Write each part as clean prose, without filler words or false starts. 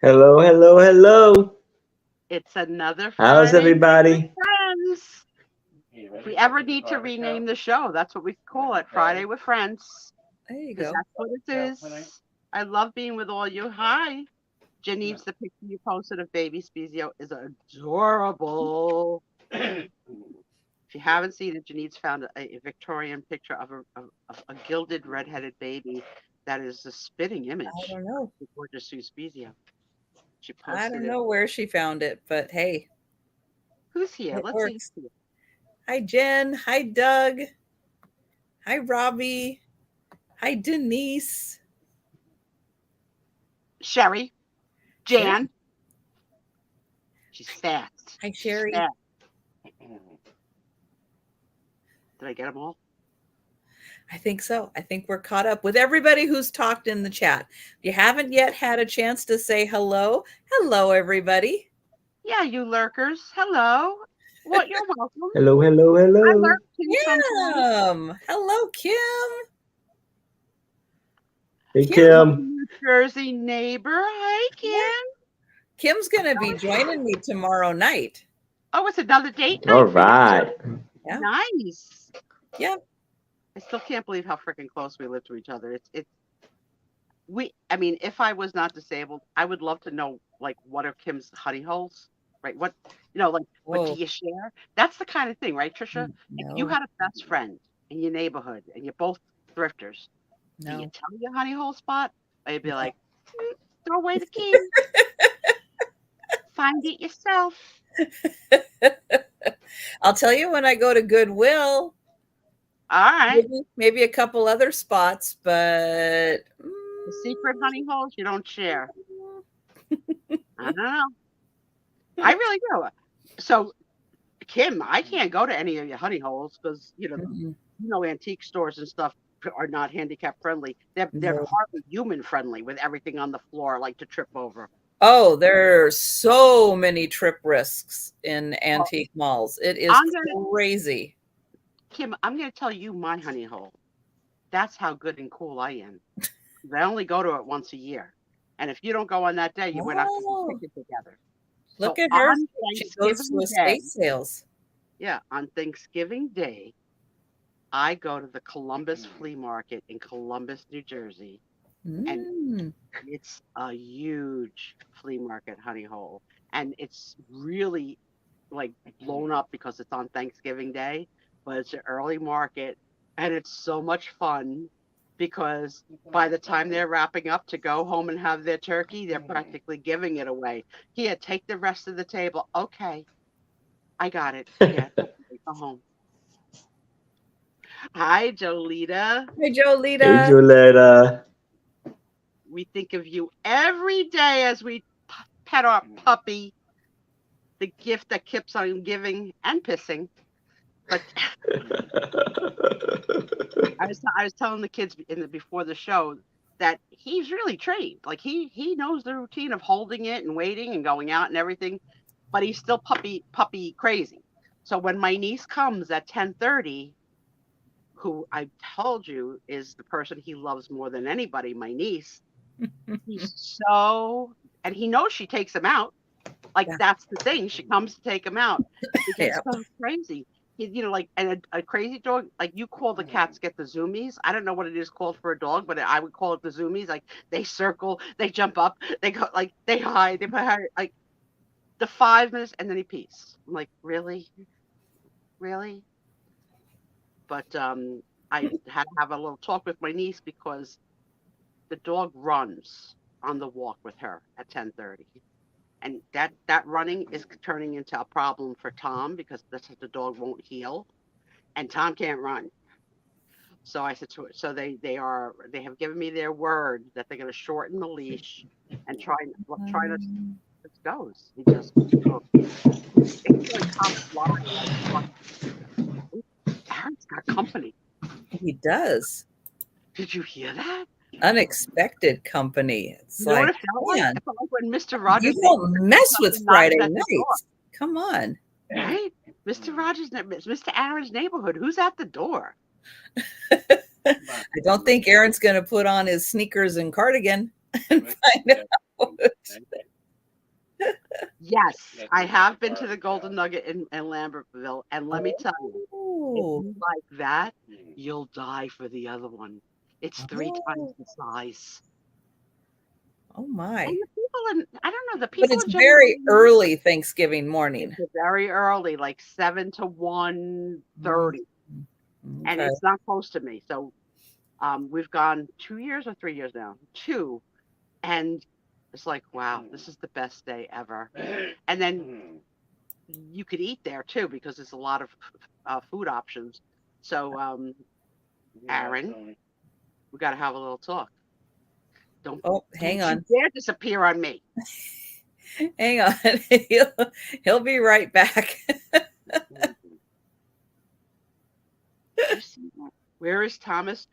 Hello, hello, hello. It's another How's Friday night with everybody? friends. If we ever need to rename the show, that's what we call it, Friday with Friends, There you because go. that's what it is. I love being with all you. Hi. Janice, the picture you posted of baby Spiezio is adorable. If you haven't seen it, Janice found a Victorian picture of a gilded redheaded baby that is a spitting I image don't know. of gorgeous Sue Spiezio. She I posted don't it. know where she found it, but hey, Who's here? it Let's see. works. Hi, Jen. Hi, Doug. Hi, Robbie. Hi, Denise. Sherry. Sherry. Jan. She's fast. Hi, She's Sherry. fast. Did I get them all? I think so. I think we're caught up with everybody who's talked in the chat. If you haven't yet had a chance to say hello, hello, everybody. Yeah, you lurkers. Hello. What? You're welcome. Hello, hello, I hello. lurk too sometimes. Hello, Kim. Hey, Kim. My Kim. New Jersey neighbor. Hi, Yeah. Kim. Kim's going to be joining me tomorrow night. Oh, it's another date All night for you? right. Yeah. Nice. Yeah. I still can't believe how freaking close we live to each other. I mean, if I was not disabled, I would love to know, like, what are Kim's honey holes, right? What, like, what do Whoa. you share? That's the kind of thing, right, Trisha? If you No, had a best friend in your neighborhood and you're both thrifters, do you no. tell your honey hole spot? Or you'd be like, throw away the key, find it yourself. I'll tell you when I go to Goodwill, All right. maybe a couple other spots, but The secret honey holes you don't share. I don't know. I really do. So, Kim, I can't go to any of your honey holes because, mm-mm, antique stores and stuff are not handicap friendly. They're no. hardly human friendly with everything on the floor, like to trip over. Oh, there's so many trip risks in Well, antique malls. It is I'm gonna crazy. Kim, I'm gonna tell you my honey hole. That's how good and cool I am. I only go to it once a year, and if you don't go on that day, we're not going to Oh, pick it together. look So at her. on She goes to Thanksgiving Day, estate sales. yeah, on Thanksgiving Day, I go to the Columbus Flea Market in Columbus, New Jersey, and Mm, it's a huge flea market, honey hole, and it's really like blown up because it's on Thanksgiving Day, but it's an early market, and it's so much fun because by the time they're wrapping up to go home and have their turkey, they're practically giving it away. Here, take the rest of the table. Okay, I got it. Here, go home. Hi, Jolita. Hi, Hey, Jolita. Joletta. We think of you every day as we pet our puppy, the gift that keeps on giving and pissing. But I was telling the kids before the show that he's really trained. Like he knows the routine of holding it and waiting and going out and everything, but he's still puppy crazy. So when my niece comes at 10:30, who I told you is the person he loves more than anybody, my niece, he's so and he knows she takes him out. Like Yeah. that's the thing. She comes to take him out. He gets Yeah. so crazy. Like and a crazy dog. Like you call the cats get the zoomies. I don't know what it is called for a dog, but I would call it the zoomies. Like they circle, they jump up, they go like they hide, they put like the 5 minutes, and then he pees. I'm like, really, really? But I had to have a little talk with my niece because the dog runs on the walk with her at 10:30. And that running is turning into a problem for Tom because the dog won't heel, and Tom can't run. So I said to her, so they have given me their word that they're going to shorten the leash and try not to. It goes. He just goes. It's like Tom's flying like Aaron's got company. He does. Did you hear that? Unexpected company. It's You know what like, it felt like? man, It felt like when Mr. you Rogers' don't neighborhood mess with knocks Friday at the door, nights. Come on. right? Mr. Aaron's neighborhood. Who's at the door? I don't think Aaron's going to put on his sneakers and cardigan and find out. Yes, I have been to the Golden Nugget in Lambertville, and let me tell you, if Oh, you like that, you'll die for the other one. It's 3 times oh, the size. oh And my. the people in, I don't know, the But people it's in General, very early Thanksgiving morning. it's very early, like 7 to 1:30, and Okay. it's not close to me. So we've gone 2 years or 3 years now, two, and it's like, wow, this is the best day ever. And then you could eat there too because there's a lot of food options. So, Aaron, we got to have a little talk. Oh, hang Don't you on. dare disappear on me. Hang on. He'll be right back. You see that? Where is Thomas?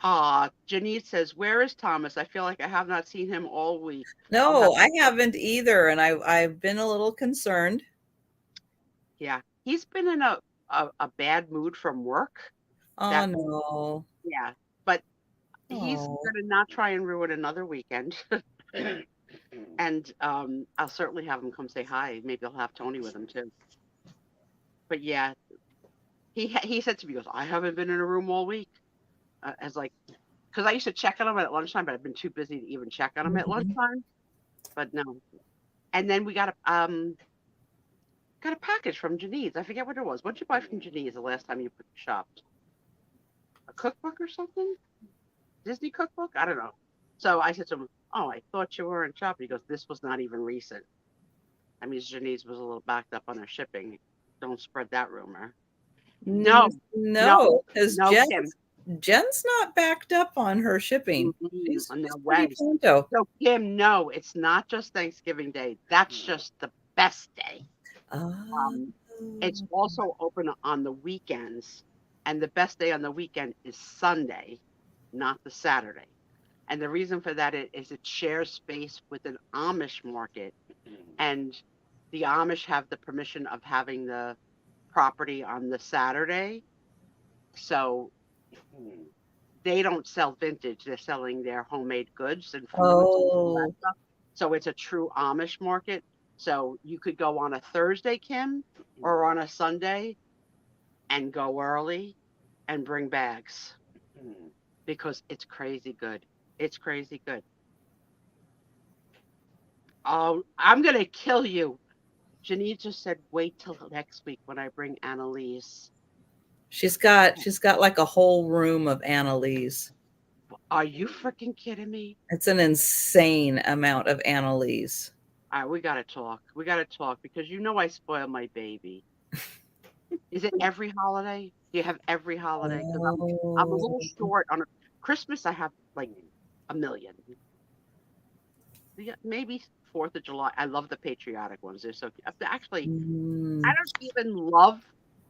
Janine says, where is Thomas? I feel like I have not seen him all week. No, I haven't either, and I've been a little concerned. Yeah, he's been in a bad mood from work. Oh That no. Yeah, but he's Oh. gonna not try and ruin another weekend. And I'll certainly have him come say hi. Maybe I'll have Tony with him too. But yeah, he said to me, he goes, I haven't been in a room all week. As like, because I used to check on him at lunchtime, but I've been too busy to even check on him at Mhm. lunchtime. But no. And then we got a package from Janine's. I forget what it was. What'd you buy from Janine's the last time you shopped? A cookbook or something? Disney cookbook? I don't know. So I said to him, oh, I thought you were in shopping. He goes, this was not even recent. I mean, Janine's was a little backed up on her shipping. Don't spread that rumor. No, No, because no, Kim. Jen's not backed up on her shipping. She's No pretty way. pronto. So, Kim, no, it's not just Thanksgiving Day. That's just the best day. Oh. It's also open on the weekends, and the best day on the weekend is Sunday, not the Saturday. And the reason for that is it shares space with an Amish market, and the Amish have the permission of having the property on the Saturday. So they don't sell vintage, they're selling their homemade goods and foods and all that Oh. stuff. So it's a true Amish market. So you could go on a Thursday, Kim, or on a Sunday and go early and bring bags because it's crazy good. It's crazy good. Oh, I'm going to kill you. Janine just said, wait till next week when I bring Annalise. She's got like a whole room of Annalise. Are you freaking kidding me? It's an insane amount of Annalise. All right, we got to talk. We got to talk because you know I spoil my baby. Is it every holiday? Do you have every holiday? Because I'm a little short on Christmas. I have like a million. Yeah, maybe 4th of July. I love the patriotic ones. They're so cute. Actually, I don't even love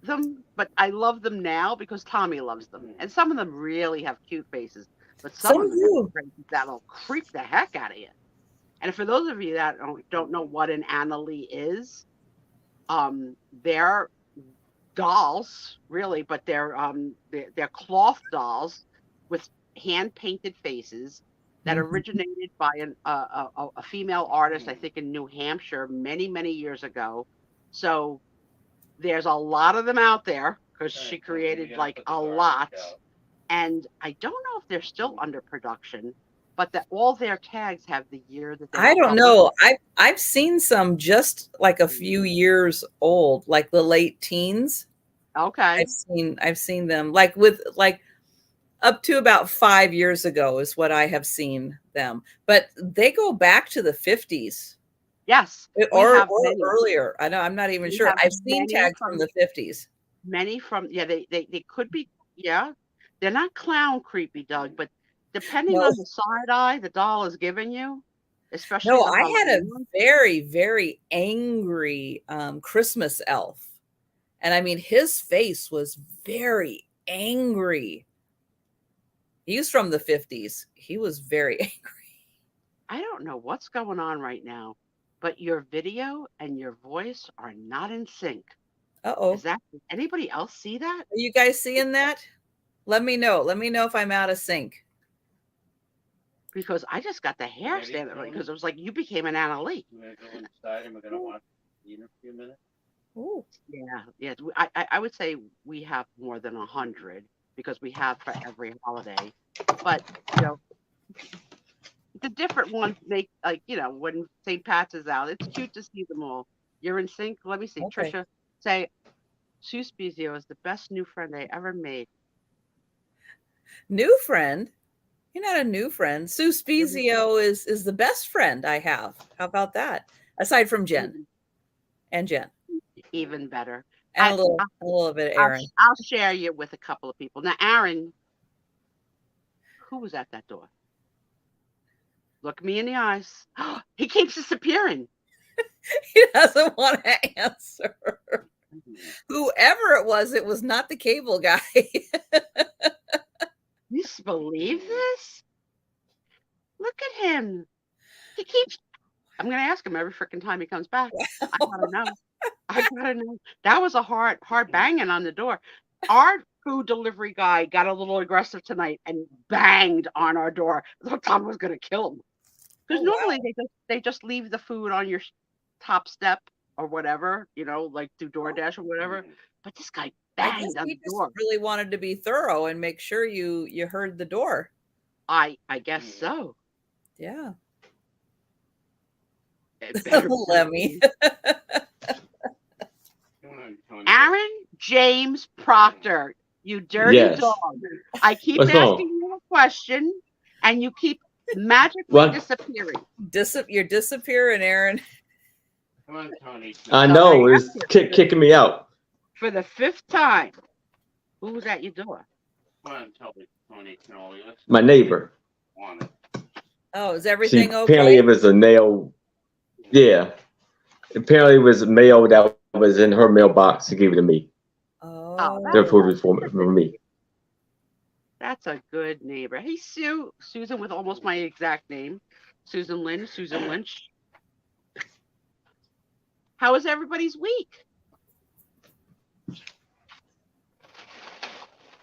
them, but I love them now because Tommy loves them. And some of them really have cute faces, but some of them have faces that'll creep the heck out of you. And for those of you that don't know what an Annalie is, they're dolls, really, but they're cloth dolls with hand painted faces that originated by a female artist, I think in New Hampshire, many years ago. So there's a lot of them out there because she created like a lot, and I don't know if they're still under production, but that all their tags have the year that they were I don't published. know. I've seen some just like a few years old, like the late teens. Okay. I've seen them like with like up to about 5 years ago is what I have seen them. But they go back to the 50s. Yes. Or earlier. I know, I'm not even sure. have I've seen many tags from the 50s. Many from, yeah, they could be, yeah. They're not clown creepy, Doug, but depending No, on the side eye the doll is giving you, especially no, the I had a Halloween one. very angry Christmas elf. And I mean, his face was very angry. He's from the 50s. He was very angry. I don't know what's going on right now, but your video and your voice are not in sync. Uh-oh. Does anybody else see that? Are you guys seeing that? Let me know. Let me know if I'm out of sync. Because I just got the hair standing right because it was like you became an Annalie. item we're going to watch in a few minutes. Ooh. Yeah. I would say we have more than 100 because we have for every holiday. But the different ones make when St. Pat's is out, it's cute to see them all. You're in sync. Let me see. Okay. Trisha, say Sue Spiezio is the best new friend I ever made. New friend? You're not a new friend. Sue Spiezio is the best friend I have. How about that? Aside from Jen and Jen. Even better. And a little bit of Aaron. I'll share you with a couple of people. Now, Aaron, who was at that door? Look me in the eyes. He keeps disappearing. He doesn't want to answer. Whoever it was not the cable guy. You believe this? Look at him. He keeps. I'm going to ask him every freaking time he comes back. I gotta know. I gotta know. That was a hard banging on the door. Our food delivery guy got a little aggressive tonight and banged on our door. I thought Tom was going to kill him. Because normally they just leave the food on your top step or whatever, like through DoorDash or whatever. But this guy banged on the door. Really wanted to be thorough and make sure you heard the door. I guess so. Yeah. Lemmy. Aaron James Proctor, you dirty dog. I keep asking you a question and you keep magically disappearing. You're disappearing, Aaron. Come on, Tony. I know. It's kicking me out. For the 5th time. Who was at your door? Come on, Tony. My neighbor. Oh, is everything okay? Apparently it was a nail. Yeah. Apparently it was a mail that was in her mailbox. She gave it to me. Oh, therefore it was for me. That's a good neighbor. Hey, Susan with almost my exact name. Susan Lynch. How was everybody's week?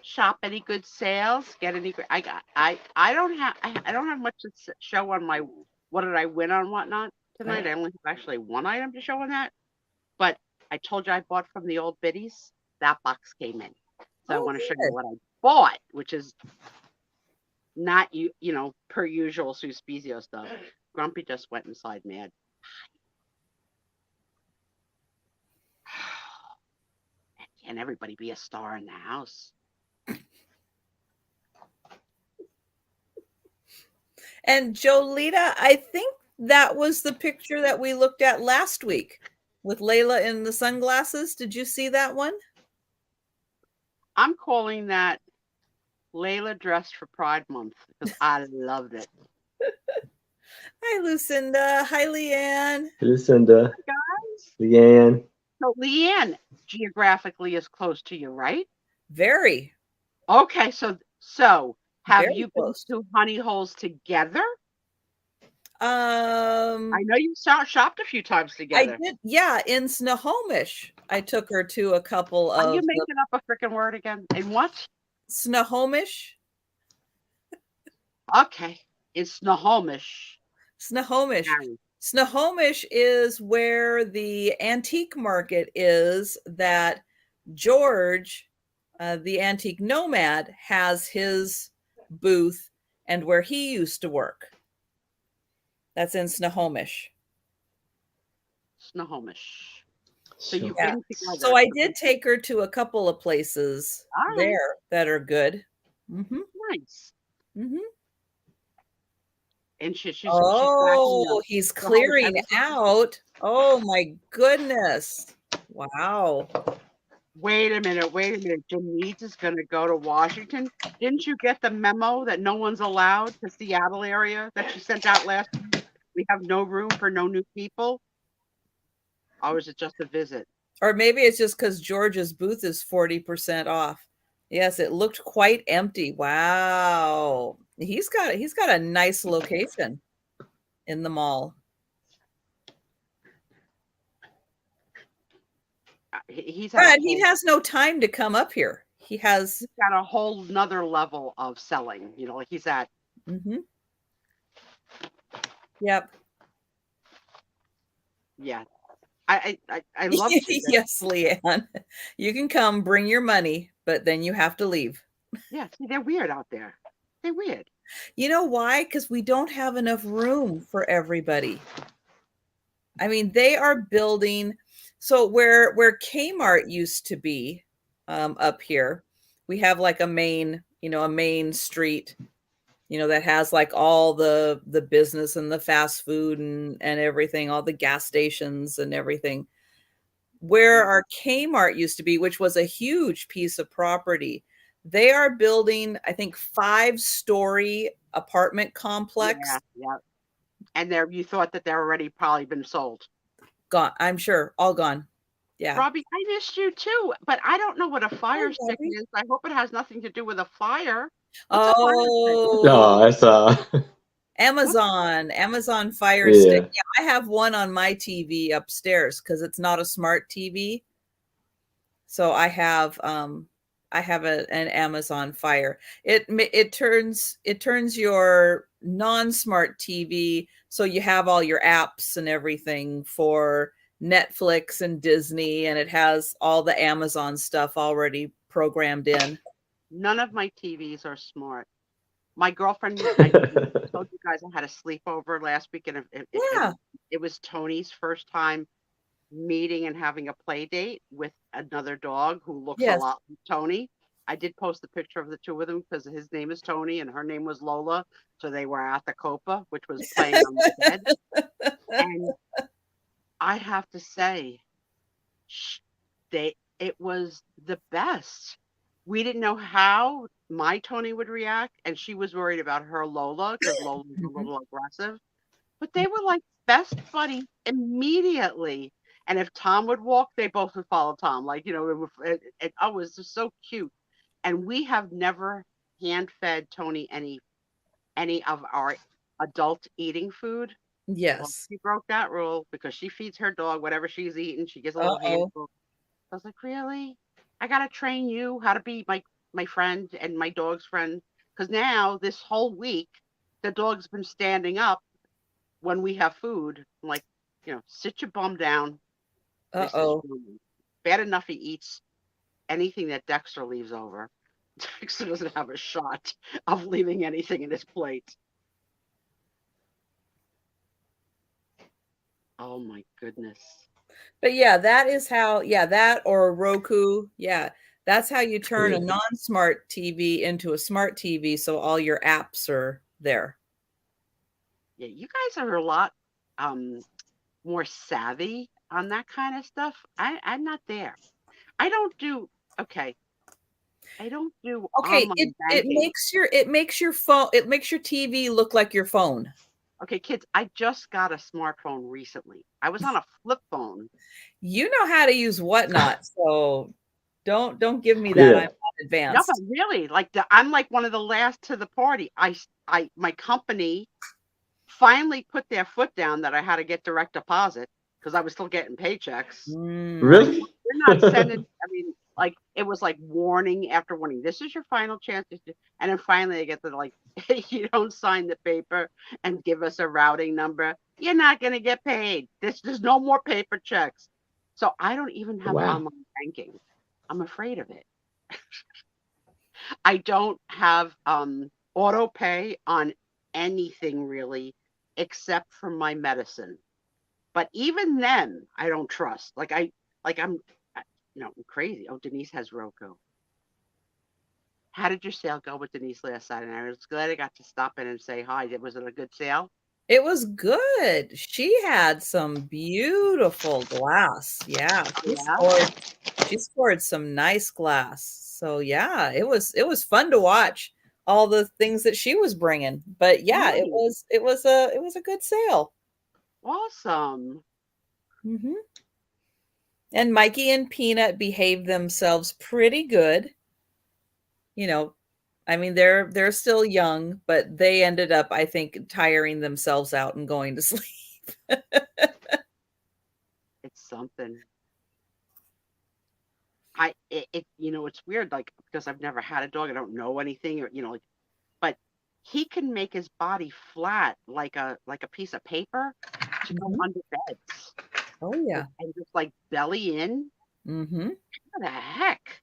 Shop any good sales? Get any? I don't have much to show on my what did I win on whatnot tonight. I only have actually one item to show on that. But I told you I bought from the old biddies. That box came in, so I want to show you what I bought, which is not per usual Sue Spiezio stuff. Grumpy just went inside mad. Can't everybody be a star in the house? And Jolita, I think that was the picture that we looked at last week with Layla in the sunglasses. Did you see that one? I'm calling that Layla dressed for Pride Month because I loved it. Hi, Lucinda. Hi, Leanne. Lucinda. Hi, guys. Leanne. So Leanne geographically is close to you, right? Very. Okay, so have Very you close. been to Honey Holes together? I know you shopped a few times together. I did, yeah, in Snohomish. I took her to a couple of. Are you making up a freaking word again? In what? Snohomish. Okay, it's Snohomish. Snohomish. Snohomish is where the antique market is that George, the antique nomad, has his booth and where he used to work. That's in Snohomish. Snohomish. So you So I did take her to a couple of places there that are good. Mm-hmm. Nice. Mm-hmm. And she's he's clearing out. Oh my goodness. Wow. Wait a minute. Denise is going to go to Washington. Didn't you get the memo that no one's allowed to Seattle area that she sent out last week? We have no room for no new people. Or is it just a visit? Or maybe it's just because George's booth is 40% off. Yes, it looked quite empty. Wow. He's got a nice location in the mall. He has no time to come up here. He's got a whole nother level of selling, like he's at. Mm-hmm. Yep. Yeah. I love to. Yes, Leanne. You can come, bring your money, but then you have to leave. Yeah, see, they're weird out there. They're weird. You know why? Because we don't have enough room for everybody. I mean, they are building. So where Kmart used to be, up here, we have like a main street, that has like all the business and the fast food and everything, all the gas stations and everything. Where our Kmart used to be, which was a huge piece of property, they are building, I think, 5-story apartment complex. Yeah. And you thought that they're already probably been sold. Gone, I'm sure, all gone. Yeah. Robbie, I missed you too, but I don't know what a fire stick Robbie. is. I hope it has nothing to do with a fire. What's a fire stick? No, that's Amazon Fire yeah. Stick. Yeah, I have one on my TV upstairs because it's not a smart TV. So I have an Amazon Fire. It turns your non-smart TV, so you have all your apps and everything for Netflix and Disney, and it has all the Amazon stuff already programmed in. None of my TVs are smart. My girlfriend, I told you guys I had a sleepover last week, and it was Tony's first time meeting and having a play date with another dog who looks a lot like Tony. I did post a picture of the two of them because his name is Tony and her name was Lola. So they were at the Copa, which was playing on the bed. And I have to say, it was the best. We didn't know how my Tony would react, and she was worried about her Lola because Lola was a little aggressive. But they were like best buddies immediately. And if Tom would walk, they both would follow Tom. Like, it was just so cute. And we have never hand-fed Tony any of our adult eating food. Yes. Well, she broke that rule because she feeds her dog whatever she's eating. She gets a little handful. I was like, really? I got to train you how to be my friend and my dog's friend. Because now, this whole week, the dog's been standing up when we have food. I'm like, sit your bum down. Bad enough he eats anything that Dexter leaves over. Dexter doesn't have a shot of leaving anything in his plate. Oh my goodness. But yeah, that is how, that or a Roku. Yeah, that's how you turn a non-smart TV into a smart TV. So all your apps are there. Yeah, you guys are a lot more savvy on that kind of stuff. I'm not there. I don't do online banking. It makes your TV look like your phone. Okay, kids, I just got a smartphone recently. I was on a flip phone. You know how to use Whatnot, so don't give me that. I'm not advanced. No, but really, I'm like one of the last to the party. My company finally put their foot down that I had to get direct deposit because I was still getting paychecks. Really? We're not sending. It was like warning after warning. This is your final chance. And then finally, I get to you don't sign the paper and give us a routing number, you're not going to get paid. There's no more paper checks. So I don't even have online banking. I'm afraid of it. I don't have auto pay on anything really, except for my medicine. But even then, I don't trust. I'm crazy. Oh, Denise has Roku. How did your sale go with Denise last night? And I was glad I got to stop in and say hi. Was it a good sale? It was good. She had some beautiful glass. Yeah, she scored some nice glass. So yeah, it was fun to watch all the things that she was bringing. But yeah, it was a good sale. Awesome. Mm-hmm. And Mikey and Peanut behaved themselves pretty good. I mean, they're still young, but they ended up, I think, tiring themselves out and going to sleep. It's something. It's weird, because I've never had a dog, I don't know anything, but he can make his body flat like a piece of paper to go under beds. Oh yeah. and just like belly in. Mm-hmm. What the heck?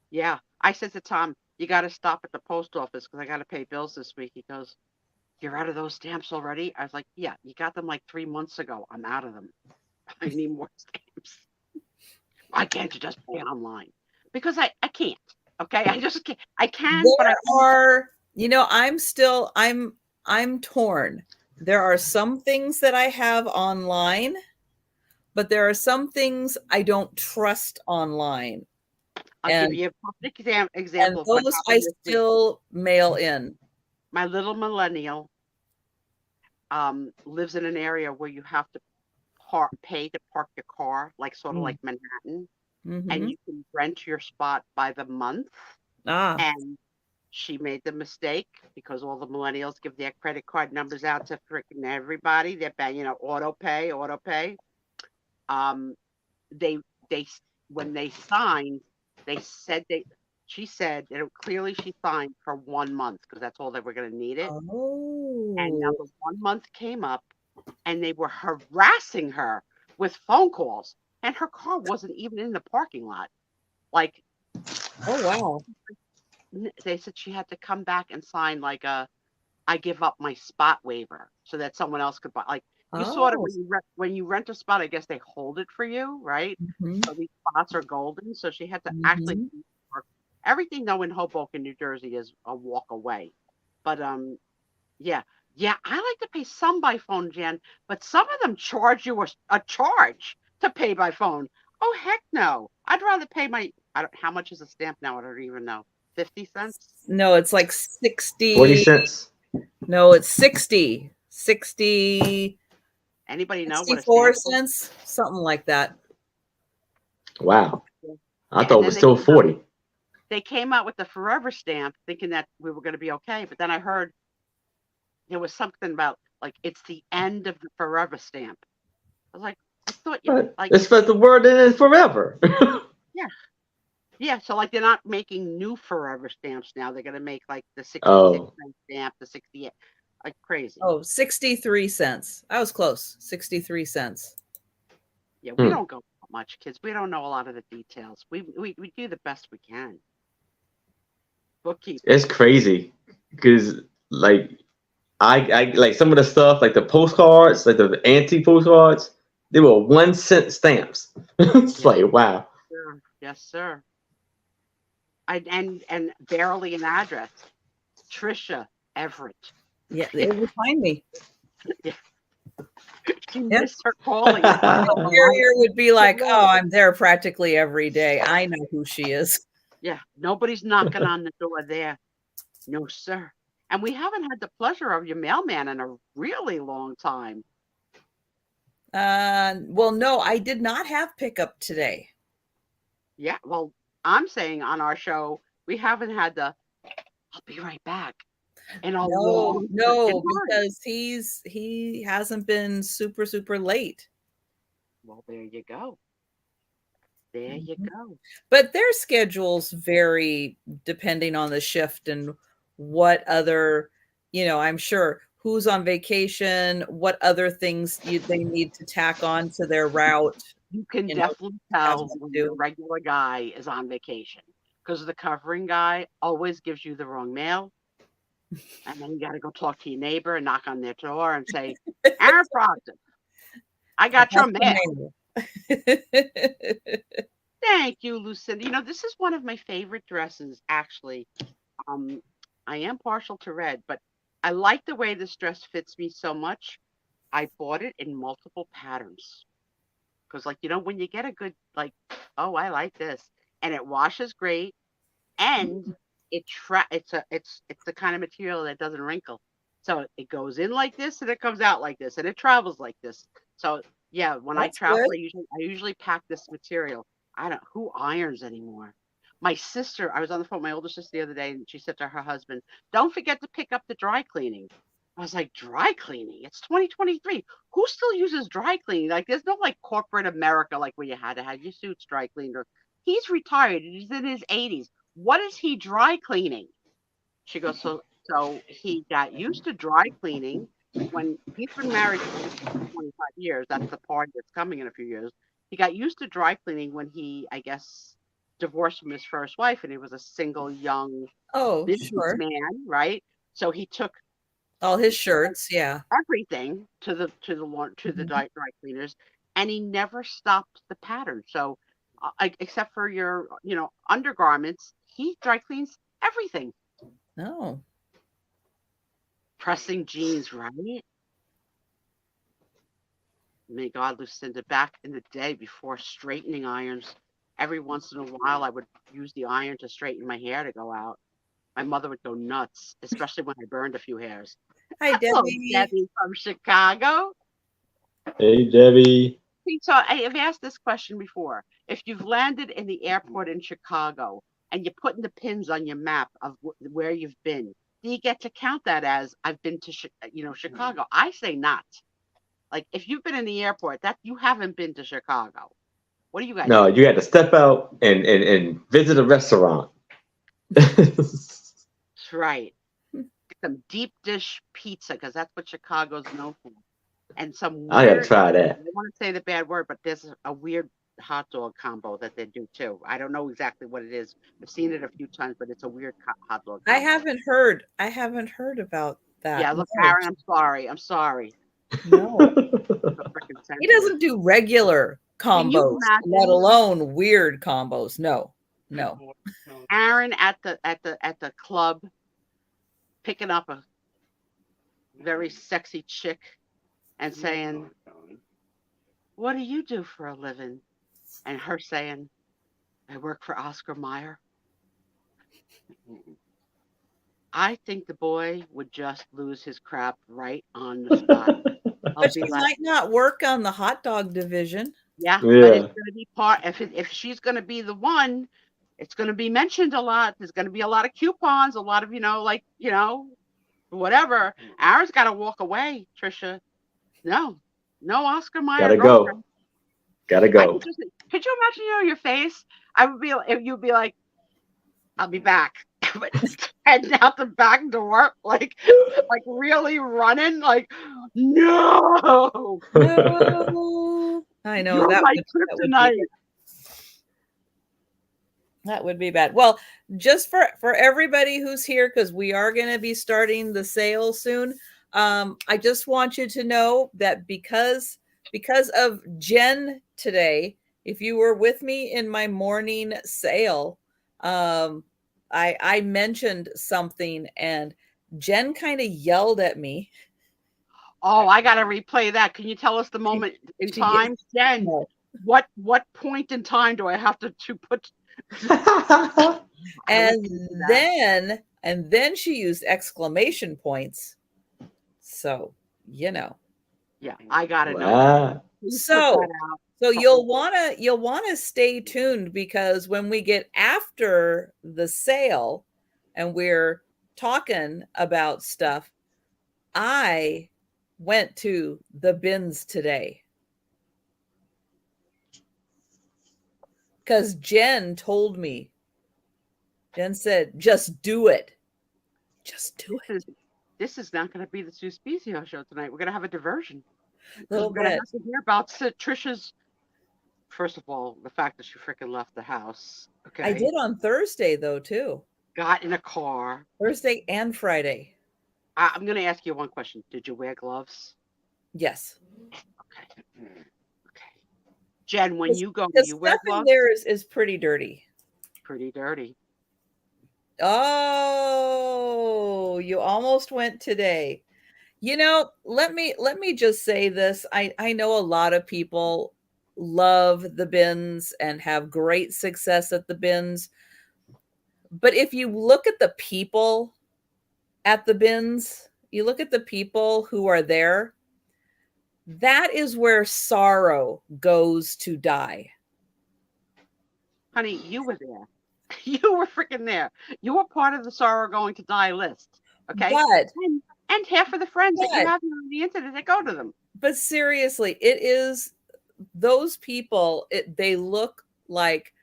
Yeah. I said to Tom, you got to stop at the post office because I got to pay bills this week. He goes, you're out of those stamps already? I was like, yeah, you got them like 3 months ago. I'm out of them. I need more stamps. Why can't you just pay online? Because I can't. Okay. I just can't. I can, but I There are, I'm torn. There are some things that I have online, but there are some things I don't trust online. I'll give And you a perfect and example of what those I happened this week. still mail in. My little millennial lives in an area where you have to pay to park your car, like sort of like Manhattan, Mm-hmm. and you can rent your spot by the month. Ah. And she made the mistake because all the millennials give their credit card numbers out to freaking everybody. They're paying, auto pay. Um, they they when they signed, they said she said that clearly she signed for 1 month because that's all they were going to need it. And now Oh. the 1 month came up, and they were harassing her with phone calls, and her car wasn't even in the parking lot. Like, Oh wow. they said she had to come back and sign like I give up my spot waiver so that someone else could buy. Like, you sort of Oh. when you rent a spot, I guess they hold it for you, right? Mm-hmm. So these spots are golden. So she had to actually Mm-hmm. work. Everything though in Hoboken, New Jersey, is a walk away. But yeah, yeah, I like to pay some by phone, Jan, but some of them charge you a charge to pay by phone. Oh heck no! I'd rather pay my. I don't. How much is a stamp now? I don't even know. 50 cents. No, it's like 40 60. cents. No, it's 60. 60, Anybody know what a 64 stamp is? cents, something like that. Wow. I Yeah, thought and it then was still 40. they came out with the forever stamp thinking that we were going to be okay. But then I heard there was something about like it's the end of the forever stamp. I was like, I thought you But like, it's the word in it forever. yeah, yeah. So like they're not making new forever stamps now. They're going to make like the 66 Oh, cent stamp, the 68, like crazy. Oh, 63 cents. I was close. 63 cents. Yeah, we hmm. don't go much, kids. We don't know a lot of the details. We do the best we can. Bookkeeping. It's crazy because like I like some of the stuff like the postcards, like the antique postcards, they were 1 cent stamps. It's Yeah, like wow. sure. Yes, sir. And barely an address. Trisha Everett. Yeah, it would find me. Yeah, she Yep. missed her calling. Carrier would be like, oh, I'm there practically every day. I know who she is. Yeah, nobody's knocking on the door there. No, sir. And we haven't had the pleasure of your mailman in a really long time. Well, no, I did not have pickup today. Yeah, well, I'm saying on our show, we haven't had the I'll be right back in a long freaking No, time. because he hasn't been super late. Well, there you go. There you go. But their schedules vary depending on the shift and what other, I'm sure who's on vacation, what other things they need to tack on to their route. You can You know, definitely have tell them when do. the regular guy is on vacation because the covering guy always gives you the wrong mail. And then you got to go talk to your neighbor and knock on their door and say, Aaron Proctor, I got your mail. Thank you, Lucinda. This is one of my favorite dresses, actually. I am partial to red, but I like the way this dress fits me so much. I bought it in multiple patterns. Because, like, when you get a good, like, oh, I like this, and it washes great, and it's the kind of material that doesn't wrinkle. So it goes in like this, and it comes out like this, and it travels like this. So yeah, when I That's travel, good. I usually pack this material. I don't who irons anymore. My sister, I was on the phone with my older sister the other day, and she said to her husband, "Don't forget to pick up the dry cleaning." I was like, dry cleaning? It's 2023. Who still uses dry cleaning? Like, there's no like corporate America like where you had to have your suits dry cleaned. Or he's retired. He's in his 80s. What is he dry cleaning? She goes, so So he got used to dry cleaning when he's been married for 25 years. That's the party that's coming in a few years. He got used to dry cleaning when he, I guess, divorced from his first wife, and he was a single young Oh, sure. businessman, right? So he took All his shirts, yeah. everything to the dry cleaners, and he never stopped the pattern. So, except for your undergarments, he dry cleans everything. Oh, Pressing jeans, right? May God Lucinda, back in the day before straightening irons, every once in a while I would use the iron to straighten my hair to go out. My mother would go nuts, especially when I burned a few hairs. hi, Hello, Debbie. Debbie from Chicago. Hey, Debbie. So I have asked this question before. If you've landed in the airport in Chicago and you're putting the pins on your map of where you've been, do you get to count that as I've been to Chicago? I say not. Like if you've been in the airport, that you haven't been to Chicago. What do you guys No, think? you had to step out and visit a restaurant. That's right. Some deep dish pizza, because that's what Chicago's known for. And some I gotta weird, try I that. don't want to say the bad word, but there's a weird hot dog combo that they do too. I don't know exactly what it is. I've seen it a few times, but it's a weird hot dog I combo. haven't heard about that. Yeah, look, No. Aaron, I'm sorry. No. So freaking He sensitive. doesn't do regular Can you combos, imagine? let alone weird combos. No. Aaron at the club picking up a very sexy chick and saying, "What do you do for a living?" And her saying, "I work for Oscar Mayer." I think the boy would just lose his crap right on the spot. I'll But be she like, might not work on the hot dog division. yeah, but Yeah. it's going to be part. If she's going to be the one, it's going to be mentioned a lot. There's going to be a lot of coupons, a lot of whatever. Aaron's got to walk away. Trisha, no Oscar Mayer Gotta girlfriend. go. Gotta I go. could you imagine your face? I would be if you'd be like, I'll be back. But heading out the back door, like really running, like, no, No. I know you're my that kryptonite. would be bad. Well, just for everybody who's here, because we are going to be starting the sale soon. I just want you to know that because of Jen today, if you were with me in my morning sale, I mentioned something and Jen kind of yelled at me. Oh, I gotta replay that. Can you tell us the moment in time? Jen, No. what point in time do I have to put? And then she used exclamation points. So, Yeah, I gotta know. Wow. So you'll wanna stay tuned, because when we get after the sale and we're talking about stuff, I went to the bins today because Jen told me. Jen said, "Just do it. Just do it." This is not going to be the Sue Spiezio show tonight. We're going to have a diversion. Little We're going to bit. have to hear about Trisha's. First of all, the fact that she freaking left the house. Okay. I did on Thursday though too. Got in a car. Thursday and Friday. I'm going to ask you one question. Did you wear gloves? Yes. Okay. Jen, when you go, The you wear stuff in gloves? there is pretty dirty. Pretty dirty. Oh, you almost went today. Let me just say this. I know a lot of people love the bins and have great success at the bins. But if you look at the people at the bins, you look at the people who are there, that is where sorrow goes to die. Honey, you were there. You were freaking there. You were part of the sorrow going to die list. Okay. And half of the friends that you have on the internet that go to them. But seriously, it is those people, they look like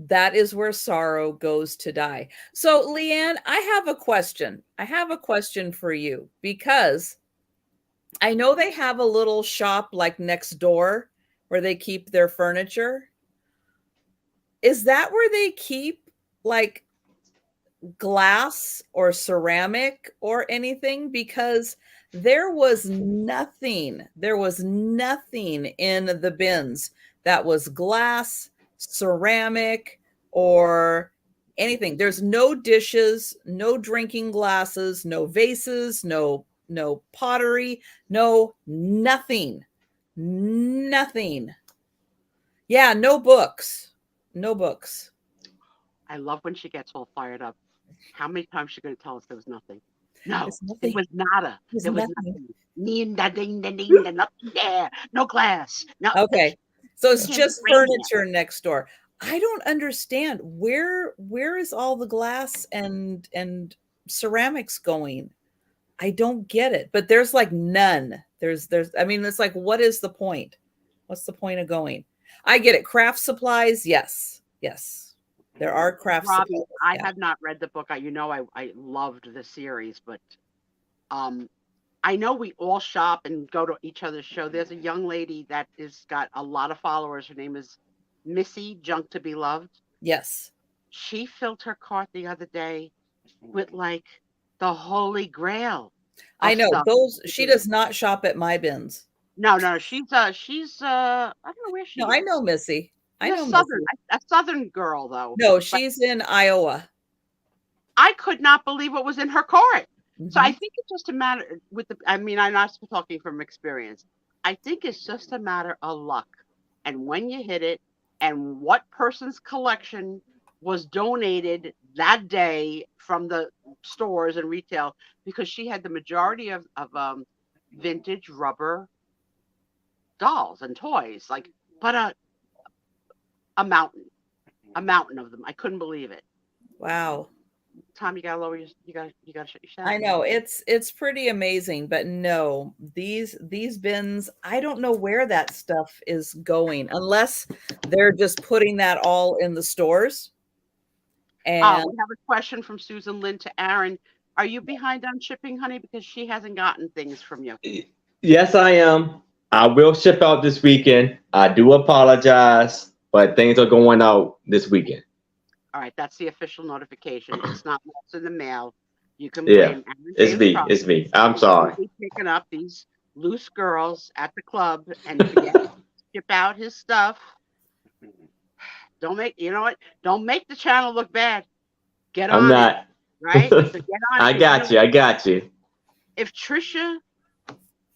That is where sorrow goes to die. So, Leanne, I have a question. I have a question for you because I know they have a little shop like next door where they keep their furniture. Is that where they keep like glass or ceramic or anything? Because there was nothing in the bins that was glass, ceramic, or anything. There's no dishes, no drinking glasses, no vases, no pottery, no nothing. Yeah, no books. No books. I love when she gets all fired up. How many times is she going to tell us there was nothing? No, There's there nothing. was nada. There's There was nothing. nothing. Nothing there. No glass. No. Okay. So it's Can't be just rain there. furniture next door. I don't understand where is all the glass and ceramics going? I don't get it. But there's like none. There's I mean, it's like, what is the point? What's the point of going? I get it. Craft supplies, yes. Yes. There are craft Robbie, supplies. I Yeah. have not read the book. I loved the series, but I know we all shop and go to each other's show. There's a young lady that is got a lot of followers. Her name is Missy Junk to Be Loved. Yes. She filled her cart the other day with like the holy grail. I Of know. stuff. She does not shop at my bins. No, she's I don't know where she No, is. I know Missy. I She's know Missy. a southern girl though. No, But she's in Iowa. I could not believe what was in her cart. So I Mhm. think it's just a matter with the. I mean, I'm not talking from experience. I think it's just a matter of luck, and when you hit it, and what person's collection was donated that day from the stores and retail, because she had the majority of vintage rubber dolls and toys, like, but a mountain, a mountain of them. I couldn't believe it. Wow. Tom, you gotta lower your, you gotta shut your I sound. know it's pretty amazing, but no, these bins, I don't know where that stuff is going unless they're just putting that all in the stores. And We have a question from Susan Lynn to Aaron. Are you behind on shipping, honey? Because she hasn't gotten things from you. Yes, I am. I will ship out this weekend. I do apologize, but things are going out this weekend. All right, that's the official notification. It's not lost in the mail. You can Yeah, blame Aaron it's James me. Crosby. It's me. I'm He's sorry. busy picking up these loose girls at the club and forget to ship out his stuff. Don't make, you know what? Don't make the channel look bad. Get I'm on it, not. right? So get on it. I 'Cause got you. I got you. If Trisha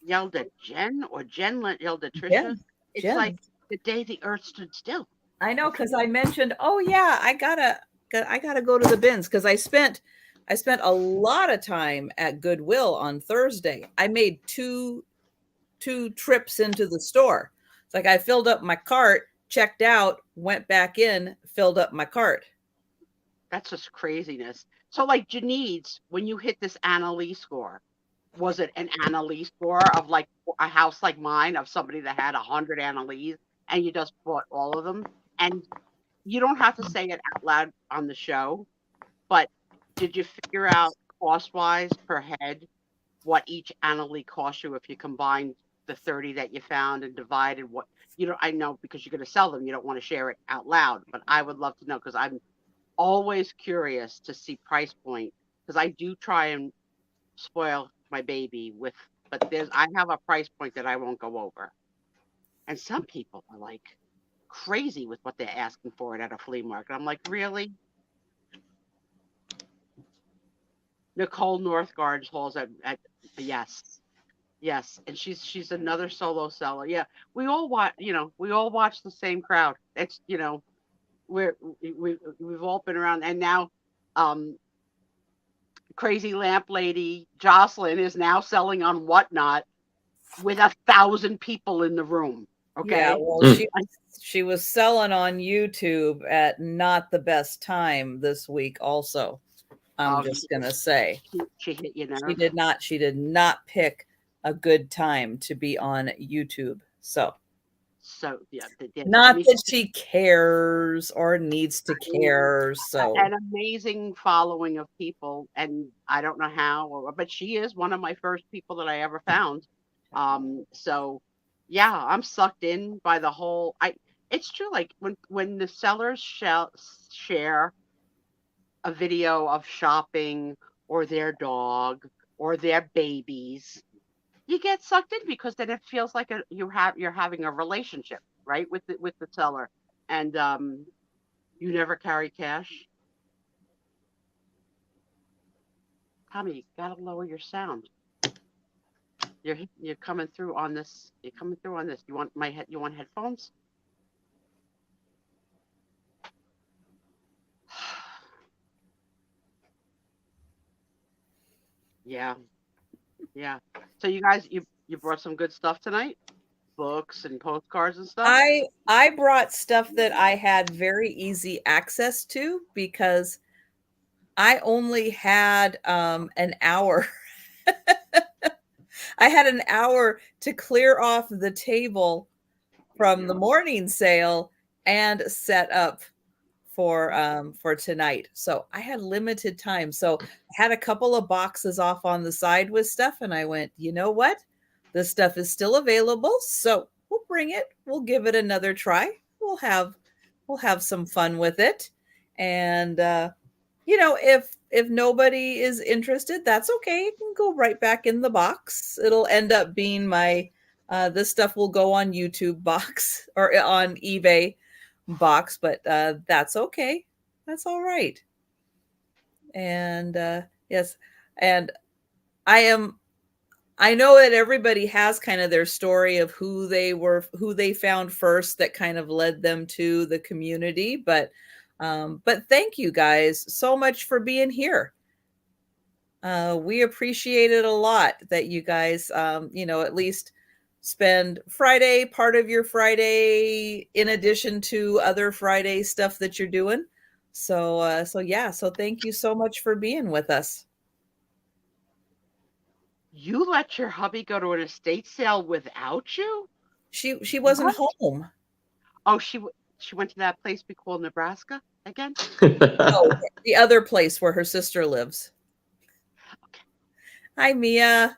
yelled at Jen or Jen yelled at Trisha, Jen, it's Jen. like the day the earth stood still. I know, because I mentioned, oh yeah, I gotta go to the bins because I spent a lot of time at Goodwill on Thursday. I made two trips into the store. It's like I filled up my cart, checked out, went back in, filled up my cart. That's just craziness. So, like Janine's, when you hit this Anna Lee score, was it an Anna Lee score of like a house like mine of somebody that had 100 Anna Lees and you just bought all of them? And you don't have to say it out loud on the show, but did you figure out cost wise per head what each Anna Lee cost you if you combined the 30 that you found and divided what you know? I know because you're going to sell them, you don't want to share it out loud, but I would love to know because I'm always curious to see price point because I do try and spoil my baby with, but I have a price point that I won't go over. And some people are like crazy with what they're asking for it at a flea market. I'm like, really? Nicole Northgard's halls at yes. Yes, and she's another solo seller. Yeah, we all watch. We all watch the same crowd. It's we've all been around, and now, crazy lamp lady Jocelyn is now selling on Whatnot with 1,000 people in the room. Okay. Yeah, well, Mm. she was selling on YouTube at not the best time this week. Also, I'm just gonna say she hit you she did not pick a good time to be on YouTube. So So yeah, I Not mean, that she cares or needs to care. So an amazing following of people, and I don't know how, but she is one of my first people that I ever found. So yeah, I'm sucked in by the whole. It's true. Like when the sellers share a video of shopping or their dog or their babies, you get sucked in because then it feels like you're having a relationship, right, with the seller, and you never carry cash. Tommy, you gotta lower your sound. You're coming through on this. You're coming through on this. You want my head? You want headphones? Yeah, yeah. So you guys, you brought some good stuff tonight, books and postcards and stuff. I brought stuff that I had very easy access to because I only had an hour. I had an hour to clear off the table from the morning sale and set up for tonight. So I had limited time. So I had a couple of boxes off on the side with stuff, and I went, you know what? This stuff is still available, so we'll bring it. We'll give it another try. We'll have some fun with it. And if nobody is interested, that's okay. It can go right back in the box. It'll end up being my this stuff will go on YouTube box or on eBay box, but that's okay. That's all right. And yes, and I know that everybody has kind of their story of who they found first that kind of led them to the community, but thank you guys so much for being here. We appreciate it a lot that you guys at least spend part of your Friday in addition to other Friday stuff that you're doing. So thank you so much for being with us. You let your hubby go to an estate sale without you? She wasn't What? home. Oh, she went to that place we call Nebraska again? No, the other place where her sister lives. Okay. Hi, Mia.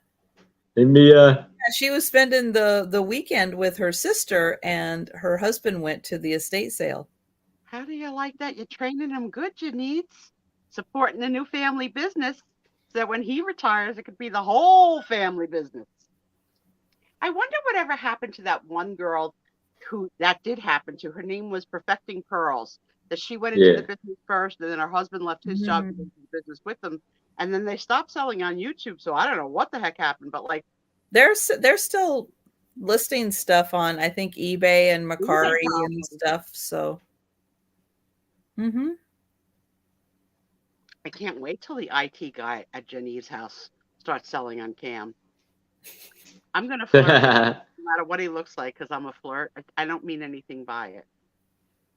Hey, Mia. She was spending the weekend with her sister, and her husband went to the estate sale. How do you like that? You're training him good, you needs. Supporting the new family business so that when he retires, it could be the whole family business. I wonder whatever happened to that one girl who that did happen to. Her name was Perfecting Pearls. That she went into the Yeah. business first, and then her husband left his job to go into the business with them, and then they stopped selling on YouTube. So I don't know what the heck happened, but like They're still listing stuff on, I think, eBay and Macari and stuff. So, I can't wait till the IT guy at Jenny's house starts selling on Cam. I'm gonna flirt with him, no matter what he looks like, because I'm a flirt. I don't mean anything by it.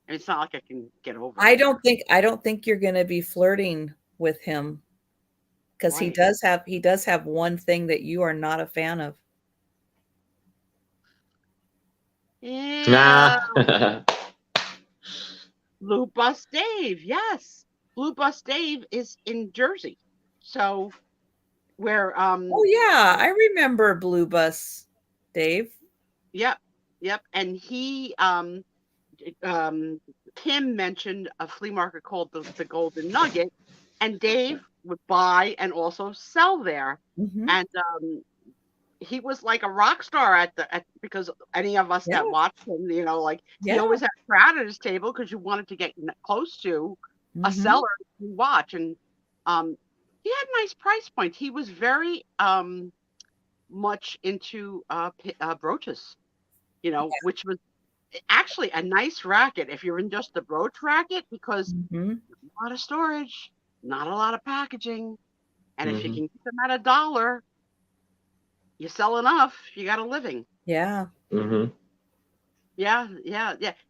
And it's not like I can get over I it. don't think you're going to be flirting with him because he does have one thing that you are not a fan of. Yeah. Nah. Blue Bus Dave, yes. Blue Bus Dave is in Jersey. So where Oh yeah, I remember Blue Bus Dave. Yep. And he Kim mentioned a flea market called the Golden Nugget, and Dave would buy and also sell there. And he was like a rock star because any of us that watched him, he always had a crowd at his table because you wanted to get close to a seller to watch. And he had nice price points. He was very much into brooches, which was actually a nice racket if you're in just the brooch racket, because a lot of storage, not a lot of packaging, and if you can get them at $1, you sell enough, you got a living. Yeah. Yeah.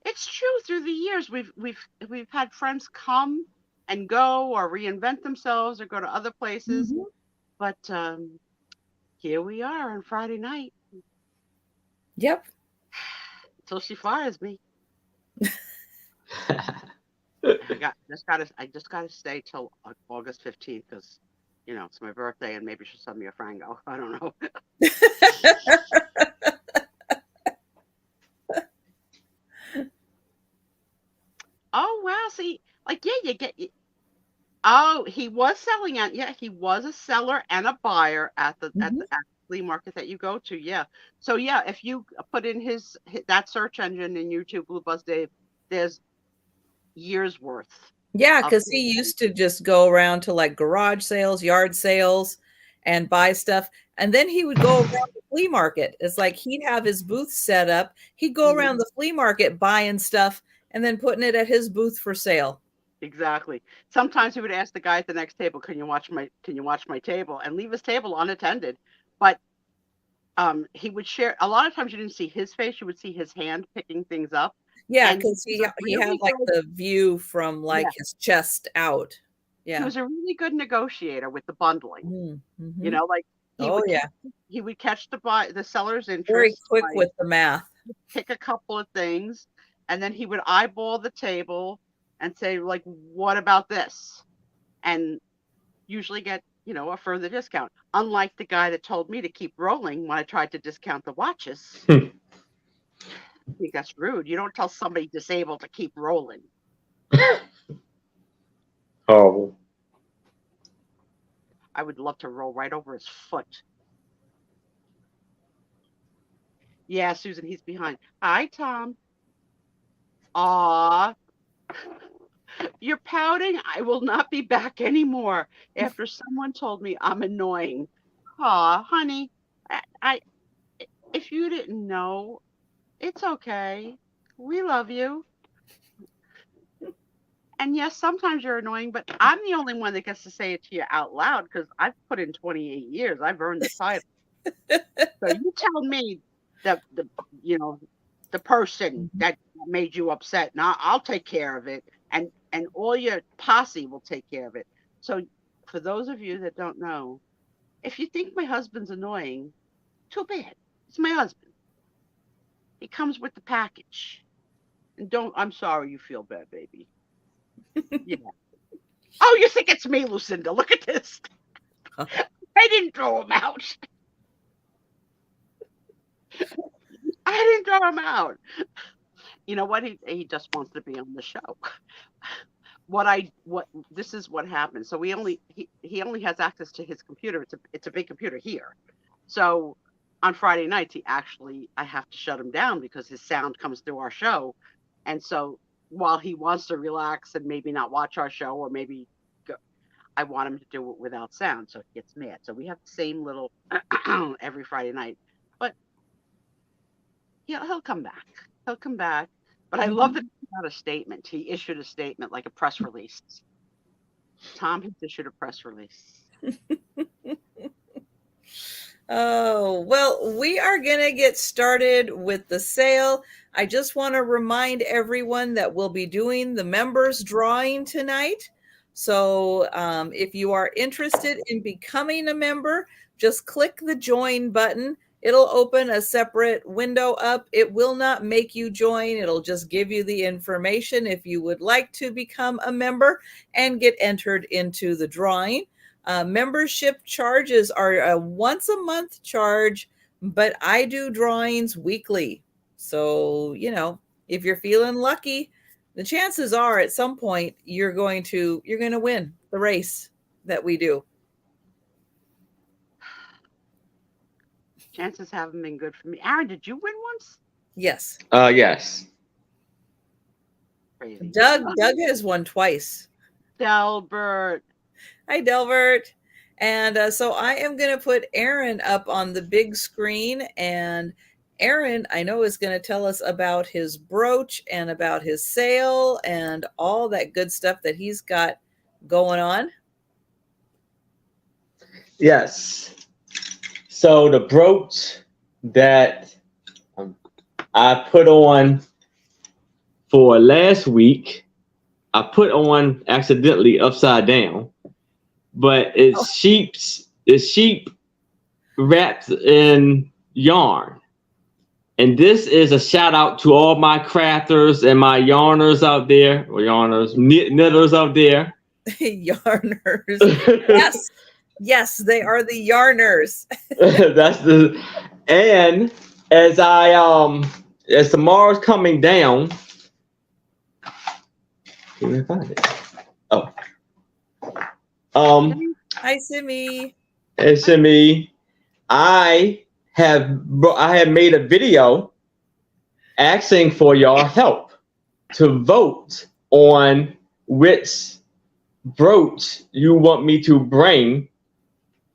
It's true. Through the years, we've had friends come and go or reinvent themselves or go to other places, but here we are on Friday night. Yep. till she fires me. I just gotta stay till August 15th because, it's my birthday and maybe she'll send me a Frango. I don't know. Oh wow! See, like you get. Oh, he was selling at. Yeah, he was a seller and a buyer at the flea market that you go to. Yeah. So yeah, if you put in that search engine in YouTube, Blue Buzz Dave, there's years worth. Yeah, because he used to just go around to like garage sales, yard sales, and buy stuff. And then he would go around the flea market. It's like he'd have his booth set up. He'd go around the flea market buying stuff and then putting it at his booth for sale. Exactly. Sometimes he would ask the guy at the next table, can you watch my table? And leave his table unattended. But he would share. A lot of times you didn't see his face. You would see his hand picking things up. Yeah, because he had like the view from like his chest out. Yeah, he was a really good negotiator with the bundling. Like he would catch the seller's interest. Very quick with the math. Pick a couple of things, and then he would eyeball the table and say, like, what about this? And usually get a further discount. Unlike the guy that told me to keep rolling when I tried to discount the watches. I think that's rude. You don't tell somebody disabled to keep rolling. Oh. I would love to roll right over his foot. Yeah, Susan, he's behind. Hi, Tom. Aw. You're pouting? I will not be back anymore after someone told me I'm annoying. Aw, honey. I if you didn't know, it's okay. We love you. And yes, sometimes you're annoying, but I'm the only one that gets to say it to you out loud because I've put in 28 years. I've earned the title. So you tell me the person that made you upset, and I'll take care of it. And all your posse will take care of it. So for those of you that don't know, if you think my husband's annoying, too bad. It's my husband. He comes with the package. And I'm sorry you feel bad, baby. Yeah. Oh, you think it's me, Lucinda? Look at this. I didn't throw him out. I didn't throw him out. You know what? He just wants to be on the show. This is what happens. So he only has access to his computer. It's a big computer here. So on Friday nights, I have to shut him down because his sound comes through our show. And so while he wants to relax and maybe not watch our show or maybe go, I want him to do it without sound. So he gets mad. So we have the same little every Friday night. But he'll come back. He'll come back. But I love that he got a statement. He issued a statement, like a press release. Tom has issued a press release. Oh, well, we are going to get started with the sale. I just want to remind everyone that we'll be doing the members drawing tonight. So if you are interested in becoming a member, just click the join button. It'll open a separate window up. It will not make you join. It'll just give you the information if you would like to become a member and get entered into the drawing. Membership charges are a once a month charge, but I do drawings weekly. So, if you're feeling lucky, the chances are at some point you're going to win the race that we do. Chances haven't been good for me. Aaron, did you win once? Yes. Yes. Crazy. Doug has won twice. Delbert. Hi, Delbert. And so I am going to put Aaron up on the big screen. And Aaron, I know, is going to tell us about his brooch and about his sale and all that good stuff that he's got going on. Yes. So the brooch that I put on for last week, I put on accidentally upside down, but it's sheep wrapped in yarn. And this is a shout out to all my crafters and my yarners out there, or yarners, knitters out there. Yarners. Yes, they are the yarners. That's the, and as as tomorrow's coming down, let me find it. Oh, Hi, Simi. and Shimmy, I have made a video asking for your help to vote on which brooch you want me to bring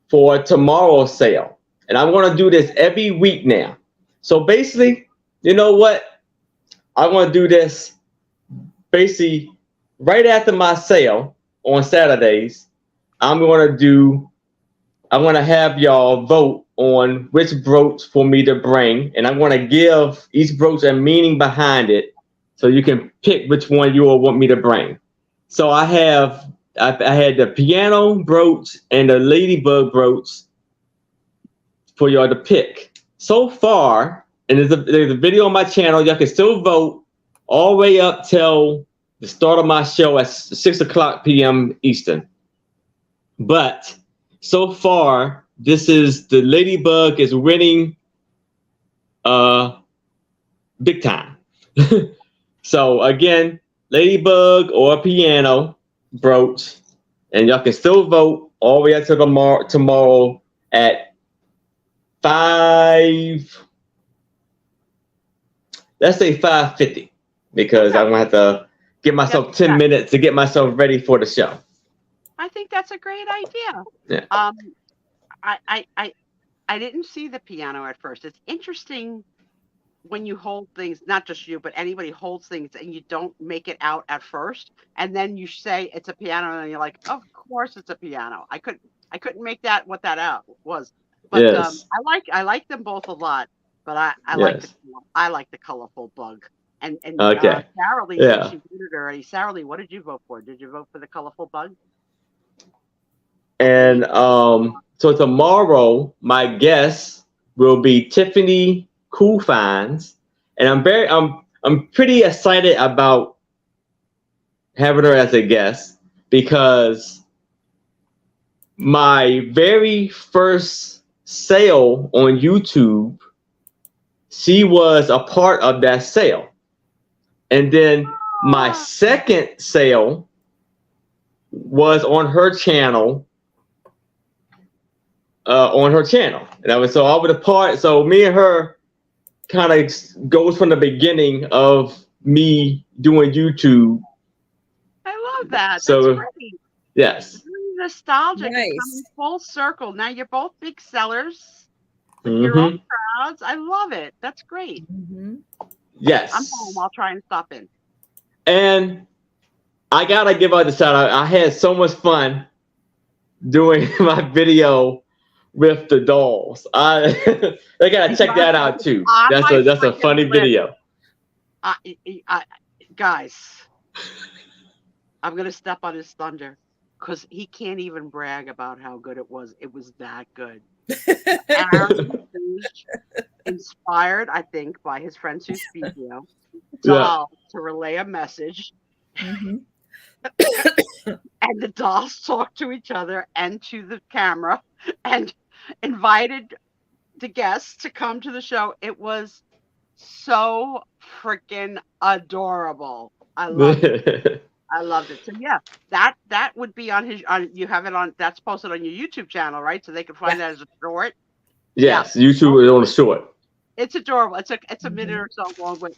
for tomorrow's sale. And I'm going to do this every week now. So basically, you know what? I want to do this basically right after my sale on Saturdays. I'm going to have y'all vote on which brooch for me to bring. And I'm going to give each brooch a meaning behind it so you can pick which one you will want me to bring. So I had the piano brooch and the ladybug brooch for y'all to pick. So far, and there's a video on my channel, y'all can still vote all the way up till the start of my show at 6:00 p.m. Eastern. But so far, this is the ladybug is winning big time. So again, ladybug or piano brooch, and y'all can still vote all the way up to tomorrow at 5:50, because I'm gonna have to give myself 10 minutes to get myself ready for the show. I think that's a great idea. Yeah. I didn't see the piano at first. It's interesting when you hold things, not just you, but anybody holds things and you don't make it out at first, and then you say it's a piano, and you're like, of course it's a piano. I couldn't make that what that out was. But Yes. I like them both a lot. But I Yes. like the colorful bug. And Okay. Sarah Lee Yeah. said she voted already. Sarah Lee, what did you vote for? Did you vote for the colorful bug? And so tomorrow my guest will be Tiffany Cool Finds, and I'm pretty excited about having her as a guest, because my very first sale on YouTube, she was a part of that sale. And then my second sale was on her channel. And I was so I was a part. So me and her kind of goes from the beginning of me doing YouTube. I love that. So that's great. yes. Really nostalgic. Nice. It's coming full circle. Now you're both big sellers with Mm-hmm. your own crowds. I love it. That's great. Mm-hmm. Yes. I'm home. I'll try and stop in. And I gotta give out the shout out. I had so much fun doing my video with the dolls. They gotta check that out too. That's a funny video. Guys, I'm gonna step on his thunder because he can't even brag about how good it was. It was that good. Aaron, inspired, I think, by his friend Sue Spiezio, doll to relay a message. Mm-hmm. And the dolls talked to each other and to the camera and invited the guests to come to the show. It was so freaking adorable. I loved it. I loved it. So yeah, that would be on his. You have it on. That's posted on your YouTube channel, right? So they can find that as a short. Yes, YouTube is on the short. It's adorable. It's a minute or so long, but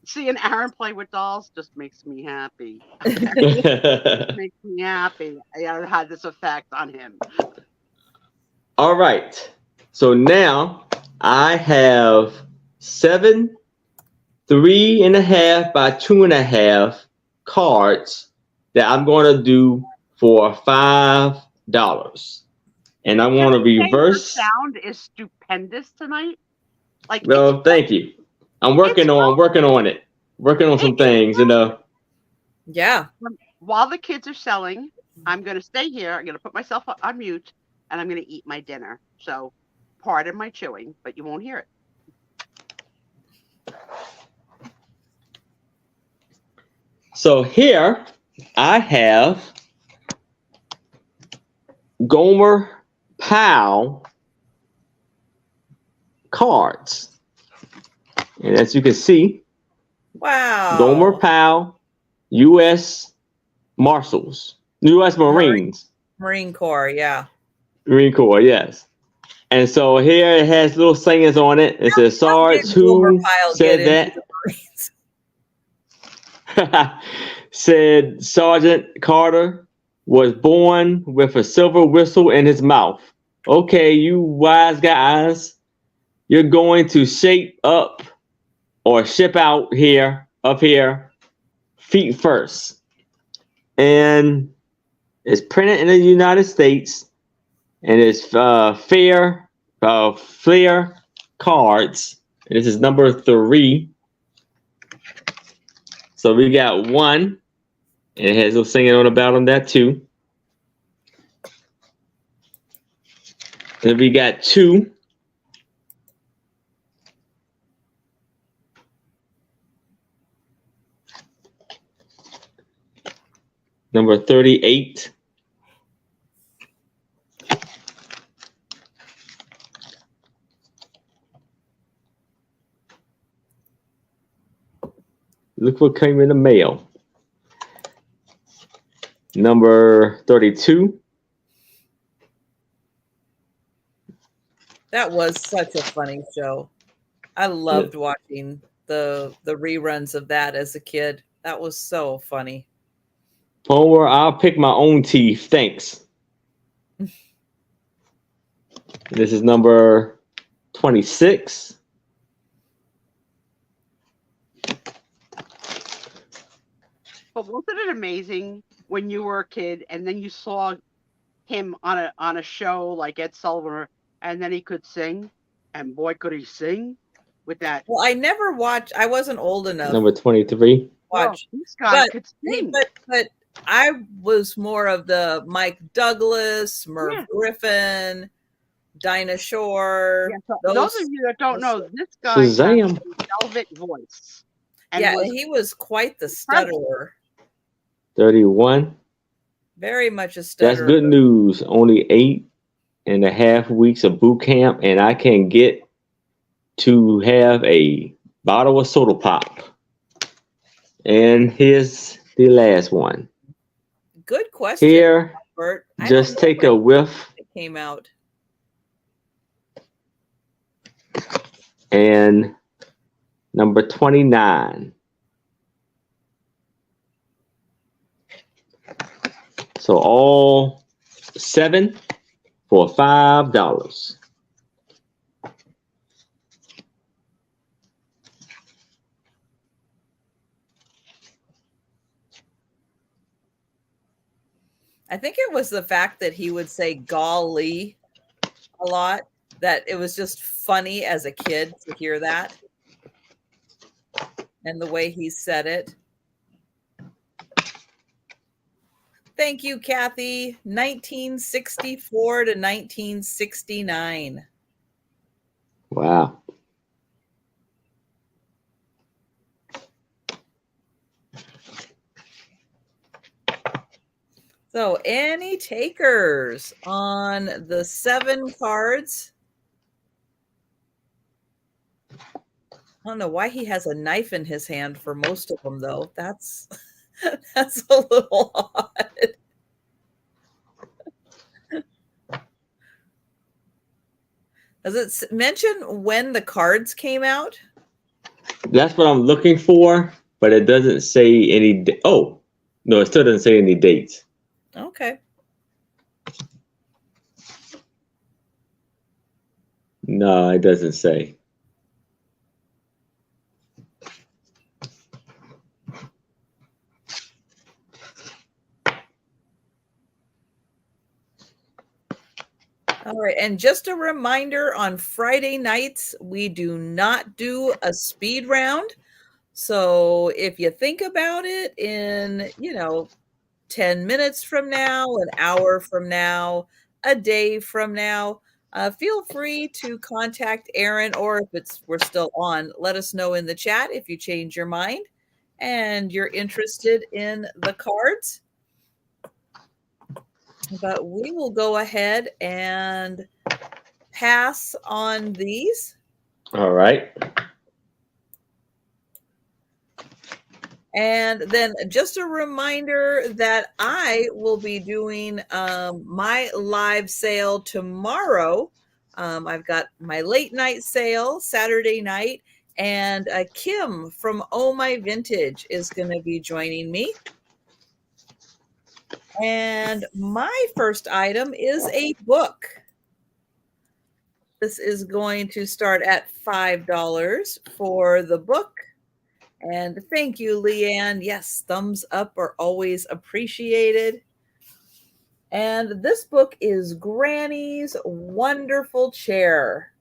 seeing Aaron play with dolls just makes me happy. Makes me happy. I had this effect on him. All right. So now I have 7 3.5 by 2.5 cards that I'm going to do for $5. And I want to reverse. Your sound is stupendous tonight. Like, well, thank you. I'm working on it. Working on some things, Yeah. While the kids are selling, I'm going to stay here. I'm going to put myself on mute, and I'm going to eat my dinner. So, pardon my chewing, but you won't hear it. So here I have Gomer Pyle cards. And as you can see, Wow. Gomer Pyle, U.S. Marshals, U.S. Marines. Marine Corps, yeah. Marine Corps, yes. And so here it has little sayings on it. It says, Sarge, who said that? Said Sergeant Carter was born with a silver whistle in his mouth. Okay, you wise guys, you're going to shape up or ship out up here, feet first. And it's printed in the United States, and it's Flair cards. This is number 3. So we got 1, and it has a singing on the bottom that too. Then we got 2. Number 38. Look what came in the mail. Number 32. That was such a funny show. I loved watching the reruns of that as a kid. That was so funny. Homer, I'll pick my own teeth. Thanks. This is number 26. But wasn't it amazing when you were a kid and then you saw him on a show like Ed Sullivan, and then he could sing, and boy could he sing with that. Well, I never watched. I wasn't old enough. Number 23. Watch. This guy could sing. But I was more of the Mike Douglas, Merv Griffin, Dinah Shore. Yeah, so those of you that don't know, this guy has a velvet voice. And he was quite the stutterer. 31. Very much a stutterer. That's good news. Only 8.5 weeks of boot camp, and I can get to have a bottle of soda pop. And here's the last one. Good question. Here, just take a whiff. It came out. And number 29. So all 7 for $5. I think it was the fact that he would say golly a lot, that it was just funny as a kid to hear that. And the way he said it. Thank you, Kathy. 1964 to 1969. Wow. So, any takers on the 7 cards? I don't know why he has a knife in his hand for most of them, though. That's that's a little odd. Does it mention when the cards came out? That's what I'm looking for, but it doesn't say any. Oh, no, it still doesn't say any dates. Okay. No, it doesn't say. All right, and just a reminder, on Friday nights, we do not do a speed round. So if you think about it in, 10 minutes from now, an hour from now, a day from now, Feel free to contact Aaron, or if we're still on, let us know in the chat if you change your mind and you're interested in the cards. But we will go ahead and pass on these. All right. And then just a reminder that I will be doing my live sale tomorrow. I've got my late night sale Saturday night, and Kim from Oh My Vintage is going to be joining me. And my first item is a book. This is going to start at $5 for the book. And thank you, Leanne. Yes, thumbs up are always appreciated. And this book is Granny's Wonderful Chair.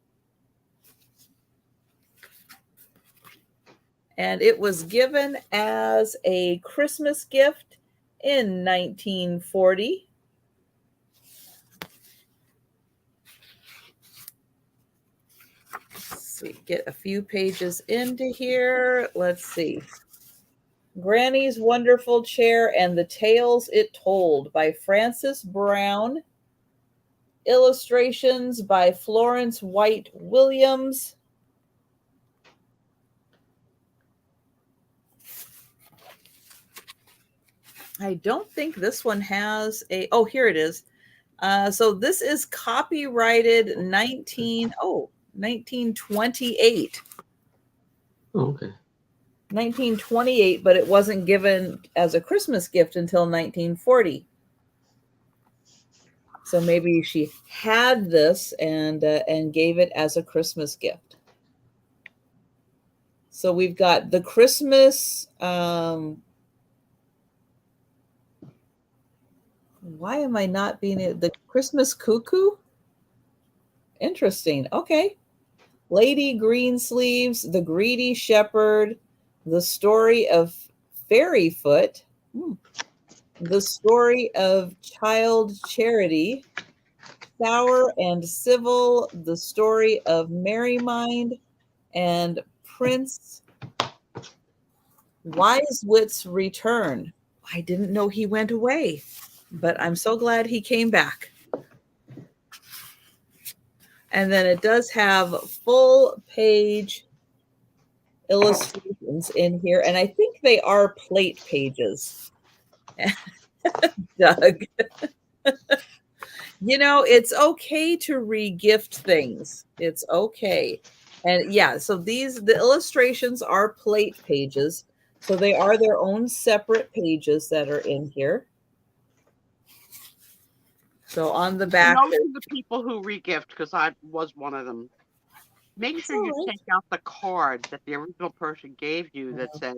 And it was given as a Christmas gift in 1940. Let's see, get a few pages into here. Let's see. Granny's Wonderful Chair and the Tales It Told by Frances Brown. Illustrations by Florence White Williams. I don't think this one has a, oh, here it is. So this is copyrighted 1928. Okay. 1928, but it wasn't given as a Christmas gift until 1940. So maybe she had this and gave it as a Christmas gift. So we've got the Christmas. Why am I not being the Christmas Cuckoo? Interesting. Okay. Lady Greensleeves, The Greedy Shepherd, The Story of Fairyfoot, The Story of Child Charity, Sour and Civil, The Story of Merrymind, and Prince Wisewit's Return. I didn't know he went away, but I'm so glad he came back. And then it does have full page illustrations in here, and I think they are plate pages. Doug. You know, it's okay to re-gift things. It's okay. And yeah, so the illustrations are plate pages. So they are their own separate pages that are in here. So on the back. Those are the people who regift, because I was one of them. Make sure you take out the card that the original person gave you that said,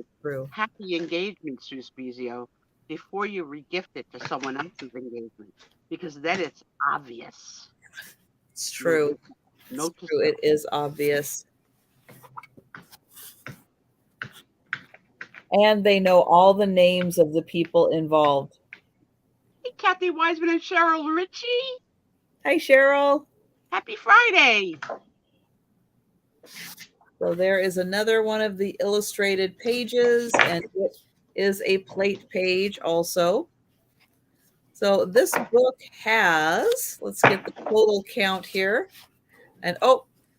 Happy Engagement, Sue Spiezio, before you regift it to someone else's engagement, because then it's obvious. It's true. It's true. It is obvious. And they know all the names of the people involved. Hey, Kathy Wiseman and Cheryl Ritchie. Hi, Cheryl. Happy Friday. So there is another one of the illustrated pages, and it is a plate page also. So this book has, let's get the total count here. And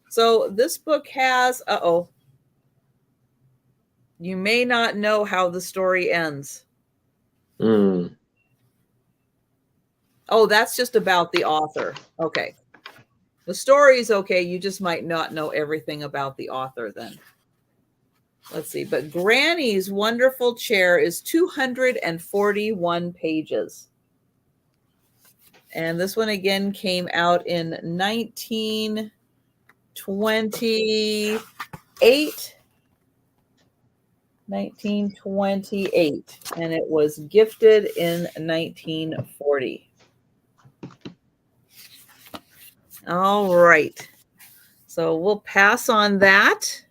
so this book has, you may not know how the story ends. Oh, that's just about the author. Okay. The story is okay. You just might not know everything about the author then. Let's see. But Granny's Wonderful Chair is 241 pages. And this one again came out in 1928. 1928. And it was gifted in 1940. All right. So we'll pass on that.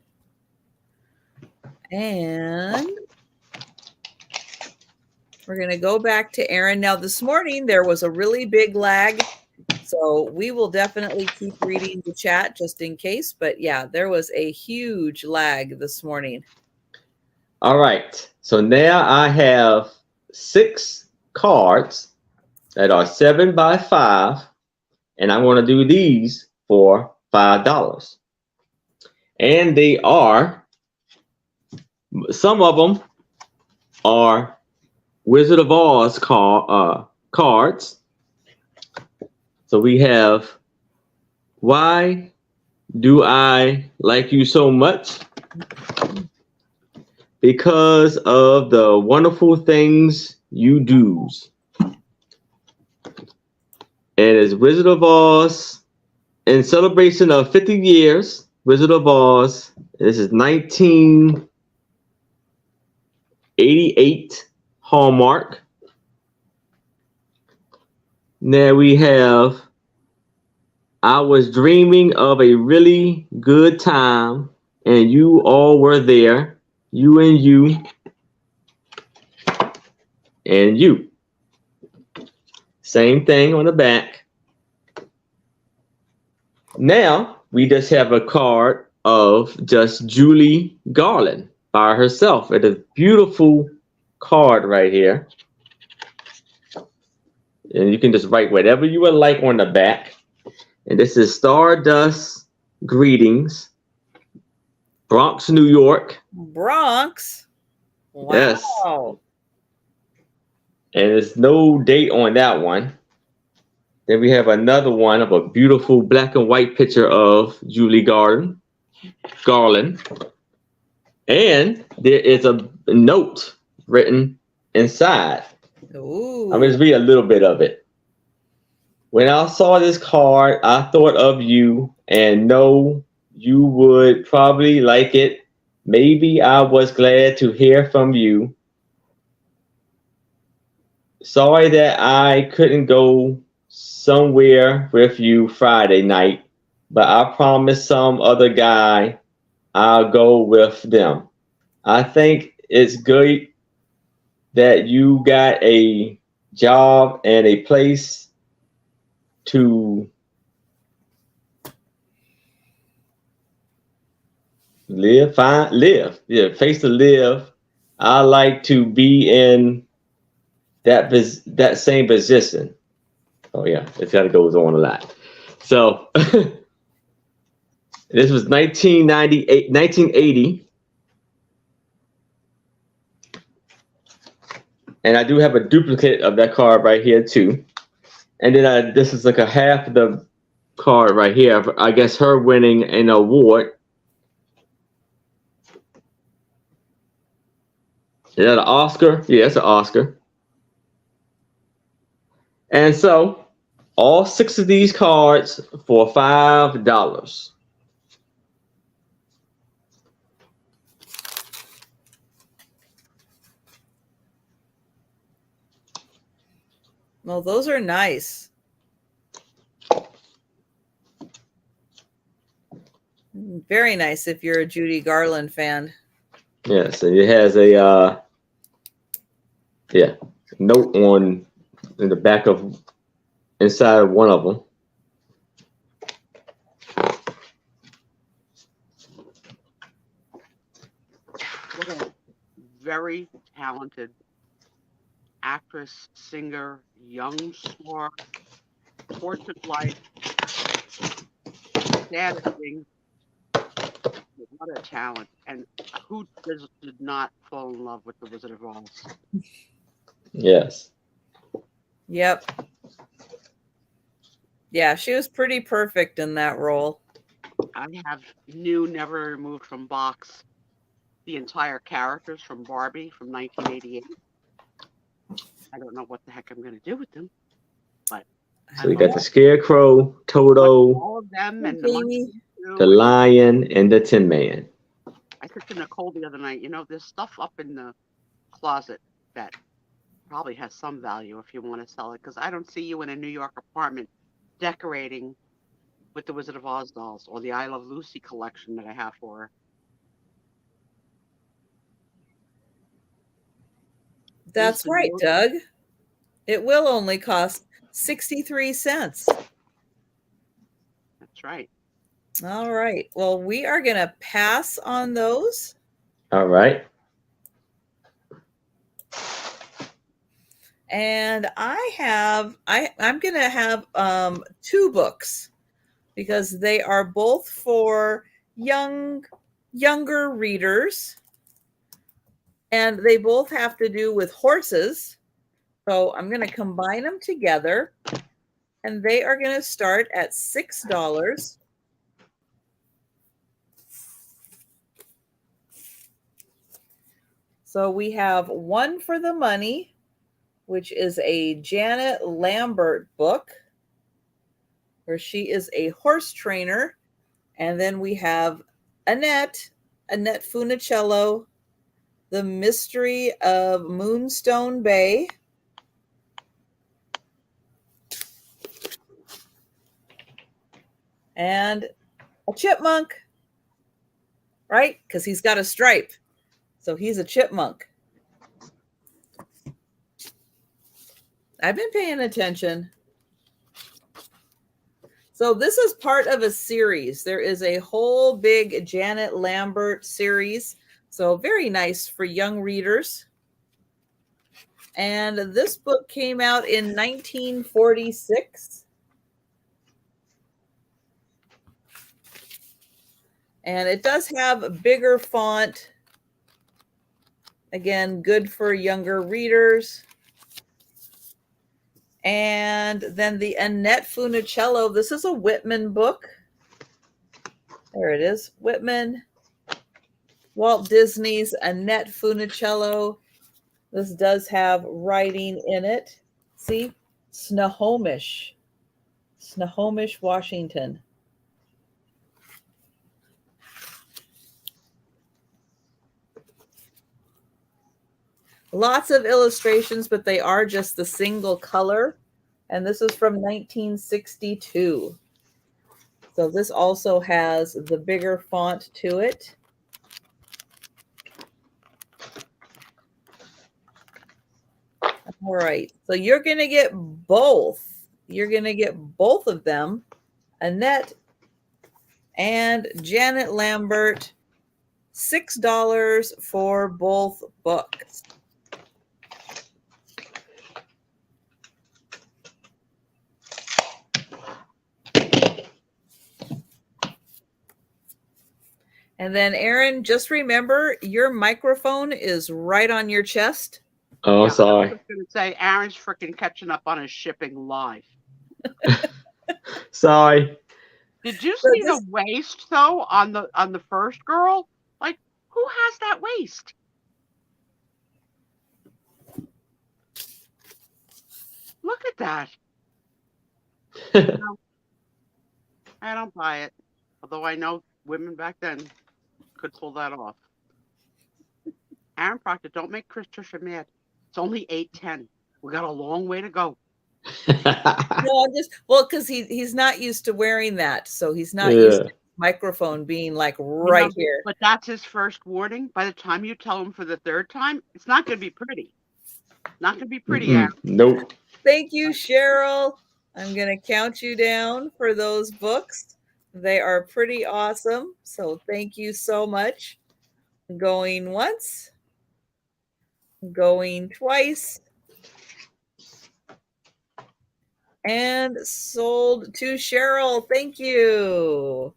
And we're going to go back to Aaron. Now, this morning, there was a really big lag. So we will definitely keep reading the chat just in case. But yeah, there was a huge lag this morning. All right. So now I have 6 cards that are 7 by 5, and I'm going to do these for $5. And they are, some of them are Wizard of Oz cards. So we have Why Do I Like You So Much? Because of the wonderful things you do. And it's Wizard of Oz in celebration of 50 years. Wizard of Oz. This is 1988 Hallmark. Now we have I was dreaming of a really good time, and you all were there. You and you and you. Same thing on the back. Now we just have a card of just Julie Garland by herself. It's a beautiful card right here. And you can just write whatever you would like on the back. And this is Stardust Greetings, Bronx, New York. Bronx? Wow. Yes. And there's no date on that one. Then we have another one of a beautiful black and white picture of Julie Garland. And there is a note written inside. Ooh. I'm going to read a little bit of it. When I saw this card, I thought of you and know you would probably like it. Maybe I was glad to hear from you. Sorry that I couldn't go somewhere with you Friday night, but I promised some other guy I'll go with them. I think it's good that you got a job and a place to live, yeah, place to live. I like to be in that same position. Oh yeah, it kind of goes on a lot. So this was 1980. And I do have a duplicate of that card right here too. And then this is like a half of the card right here. I guess her winning an award. Is that an Oscar? Yeah, it's an Oscar. And so all 6 of these cards for $5. Well, those are nice. Very nice if you're a Judy Garland fan. Yes, and it has a note on in the back of inside of one of them. What a very talented actress, singer, young star, portrait life, dancing. What a talent. And who did not fall in love with the Wizard of Oz? Yes. Yep. Yeah, she was pretty perfect in that role. I have never removed from box the entire characters from Barbie from 1988. I don't know what the heck I'm going to do with them, but So you got the Scarecrow, Toto, all of them, and the Lion, and the Tin Man. I said to Nicole the other night, there's stuff up in the closet that probably has some value if you want to sell it, because I don't see you in a New York apartment decorating with the Wizard of Oz dolls or the I Love Lucy collection that I have for her. That's right, Doug. It will only cost 63 cents. That's right. All right. Well, we are going to pass on those. All right. And I'm going to have 2 books because they are both for younger readers, and they both have to do with horses. So I'm going to combine them together, and they are going to start at $6. So we have One for the Money, which is a Janet Lambert book where she is a horse trainer. And then we have Annette Funicello, The Mystery of Moonstone Bay. And a chipmunk, right? Because he's got a stripe. So he's a chipmunk. I've been paying attention. So this is part of a series. There is a whole big Janet Lambert series. So very nice for young readers. And this book came out in 1946. And it does have a bigger font. Again, good for younger readers. And then the Annette Funicello. This is a Whitman book. There it is. Whitman. Walt Disney's Annette Funicello. This does have writing in it. See? Snohomish. Snohomish, Washington. Lots of illustrations, but they are just the single color. And this is from 1962. So this also has the bigger font to it. All right. So you're going to get both. You're going to get both of them. Annette and Janet Lambert. $6 for both books. And then, Aaron, just remember your microphone is right on your chest. Oh, Yeah, sorry. I was going to say, Aaron's freaking catching up on his shipping live. Sorry. Did you So see the waist though on the first girl? Like, who has that waist? Look at that. No, I don't buy it. Although I know women back then could pull that off. Aaron Proctor, don't make Trisha mad. It's only 8:10. We got a long way to go. No, I'm just because he's not used to wearing that, so he's not Yeah. used to microphone being like right here. But that's his first warning. By the time you tell him for the third time, it's not going to be pretty. Not going to be pretty, Aaron. Nope. Thank you, Cheryl. I'm going to count you down for those books. They are pretty awesome. So thank you so much. Going once. Going twice. And sold to Cheryl. Thank you.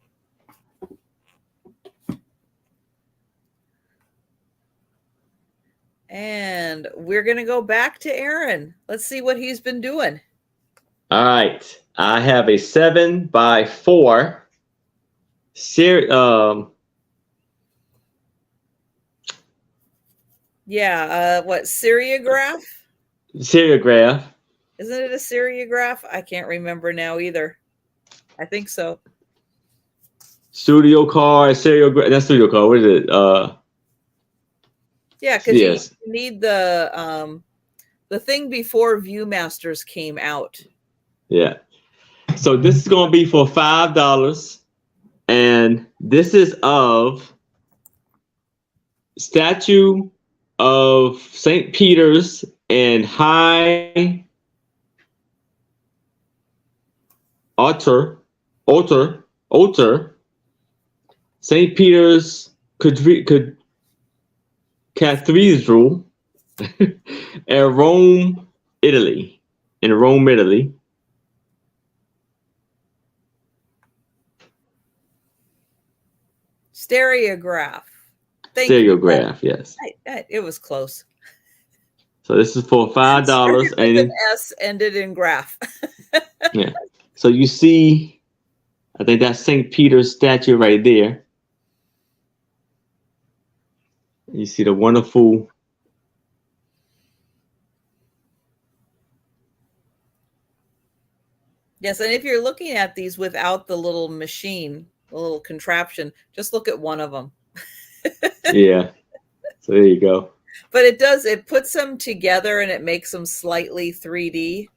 And we're going to go back to Aaron. Let's see what he's been doing. All right. I have a 7x4 what, seriograph? seriograph. Isn't it a seriograph? I can't remember now either. I think so. Studio card, seriograph. That's studio card. What is it? Yeah, because yes. you need the thing before Viewmasters came out. Yeah. So this is going to be for $5. And this is of statue of St. Peter's and High Altar Altar, St. Peter's Cathedral, and Rome, Italy. In Rome, Italy. Stereograph. Stereograph, yes. It was close. So this is for $5, Started with and an S, ended in graph. yeah. So you see, I think that's St. Peter's statue right there. You see the wonderful. Yes, and if you're looking at these without the little machine, the little contraption, just look at one of them. Yeah. So there you go. But it puts them together and it makes them slightly 3D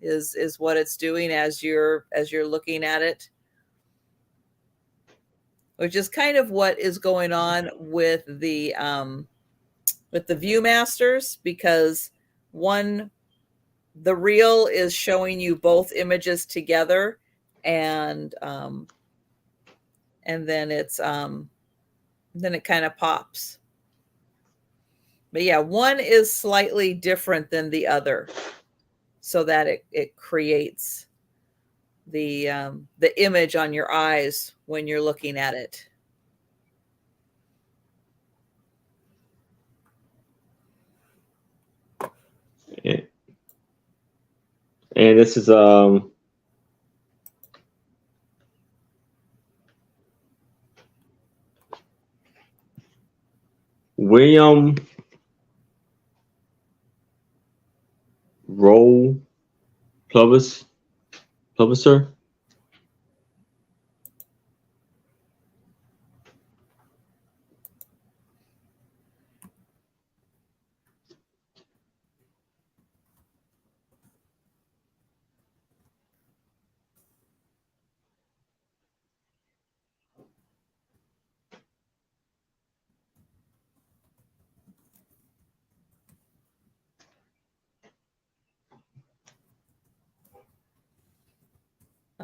is what it's doing as you're looking at it. Which is kind of what is going on with the Viewmasters, because the reel is showing you both images together, and then then it kind of pops. But yeah, one is slightly different than the other, so that it creates the image on your eyes when you're looking at it. Yeah. And this is William Rowe publisher.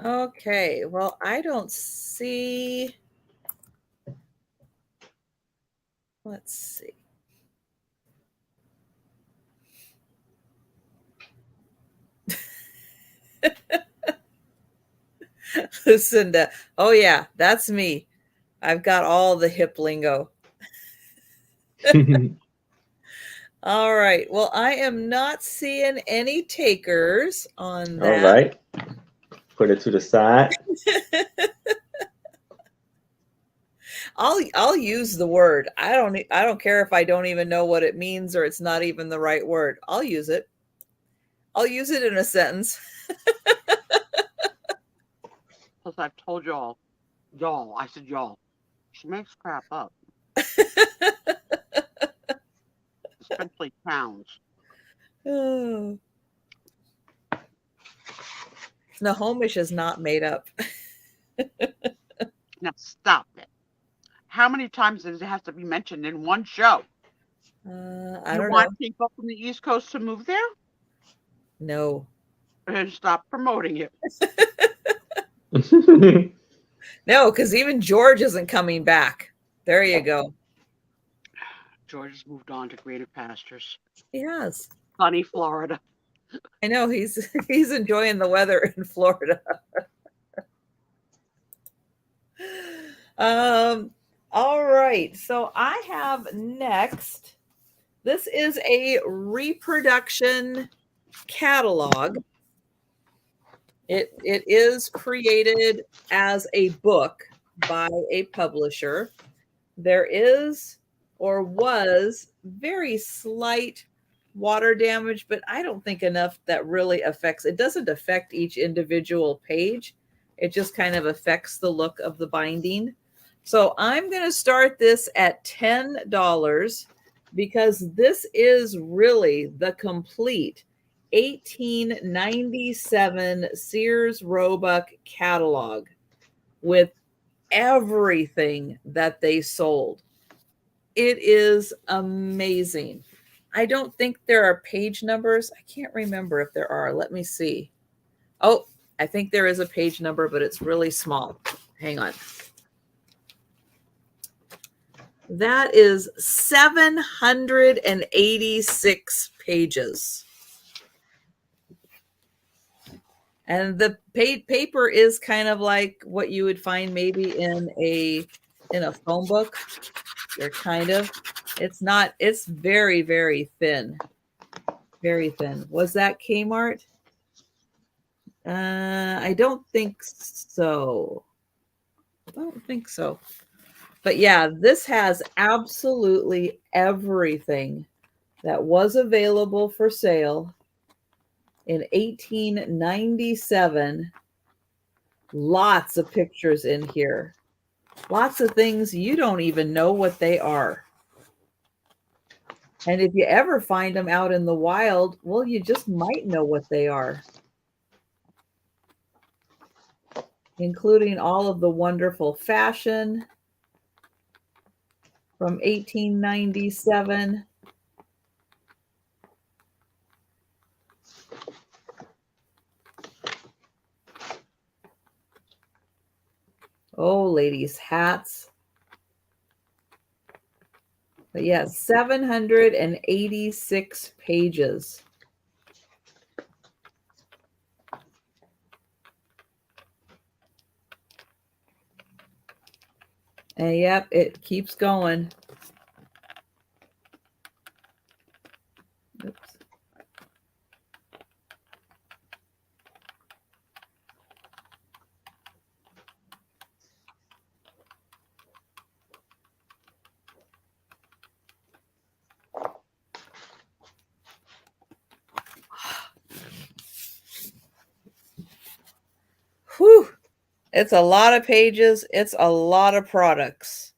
Okay, well, I don't see. Let's see. Lucinda. Oh yeah, that's me. I've got all the hip lingo. All right. Well, I am not seeing any takers on that. All right. Put it to the side. I'll use the word. I don't care if I don't even know what it means or it's not even the right word. I'll use it. I'll use it in a sentence. Plus, I've told y'all, I said y'all, she makes crap up. Especially towns. Oh. Nahomish is not made up. Now stop it. How many times does it have to be mentioned in one show? I you don't want know. people from the East Coast to move there? No. And stop promoting it. No, because even George isn't coming back. There you go. George has moved on to greener pastures. He has. Sunny Florida. I know he's enjoying the weather in Florida. All right. So I have next. This is a reproduction catalog. It is created as a book by a publisher. There is or was very slight water damage, but I don't think enough that really affects. It doesn't affect each individual page. It just kind of affects the look of the binding. So I'm going to start this at $10 because this is really the complete 1897 Sears Roebuck catalog with everything that they sold. It is amazing. I don't think there are page numbers. I can't remember if there are. Let me see. Oh, I think there is a page number, but it's really small. Hang on. That is 786 pages. And the paper is kind of like what you would find maybe in a phone book. They're kind of, it's very, very thin. Very thin. Was that Kmart? I don't think so. But yeah, this has absolutely everything that was available for sale in 1897. Lots of pictures in here. Lots of things you don't even know what they are. And if you ever find them out in the wild, well, you just might know what they are. Including all of the wonderful fashion from 1897. Oh, ladies' hats. But yeah, 786 pages. And yep, it keeps going. Oops. Whew. It's a lot of pages. It's a lot of products.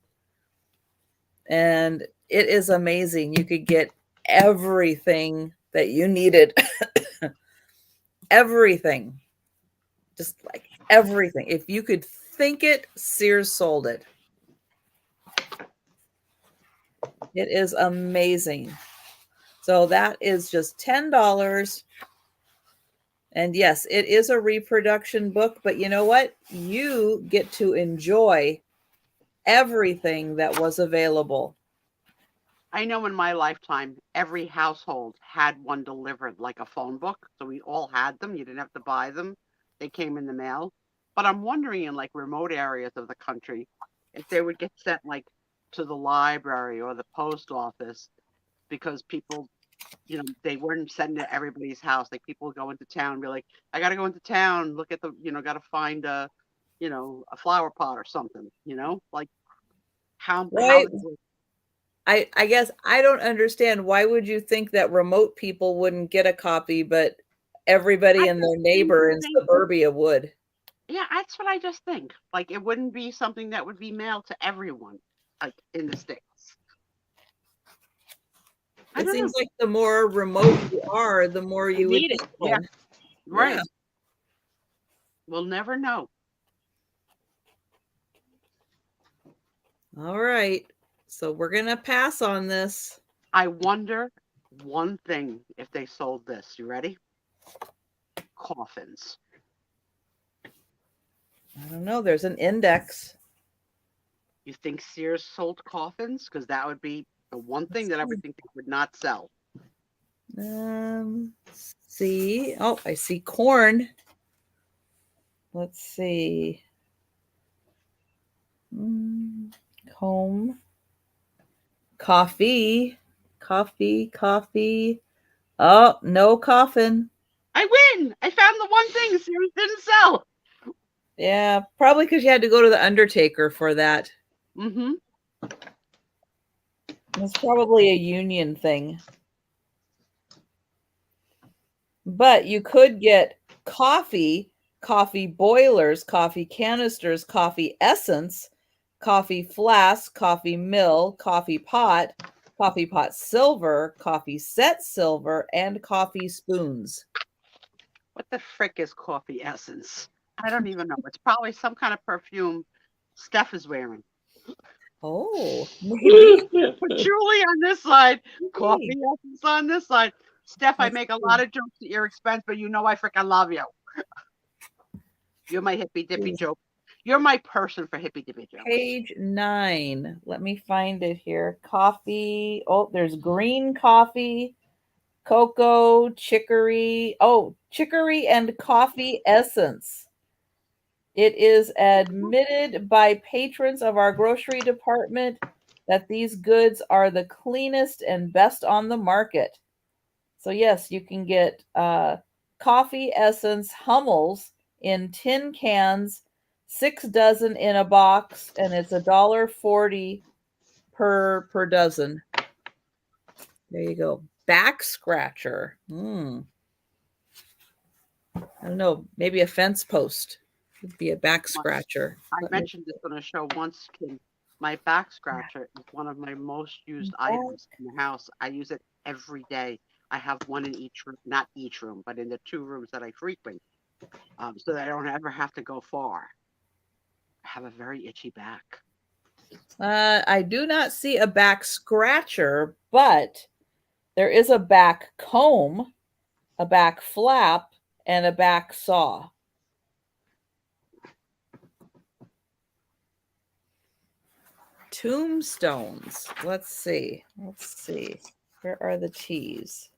And it is amazing. You could get everything that you needed. Everything. Just like everything. If you could think it, Sears sold it. It is amazing. So that is just $10. And yes, it is a reproduction book, but you know what? You get to enjoy everything that was available. I know in my lifetime, every household had one delivered, like a phone book. So we all had them. You didn't have to buy them. They came in the mail. But I'm wondering in like remote areas of the country, if they would get sent like to the library or the post office, because people, they weren't sending it to everybody's house. Like people would go into town and be like, I got to go into town, look at the, got to find a flower pot or something, like how Right. that would. I guess I don't understand. Why would you think that remote people wouldn't get a copy, but everybody and their neighbor in suburbia would? Yeah, that's what I just think. Like it wouldn't be something that would be mailed to everyone, like in the States. It seems like the more remote you are, the more you would need it. Yeah, right. Yeah. We'll never know. All right. So we're going to pass on this. I wonder one thing if they sold this. You ready? Coffins. I don't know. There's an index. You think Sears sold coffins? Because that would be the one thing that I would think they would not sell. See. Oh, I see corn. Let's see. Home. Coffee. Oh, no coffin. I win. I found the one thing Sears didn't sell. Yeah, probably because you had to go to the undertaker for that. Mm-hmm. It's probably a union thing. But you could get coffee boilers, coffee canisters, coffee essence, coffee flask, coffee mill, coffee pot silver, coffee set silver, and coffee spoons. What the frick is coffee essence? I don't even know. It's probably some kind of perfume Steph is wearing. Oh, maybe. Patchouli on this side, coffee essence on this side. Steph, I make a lot of jokes at your expense, but I freaking love you. You're my hippy dippy joke. You're my person for hippy dippy jokes. Page 9. Let me find it here. Coffee. Oh, there's green coffee, cocoa, chicory. Oh, chicory and coffee essence. It is admitted by patrons of our grocery department that these goods are the cleanest and best on the market. So yes, you can get coffee essence Hummels in tin cans, 6 dozen in a box, and it's $1.40 per dozen. There you go. Back scratcher. I don't know. Maybe a fence post would be a back scratcher. I mentioned this on a show once, Kim. My back scratcher is one of my most used items in the house. I use it every day. I have one in each room, not each room, but in the 2 rooms that I frequent, so that I don't ever have to go far. I have a very itchy back. I do not see a back scratcher, but there is a back comb, a back flap, and a back saw. Tombstones. Let's see. Where are the T's?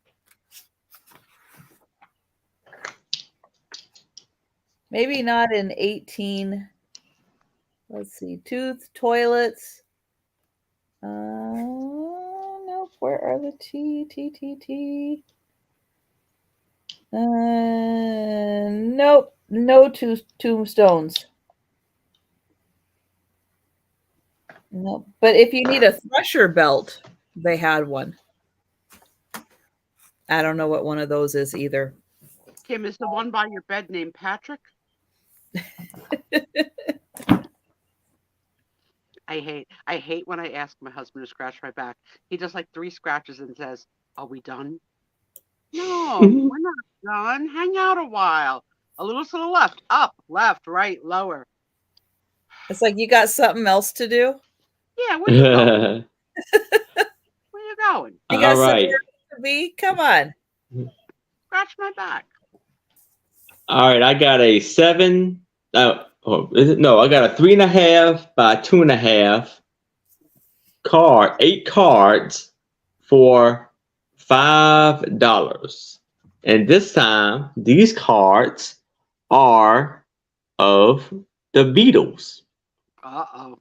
Maybe not in 18. Let's see. Tooth, toilets. Nope. Where are the T? Nope. No tombstones. Nope. But if you need a thresher belt, they had one. I don't know what one of those is either. Kim, is the one by your bed named Patrick? I hate when I ask my husband to scratch my back. He does like 3 scratches and says, "Are we done?" No, we're not done. Hang out a while. A little to the left, up, left, right, lower. It's like you got something else to do. Yeah, where you going? Where you going? You got All right. somewhere to be? Come on. Scratch my back. All right. I got a 7. Is it? No, I got a 3.5 by 2.5 card, 8 cards for $5. And this time, these cards are of the Beatles. Uh-oh.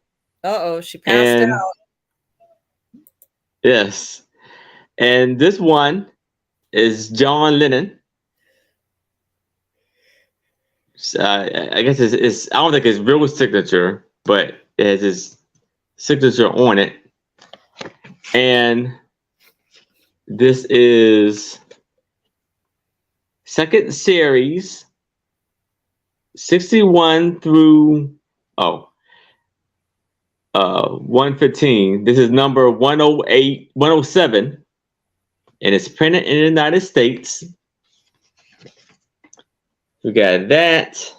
She passed And out. yes. And this one is John Lennon. I guess it's I don't think it's real signature, but it has his signature on it. And this is second series, 61 through 115. This is number 108, 107, and it's printed in the United States. We got that.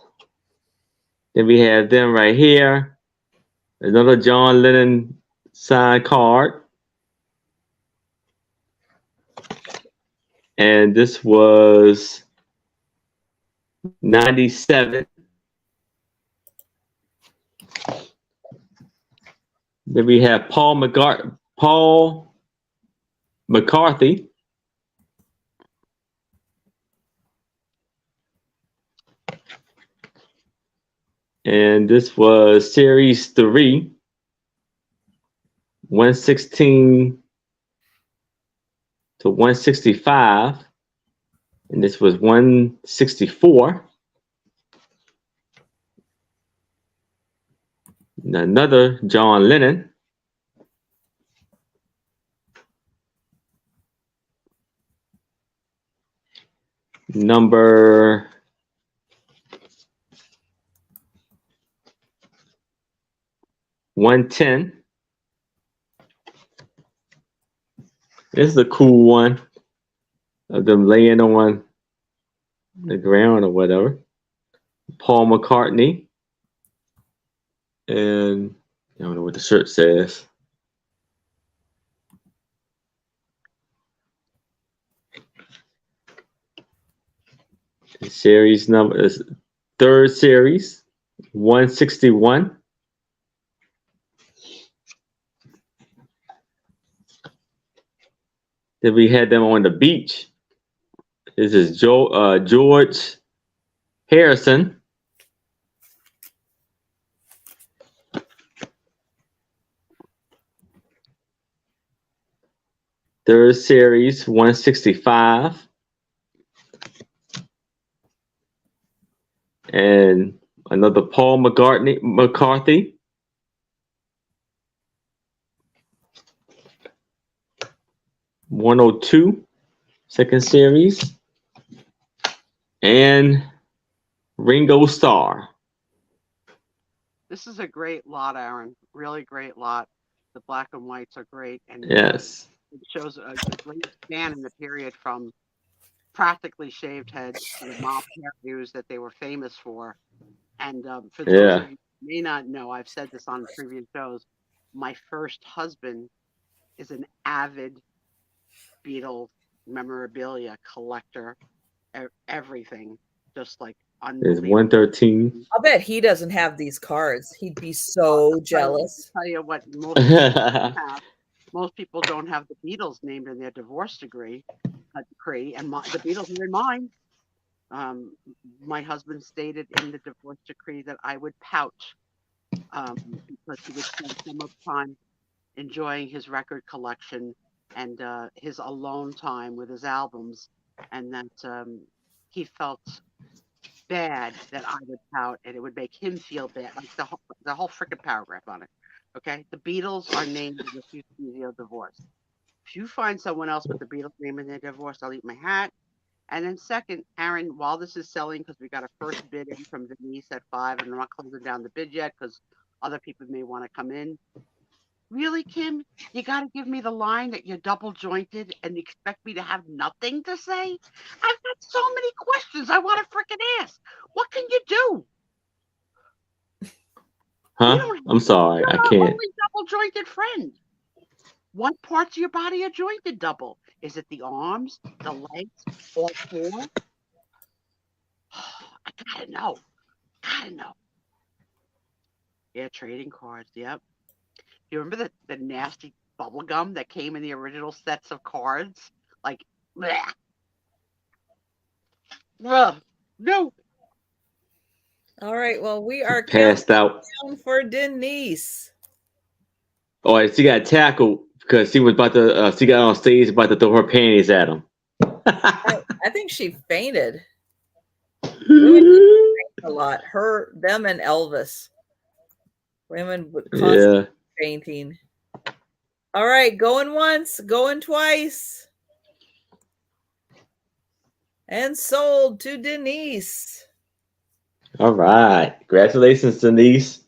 Then we have them right here. Another John Lennon signed card. And this was 97. Then we have Paul McCarthy. And this was series 3, 116 to 165. And this was 164. And another John Lennon. Number 110. This is a cool one of them laying on the ground or whatever. Paul McCartney. And I don't know what the shirt says. The series number is 3rd series, 161. Then we had them on the beach. This is George Harrison. Third series, 165. And another Paul McCarthy. (102), second series. And Ringo Starr. This is a great lot, Aaron. Really great lot. The black and whites are great, and Yes. it shows a great span in the period from practically shaved heads to the mop hairdos that they were famous for. And for those of you who may not know, I've said this on previous shows, my first husband is an avid Beatles memorabilia collector, everything, just like There's unbelievable. 113. I'll bet he doesn't have these cards. He'd be so jealous. I'll tell you what, most people don't have the Beatles named in their divorce decree, and the Beatles are in mine. My husband stated in the divorce decree that I would pout because he would spend so much time enjoying his record collection and his alone time with his albums, and that he felt bad that I would pout, and it would make him feel bad. Like the whole freaking paragraph on it. Okay, the Beatles are named in the Sue Spiezio divorce. If you find someone else with the Beatles name in their divorce, I'll eat my hat. And then second, Aaron, while this is selling, because we got a first bid in from Denise at 5, and I'm not closing down the bid yet because other people may want to come in. Really, Kim? You got to give me the line that you're double jointed and expect me to have nothing to say? I've got so many questions I want to freaking ask. What can you do? Huh? I'm sorry, I can't. Only double jointed friend. What parts of your body are jointed double? Is it the arms, the legs, all four? I gotta know. Yeah, trading cards. Yep. You remember the nasty bubble gum that came in the original sets of cards? Like, bleh. Ugh. No. All right. Well, we are Passed out for Denise. Oh, she got tackled because she was about to. She got on stage about to throw her panties at him. I think she fainted. Women faint a lot. Them, and Elvis. Women would constantly fainting. All right, going once, going twice. And sold to Denise. All right. Congratulations, Denise.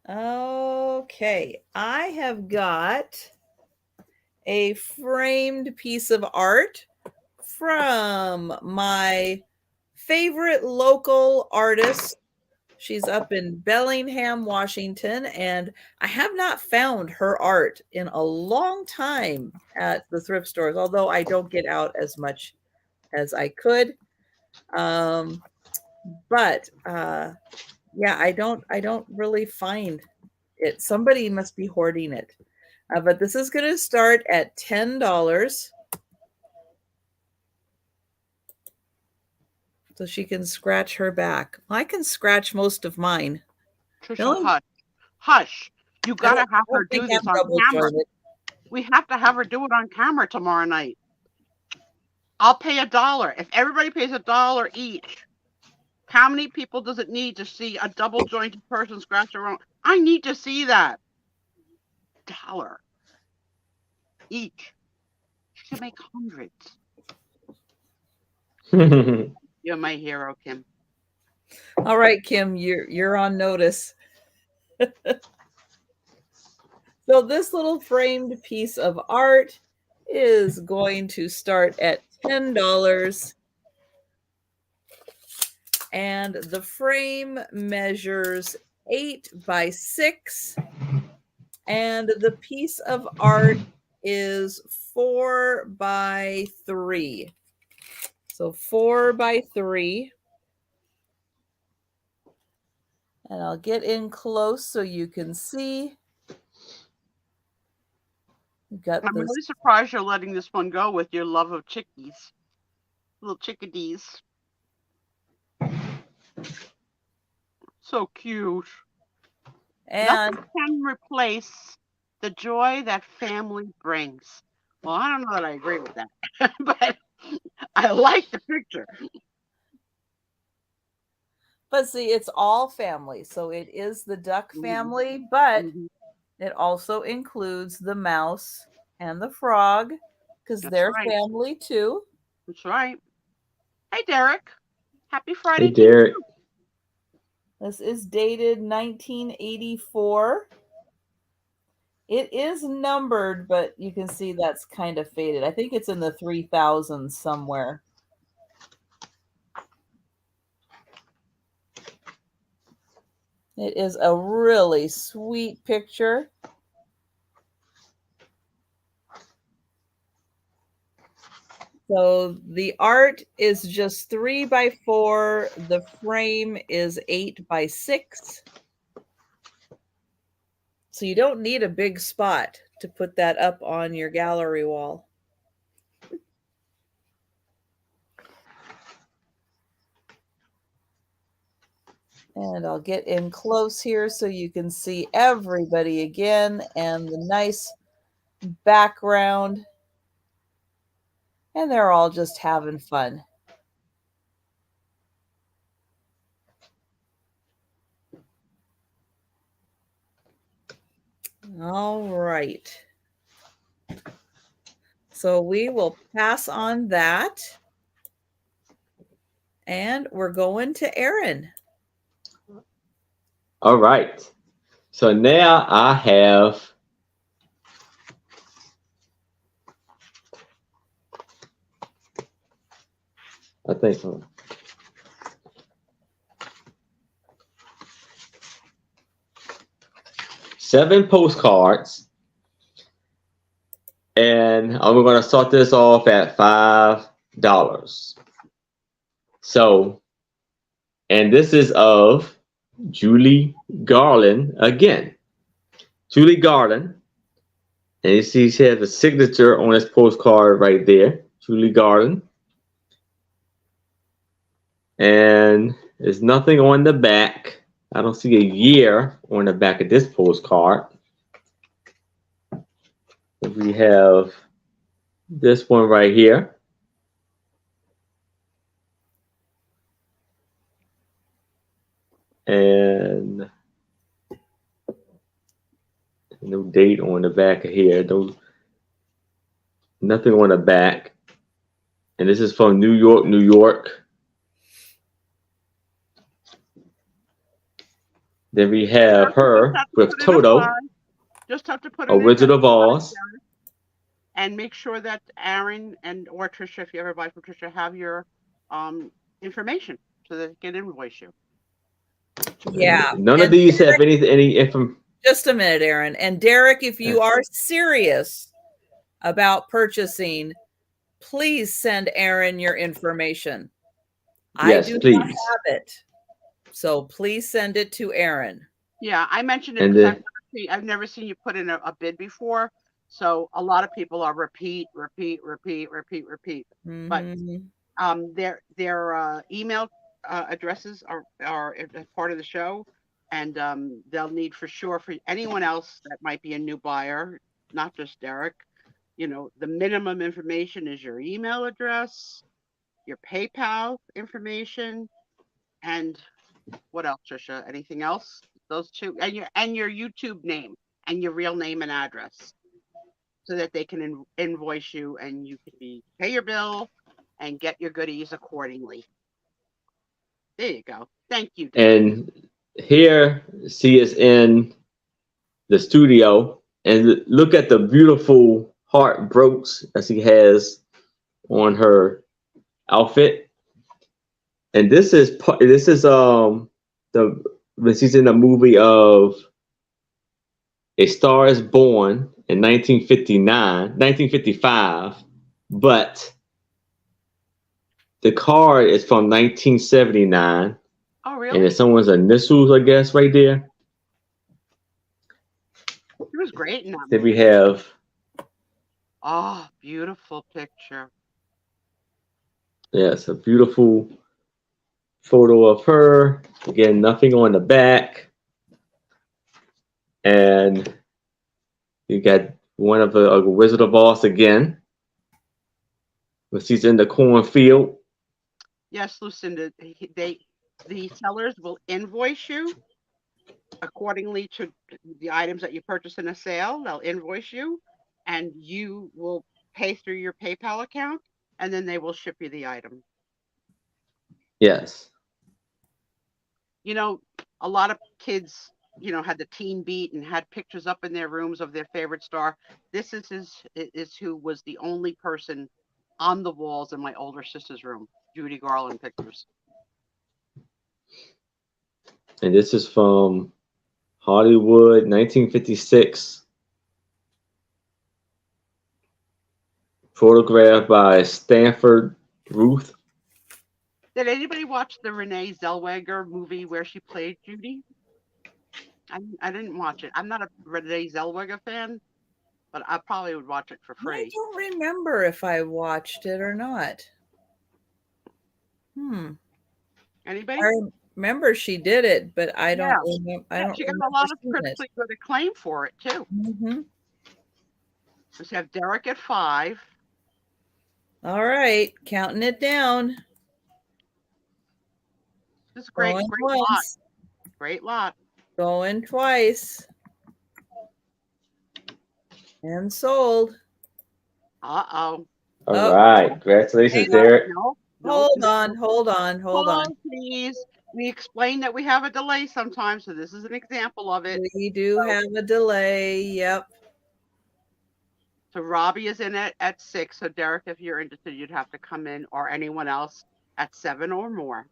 Okay, I have got a framed piece of art from my favorite local artist. She's up in Bellingham, Washington, and I have not found her art in a long time at the thrift stores, although I don't get out as much as I could. Yeah, I don't really find it. Somebody must be hoarding it. But this is going to start at $10. So she can scratch her back. I can scratch most of mine. Trisha, hush. You got to have her do this on camera. We have to have her do it on camera tomorrow night. I'll pay $1. If everybody pays $1 each, how many people does it need to see a double jointed person scratch their own? I need to see that. $1 each. She can make hundreds. You're my hero, Kim. All right, Kim, you're on notice. So this little framed piece of art is going to start at $10. And the frame measures 8 by 6. And the piece of art is 4 by 3. So 4 by 3. And I'll get in close so you can see. We've got I'm this. really surprised you're letting this one go with your love of chickies. Little chickadees. So cute. And Nothing can replace the joy that family brings. Well, I don't know that I agree with that, but I like the picture. but see, it's all family. So it is the duck family, but Mhm. it also includes the mouse and the frog because That's they're right. family too. That's right. Hey, Derek. Happy Hey, Friday to Derek. you. This is dated 1984. It is numbered, but you can see that's kind of faded. I think it's in the 3000s somewhere. It is a really sweet picture. So the art is just 3 by 4. The frame is 8 by 6. So you don't need a big spot to put that up on your gallery wall. And I'll get in close here so you can see everybody again and the nice background. And they're all just having fun. All right. So we will pass on that. And we're going to Aaron. All right. So now I have I think 7 postcards, and I'm going to start this off at $5. So, and this is of Julie Garland again. Julie Garland, and you see she has a signature on this postcard right there. Julie Garland. And there's nothing on the back. I don't see a year on the back of this postcard. We have this one right here. And no date on the back of here. Nothing on the back. And this is from New York, New York. Then we have her with Toto, Just have to put it a in Wizard of Oz. and make sure that Aaron or Trisha, if you ever buy from Trisha, have your information so that they can invoice you. Yeah. None of these have any information. Just a minute, Aaron. And Derek, if you are serious about purchasing, please send Aaron your information. Yes, I do please. not have it. So please send it to Aaron. Yeah, I mentioned it because I've never seen you put in a bid before. So a lot of people are repeat. Mm-hmm. But their email addresses are part of the show, and they'll need for sure for anyone else that might be a new buyer, not just Derek. You know, the minimum information is your email address, your PayPal information, and what else, Trisha? Anything else? Those two, and your YouTube name and your real name and address, so that they can invoice you and you can pay your bill and get your goodies accordingly. There you go. Thank you, Derek. And here she is in the studio, and look at the beautiful heart brooch that she has on her outfit. And this is the when she's in the movie of A Star Is Born, in 1955, but the card is from 1979, Oh, and really? it's someone's initials, I guess, right there. He was great in that Then we movie. have, Oh, beautiful picture. yes, a beautiful photo of her. Again, nothing on the back. And you got one of a Wizard of Oz again. But she's in the cornfield. Yes, Lucinda. The sellers will invoice you accordingly to the items that you purchase in a sale. They'll invoice you, and you will pay through your PayPal account, and then they will ship you the item. Yes. You know, a lot of kids, had the teen beat and had pictures up in their rooms of their favorite star. This is who was the only person on the walls in my older sister's room. Judy Garland pictures. And this is from Hollywood, 1956. Photographed by Stanford Ruth. Did anybody watch the Renee Zellweger movie where she played Judy? I didn't watch it. I'm not a Renee Zellweger fan, but I probably would watch it for I free. don't remember if I watched it or not. Anybody? I remember she did it, but I don't Yeah. remember. I Yeah, don't she got a remember lot of seeing it. critically good acclaim for it too. Mhm. Let's have Derek at 5. All right, counting it down. This is great. Going Great lot. once, Great lot. going twice, and sold. Uh-oh. All right. Congratulations, Derek. No. Hold on. Hold, please. We explained that we have a delay sometimes, so this is an example of it. We do have a delay. Yep. So Robbie is in at 6. So Derek, if you're interested, you'd have to come in, or anyone else at 7 or more.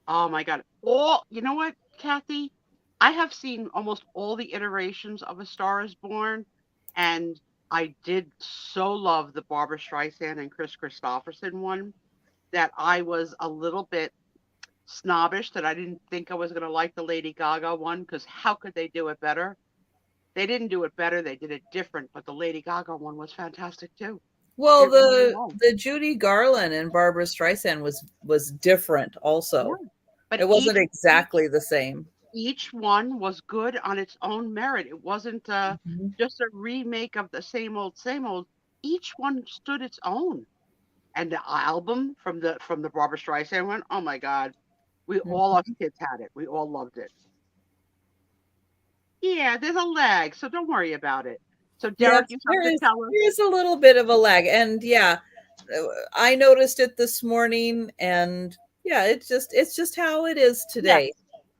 Oh my God. You know what, Kathy? I have seen almost all the iterations of A Star is Born, and I did so love the Barbara Streisand and Chris Christopherson one that I was a little bit snobbish that I didn't think I was going to like the Lady Gaga one, because how could they do it better? They didn't do it better. They did it different, but the Lady Gaga one was fantastic too. Well, It really was. the Judy Garland and Barbara Streisand was different also. Yeah. But It wasn't exactly the same. Each one was good on its own merit. It wasn't just a remake of the same old, same old. Each one stood its own. And the album from the Barbara Streisand one, oh my God, all us kids had it. We all loved it. Yeah, there's a lag, so don't worry about it. So Derek, Yes, you have to tell us. there is a little bit of a lag, and yeah, I noticed it this morning, and yeah, it's just how it is today. Yes.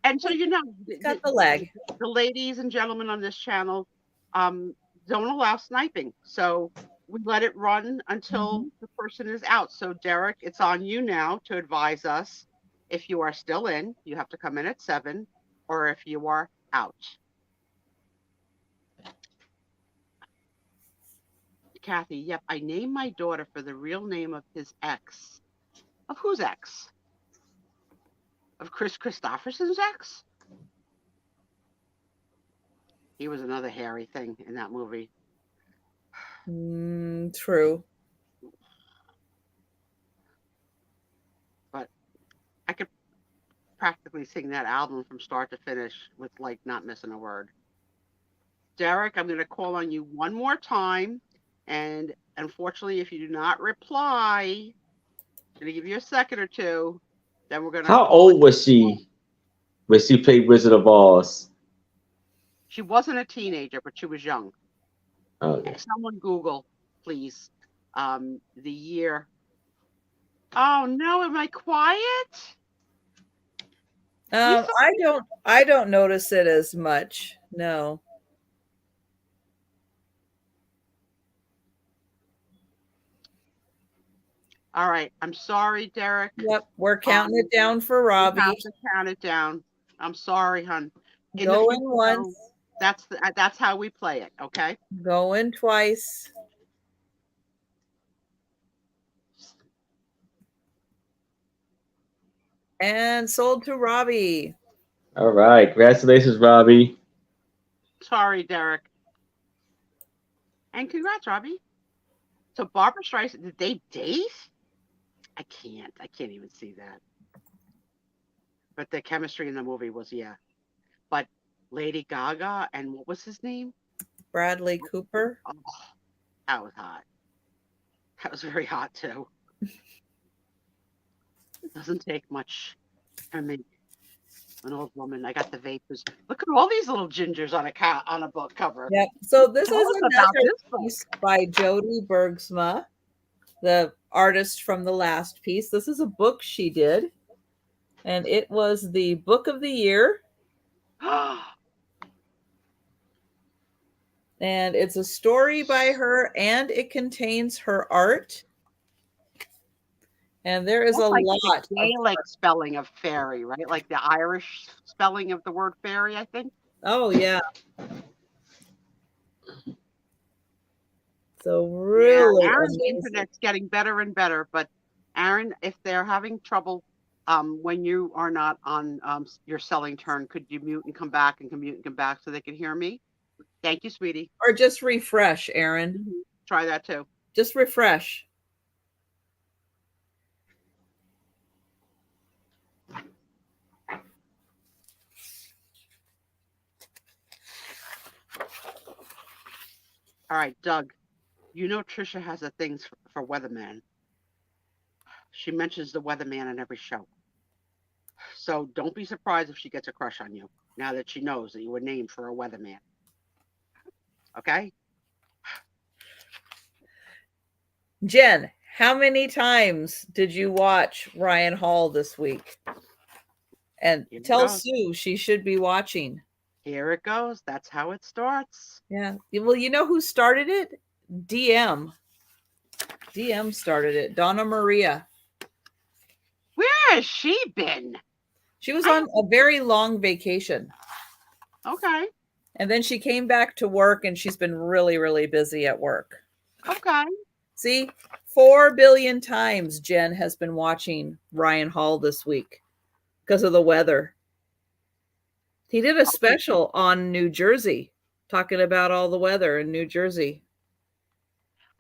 And so it's got the lag. The ladies and gentlemen on this channel don't allow sniping, so we let it run until the person is out. So Derek, it's on you now to advise us if you are still in. You have to come in at 7, or if you are out. Kathy, yep, I named my daughter for the real name of his ex. Of whose ex? Of Chris Christopherson's ex? He was another hairy thing in that movie. True. But I could practically sing that album from start to finish with like not missing a word. Derek, I'm going to call on you one more time. And unfortunately, if you do not reply, I'm going to give you a second or two. Then we're going to. How old was she when she played Wizard of Oz? She wasn't a teenager, but she was young. Okay. Someone Google, please, the year. Oh no, am I quiet? I don't notice it as much. No. All right. I'm sorry, Derek. Yep, we're counting it down for Robbie. We have to count it down. I'm sorry, hon. Going once, That's how we play it. Okay. Going twice. And sold to Robbie. All right. Congratulations, Robbie. Sorry, Derek. And congrats, Robbie. So Barbara Streisand, did they date? I can't even see that. But the chemistry in the movie was, yeah. But Lady Gaga and what was his name? Bradley Cooper. Oh, that was hot. That was very hot too. It doesn't take much for me. An old woman. I got the vapors. Look at all these little gingers on a book cover. Yep. So this Tell is us about another this book. piece by Jody Bergsma, the artist from the last piece. This is a book she did, and it was the book of the year. And it's a story by her, and it contains her art. And there is That's a like lot the Gaelic spelling of fairy, right? Like the Irish spelling of the word fairy, I think. Oh, yeah. So really, yeah, Aaron's amazing. internet's getting better and better. But Aaron, if they're having trouble when you are not on your selling turn, could you mute and come back and mute and come back so they can hear me? Thank you, sweetie. Or just refresh, Aaron. Try that too. Just refresh. All right, Doug, you know Trisha has a thing for weatherman. She mentions the weatherman in every show. So don't be surprised if she gets a crush on you now that she knows that you were named for a weatherman. Okay? Jen, how many times did you watch Ryan Hall this week? And tell Sue she should be watching. Here it goes. That's how it starts. Yeah. Well, you know who started it? DM. DM started it. Donna Maria. Where has she been? She was on a very long vacation. Okay. And then she came back to work, and she's been really, really busy at work. Okay. See, 4 billion times Jen has been watching Ryan Hall this week because of the weather. He did a special on New Jersey, talking about all the weather in New Jersey.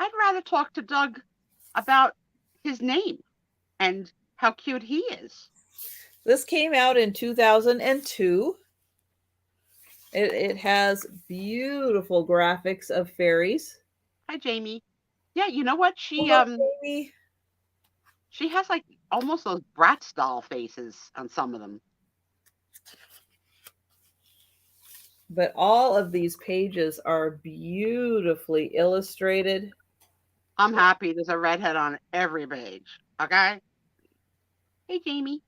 I'd rather talk to Doug about his name and how cute he is. This came out in 2002. It has beautiful graphics of fairies. Hi, Jamie. Yeah, you know what? She has like almost those Bratz doll faces on some of them. But all of these pages are beautifully illustrated. I'm happy there's a redhead on every page. Okay? Hey, Jamie.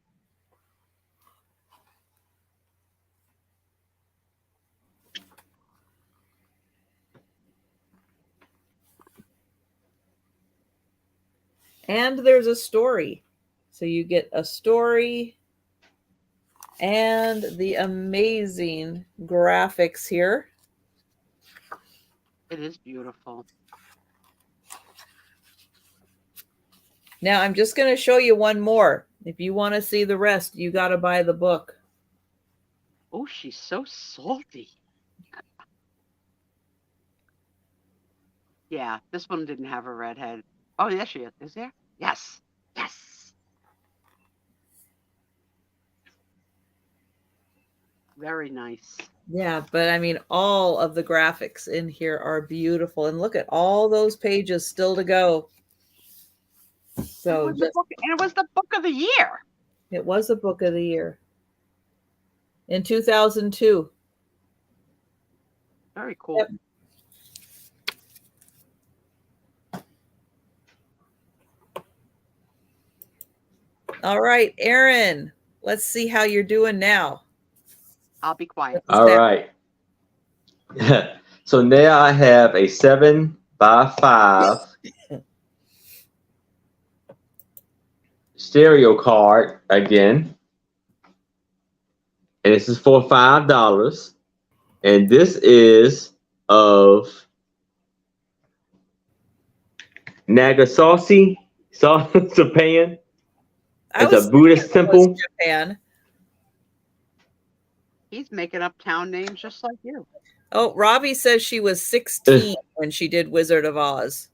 And there's a story. So you get a story and the amazing graphics here. It is beautiful. Now I'm just going to show you one more. If you want to see the rest, you got to buy the book. Oh, she's so salty. Yeah, this one didn't have a redhead. Oh, yes, she is. Is there? Yes. Yes. Very nice. Yeah, but I mean, all of the graphics in here are beautiful. And look at all those pages still to go. So and it was the book of the year. It was a book of the year in 2002. Very cool. Yep. All right, Aaron, let's see how you're doing now. I'll be quiet. All right. So now I have a 7x5 stereo card again. And this is for $5. And this is of Nagasaki, South Japan. I It's a was thinking Buddhist it was temple. Japan. He's making up town names just like you. Oh, Robbie says she was 16 when she did Wizard of Oz.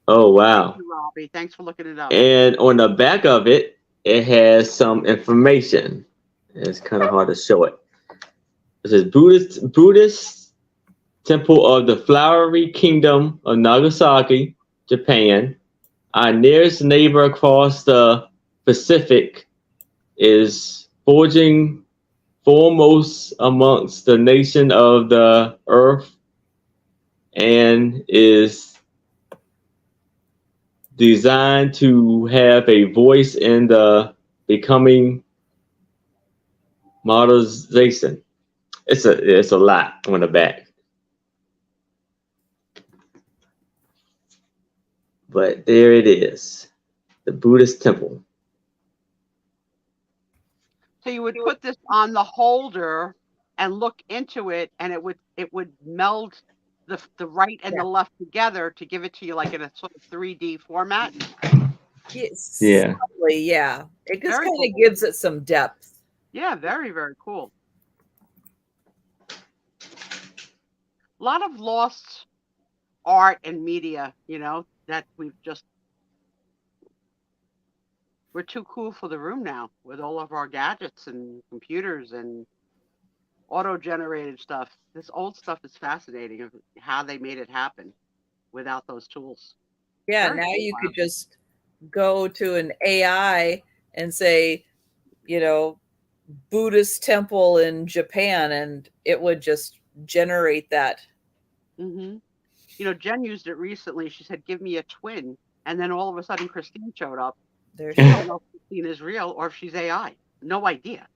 Oh, Thank wow. you, Robbie. Thanks for looking it up. And on the back of it, it has some information. It's kind of hard to show it. It says Buddhist Temple of the Flowery Kingdom of Nagasaki, Japan. Our nearest neighbor across the Pacific is forging foremost amongst the nation of the earth and is designed to have a voice in the becoming modernization. It's a lot on the back. But there it is. The Buddhist temple. So you would put this on the holder and look into it, and it would meld the right and the left together to give it to you like in a sort of 3D format. Yes, Yeah. probably, yeah. It just Very kind of cool. gives it some depth. Yeah, very, very cool. A lot of lost art and media, that we're too cool for the room now with all of our gadgets and computers and auto-generated stuff. This old stuff is fascinating of how they made it happen without those tools. Yeah, Very now cool, you wow. could just go to an AI and say, Buddhist temple in Japan, and it would just generate that. Mm-hmm. Jen used it recently. She said, "Give me a twin," and then all of a sudden, Christine showed up. There We don't know if Christine is real or if she's AI. No idea.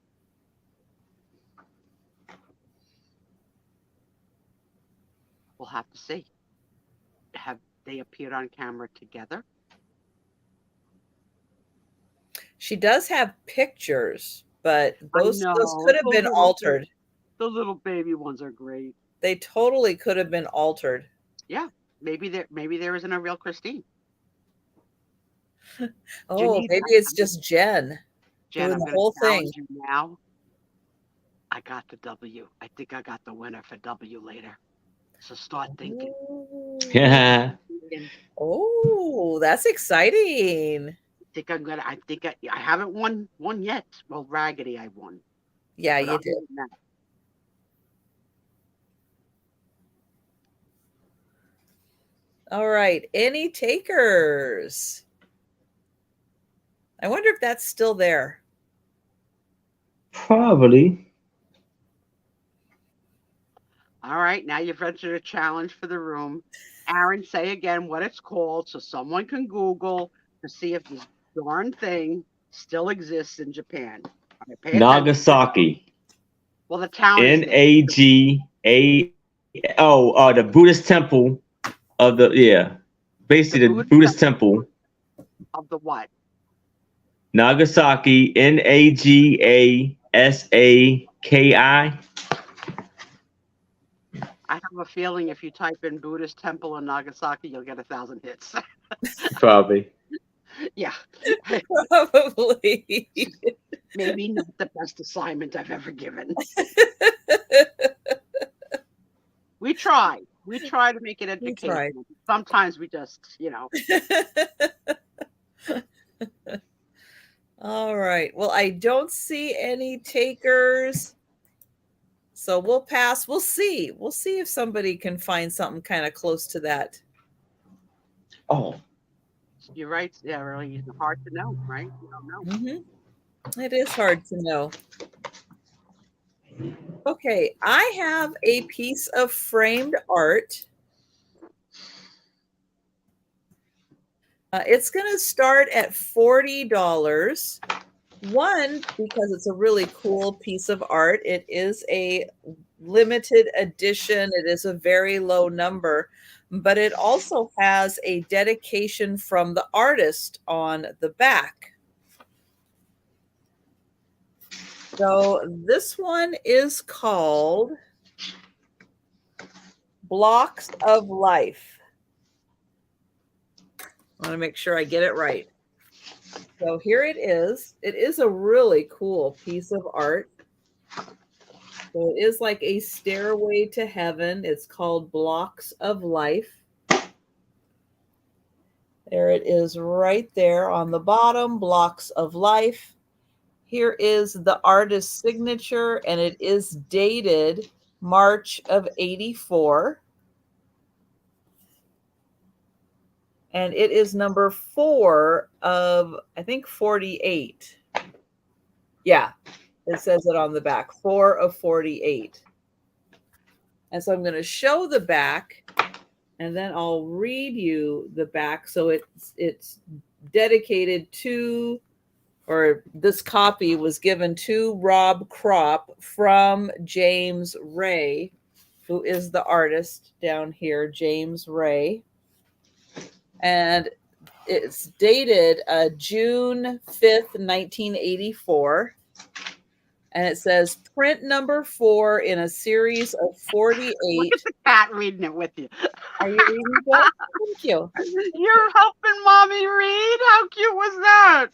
We'll have to see. Have they appeared on camera together? She does have pictures, but those know, could have been altered. The little baby ones are great. They totally could have been altered. Yeah, maybe there isn't a real Christine. Oh, maybe it's just Jen Jen, doing I'm the going whole to thing. challenge you now. I got the W. I think I got the winner for W later. So start thinking. Yeah. Oh, that's exciting. I think I haven't won yet. Well, Raggedy I won. Yeah, But you did. All right. Any takers? I wonder if that's still there. Probably. All right. Now you've entered a challenge for the room. Aaron, say again what it's called so someone can Google to see if this darn thing still exists in Japan. Right, pay attention. Nagasaki. Well, the town is Naga. Oh, the Buddhist temple of basically the Buddhist temple of the what? Nagasaki. Nagasaki. I have a feeling if you type in Buddhist temple in Nagasaki, you'll get 1,000 hits. Probably. Yeah. Probably. Maybe not the best assignment I've ever given. We try. We try to make it educational. Sometimes we just, All right. Well, I don't see any takers. So we'll pass. We'll see. We'll see if somebody can find something kind of close to that. Oh. You're right. Yeah, really hard to know, right? You don't know. Mm-hmm. It is hard to know. Okay, I have a piece of framed art. It's going to start at $40. One, because it's a really cool piece of art. It is a limited edition. It is a very low number, but it also has a dedication from the artist on the back. So this one is called Blocks of Life. I want to make sure I get it right. So here it is. It is a really cool piece of art. So it is like a stairway to heaven. It's called Blocks of Life. There it is right there on the bottom, Blocks of Life. Here is the artist's signature, and it is dated March of '84. And it is number 4 of, I think, 48. Yeah, it says it on the back, 4 of 48. And so I'm going to show the back, and then I'll read you the back. So it's dedicated to, or this copy was given to Rob Kropp from James Ray, who is the artist down here, James Ray. And it's dated June 5th, 1984. And it says print number 4 in a series of 48. Look at the cat reading it with you. Are you reading that? Thank you. You're helping mommy read? How cute was that?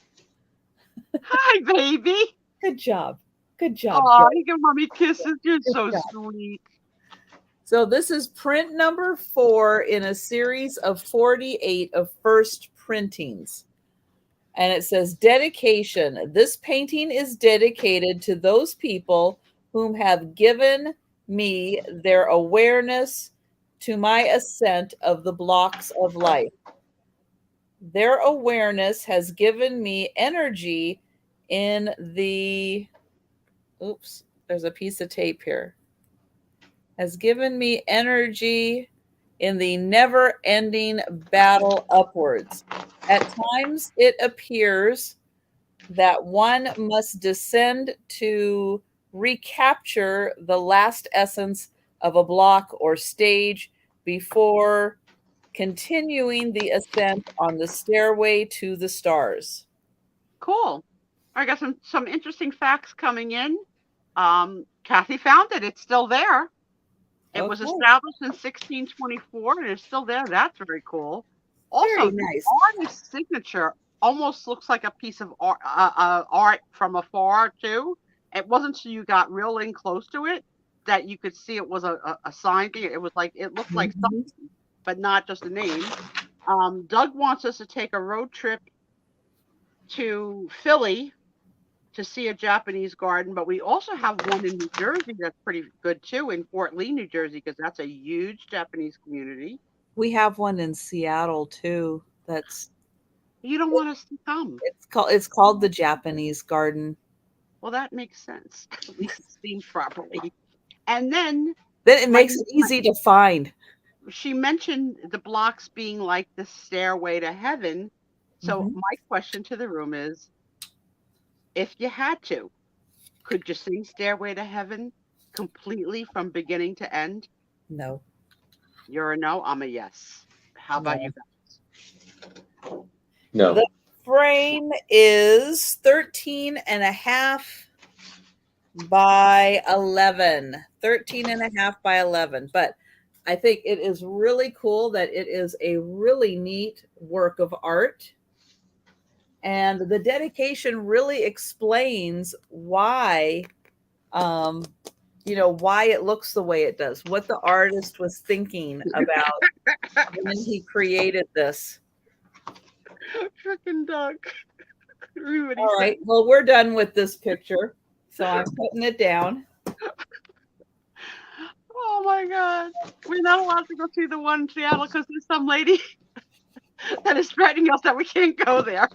Hi, baby. Good job. Good job. Oh, you give mommy kisses. You're Good so job. sweet. So this is print number 4 in a series of 48 of first printings. And it says dedication. This painting is dedicated to those people whom have given me their awareness to my ascent of the blocks of life. Their awareness has given me energy in the, oops, there's a piece of tape here. Has given me energy in the never-ending battle upwards. At times, it appears that one must descend to recapture the last essence of a block or stage before continuing the ascent on the stairway to the stars. Cool. I got some interesting facts coming in. Kathy found it. It's still there. It was Okay. established in 1624 and it's still there. That's very cool. Also, Very the nice. artist's signature almost looks like a piece of art from afar too. It wasn't until you got real in close to it that you could see it was a sign thing. It was like, it looked like something, but not just a name. Doug wants us to take a road trip to Philly to see a Japanese garden, but we also have one in New Jersey that's pretty good too, in Fort Lee, New Jersey, because that's a huge Japanese community. We have one in Seattle too. You don't want us to come. It's called the Japanese Garden. Well, that makes sense. At least it's themed properly. And then it makes it easy to find. She mentioned the blocks being like the stairway to heaven. So my question to the room is, if you had to, could you sing Stairway to Heaven completely from beginning to end? No. You're a no, I'm a yes. How about you guys? No. The frame is 13 and a half by 11. 13 and a half by 11. But I think it is really cool that it is a really neat work of art. And the dedication really explains why, why it looks the way it does, what the artist was thinking about when he created this. Frickin' Doug. All right. Well, we're done with this picture. So I'm putting it down. Oh my God. We're not allowed to go see the one in Seattle because there's some lady that is threatening us that we can't go there.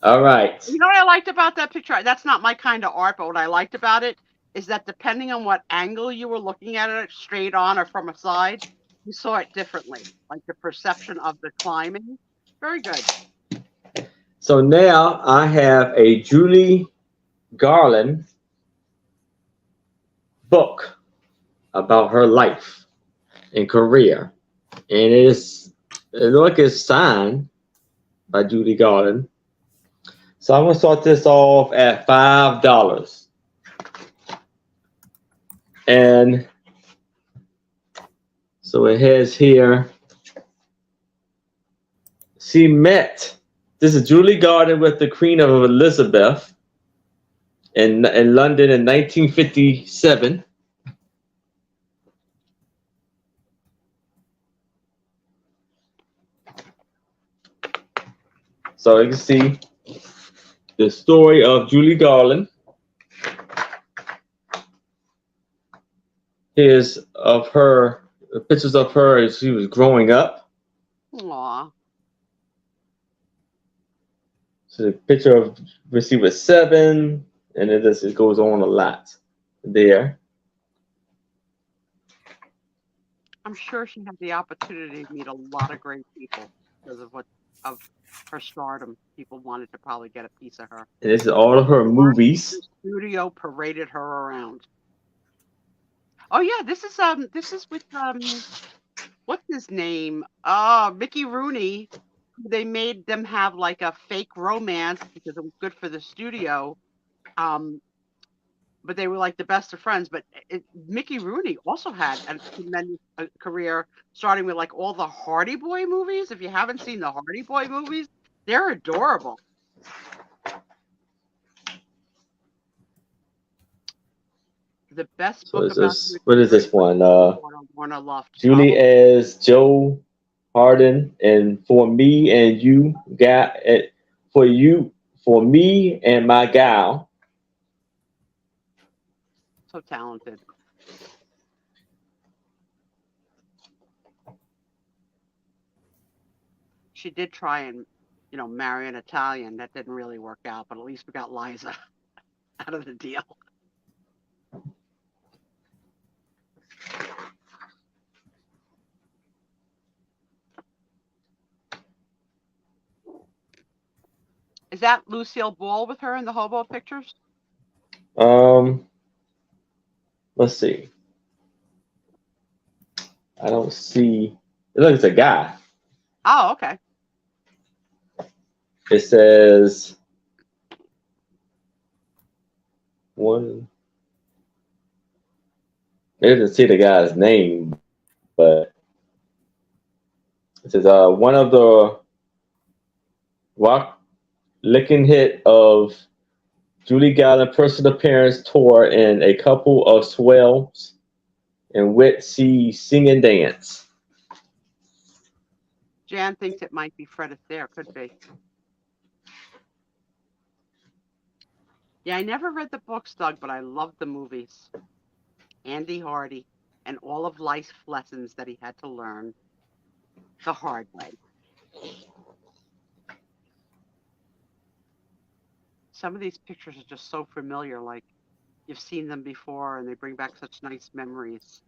All right. You know what I liked about that picture? That's not my kind of art, but what I liked about it is that depending on what angle you were looking at it, straight on or from a side, you saw it differently, like the perception of the climbing. Very good. So now I have a Judy Garland book about her life and career. And it looks like it's signed by Judy Garland. So I'm going to start this off at $5. And so it has here, she met, this is Julie Garden with the Queen of Elizabeth in London in 1957. So you can see the story of Julie Garland. Here's of her, pictures of her as she was growing up. Aw. So the picture of when she was 7, and it goes on a lot there. I'm sure she had the opportunity to meet a lot of great people because of her stardom. People wanted to probably get a piece of her. And this is all of her movies. The studio paraded her around. Oh yeah, this is with what's his name? Mickey Rooney. They made them have like a fake romance because it was good for the studio. But they were like the best of friends. But Mickey Rooney also had a tremendous career, starting with like all the Hardy Boy movies. If you haven't seen the Hardy Boy movies, they're adorable. The best book about What is this one? Warner Luft. Julie as Joe Harden, and for me and you, for me and my gal. So talented. She did try and, marry an Italian. That didn't really work out, but at least we got Liza out of the deal. Is that Lucille Ball with her in the hobo pictures? Let's see. I don't see. It looks like a guy. Oh, okay. It says one. It doesn't see the guy's name, but it says one of the rock licking hit of Julie Garland personal appearance tour in a couple of swells in which she sing and dance. Jan thinks it might be Fred Astaire. Could be. Yeah, I never read the books, Doug, but I loved the movies. Andy Hardy and all of life's lessons that he had to learn the hard way. Some of these pictures are just so familiar, like you've seen them before, and they bring back such nice memories.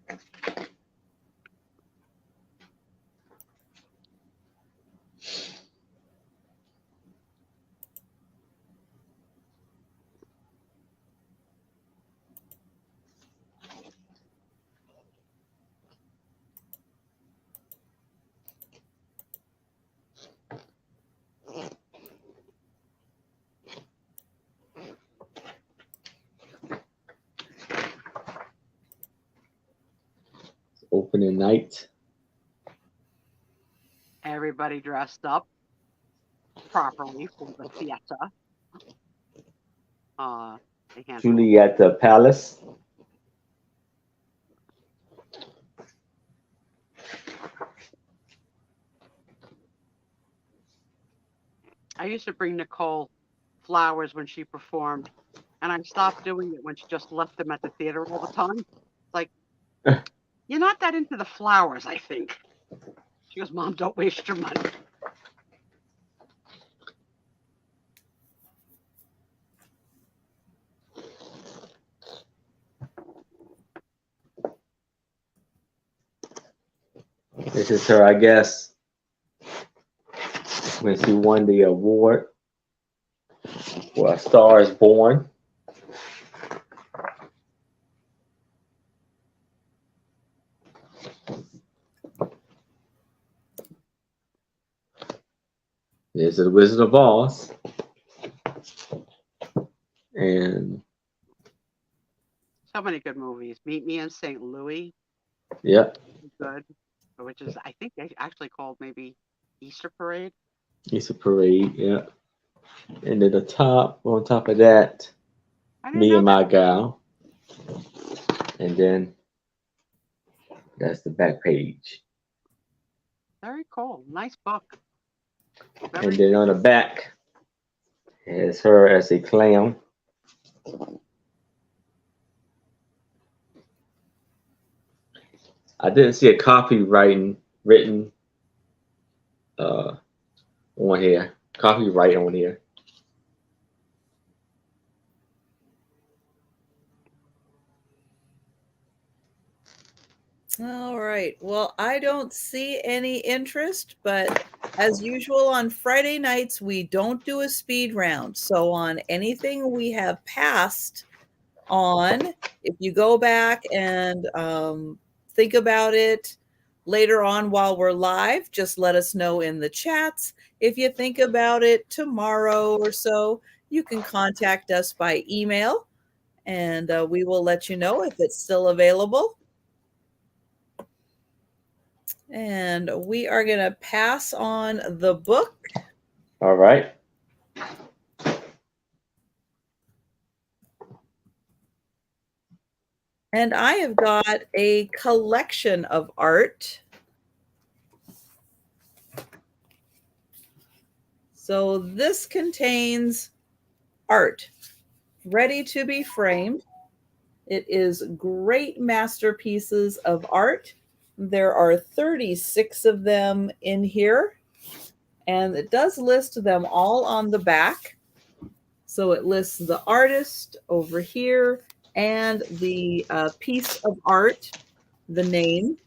Opening night. Everybody dressed up properly for the theater. Julie at the palace. I used to bring Nicole flowers when she performed, and I stopped doing it when she just left them at the theater all the time. Like, you're not that into the flowers, I think. She goes, Mom, don't waste your money. This is her, I guess, when she won the award for A Star is Born. This is the Wizard of Oz. And So many good movies. Meet Me in St. Louis, Yep. good, which is I think they actually called maybe Easter Parade. It's a parade. Yep. And then on top of that, I didn't Me know and that. My Gal. And then that's the back page. Very cool. Nice book. And Very then on the back is her as a clown. I didn't see a copyright written uh, on here. Copyright on here. All right. Well, I don't see any interest, but as usual on Friday nights, we don't do a speed round. So on anything we have passed on, if you go back and think about it later on while we're live, just let us know in the chats. If you think about it tomorrow or so, you can contact us by email and we will let you know if it's still available. And we are going to pass on the book. All right. And I have got a collection of art. So this contains art ready to be framed. It is great masterpieces of art. There are 36 of them in here, and it does list them all on the back. So it lists the artist over here and the piece of art, the name.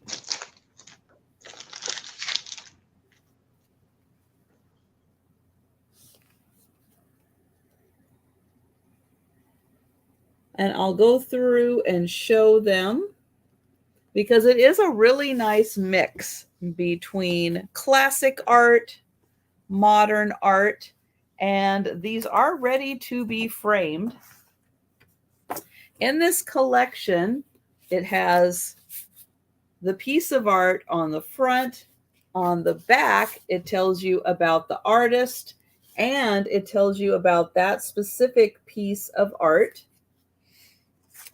And I'll go through and show them because it is a really nice mix between classic art, modern art, and these are ready to be framed. In this collection, it has the piece of art on the front. On the back, it tells you about the artist and it tells you about that specific piece of art.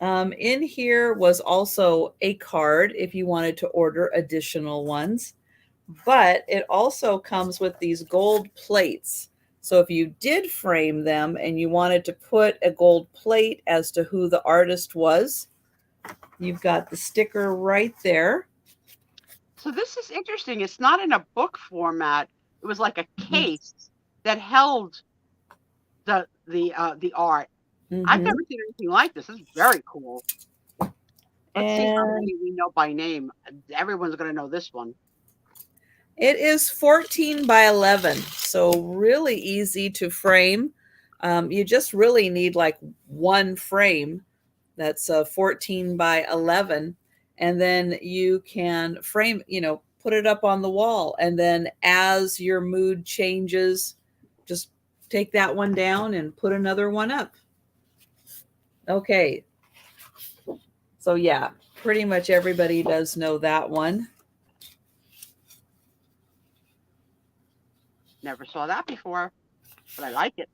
In here was also a card if you wanted to order additional ones, but it also comes with these gold plates. So if you did frame them and you wanted to put a gold plate as to who the artist was, you've got the sticker right there. So this is interesting. It's not in a book format. It was like a case that held the art. I've never seen anything like this. This is very cool. Let's see how And many we know by name. Everyone's going to know this one. it is 14 by 11, so really easy to frame. You just really need like one frame that's 14 by 11, and then you can frame, put it up on the wall, and then as your mood changes, just take that one down and put another one up. Okay. So yeah, pretty much everybody does know that one. Never saw that before, but I like it.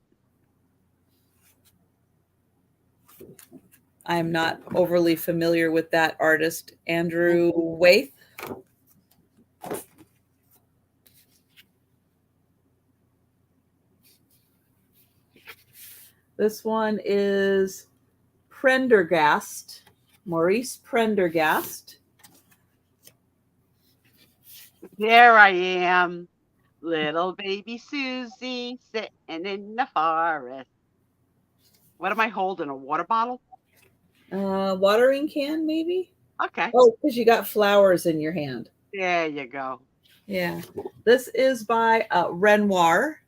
I'm not overly familiar with that artist, Andrew Waith. This one is Prendergast, Maurice Prendergast. There I am, little baby Susie, sitting in the forest. What am I holding? A water bottle? Watering can, maybe? Okay. Oh, because you got flowers in your hand. There you go. Yeah. This is by Renoir.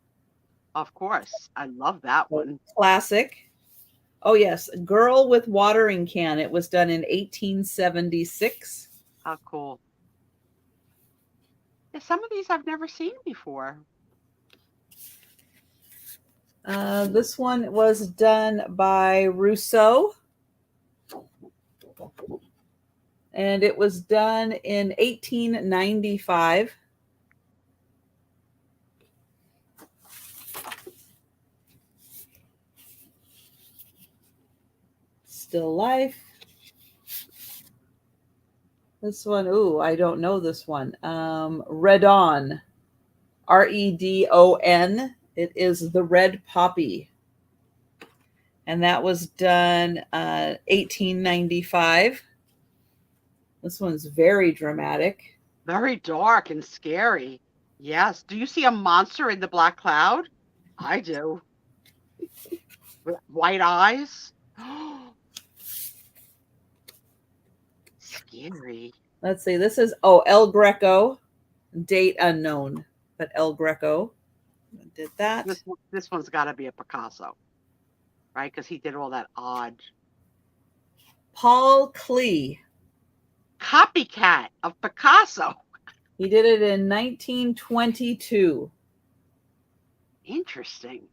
Of course. I love that one. Classic. Oh, yes. Girl with Watering Can. It was done in 1876. How cool. Yeah, some of these I've never seen before. This one was done by Rousseau. And it was done in 1895. Still life. This one, ooh, I don't know this one. Redon, Redon. It is the red poppy. And that was done 1895. This one's very dramatic. Very dark and scary. Yes. Do you see a monster in the black cloud? I do. With white eyes. Scary. Let's see. This is, El Greco. Date unknown, but El Greco did that. This one's got to be a Picasso, right? Because he did all that odd. Paul Klee. Copycat of Picasso. He did it in 1922. Interesting.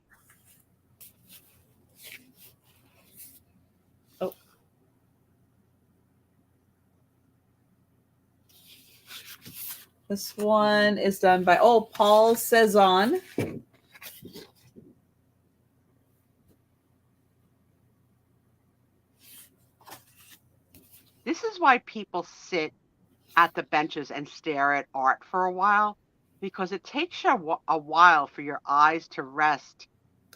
Oh. This one is done by, Paul Cezanne. This is why people sit at the benches and stare at art for a while, because it takes you a while for your eyes to rest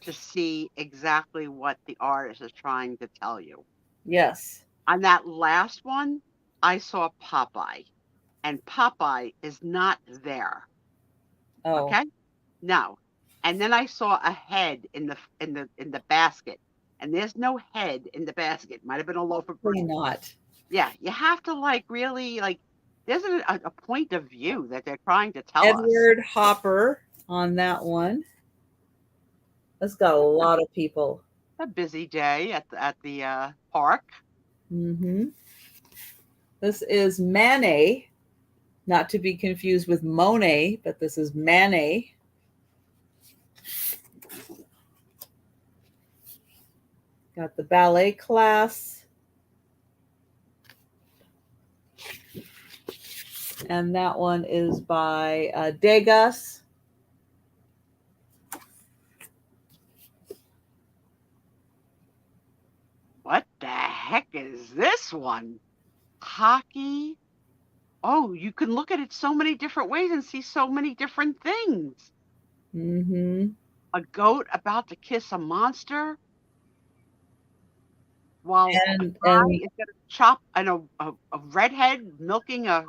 to see exactly what the artist is trying to tell you. Yes. On that last one, I saw Popeye, and Popeye is not there. Oh. Okay? No. And then I saw a head in the basket, and there's no head in the basket. Might have been a loaf of bread. Probably not. Yeah, you have to really there's a point of view that they're trying to tell us. Edward Hopper on that one. That's got a lot of people. A busy day at the park. Mm-hmm. This is Manet, not to be confused with Monet, but this is Manet. Got the ballet class. And that one is by Degas. What the heck is this one? Hockey. Oh, you can look at it so many different ways and see so many different things. Mm-hmm. A goat about to kiss a monster, while a guy is going to chop and a redhead milking a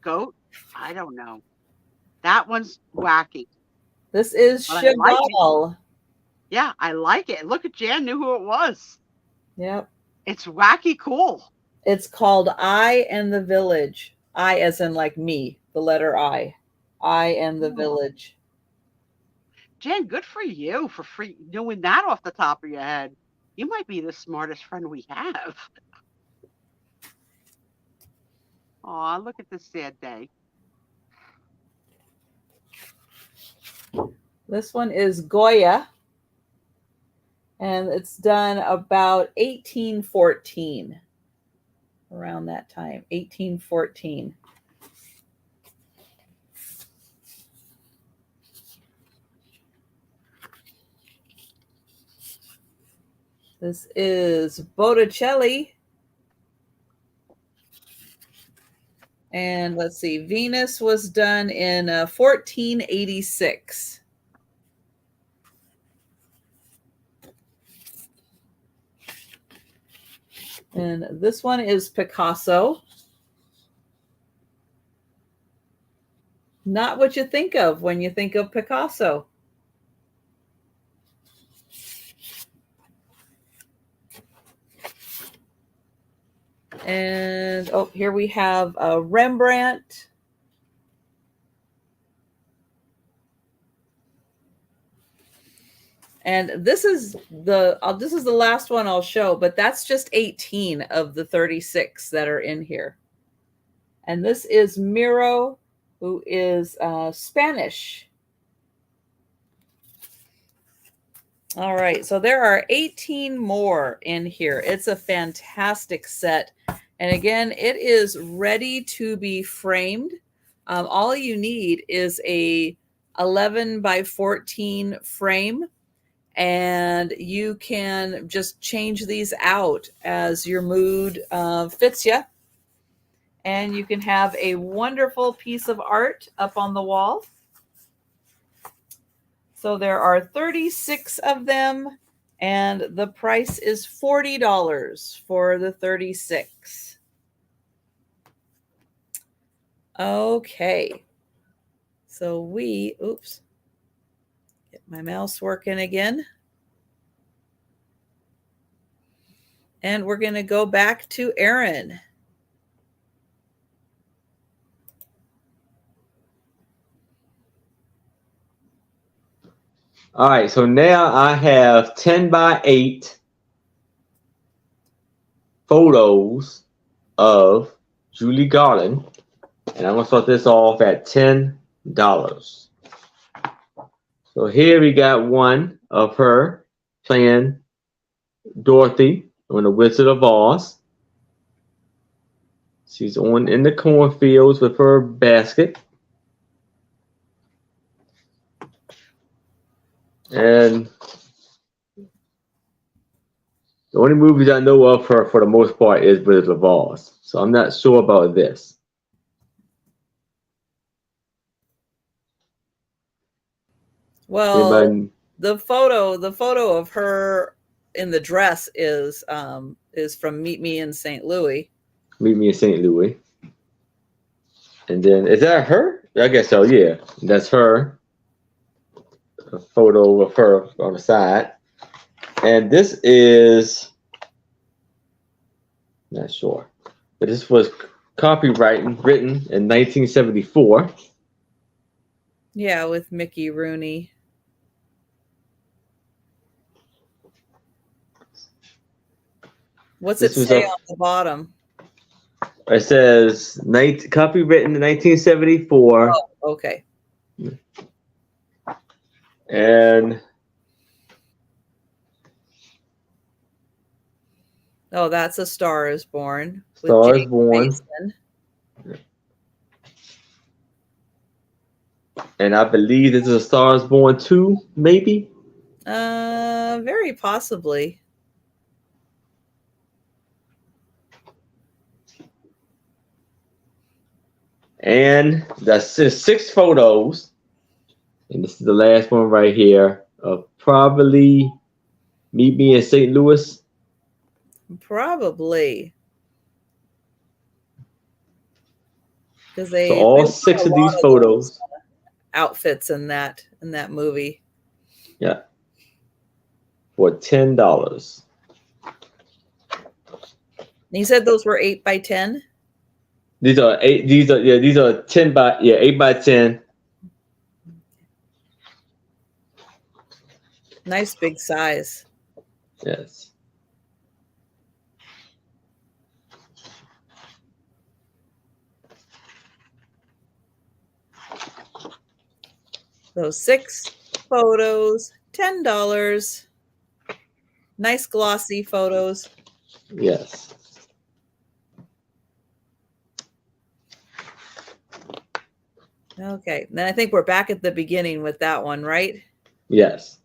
goat. I don't know. That one's wacky. This is Cheval. Yeah, I like it. Look at Jan knew who it was. Yep. It's wacky cool. It's called I and the Village. I as in like me, the letter I. I and the Village. Jan, good for you for knowing that off the top of your head. You might be the smartest friend we have. Aw, look at this sad day. This one is Goya. And it's done about 1814. Around that time, 1814. This is Botticelli. And let's see, Venus was done in 1486. And this one is Picasso. Not what you think of when you think of Picasso. And here we have Rembrandt. And this is the last one I'll show, but that's just 18 of the 36 that are in here. And this is Miro, who is Spanish. All right, so there are 18 more in here. It's a fantastic set. And again, it is ready to be framed. All you need is a 11 by 14 frame, and you can just change these out as your mood fits you. And you can have a wonderful piece of art up on the wall. So there are 36 of them, and the price is $40 for the 36. Okay. So oops, get my mouse working again. And we're going to go back to Aaron. All right, so now I have 10 by 8 photos of Julie Garland, and I'm going to start this off at $10. So here we got one of her playing Dorothy on The Wizard of Oz. She's in the cornfields with her basket. And the only movies I know of her for the most part is Wizard of Oz. So I'm not sure about this. Well, Anybody? the photo of her in the dress is from Meet Me in St. Louis. Meet Me in St. Louis. And then, is that her? I guess so, yeah. That's her. A photo of her on the side. And this is, not sure, but this was written in 1974. Yeah, with Mickey Rooney. What's it say on the bottom? It says copywritten in 1974. Oh, okay. And oh, that's A Star Is Born. Star Is Born. Mason. And I believe this is A Star Is Born 2, maybe? Very possibly. And that's 6 photos. And this is the last one right here of probably Meet Me in St. Louis. Probably. Because so all 6 of these photos. Outfits in that movie. Yeah. For $10. You said those were 8 by 10? These are 10 by 8 by 10. Nice big size. Yes. Those 6 photos, $10. Nice glossy photos. Yes. Okay. Then I think we're back at the beginning with that one, right? Yes.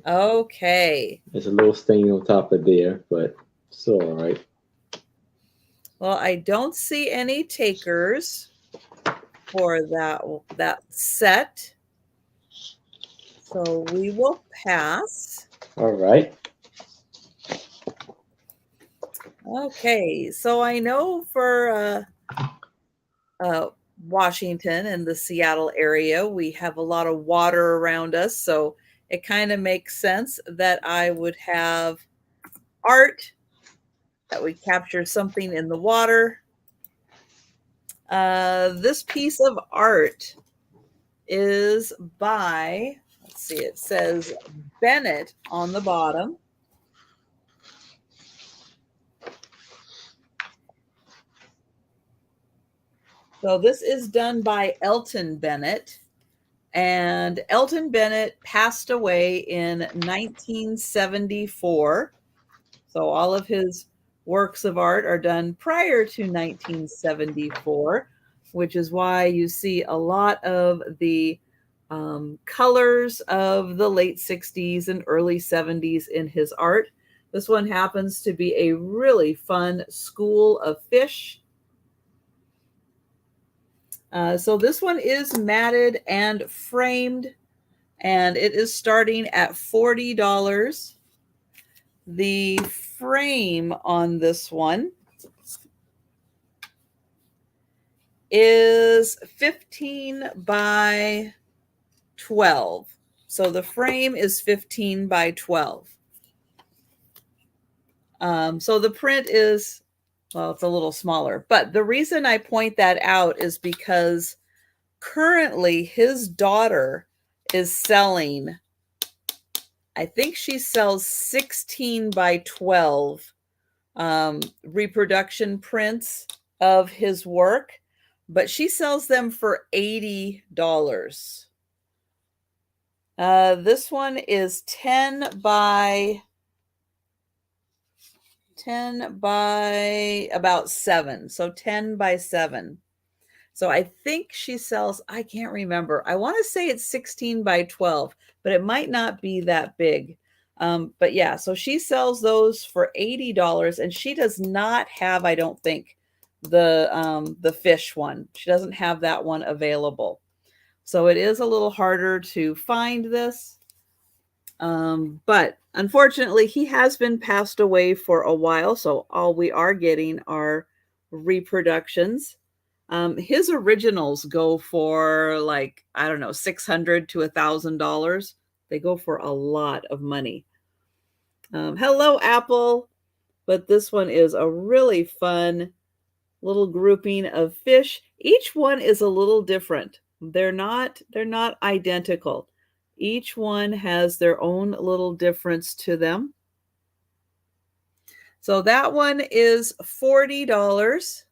Okay. There's a little stain on top of there, but it's all right. Well, I don't see any takers for that set. So we will pass. All right. Okay. So I know for Washington and the Seattle area, we have a lot of water around us. So it kind of makes sense that I would have art that would capture something in the water. This piece of art is by, let's see, it says Bennett on the bottom. So this is done by Elton Bennett. And Elton Bennett passed away in 1974. So all of his works of art are done prior to 1974, which is why you see a lot of the colors of the late 60s and early 70s in his art. This one happens to be a really fun school of fish. So this one is matted and framed, and it is starting at $40. The frame on this one is 15 by 12. So the frame is 15 by 12. So the print is, well, it's a little smaller. But the reason I point that out is because currently his daughter is selling, I think she sells 16 by 12 reproduction prints of his work, but she sells them for $80. This one is 10 by about 7. So 10 by 7. So I think she sells, I can't remember. I want to say it's 16 by 12, but it might not be that big. But yeah, so she sells those for $80, and she does not have, I don't think, the fish one. She doesn't have that one available. So it is a little harder to find this. But unfortunately, he has been passed away for a while, so all we are getting are reproductions. His originals go for like, I don't know, $600 to $1,000. They go for a lot of money. Hello, Apple. But this one is a really fun little grouping of fish. Each one is a little different. They're not identical. Each one has their own little difference to them. So that one is $40.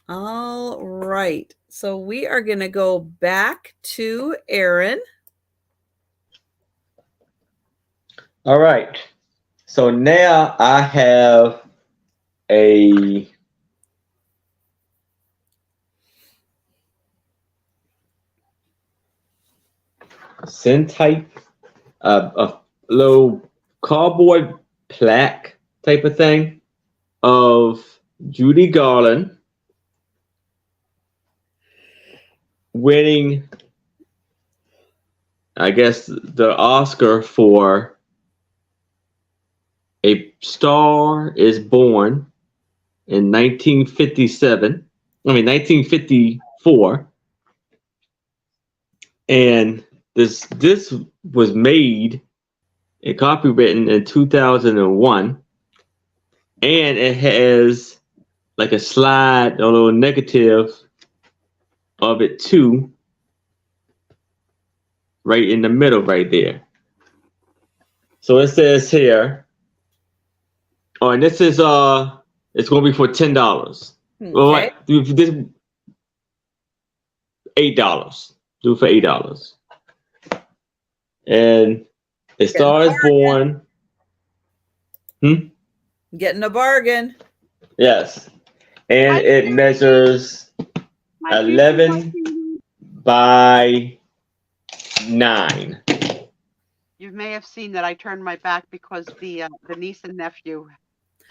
All right. So we are going to go back to Aaron. All right. So now I have a sin type, a little cardboard plaque type of thing of Judy Garland winning, I guess, the Oscar for A Star is Born in 1954. And this was made and copywritten in 2001. And it has like a slide, a little negative of it too, right in the middle right there. So it says here, oh, and this is it's gonna be for $10. Okay. Well, do this $8. Do it for $8. And A Star is Born. Getting a bargain. Yes. And it measures 11 by 9. You may have seen that I turned my back because the niece and nephew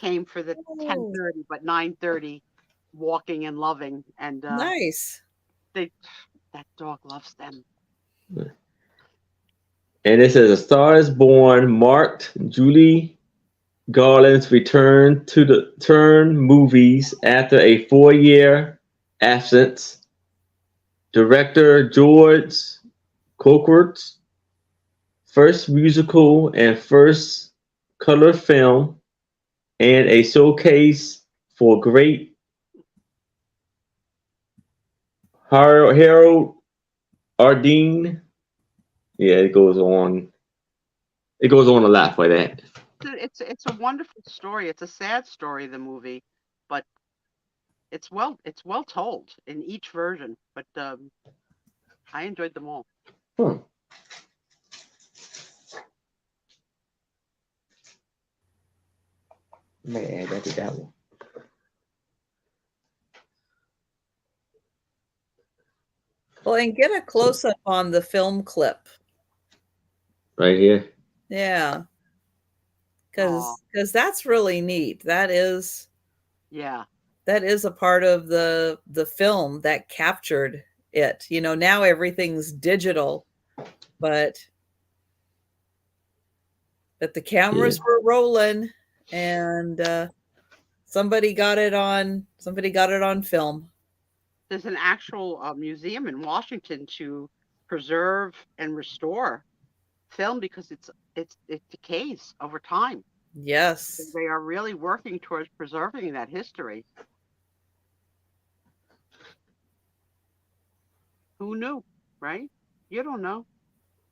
came for the 10:30, but 9:30, walking and loving, and Nice. That dog loves them. And it says A Star is Born marked Judy Garland's return to the turn movies after a 4-year absence. Director George Cokurt's first musical and first color film, and a showcase for great Harold Ardeen. Yeah, it goes on. It goes on a lot for that. It's a wonderful story. It's a sad story, the movie, but it's well told in each version, but I enjoyed them all. Hmm. May add that to that one. Well, and get a close up on the film clip. Right here. Yeah. Because that's really neat. That is a part of the film that captured it. You know, now everything's digital, but the cameras were rolling, and somebody got it on film. There's an actual museum in Washington to preserve and restore film because it decays over time. Yes. So they are really working towards preserving that history. Who knew, right? You don't know.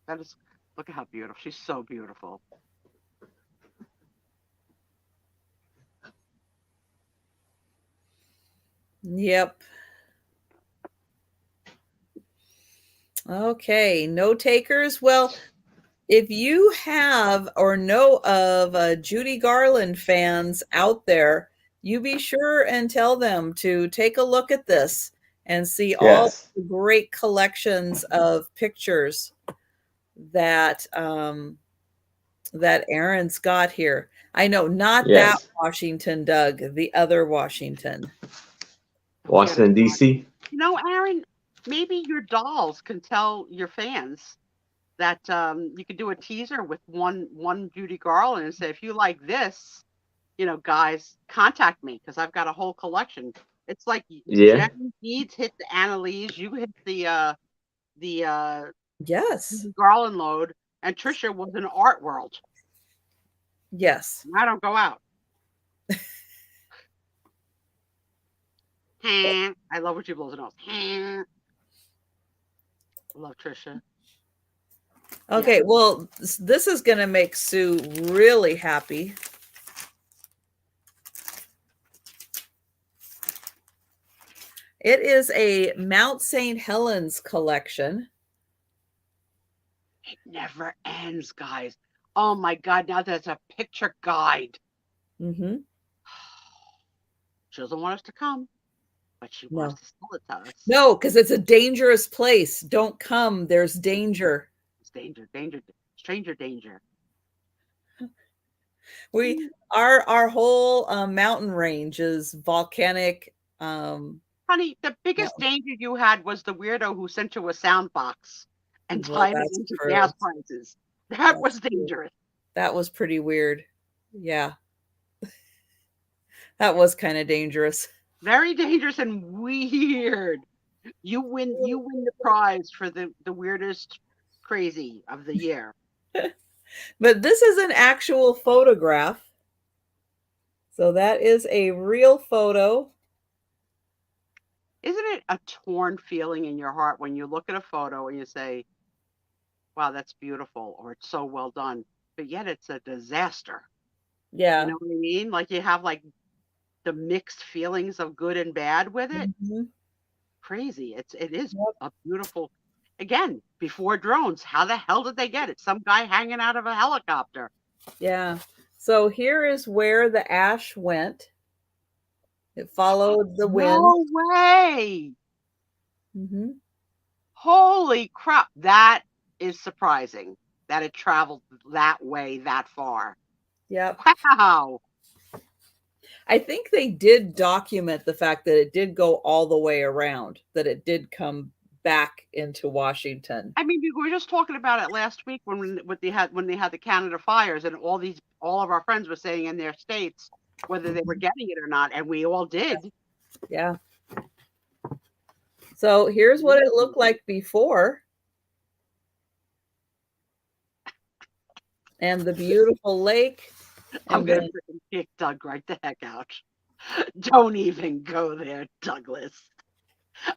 Look at how beautiful. She's so beautiful. Yep. Okay, no takers. Well, if you have or know of Judy Garland fans out there, you be sure and tell them to take a look at this and see all the great collections of pictures that that Aaron's got here. I know, not that Washington, Doug, the other Washington. Washington, D.C. You know, Aaron, maybe your dolls can tell your fans that you could do a teaser with one Judy Garland and say, if you like this, you know, guys, contact me because I've got a whole collection. It's like Jen Deeds hit the Annalise, you hit the yes Garland load, and Trisha was in art world. Yes. I don't go out. I love when she blows her nose. I love Trisha. Okay, well, this is going to make Sue really happy. It is a Mount St. Helens collection. It never ends, guys. Oh my God, now there's a picture guide. Mm-hmm. She doesn't want us to come, but she wants to sell it to us. No, because it's a dangerous place. Don't come. There's danger. It's danger, stranger danger. Our whole mountain range is volcanic. Honey, the biggest danger you had was the weirdo who sent you a sound box and tied it into gas prices. That was dangerous. That was pretty weird. Yeah. That was kind of dangerous. Very dangerous and weird. You win the prize for the weirdest crazy of the year. But this is an actual photograph. So that is a real photo. Isn't it a torn feeling in your heart when you look at a photo and you say, wow, that's beautiful, or it's so well done, but yet it's a disaster. Yeah. You know what I mean? Like you have like the mixed feelings of good and bad with it. Mm-hmm. Crazy. It is a beautiful, again, before drones, how the hell did they get it? Some guy hanging out of a helicopter. Yeah. So here is where the ash went. It followed the wind. No way. Mm-hmm. Holy crap. That is surprising that it traveled that way, that far. Yep. Wow. I think they did document the fact that it did go all the way around, that it did come back into Washington. I mean, we were just talking about it last week when they had the Canada fires, and all of our friends were saying in their states whether they were getting it or not, and we all did. Yeah. So here's what it looked like before. And the beautiful lake. I'm going to freaking kick Doug right the heck out. Don't even go there, Douglas.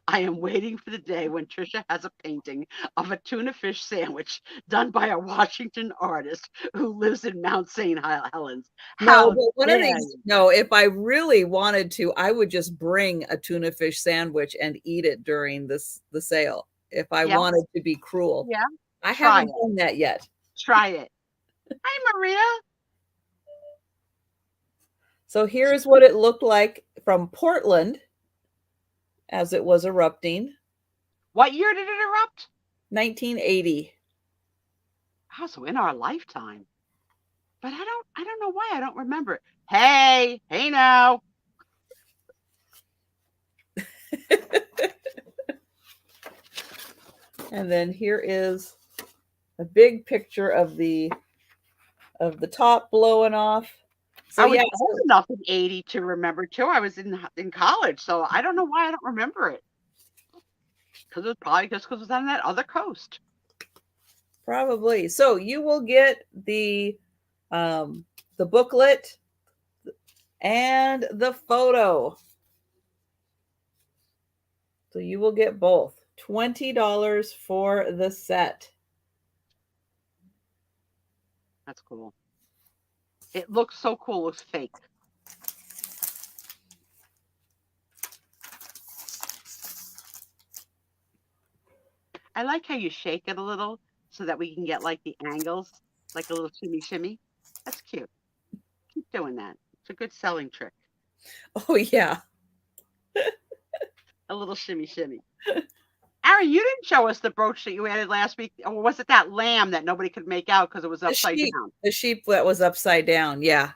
I am waiting for the day when Trisha has a painting of a tuna fish sandwich done by a Washington artist who lives in Mount St. Helens. No, How but one of dare these, you? no, if I really wanted to, I would just bring a tuna fish sandwich and eat it during the sale if I Yeah, wanted to be cruel. yeah. I Try haven't it. done that yet. Try it. Hi, Maria. So here's what it looked like from Portland as it was erupting, What year did it erupt? 1980. Oh, so in our lifetime. But I don't know why I don't remember it. Hey now. And then here is a big picture of the top blowing off. So I was yeah, old enough in '80 to remember too. I was in college, so I don't know why I don't remember it. Because it's probably just because it was on that other coast. probably. So you will get the booklet and the photo. So you will get both. $20 for the set. That's cool. It looks so cool. It looks fake. I like how you shake it a little so that we can get like the angles, like a little shimmy shimmy. That's cute. Keep doing that. It's a good selling trick. Oh yeah. A little shimmy shimmy. Aaron, you didn't show us the brooch that you added last week. Or was it that lamb that nobody could make out because it was upside down? The sheep that was upside down. Yeah.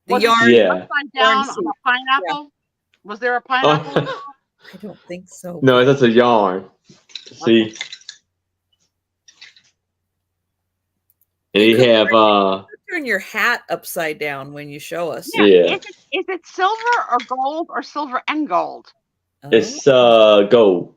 The Was it yarn. Yeah. upside Yarn down on sheep. a pineapple? Was there a Oh, pineapple? I don't think so. no, that's a yarn. See, Okay. and you have Turn your hat upside down when you show us. Yeah. yeah, Is it silver or gold or silver and gold? it's gold.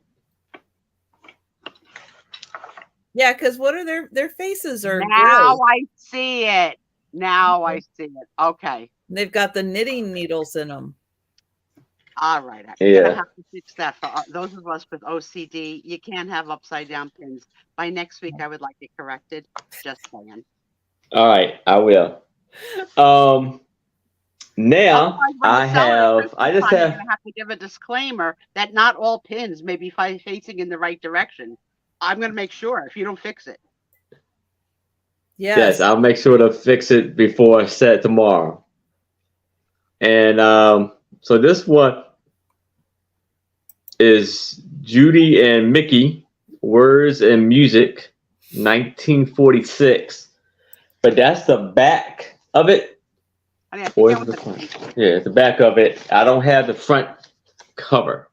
Yeah, because what are their faces are Now gray. I see it. Now I see it. Okay. They've got the knitting needles in them. All right. You're going to Yeah. have to fix that for those of us with OCD. You can't have upside down pins. By next week, I would like it corrected. Just saying. All right, I will. Now Otherwise, when you sell it at Christmas I just time, you're have going to have to give a disclaimer that not all pins may be facing in the right direction. I'm going to make sure if you don't fix it. Yes. I'll make sure to fix it before set tomorrow. And so this one is Judy and Mickey, Words and Music, 1946. But that's the back of it. I mean, I think Where's that the was front? Yeah, the back of it. I don't have the front cover.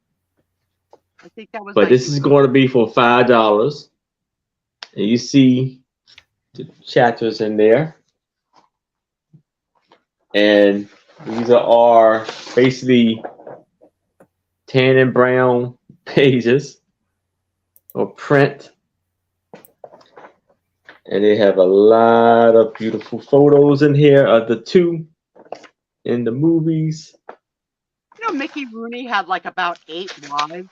I think that was But this is going to be for $5. And you see the chapters in there. And these are basically tan and brown pages or print. And they have a lot of beautiful photos in here of the two in the movies. You know, Mickey Rooney had like about 8 wives.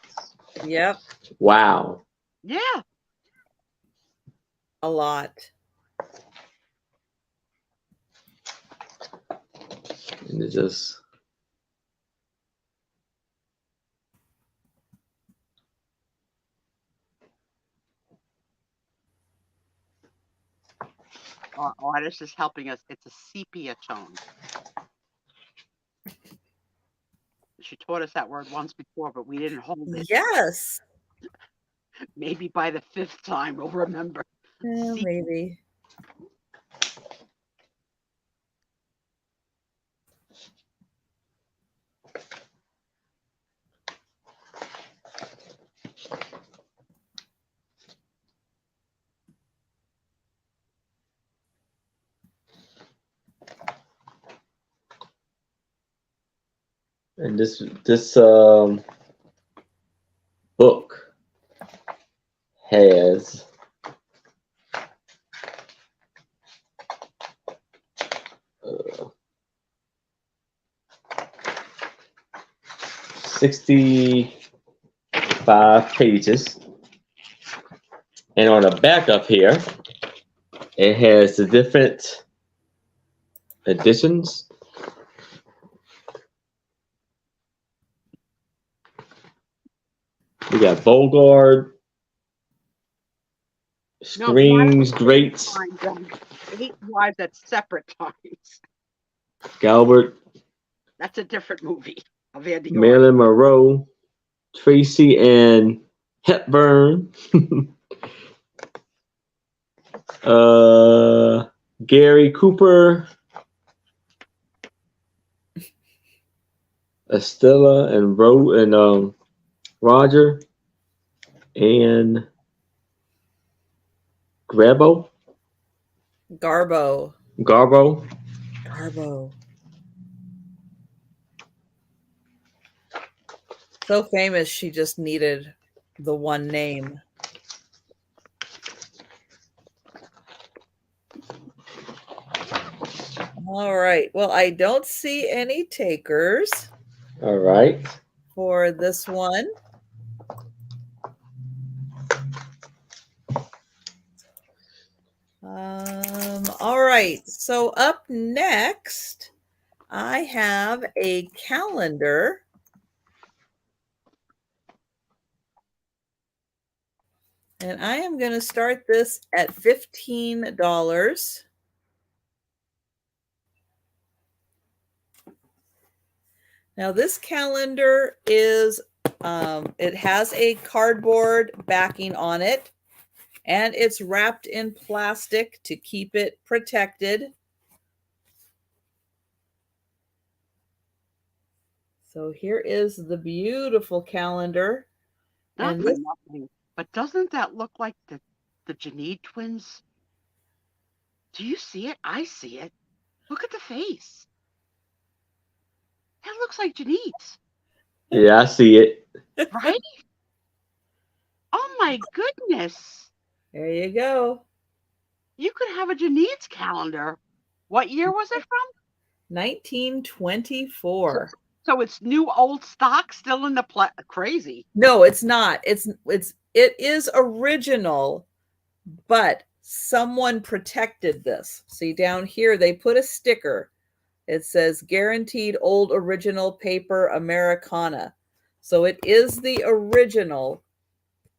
Yep. Yeah. Wow. A lot. And it just Our artist is helping us. It's a sepia tone. She taught us that word once before, but we didn't hold it. Yes. Maybe by the 5th time we'll remember. Yeah, maybe. and this book has 60 5 pages. And on the back up here, it has the different editions. We got Bogard, screens, grates, 8 Wives at Separate Times. Galbert, That's a different movie of Andy Garth. Marilyn Monroe, Tracy and Hepburn, Gary Cooper, Estella and Roger, and Garbo. So famous, she just needed the one name. All right. Well, I don't see any takers. All right. For this one. All right. So up next, I have a calendar. And I am going to start this at $15. Now this calendar is, it has a cardboard backing on it, and it's wrapped in plastic to keep it protected. So here is the beautiful calendar. Not for nothing, but doesn't that look like the Janine twins? Do you see it? I see it. Look at the face. That looks like Janine's. Yeah, I see it. Right? Oh my goodness. There you go. You could have a Janine's calendar. What year was it from? 1924. So it's new old stock still in the crazy. No, it's not. It is original, but someone protected this. See down here, they put a sticker. It says guaranteed old original paper Americana. So it is the original.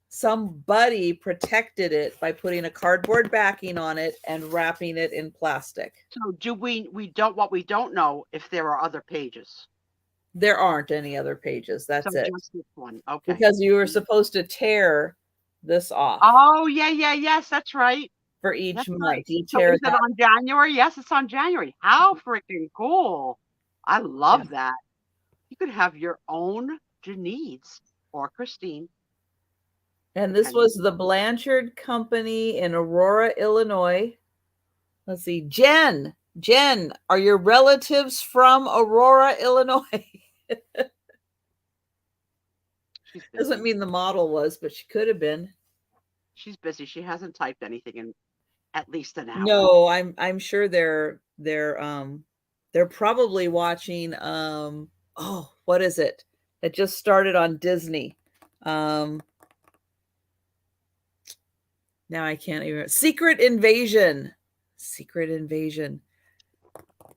Somebody protected it by putting a cardboard backing on it and wrapping it in plastic. So we don't know if there are other pages. There aren't any other pages. That's it. Just this one. Okay. Because you were supposed to tear this off. Oh, yes, that's right. For each month. Right. You tear is it on January? Yes, it's on January. How freaking cool. I love that. You could have your own Janine's or Christine. And this was the Blanchard Company in Aurora, Illinois. Let's see. Jen, are your relatives from Aurora, Illinois? Doesn't mean the model was, but she could have been. She's busy. She hasn't typed anything in at least an hour. No, I'm sure they're probably watching what is it? It just started on Disney. Now I can't even. Secret Invasion.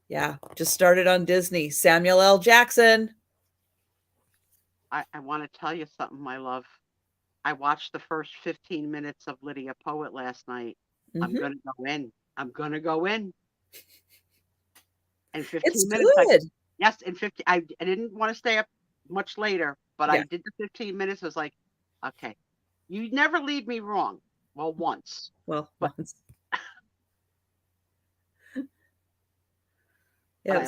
Yeah, just started on Disney. Samuel L. Jackson. I want to tell you something, my love. I watched the first 15 minutes of Lydia Poet last night. Mm-hmm. I'm going to go in. And 15 it's minutes. Good. Yes, in 50. I didn't want to stay up much later, but I did the 15 minutes. I was like, okay, you never lead me wrong. Well, once. Once. Yeah,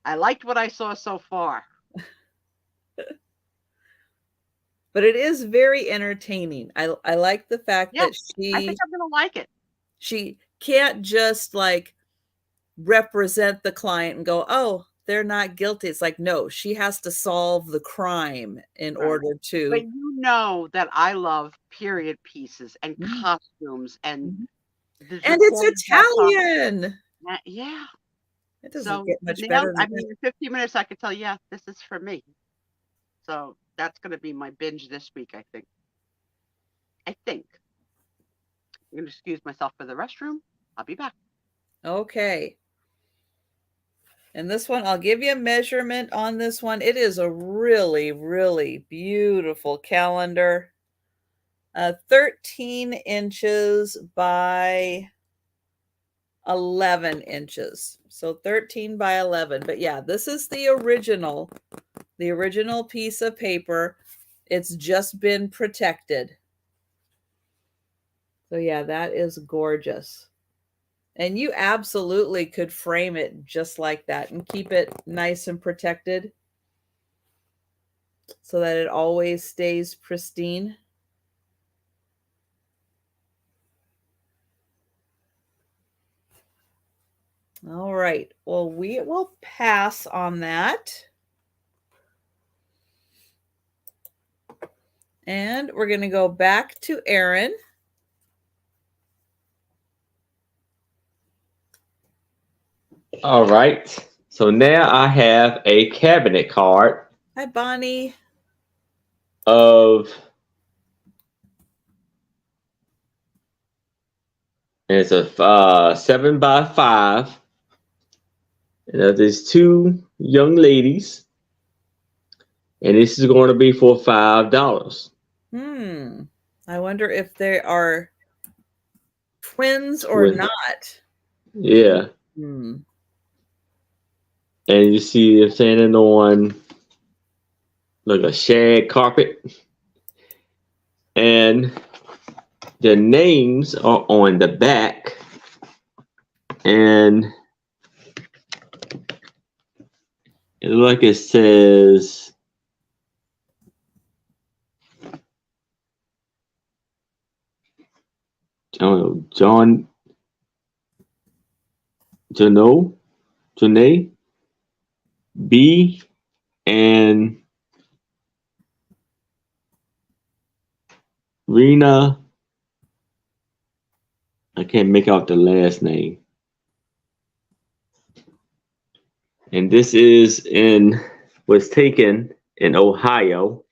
I liked what I saw so far. But it is very entertaining. I like the fact that I think I'm going to like it. She can't just like represent the client and go, oh, they're not guilty. It's like, no, she has to solve the crime in order to. But you know that I love period pieces and costumes and it's Italian. Yeah. It doesn't get much better than in 15 minutes I could tell, this is for me. So that's going to be my binge this week, I think. I'm going to excuse myself for the restroom. I'll be back. Okay. And this one, I'll give you a measurement on this one. It is a really, really beautiful calendar. 13 inches by 11 inches. So 13 by 11. But yeah, this is the original piece of paper. It's just been protected. So yeah, that is gorgeous. And you absolutely could frame it just like that and keep it nice and protected so that it always stays pristine. All right. Well, we will pass on that. And we're going to go back to Erin. All right. So now I have a cabinet card Hi, Bonnie. of, and it's a 7x5. And there's two young ladies, and this is going to be for $5. I wonder if they are twins or Twin. not. Yeah. And you see they're standing on like a shag carpet, and their names are on the back, and it looks like it says I don't know, Janae, B, and Rena. I can't make out the last name. And this was taken in Ohio,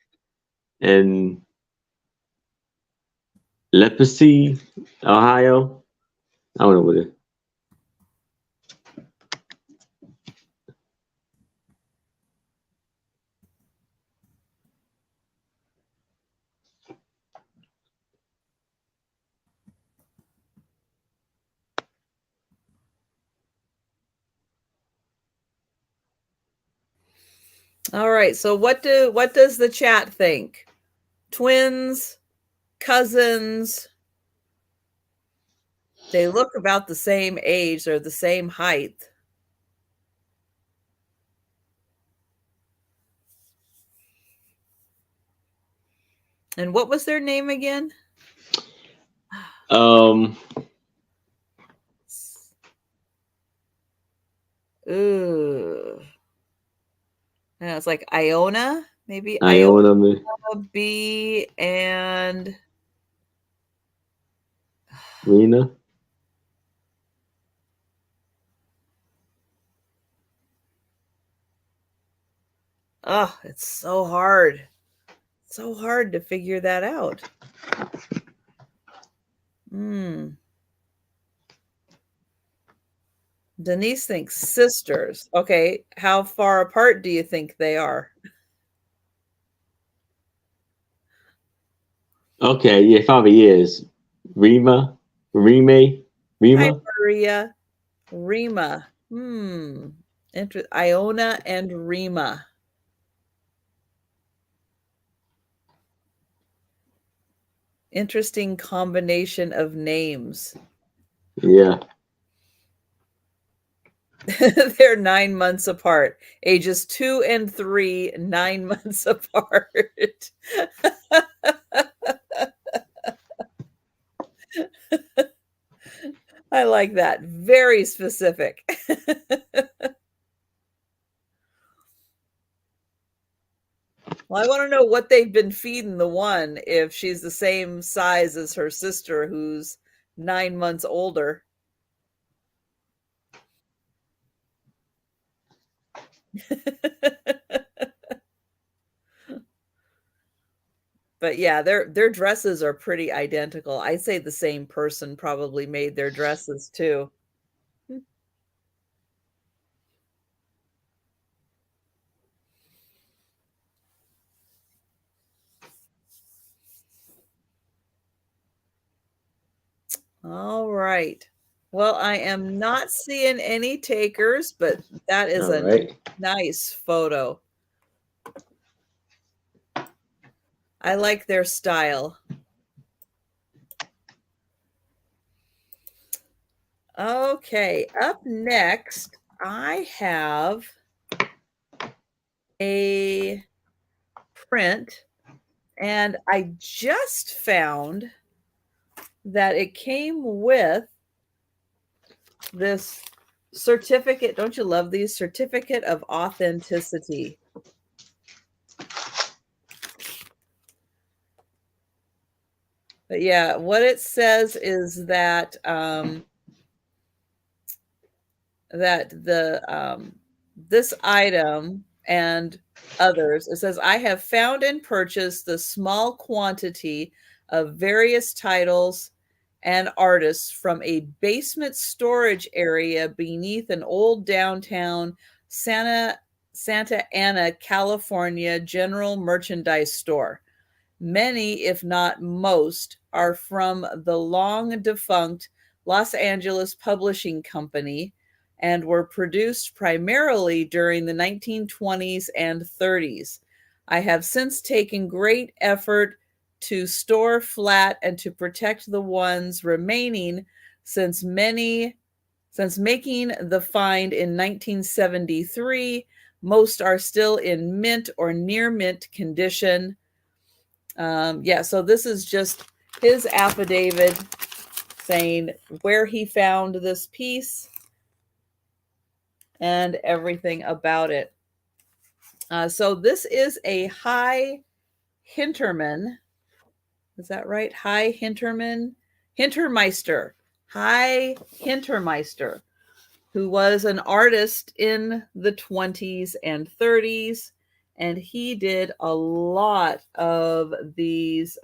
and Leprosy, Ohio. I don't know what it is. All right. So what does the chat think? Twins, cousins? They look about the same age or the same height. And what was their name again? Ooh. Yeah, it's like Iona, maybe Iona, B, and Rena. Oh, it's so hard. So hard to figure that out. Denise thinks sisters. Okay, how far apart do you think they are? Okay, yeah, it probably is. Rima. Hi, Maria. Rima. Iona and Rima. Interesting combination of names. Yeah. They're 9 months apart. Ages 2 and 3, 9 months apart. I like that. Very specific. Well, I want to know what they've been feeding the one if she's the same size as her sister who's 9 months older. But yeah, their dresses are pretty identical. I'd say the same person probably made their dresses too. All right. Well, I am not seeing any takers, but that is All a right. nice photo. I like their style. Okay, up next, I have a print, and I just found that it came with this certificate. Don't you love these? Certificate of authenticity. But yeah, what it says is that this item and others, it says, I have found and purchased the small quantity of various titles and artists from a basement storage area beneath an old downtown Santa Ana, California general merchandise store. Many, if not most, are from the long defunct Los Angeles Publishing Company and were produced primarily during the 1920s and 30s. I have since taken great effort to store flat and to protect the ones remaining since making the find in 1973. Most are still in mint or near mint condition. Yeah, so this is just his affidavit saying where he found this piece and everything about it. So this is a High Hinterman. Is that right? High Hinterman? Hintermeister. High Hintermeister, who was an artist in the 20s and 30s. And he did a lot of these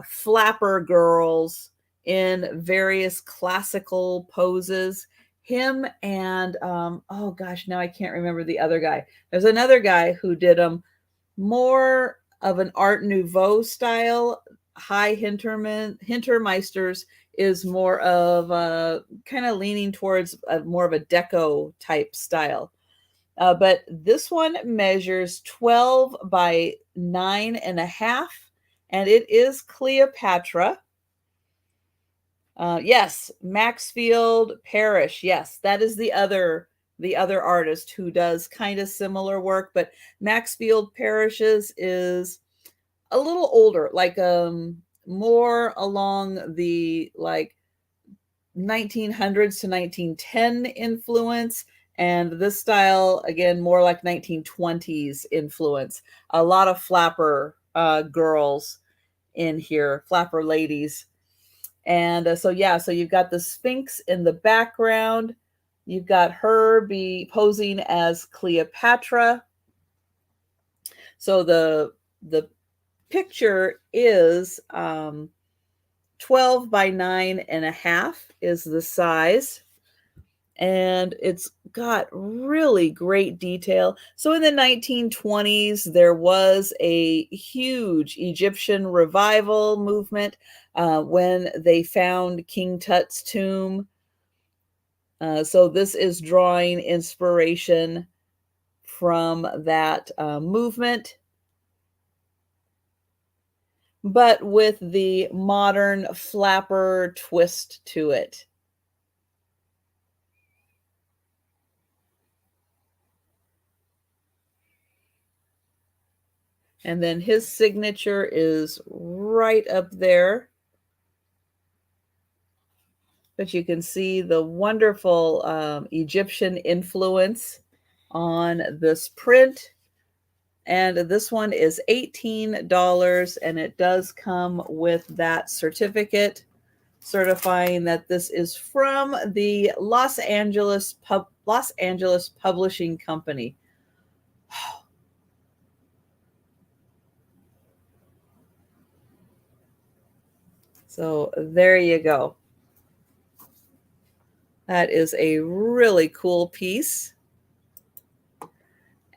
flapper girls in various classical poses. Him and oh gosh, now I can't remember the other guy. There's another guy who did them more of an Art Nouveau style. High Hintermeisters is more of kind of leaning towards more of a deco type style. But this one measures 12 by 9.5, and it is Cleopatra. Yes, Maxfield Parrish. Yes, that is the other artist who does kind of similar work, but Maxfield Parrish's is a little older, like more along the like 1900s to 1910 influence, and this style again more like 1920s influence. A lot of flapper girls in here, flapper ladies. And so yeah, so you've got the Sphinx in the background. You've got her be posing as Cleopatra. So the picture is 12 by 9.5 is the size. And it's got really great detail. So in the 1920s, there was a huge Egyptian revival movement when they found King Tut's tomb. So this is drawing inspiration from that movement, but with the modern flapper twist to it. And then his signature is right up there. But you can see the wonderful Egyptian influence on this print. And this one is $18, and it does come with that certificate certifying that this is from the Los Angeles Publishing Company. So there you go. That is a really cool piece.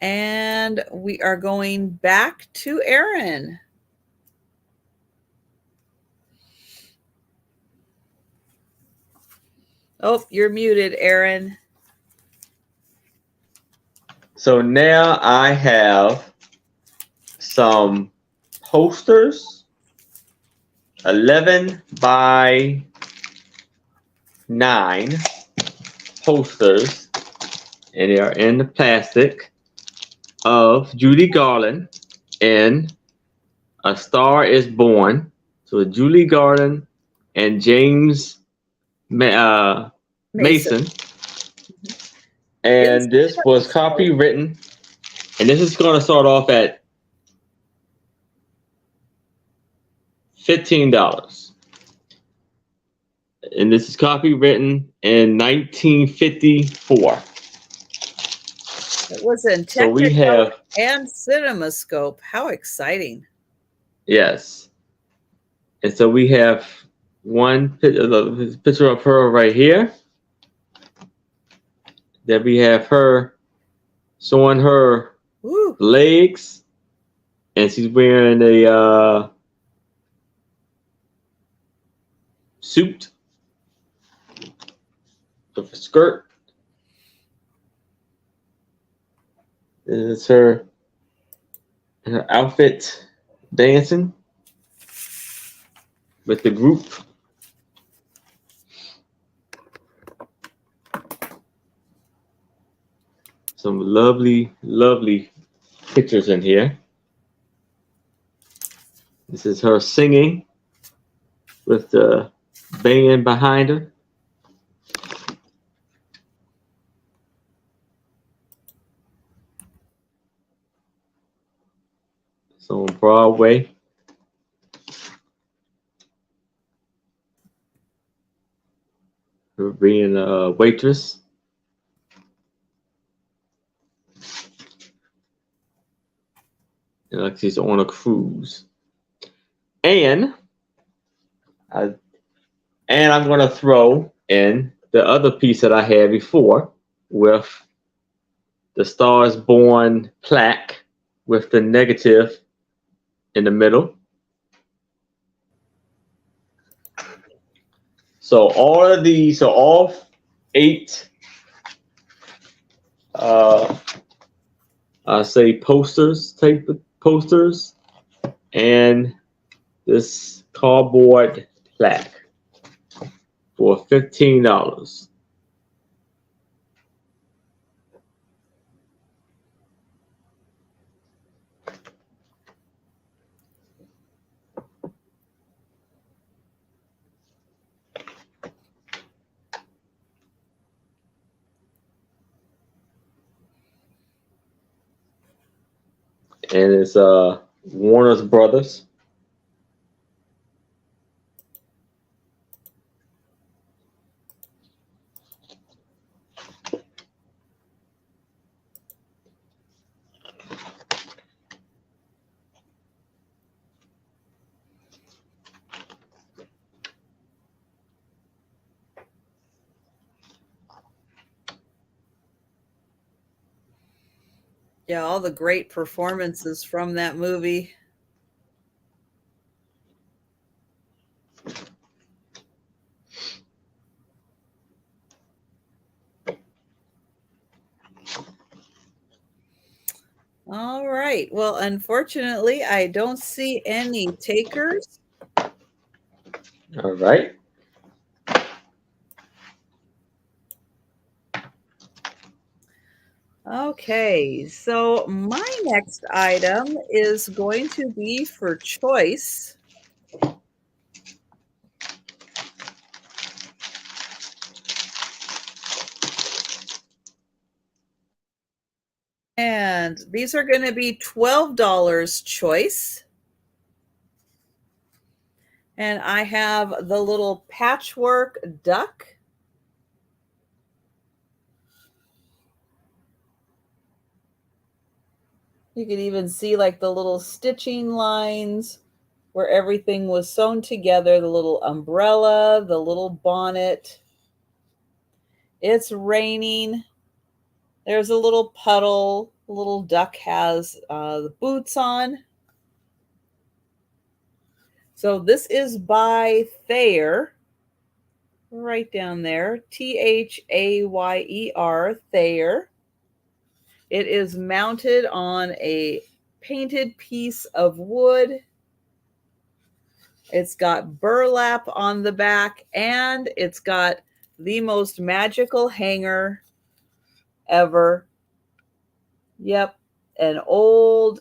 And we are going back to Erin. Oh, you're muted, Erin. So now I have some posters, 11 by 9 posters, and they are in the plastic, of Judy Garland in A Star is Born. So Judy Garland and James Mason. And this was copywritten, and this is going to start off at $15. And this is copywritten in 1954. It was in Technicolor So we have and CinemaScope. How exciting. Yes. And so we have one picture of her right here. Then we have her showing her legs, and she's wearing a suit with a skirt. This is her outfit dancing with the group. Some lovely, lovely pictures in here. This is her singing with the band behind her. So on Broadway. Her being a waitress. Like she's on a cruise. And I'm going to throw in the other piece that I had before with the Stars Born plaque with the negative in the middle. So all of these, so all 8, I say type of posters, and this cardboard plaque for $15. And it's Warner's Brothers. Yeah, all the great performances from that movie. All right. Well, unfortunately, I don't see any takers. All right. Okay, so my next item is going to be for choice. And these are going to be $12 choice. And I have the little patchwork duck. You can even see like the little stitching lines. where everything was sewn together, the little umbrella, the little bonnet. It's raining. There's a little puddle. The little duck has the boots on. So this is by Thayer, right down there, Thayer, Thayer. It is mounted on a painted piece of wood. It's got burlap on the back, and it's got the most magical hanger ever. Yep, an old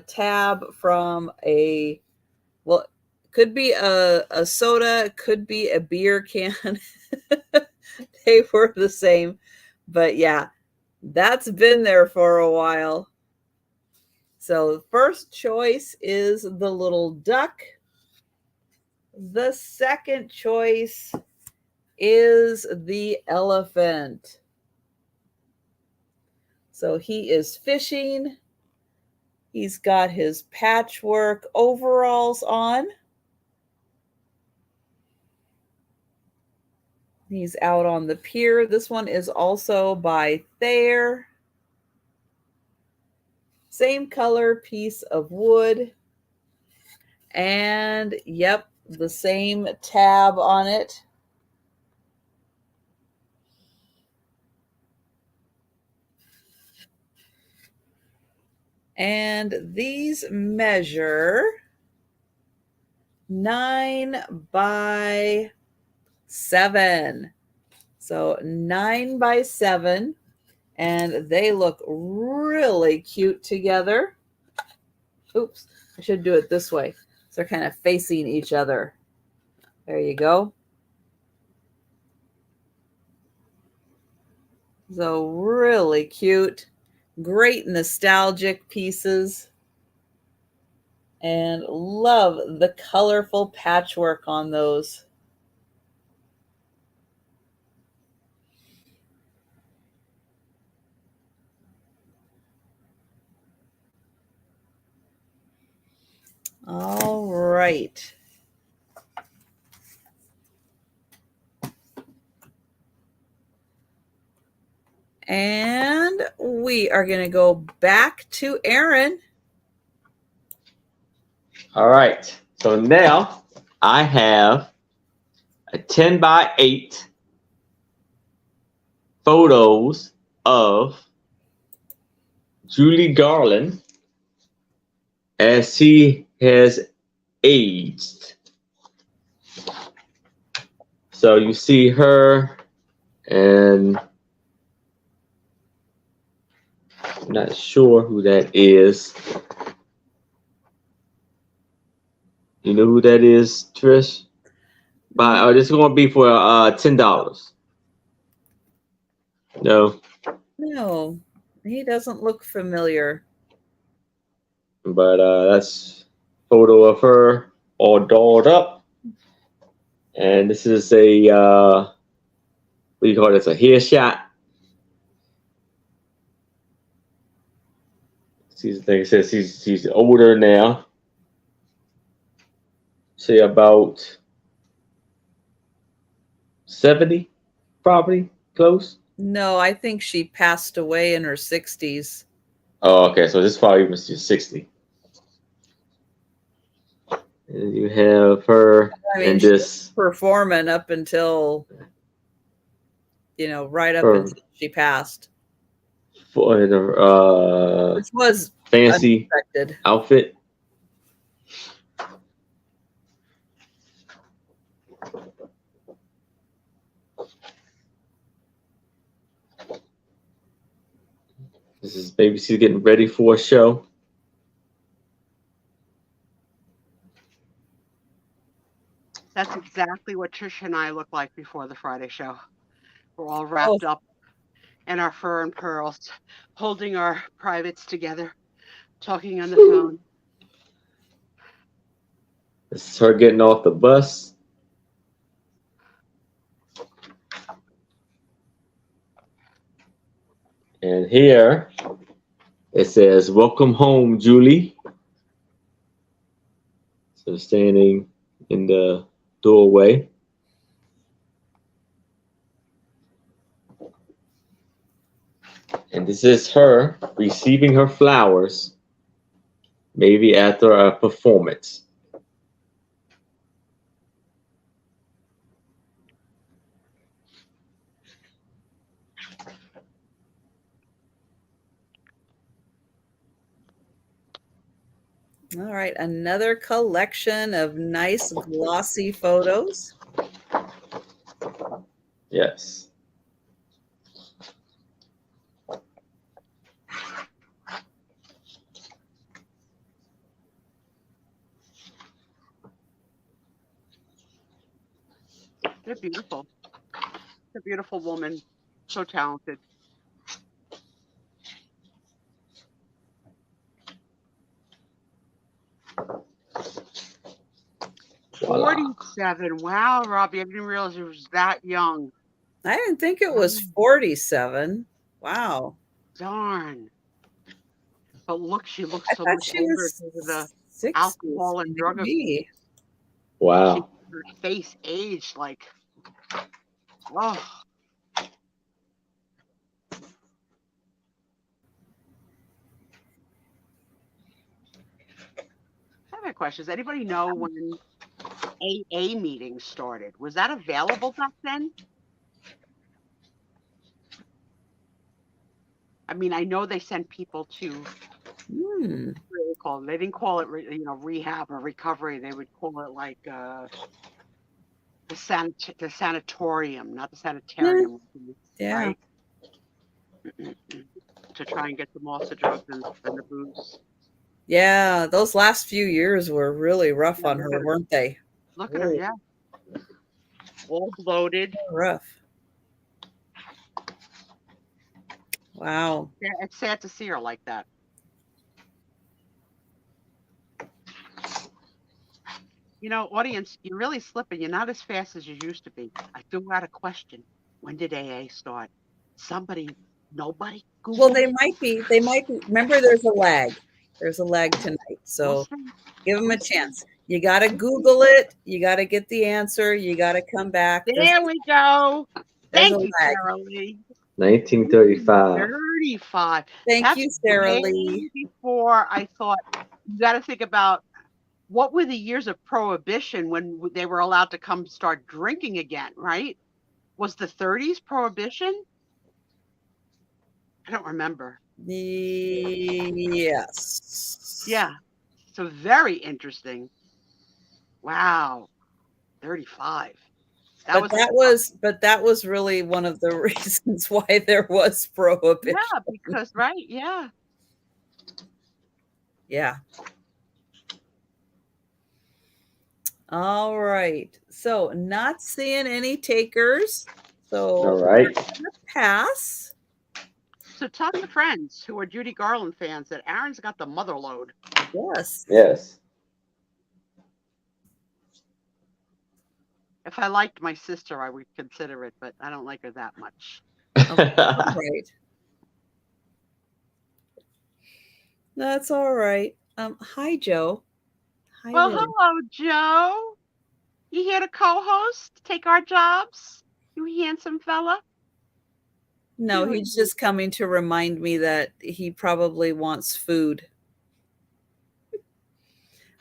tab from a, well, could be a soda, could be a beer can. They were the same. But yeah, that's been there for a while. So the first choice is the little duck. The second choice is the elephant. So he is fishing. He's got his patchwork overalls on. He's out on the pier. This one is also by Thayer. Same color piece of wood. And yep, the same tab on it. And these measure 9 by 7. So 9 by 7. And they look really cute together. Oops, I should do it this way. So they're kind of facing each other. There you go. So really cute. Great nostalgic pieces. And love the colorful patchwork on those. All right. And we are going to go back to Aaron. All right. So now I have a 10 by 8 photos of Julie Garland as she has aged. So you see her, and I'm not sure who that is. You know who that is, Trish? But this is going to be for $10. No. No, he doesn't look familiar. But that's a photo of her all dolled up. And this is a, what do you call this, a headshot. She's, like I said, she's older now. Say about 70, probably, close. No, I think she passed away in her 60s. Oh, okay, so this probably was just 60. And you have her and this performing up until, right up until she passed. For Which was fancy unexpected outfit. This is maybe she's getting ready for a show. That's exactly what Trisha and I look like before the Friday show. We're all wrapped up in our fur and pearls, holding our privates together, talking on the phone. This is her getting off the bus. And here it says, "Welcome home, Julie." So standing in the doorway. And this is her receiving her flowers, maybe after a performance. All right, another collection of nice glossy photos. Yes. They're beautiful. A beautiful woman, so talented. Voila. 47. Wow, Robbie, I didn't realize it was that young. I didn't think it was 47. Wow. Darn. But look, she looks I so thought much she older was because of the 60s. alcohol and drug abuse. Maybe. Wow. Her face aged like, oh. I have a question. Does anybody know when AA meetings started? Was that available back then? I mean, I know they sent people to Hmm. what do they call it? They didn't call it, rehab or recovery. They would call it like the sanatorium, not the sanitarium, Yeah. right? To try and get them off the drugs and the booze. Yeah, those last few years were really rough on her, weren't they? Look at her, yeah. All bloated. Rough. Wow. Yeah, it's sad to see her like that. Audience, you're really slipping. You're not as fast as you used to be. I threw out a question. When did AA start? Nobody Google. Well, they might be. Remember, there's a lag. There's a lag tonight. So give them a chance. You got to Google it. You got to get the answer. You got to come back. There we go. There's Thank a you, lag. Sarah Lee. 1935. 35. Thank you, Sarah way Lee. Before I thought, you got to think about what were the years of prohibition when they were allowed to come start drinking again, right? Was the 30s prohibition? I don't remember. Yes. Yeah. So very interesting. Wow. 35. That was really one of the reasons why there was prohibition. Yeah, because right, yeah. Yeah. All right. So not seeing any takers. So All right. pass. So tell your friends who are Judy Garland fans that Aaron's got the mother load. Yes. Yes. If I liked my sister, I would consider it, but I don't like her that much. Okay. All right. That's all right. Hi, Joe. Hi, Well, there. hello, Joe. You here to co-host? Take our jobs? You handsome fella? No, he's just coming to remind me that he probably wants food.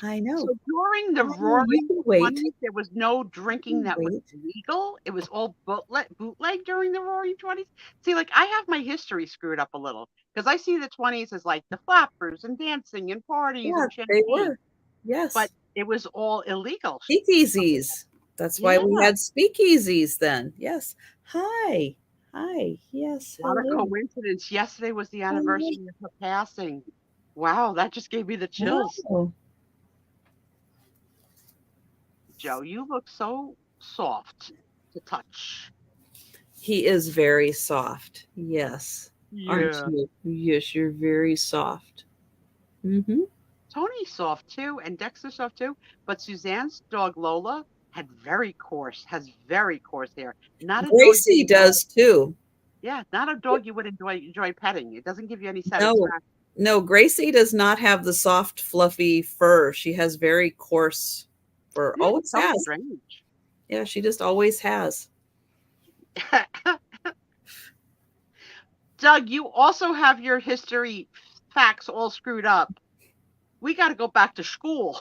I know. So during the roaring 20s, there was no drinking that was legal. It was all bootleg during the roaring 20s. See, like I have my history screwed up a little because I see the 20s as like the flappers and dancing and parties and champagne. They were. Yes. But it was all illegal. Speakeasies. That's why we had speakeasies then. Yes. Hi. Hi. Yes. What a coincidence. Yesterday was the anniversary of her passing. Wow, that just gave me the chills. Wow. Joe, you look so soft to touch. He is very soft. Yes. Yeah. Aren't you? Yes, you're very soft. Mm-hmm. Tony's soft too, and Dexter's soft too. But Suzanne's dog Lola has very coarse hair. Not a Gracie does too. Yeah, not a dog you would enjoy petting. It doesn't give you any satisfaction. No, Gracie does not have the soft, fluffy fur. She has very coarse fur. Always So has. strange. Yeah, she just always has. Doug, you also have your history facts all screwed up. We got to go back to school.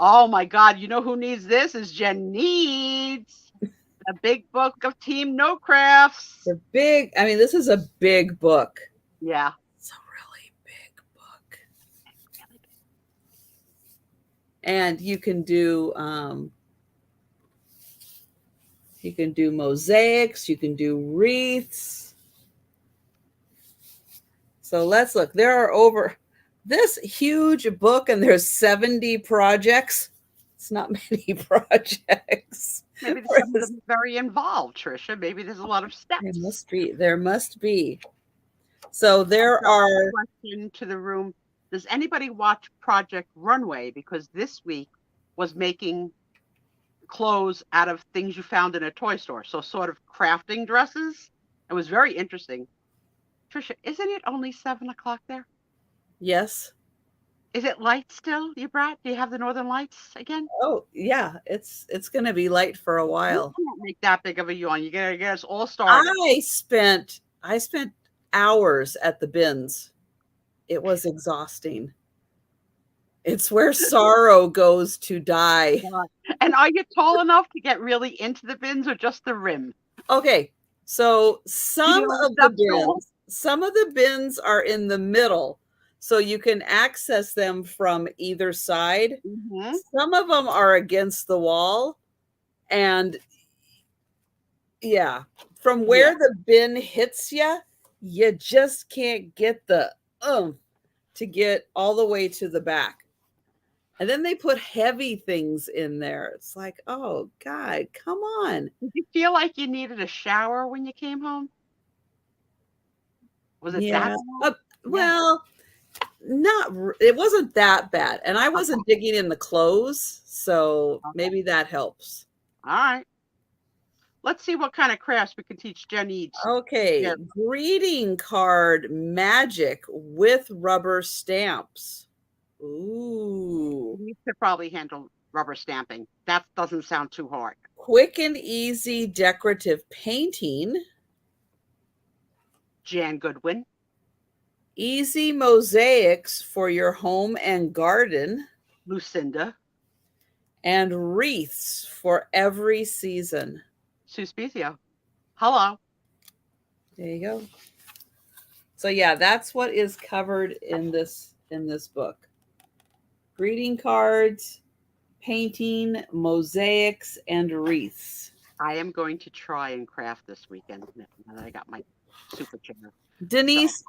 Oh my God, you know who needs this? Is Jen needs a big book of Team No Crafts. The big, I mean, this is a big book. Yeah. It's a really big book. And you can do mosaics, you can do wreaths. So let's look. There are over this huge book, and there's 70 projects. It's not many projects. Maybe some of them are very involved, Trisha. Maybe there's a lot of steps. There must be. So there are. Question to the room. Does anybody watch Project Runway? Because this week was making clothes out of things you found in a toy store. So sort of crafting dresses. It was very interesting. Trisha, isn't it only 7 o'clock there? Yes. Is it light still, you brat? Do you have the Northern Lights again? Oh, yeah. It's going to be light for a while. You can't make that big of a yawn. You gotta get us all started. I spent hours at the bins. It was exhausting. It's where sorrow goes to die. And are you tall enough to get really into the bins or just the rim? Okay. So some of the bins are in the middle. So you can access them from either side. Mm-hmm. Some of them are against the wall. And yeah, from where the bin hits you, you just can't get the to get all the way to the back. And then they put heavy things in there. It's like, oh God, come on. Did you feel like you needed a shower when you came home? Was it that bad? Well, it wasn't that bad. And I wasn't digging in the clothes. So maybe that helps. All right. Let's see what kind of crafts we can teach Jenny. Okay. Yeah. Greeting card magic with rubber stamps. Ooh. You could probably handle rubber stamping. That doesn't sound too hard. Quick and easy decorative painting. Jan Goodwin. Easy mosaics for your home and garden. Lucinda. And wreaths for every season. Sue Spiezio. Hello. There you go. So yeah, that's what is covered in this book. Greeting cards, painting, mosaics, and wreaths. I am going to try and craft this weekend now that I got my super chair. Denise,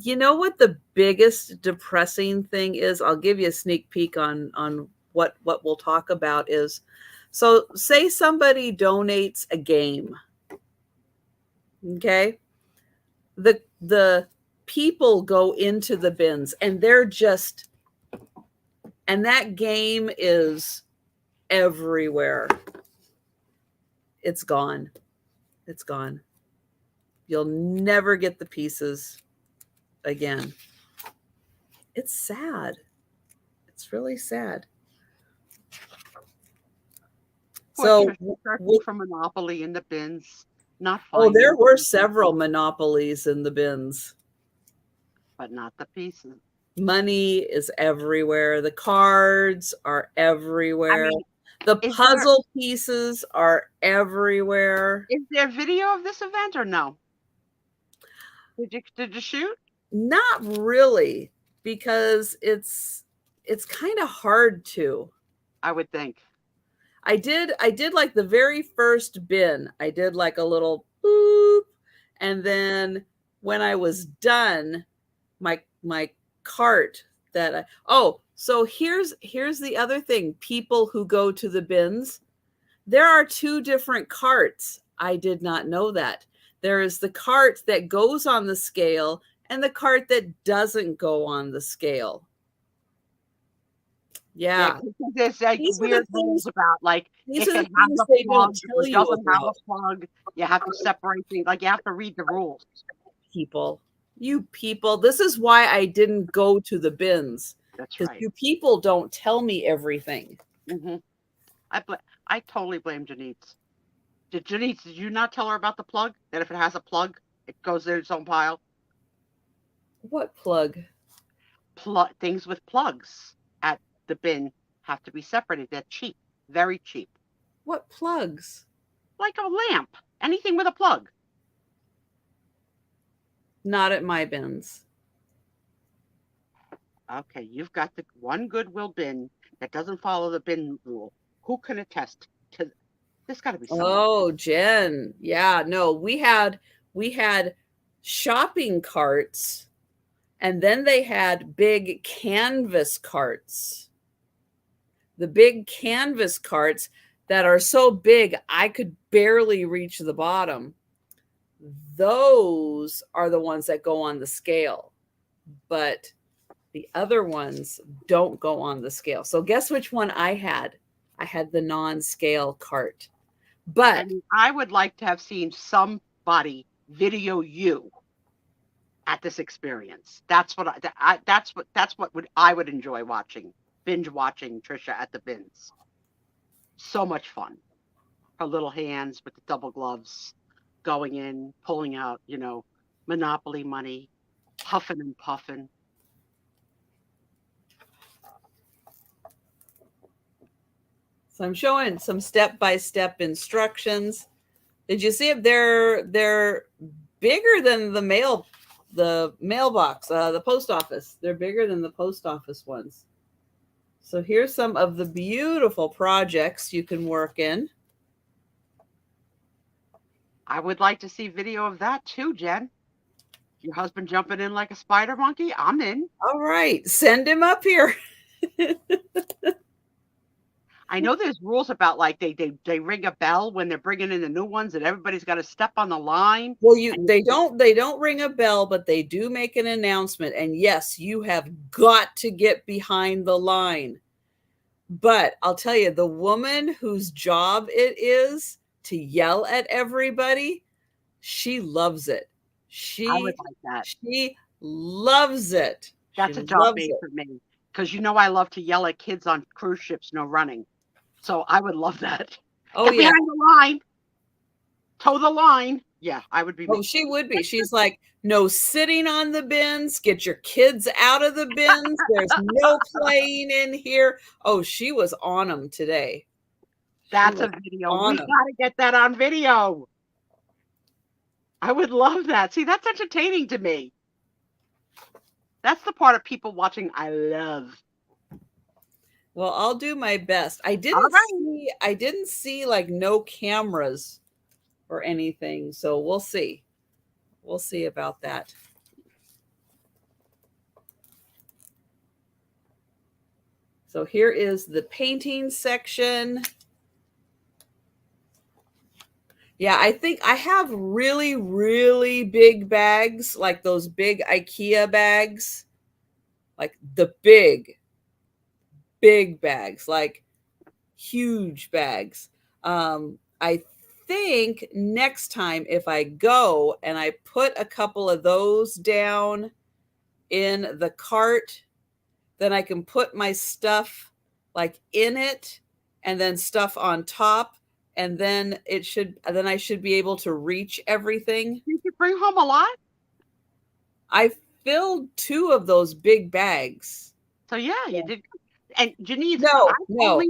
you know what the biggest depressing thing is? I'll give you a sneak peek on what we'll talk about is, so say somebody donates a game. Okay? The people go into the bins and and that game is everywhere. It's gone. It's gone. You'll never get the pieces again. It's sad. It's really sad. So from Monopoly in the bins, there were several Monopolies in the bins, but not the pieces. Money is everywhere. The cards are everywhere. The puzzle pieces are everywhere. Is there video of this event or no? Did you shoot? Not really, because it's kind of hard to. I would think. I did like the very first bin. I did like a little boop, and then when I was done, my cart so here's the other thing. People who go to the bins, there are two different carts. I did not know that. There is the cart that goes on the scale and the cart that doesn't go on the scale. Yeah. There's like weird rules about like these if are it the things they don't tell you doesn't have about. a plug, you have to separate things. Like you have to read the rules. People. You people, this is why I didn't go to the bins. That's Because right. you people don't tell me everything. Mm-hmm. I totally blame Janice. Did you not tell her about the plug? That if it has a plug, it goes in its own pile? What plug? Things with plugs at the bin have to be separated. They're cheap, very cheap. What plugs? Like a lamp, anything with a plug. Not at my bins. Okay, you've got the one Goodwill bin that doesn't follow the bin rule. Who can attest to? There's got to be someone. Oh, Jen. Yeah, no, we had shopping carts, and then they had big canvas carts. The big canvas carts that are so big I could barely reach the bottom. Those are the ones that go on the scale. But the other ones don't go on the scale. So guess which one I had? I had the non-scale cart. But I mean, I would like to have seen somebody video you at this experience. That's what I would enjoy watching, binge watching Trisha at the bins. So much fun. Her little hands with the double gloves, going in, pulling out, Monopoly money, huffing and puffing. so I'm showing some step-by-step instructions. Did you see it? They're bigger than the mailbox, the post office. They're bigger than the post office ones. So here's some of the beautiful projects you can work in. I would like to see video of that too, Jen. Your husband jumping in like a spider monkey? I'm in. All right, send him up here. I know there's rules about like they ring a bell when they're bringing in the new ones, and everybody's got to step on the line. Well, they don't ring a bell, but they do make an announcement. And yes, you have got to get behind the line. But I'll tell you, the woman whose job it is to yell at everybody, she loves it. I would like that. She loves it. That's a job made for me, because I love to yell at kids on cruise ships, no running. So I would love that. Oh, Get yeah. behind the line. Toe the line. Yeah, I would be. Oh, she would be. She's like, no sitting on the bins. Get your kids out of the bins. There's no playing in here. Oh, she was on them today. That's a video. We got to get that on video. I would love that. See, that's entertaining to me. That's the part of people watching I love. Well, I'll do my best. I didn't see like no cameras or anything. So we'll see. We'll see about that. So here is the painting section. Yeah, I think I have really, really big bags, like those big IKEA bags, like the big bags, like huge bags. I think next time if I go and I put a couple of those down in the cart, then I can put my stuff like in it and then stuff on top. And then I should be able to reach everything. You could bring home a lot. I filled 2 of those big bags. So yeah, you did. And Janice, no,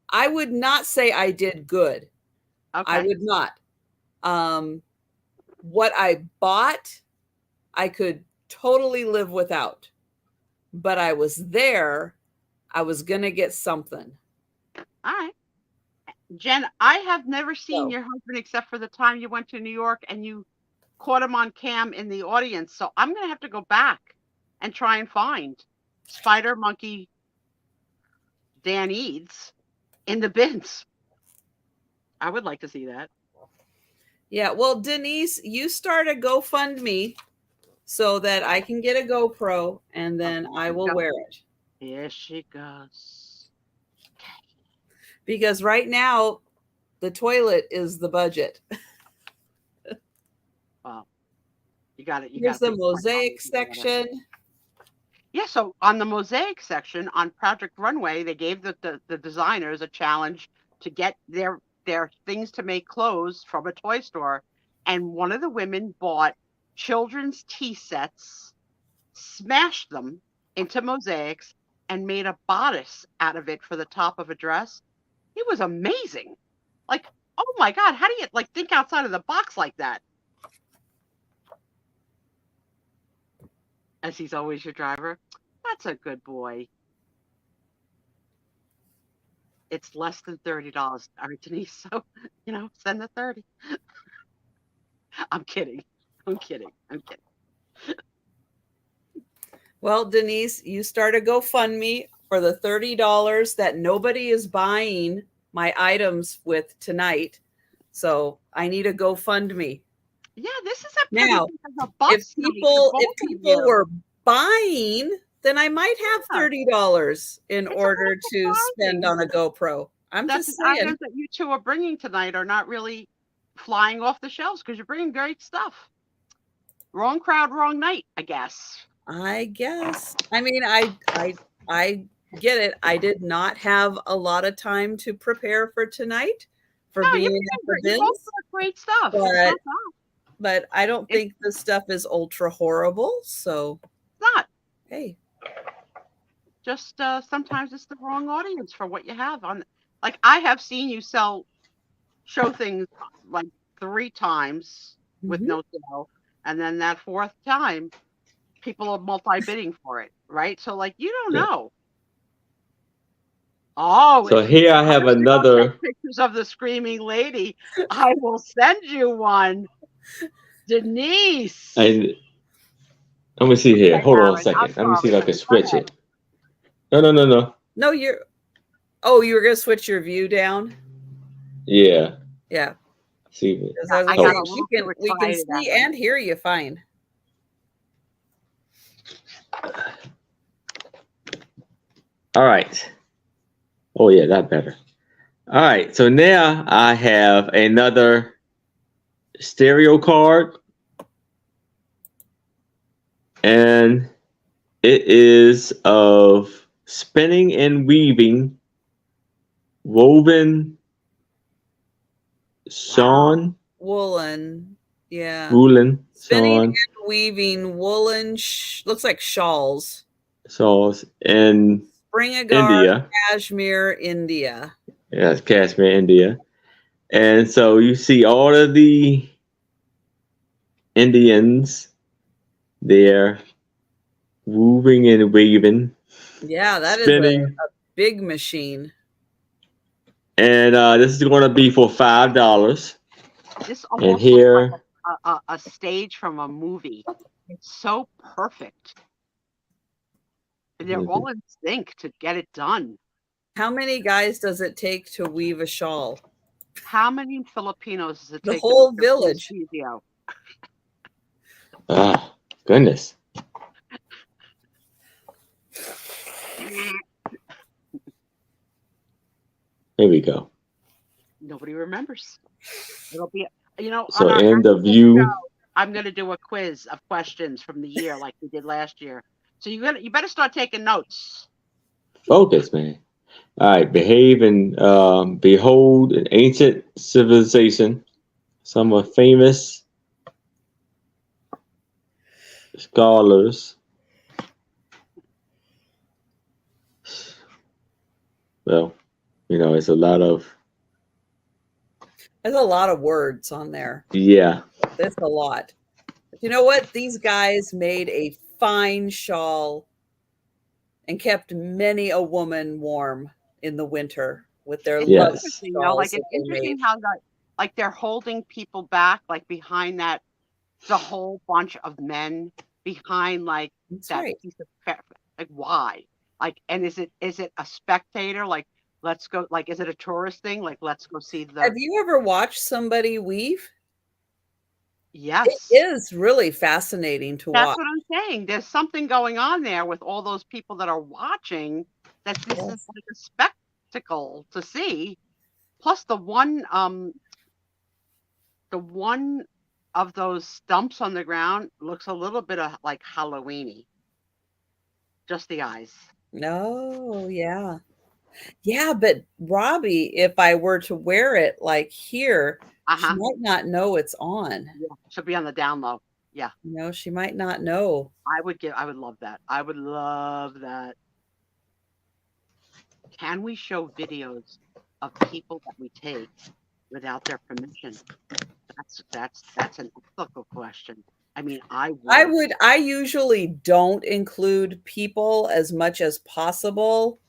I would not say I did good. Okay. I would not. What I bought, I could totally live without. But I was there. I was going to get something. All right. Jen, I have never seen your husband except for the time you went to New York and you caught him on cam in the audience. So I'm going to have to go back and try and find Spider Monkey Dan Eads in the bins. I would like to see that. Yeah, well, Denise, you start a GoFundMe so that I can get a GoPro and then I will wear it. Here she goes. Because right now, the toilet is the budget. Wow. You got it. You Here's got the mosaic section. Yeah, so on the mosaic section on Project Runway, they gave the designers a challenge to get their things to make clothes from a toy store. And one of the women bought children's tea sets, smashed them into mosaics, and made a bodice out of it for the top of a dress. It was amazing. Like, oh my God, how do you like think outside of the box like that? As he's always your driver. That's a good boy. It's less than $30. All right, Denise. So, send the 30. I'm kidding. I'm kidding. Well, Denise, you start a GoFundMe for the $30 that nobody is buying my items with tonight. So I need a GoFundMe. Yeah, this is a pretty Now, if people were buying, then I might have $30 in order to spend on a GoPro. That's just saying. Items that you two are bringing tonight are not really flying off the shelves because you're bringing great stuff. Wrong crowd, wrong night, I guess. I guess. I mean, I get it. I did not have a lot of time to prepare for tonight for being at the bins. Great stuff. But I don't think this stuff is ultra horrible. So it's not. Hey. Just sometimes it's the wrong audience for what you have on. Like I have seen you show things like 3 times with no sale, and then that 4th time, people are multi-bidding for it, right? So like you don't know. Oh, so here I have another pictures of the screaming lady. I will send you one, Denise. Let me see here. Okay, hold on a second. Let me see if I can switch it. No. No, you were gonna switch your view down. Yeah. Yeah. See, we can see and hear you fine. All right. Oh yeah, that better. All right. So now I have another stereo card, and it is of spinning and weaving woven woolen, yeah, woolen spinning and weaving woolen looks like shawls in India, Kashmir, India. Yes, Kashmir, India. And so you see all of the Indians there weaving and weaving. Yeah, that spinning. Is a big machine. And this is going to be for $5. This almost looks like a stage from a movie. It's so perfect. And they're all in sync to get it done. How many guys does it take to weave a shawl? How many Filipinos does it take? The whole village. Ah, goodness. Here we go. Nobody remembers. It'll be, so in the view. I'm going to do a quiz of questions from the year like we did last year. So you better start taking notes. Focus, man. All right. Behave and behold an ancient civilization. Some of famous scholars. Well, it's a lot of. There's a lot of words on there. Yeah. That's a lot. But you know what? These guys made a fine shawl and kept many a woman warm in the winter with their love shawls. Like it's interesting how like they're holding people back, like behind that, the whole bunch of men behind like piece of like why? Like, and is it a spectator? Like, let's go. Like, is it a tourist thing? Like, let's go see the. Have you ever watched somebody weave? Yes. It is really fascinating to watch. That's what I'm saying. There's something going on there with all those people that are watching that this is like a spectacle to see. Plus the one of those stumps on the ground looks a little bit of like Halloweeny. Just the eyes. No, yeah. Yeah, but Robbie, if I were to wear it like here, she might not know it's on. Yeah, should be on the down low. Yeah. She might not know. I would love that. I would love that. Can we show videos of people that we take without their permission? That's an ethical question. I mean, I usually don't include people as much as possible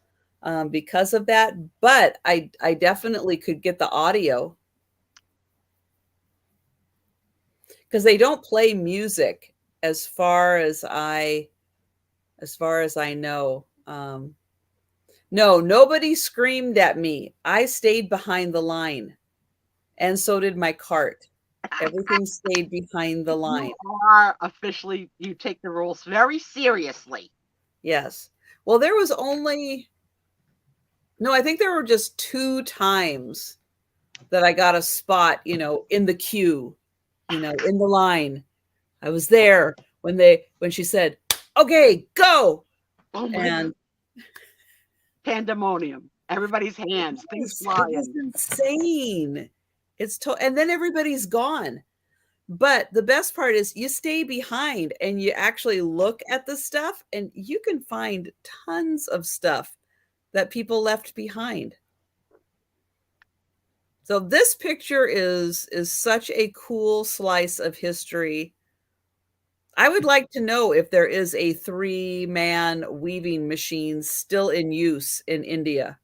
because of that, but I definitely could get the audio. Because they don't play music as far as I know. No, nobody screamed at me. I stayed behind the line, and so did my cart. Everything stayed behind the line. You are officially, you take the rules very seriously. Yes. Well, there was only, no, I think there were just 2 times that I got a spot, in the queue, in the line. I was there when she said, "Okay, go." Oh my And pandemonium. Everybody's hands, things flying. It was insane. And then everybody's gone. But the best part is you stay behind and you actually look at the stuff, and you can find tons of stuff that people left behind. So this picture is such a cool slice of history. I would like to know if there is a 3-man weaving machine still in use in India.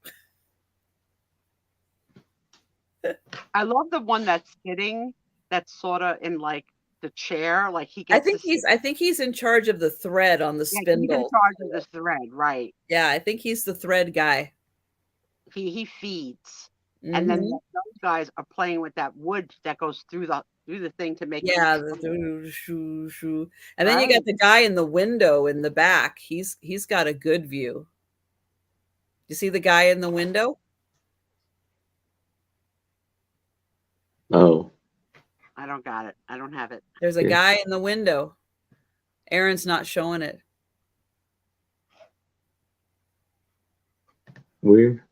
I love the one that's sitting, that's sort of in like the chair, like he I gets. think he's in charge of the thread on the spindle. He's in charge of the thread, right? Yeah, I think he's the thread guy. He feeds, and then those guys are playing with that wood that goes through the thing to make it. And then you got the guy in the window in the back. He's got a good view. You see the guy in the window? Oh. I don't got it. I don't have it. There's a guy in the window. Aaron's not showing it. Where?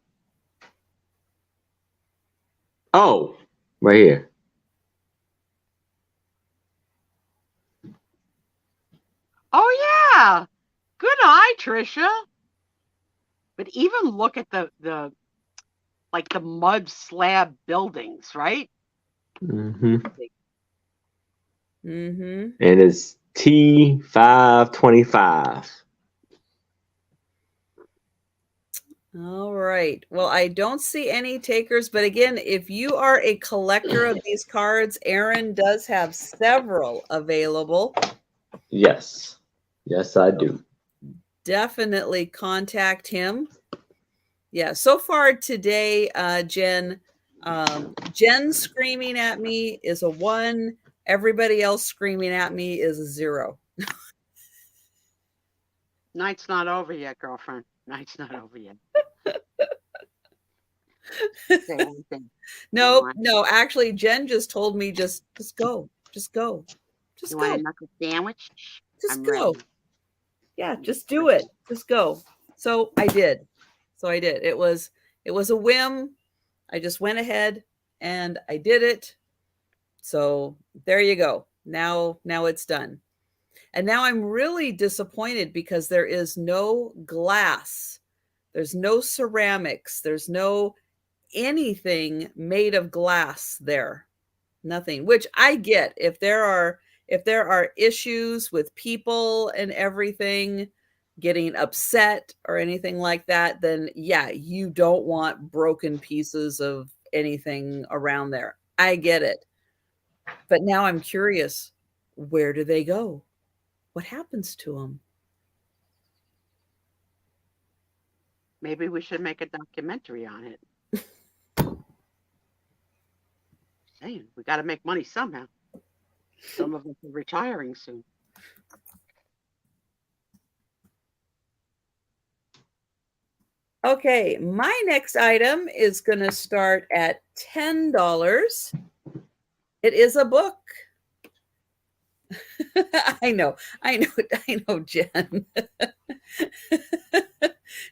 Oh, right here. Oh yeah. Good eye, Trisha. But even look at the like the mud slab buildings, right? Mm-hmm. Mm-hmm. And it's T525. All right. Well, I don't see any takers, but again, if you are a collector of these cards, Aaron does have several available. Yes. Yes, I do. Definitely contact him. Yeah. So far today, Jen screaming at me is a 1. Everybody else screaming at me is a 0. Night's not over yet, girlfriend. Night's not over yet. No, actually, Jen just told me just go. Just go. Just you go. Want a knuckle sandwich? Just go. Ready. Yeah, just do it. Just go. So I did. It was a whim. I just went ahead and I did it. So there you go. Now it's done. And now I'm really disappointed because there is no glass. There's no ceramics. There's no anything made of glass there. Nothing, which I get. If there are issues with people and everything getting upset or anything like that, then yeah, you don't want broken pieces of anything around there. I get it. But now I'm curious, where do they go? What happens to them? Maybe we should make a documentary on it. Saying we got to make money somehow. Some of us are retiring soon. Okay, my next item is going to start at $10. It is a book. I know, Jen.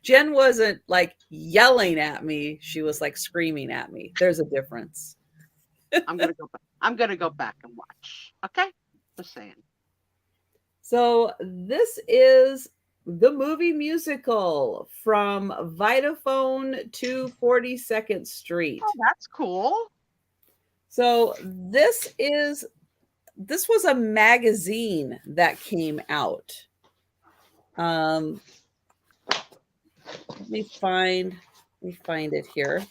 Jen wasn't like yelling at me. She was like screaming at me. There's a difference. I'm gonna go back. I'm gonna go back and watch. Okay, just saying. So this is the movie musical from Vitaphone to 42nd Street. Oh, that's cool. So this was a magazine that came out. Let me find it here.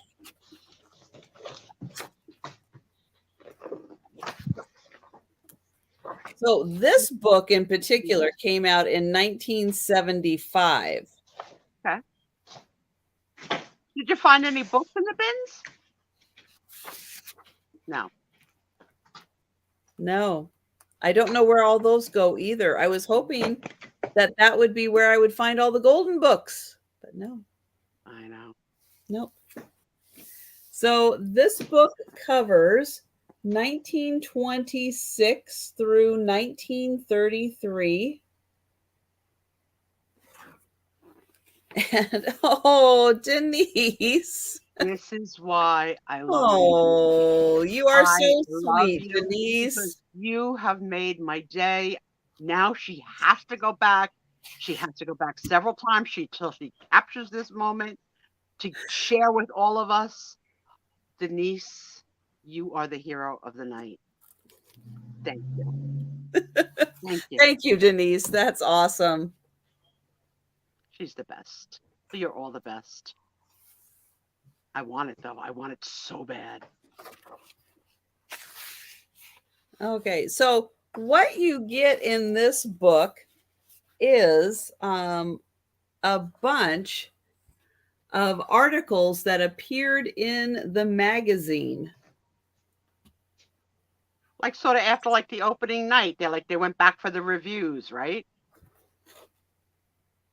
So this book in particular came out in 1975. Okay. Did you find any books in the bins? No. No, I don't know where all those go either. I was hoping that would be where I would find all the golden books, but no. I know. Nope. So this book covers 1926 through 1933. And oh, Denise. This is why I love you. Oh, you are so love sweet, you Denise. because you have made my day. Now she has to go back. She has to go back several times till she captures this moment to share with all of us. Denise, you are the hero of the night. Thank you. Thank you. Thank you, Denise. That's awesome. She's the best. You're all the best. I want it though. I want it so bad. Okay, so what you get in this book is a bunch of articles that appeared in the magazine. Like sort of after like the opening night, they went back for the reviews, right?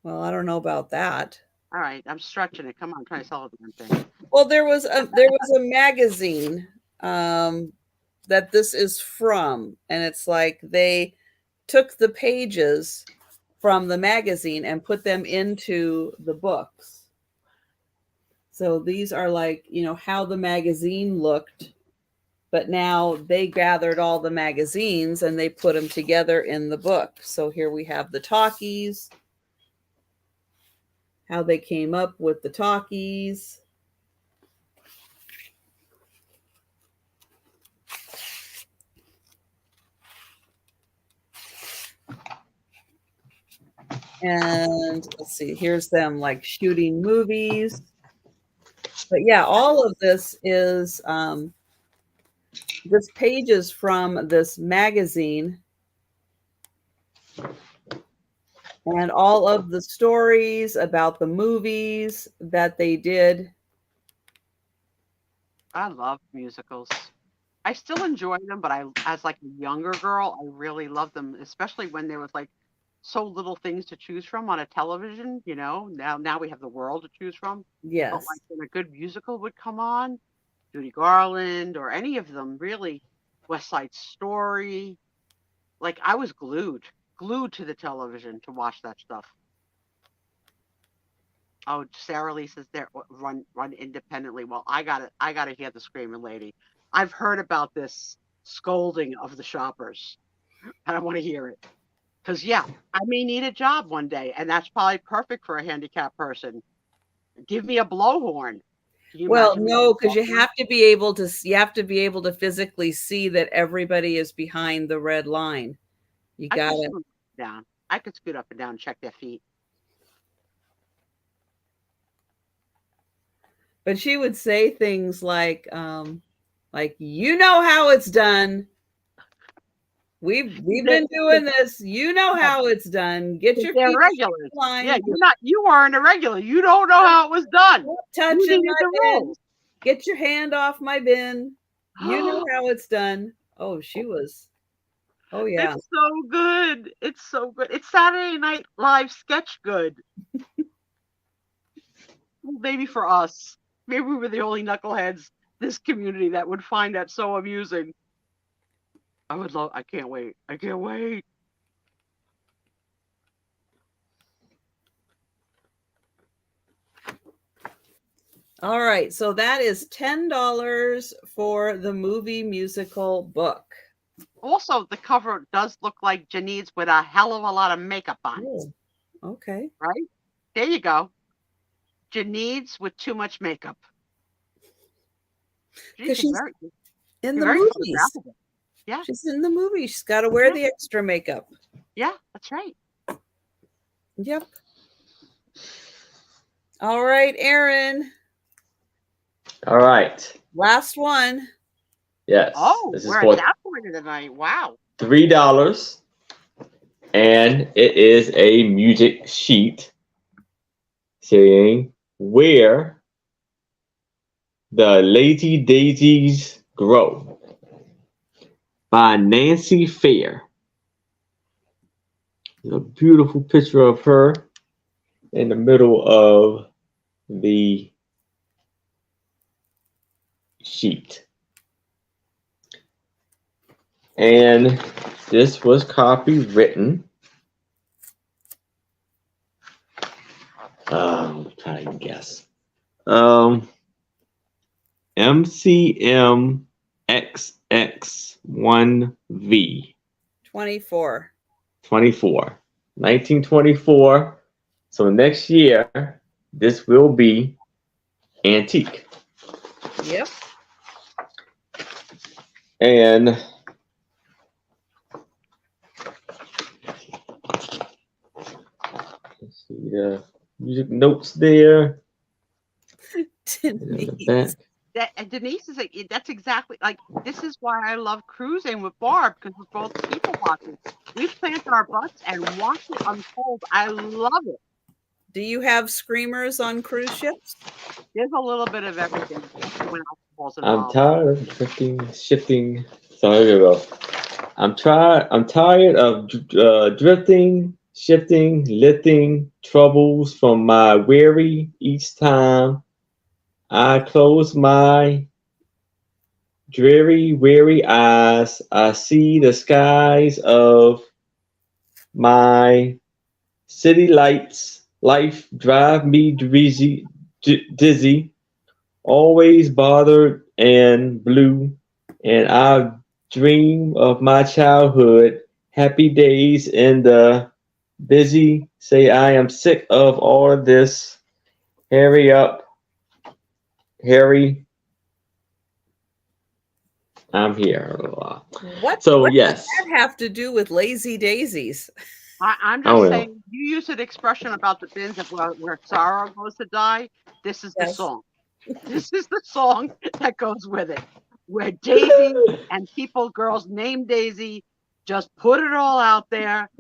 Well, I don't know about that. All right, I'm stretching it. Come on, I'm trying to sell a damn thing. Well, there was a magazine that this is from, and it's like they took the pages from the magazine and put them into the books. So these are like, how the magazine looked, but now they gathered all the magazines and they put them together in the book. So here we have the talkies, how they came up with the talkies. And let's see, here's them like shooting movies. But yeah, all of this is this pages from this magazine. And all of the stories about the movies that they did. I love musicals. I still enjoy them, but as like a younger girl, I really love them, especially when there was like so little things to choose from on a television. Now we have the world to choose from. Yes. But like when a good musical would come on, Judy Garland or any of them, really, West Side Story. Like I was glued to the television to watch that stuff. Oh, Sarah Lee says there, run independently. Well, I gotta hear the screaming lady. I've heard about this scolding of the shoppers, and I want to hear it. Because yeah, I may need a job one day, and that's probably perfect for a handicapped person. Give me a blowhorn. Well, no, because you have to be able to physically see that everybody is behind the red line. You got it. Down. I could scoot up and down and check their feet. But she would say things like you know how it's done. We've been doing this. You know how it's done. Get your feet regulars. Yeah, you aren't a regular. You don't know how it was done. Touching my bin. Get your hand off my bin. You know how it's done. Oh, she was. Oh yeah. It's so good. It's so good. It's Saturday Night Live sketch good. Maybe for us. Maybe we were the only knuckleheads, this community, that would find that so amusing. I would love. I can't wait. I can't wait. All right, so that is $10 for the movie musical book. Also, the cover does look like Janine's with a hell of a lot of makeup on. Oh, okay. Right? There you go. Janine's with too much makeup. Because she's in the very movies. photographic. Yeah. She's in the movie. She's got to wear the extra makeup. Yeah, that's right. Yep. All right, Aaron. All right. Last one. Yes. Oh, this is we're for at that point of the night. Wow. $3, and it is a music sheet saying "Where the Lazy Daisies Grow" by Nancy Fair. There's a beautiful picture of her in the middle of the sheet. And this was copywritten. I'm trying to guess. MCMXX1V. 24. 1924. So next year, this will be antique. Yep. And let's see the music notes there. Denise. Denise is that's exactly like this is why I love cruising with Barb, because we're both people watchers. We plant our butts and watch it unfold. I love it. Do you have screamers on cruise ships? There's a little bit of everything. I'm tired of shifting. So here we go. I'm tired of drifting, shifting, lifting troubles from my weary each time I close my dreary, weary eyes. I see the skies of my city lights. Life drive me dizzy, always bothered and blue, and I dream of my childhood, happy days in the busy. Say I am sick of all of this. Hurry up, Harry. I'm here. What yes. does that have to do with lazy daisies? I'm just saying, you use an expression about the bins of where sorrow goes to die. This is the song. This is the song that goes with it. Where Daisy and girls named Daisy, just put it all out there.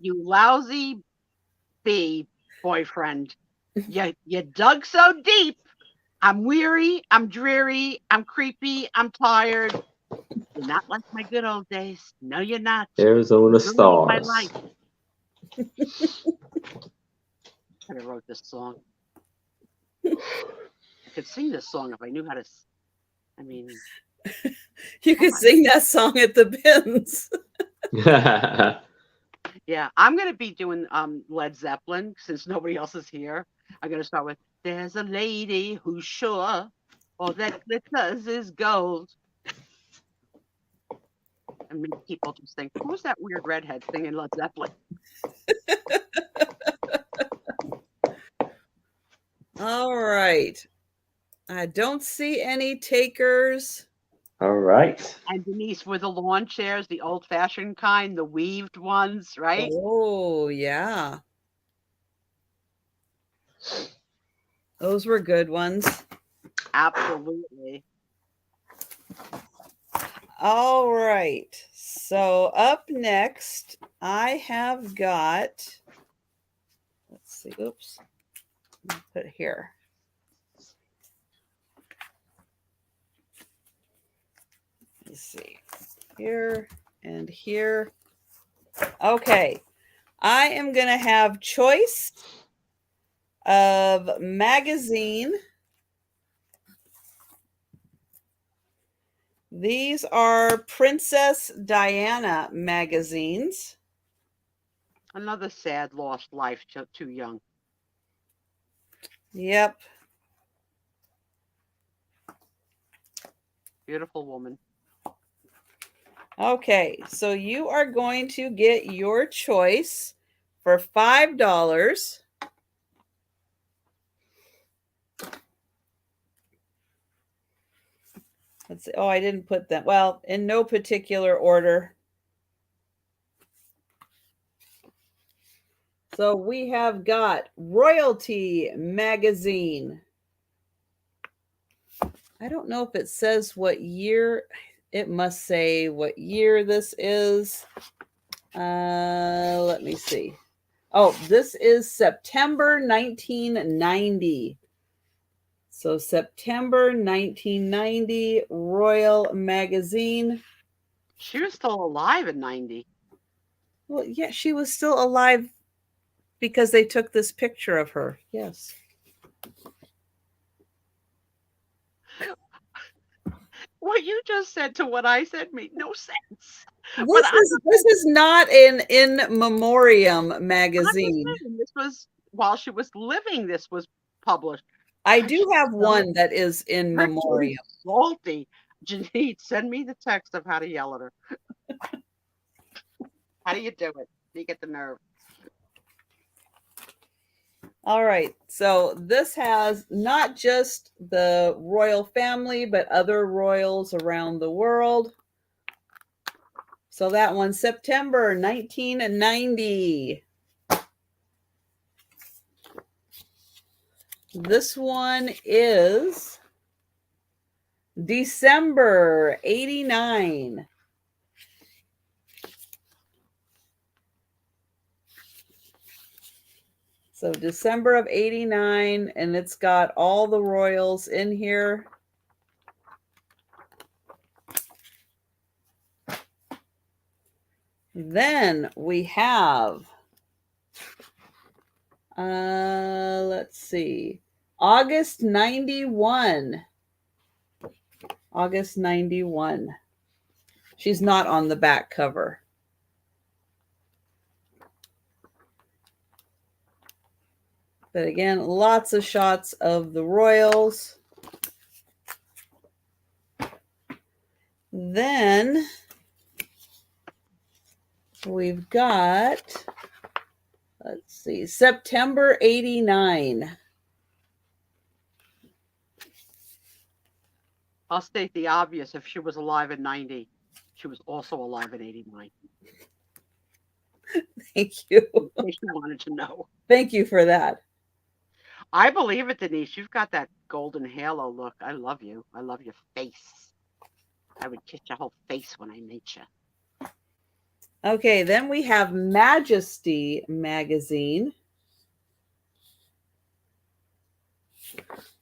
You lousy bee boyfriend. You dug so deep. I'm weary. I'm dreary. I'm creepy. I'm tired. You're not like my good old days. No, you're not. Arizona Stars. My life. I wrote this song. I could sing this song if I knew how to. I mean, you could sing that song at the bins. Yeah, I'm gonna be doing Led Zeppelin since nobody else is here. I'm gonna start with "There's a lady who's sure all that glitters is gold," and make people just think, "Who's that weird redhead singing Led Zeppelin?" All right. I don't see any takers. All right. And Denise, with the lawn chairs, the old-fashioned kind, the weaved ones, right? Oh, yeah. Those were good ones. Absolutely. All right. So up next, I have got, let's see, oops. I'll put it here. Let's see, here and here. Okay. I am going to have choice of magazine These are Princess Diana magazines. Another sad lost life, too young. Yep. Beautiful woman. Okay, so you are going to get your choice for $5. Let's see. Oh, I didn't put them. Well, in no particular order. So we have got Royalty magazine. I don't know if it says what year. It must say what year this is. Let me see. Oh, this is September 1990. So September 1990, Royal magazine. She was still alive in 90. Well, yeah, she was still alive because they took this picture of her. Yes. What you just said to what I said made no sense. This is not an in memoriam I'm magazine. just saying, this was while she was living. This was published. I do have one that is in Her memoriam. salty. Janine, send me the text of how to yell at her. How do you do it? How do you get the nerve? All right. So this has not just the royal family, but other royals around the world. So that one, September 1990. This one is December 89. So December of 89, and it's got all the royals in here. Then we have, let's see, August 91. August 91. She's not on the back cover. But again, lots of shots of the royals. Then we've got, let's see, September 89. I'll state the obvious. If she was alive in 90, she was also alive in 89. Thank you. In case you wanted to know. Thank you for that. I believe it, Denise. You've got that golden halo look. I love you. I love your face. I would kiss your whole face when I meet you. Okay, then we have Majesty magazine.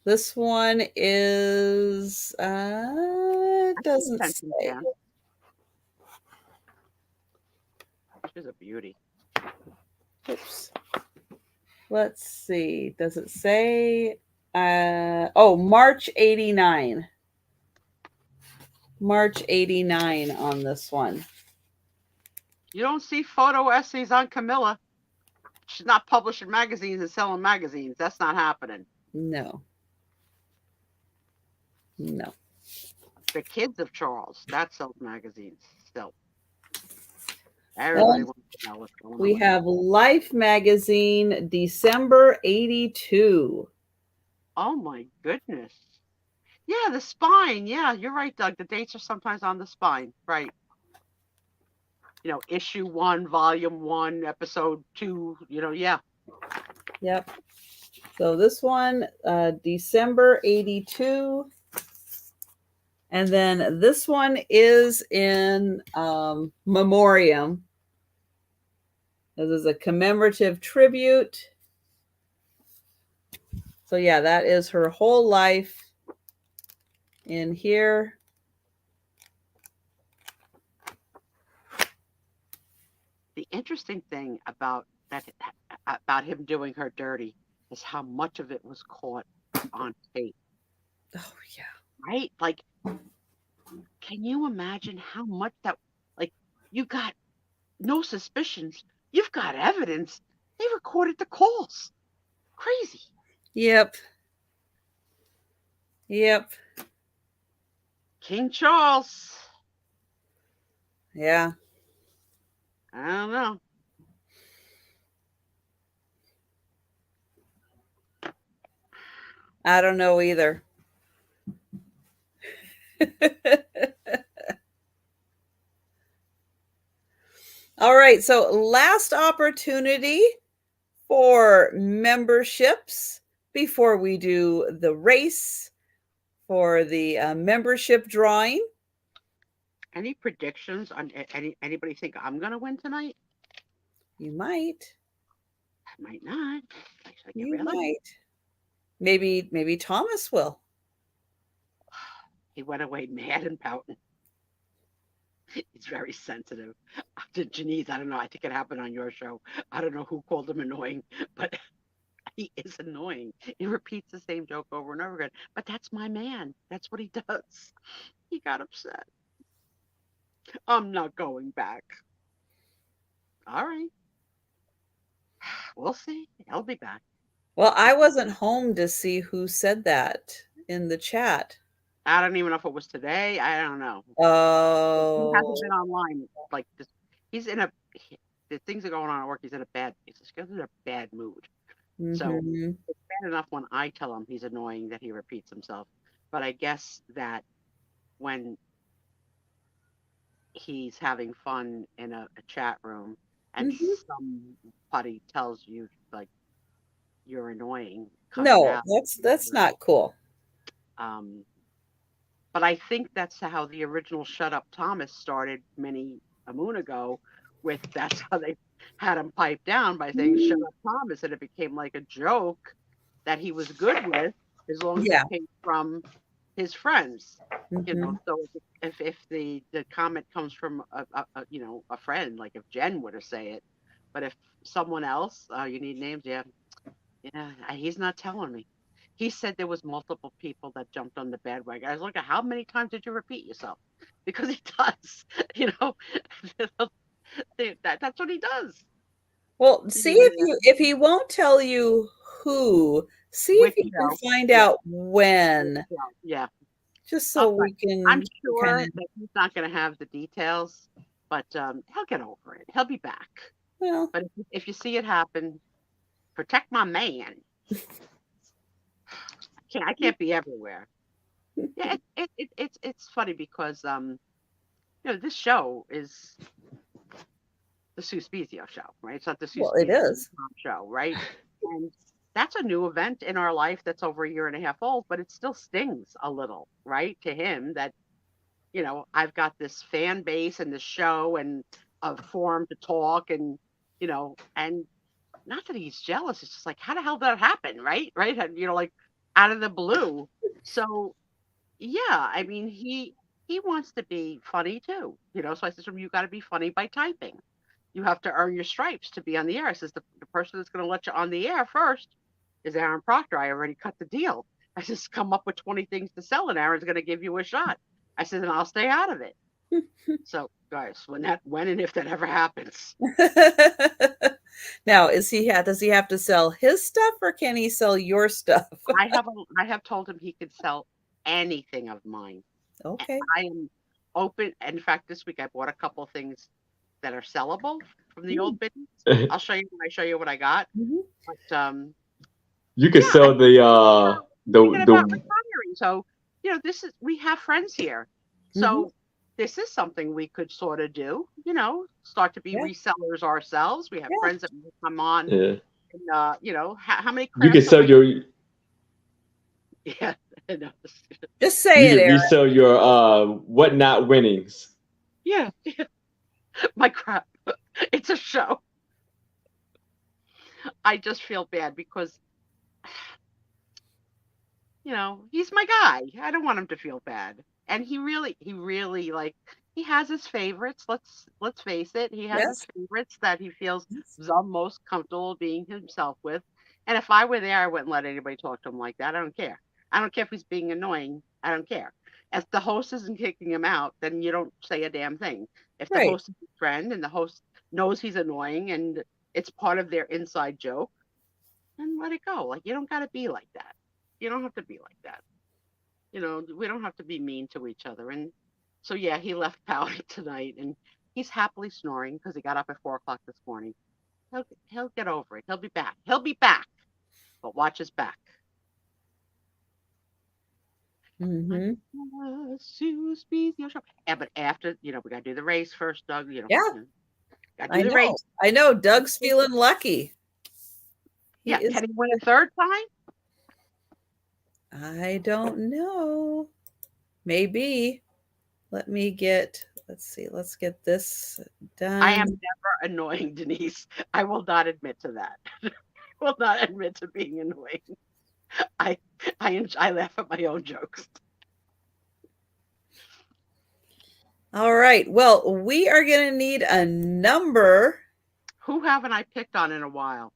This one is, it doesn't say. She's a beauty. Oops. Let's see. Does it say? Oh, March 89. March 89 on this one. You don't see photo essays on Camilla. She's not publishing magazines and selling magazines. That's not happening. No. No. The kids of Charles, that sells magazines still. Everybody wants to know what's going on. We have Life magazine, December 82. Oh my goodness. Yeah, the spine. Yeah, you're right, Doug. The dates are sometimes on the spine. Right. You know, issue 1, volume 1, episode 2, yeah. Yep. So this one, December 82. And then this one is in memoriam. This is a commemorative tribute. So yeah, that is her whole life in here. The interesting thing about him doing her dirty is how much of it was caught on tape. Oh yeah. Right? Like Can you imagine how much that, like, you got no suspicions. You've got evidence. They recorded the calls. Crazy. Yep. Yep. King Charles. Yeah. I don't know. I don't know either. All right. So, last opportunity for memberships before we do the race for the membership drawing. Any predictions on anybody think I'm gonna win tonight? You might. I might not. You might. Maybe Thomas will. He went away mad and pouting. He's very sensitive. Janice, I don't know. I think it happened on your show. I don't know who called him annoying, but he is annoying. He repeats the same joke over and over again. But that's my man. That's what he does. He got upset. I'm not going back. All right. We'll see. He'll be back. Well, I wasn't home to see who said that in the chat. I don't even know if it was today. I don't know. Oh. He hasn't been online like this. He's in the things are going on at work. He's in a bad mood. So it's bad enough when I tell him he's annoying that he repeats himself. But I guess that when he's having fun in a chat room and somebody tells you like you're annoying, cut it No, out. that's not cool. But I think that's how the original Shut Up Thomas started a moon ago. That's how they had him pipe down by saying Shut Up Thomas, and it became like a joke that he was good with as long as it came from his friends. You know, so if the comment comes from a friend, like if Jen were to say it, but if someone else, you need names, yeah, he's not telling me. He said there was multiple people that jumped on the bandwagon. I was looking, how many times did you repeat yourself? Because he does, that's what he does. Well, see if he won't tell you who, see if you can find out when. Yeah. Just so we can. I'm sure that he's not going to have the details, but he'll get over it. He'll be back. Well, but if you see it happen, protect my man. I can't be everywhere. Yeah, it's funny because this show is the Sue Spiezio show, right? It's not the Sue Spiezio show, right? And that's a new event in our life that's over a year and a half old, but it still stings a little, right? To him that, I've got this fan base and this show and a forum to talk and, and not that he's jealous. It's just like, how the hell did that happen? Right. Right. And, like out of the blue. So, yeah, I mean, he wants to be funny too, so I said to him, you got to be funny by typing. You have to earn your stripes to be on the air. I says, the person that's going to let you on the air first is Aaron Proctor. I already cut the deal. I just come up with 20 things to sell, and Aaron's going to give you a shot. I said, and I'll stay out of it. So, guys, when and if that ever happens. Now, does he have to sell his stuff, or can he sell your stuff? I have told him he could sell anything of mine. Okay. I am open. In fact, this week I bought a couple of things that are sellable from the old business. I'll show you when I show you what I got. But you could sell the retiring. So we have friends here. So this is something we could sort of do. Start to be resellers ourselves. We have friends that will come on. Yeah. And, how many? You could sell your. Yeah. Just say it, Aaron. You sell your whatnot winnings. Yeah. My crap. It's a show. I just feel bad because, he's my guy. I don't want him to feel bad. And he really he has his favorites. Let's face it. He has his favorites that he feels the most comfortable being himself with. And if I were there, I wouldn't let anybody talk to him like that. I don't care. I don't care if he's being annoying. I don't care. If the host isn't kicking him out, then you don't say a damn thing. If the Right. host is a friend and the host knows he's annoying and it's part of their inside joke, then let it go. Like, you don't got to be like that. You don't have to be like that. You know, we don't have to be mean to each other. And so, yeah, he left pouting tonight, and he's happily snoring because he got up at 4 o'clock this morning. He'll get over it. He'll be back. He'll be back. But watch his back. Mm-hmm. Sue Spiezio show. Yeah, but after, we got to do the race first, Doug. Yeah. Got to do the race. I know. Doug's feeling lucky. Yeah. Can he win a third time? I don't know. Maybe. Let's see. Let's get this done. I am never annoying, Denise. I will not admit to that. I will not admit to being annoying. I laugh at my own jokes. All right. Well, we are going to need a number. Who haven't I picked on in a while?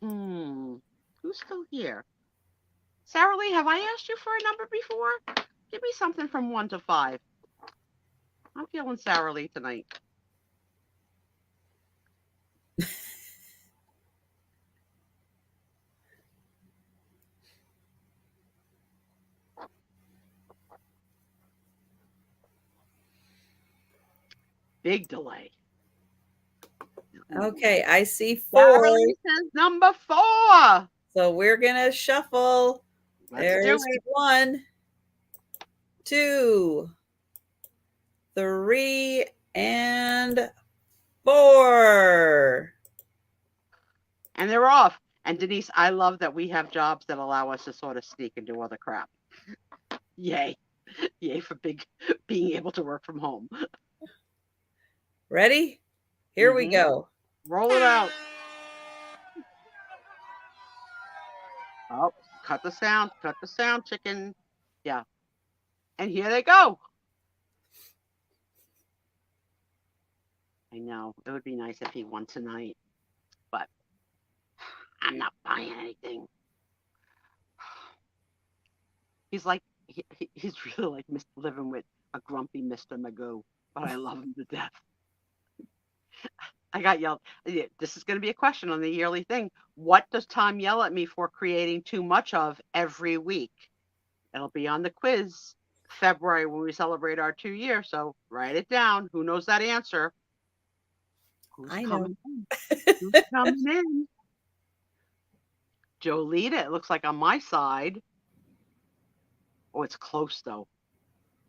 Who's still here? Sarah Lee, have I asked you for a number before? Give me something from 1 to 5. I'm feeling Sarah Lee tonight. Big delay. Okay, I see 4. Sarah Lee says number 4. So we're gonna shuffle. Let's do it. 1, 2, 3, and 4. And they're off. And Denise, I love that we have jobs that allow us to sort of sneak and do other crap. Yay. Yay for being able to work from home. Ready? Here we go. Roll it out. Oh, cut the sound, chicken. Yeah. And here they go. I know. It would be nice if he won tonight. But I'm not buying anything. He's like, he's really like living with a grumpy Mr. Magoo. But I love him to death. I got yelled. This is going to be a question on the yearly thing. What does Tom yell at me for creating too much of every week? It'll be on the quiz February when we celebrate our 2 years. So write it down. Who knows that answer? Who's coming in? Who's coming in? Jolita, it looks like on my side. Oh, it's close though.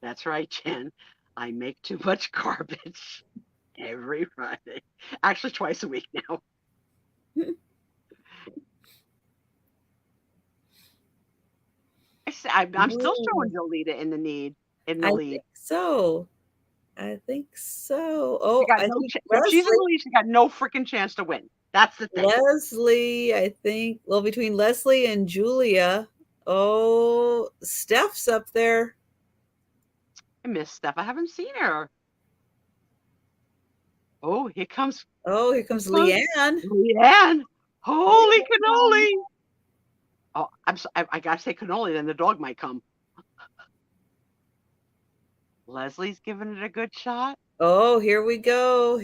That's right, Jen. I make too much garbage. Every Friday. Actually, twice a week now. I'm still showing Jolita in the lead. I think so. Oh, she's in the lead. She got no freaking chance to win. That's the thing. Leslie, I think. Well, between Leslie and Julia. Oh, Steph's up there. I miss Steph. I haven't seen her. Oh, here comes Leanne. Leanne. Holy cannoli. Oh, I gotta say cannoli, then the dog might come. Leslie's giving it a good shot. Oh, here we go.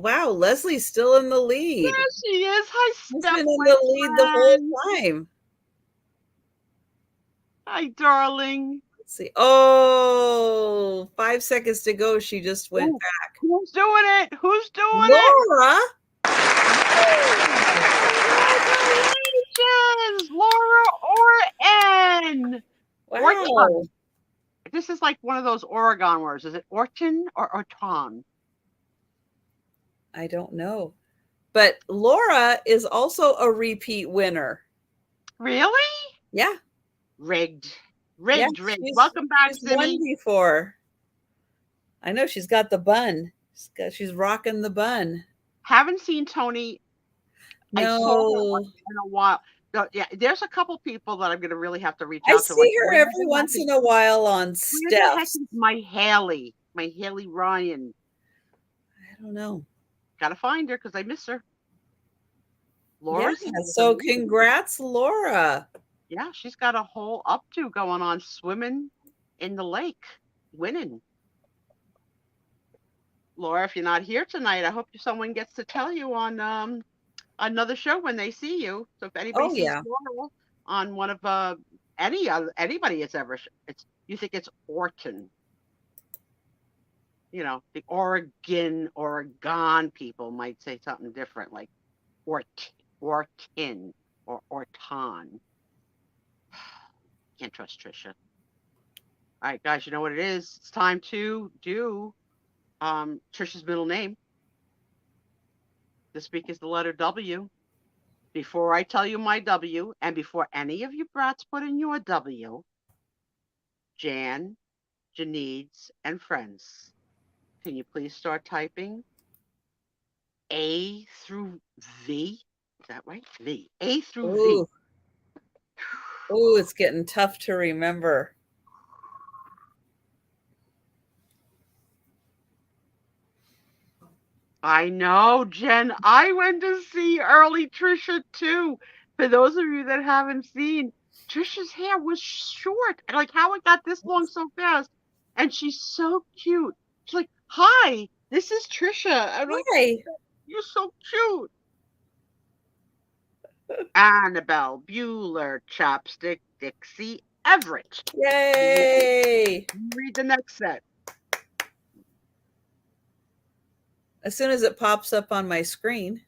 Wow, Leslie's still in the lead. There she is. Hi, Steph. She's been in the lead the whole time. Hi, darling. Let's see. Oh, 5 seconds to go. She just went back. Who's doing it? Laura. Congratulations, Laura Orton. Wow. Orton. This is like one of those Oregon words. Is it Orton or Orton? I don't know. But Laura is also a repeat winner. Really? Yeah. Rigged. Welcome back, Simmy. Won before. I know she's got the bun. She's rocking the bun. Haven't seen Tony. No. I saw her in a while. So, yeah, there's a couple people that I'm going to really have to reach out to. I see her every once in a while on Steph. My Haley Ryan. I don't know. Got to find her because I miss her. Laura's Yeah, so congrats, Laura. Yeah, she's got a whole updo going on, swimming in the lake, winning. Laura, if you're not here tonight, I hope someone gets to tell you on another show when they see you. So if anybody Oh, sees yeah. Laura on one of anybody it's ever it's you think it's Orton. You know, the Oregon people might say something different, like Orton or Orton. Can't trust Trisha. All right, guys, you know what it is? It's time to do Trisha's middle name. This week is the letter W. Before I tell you my W, and before any of you brats put in your W, Jan, Janides, and friends, can you please start typing A through V? Is that right? V. A through V. Ooh, it's getting tough to remember. I know, Jen. I went to see early Trisha too. For those of you that haven't seen, Trisha's hair was short. And like how it got this long so fast. And she's so cute. She's like, "Hi, this is Trisha." I'm like, Hi. "You're so cute." Annabelle, Bueller, Chapstick, Dixie, Everett. Yay. Read the next set. As soon as it pops up on my screen.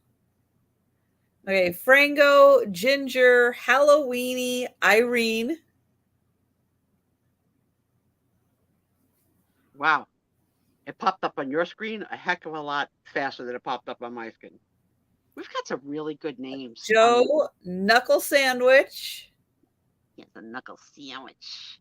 Okay, Frango, Ginger, Halloweeny, Irene. Wow. It popped up on your screen a heck of a lot faster than it popped up on my screen. We've got some really good names. Joe, Knuckle Sandwich. Yes, a knuckle sandwich.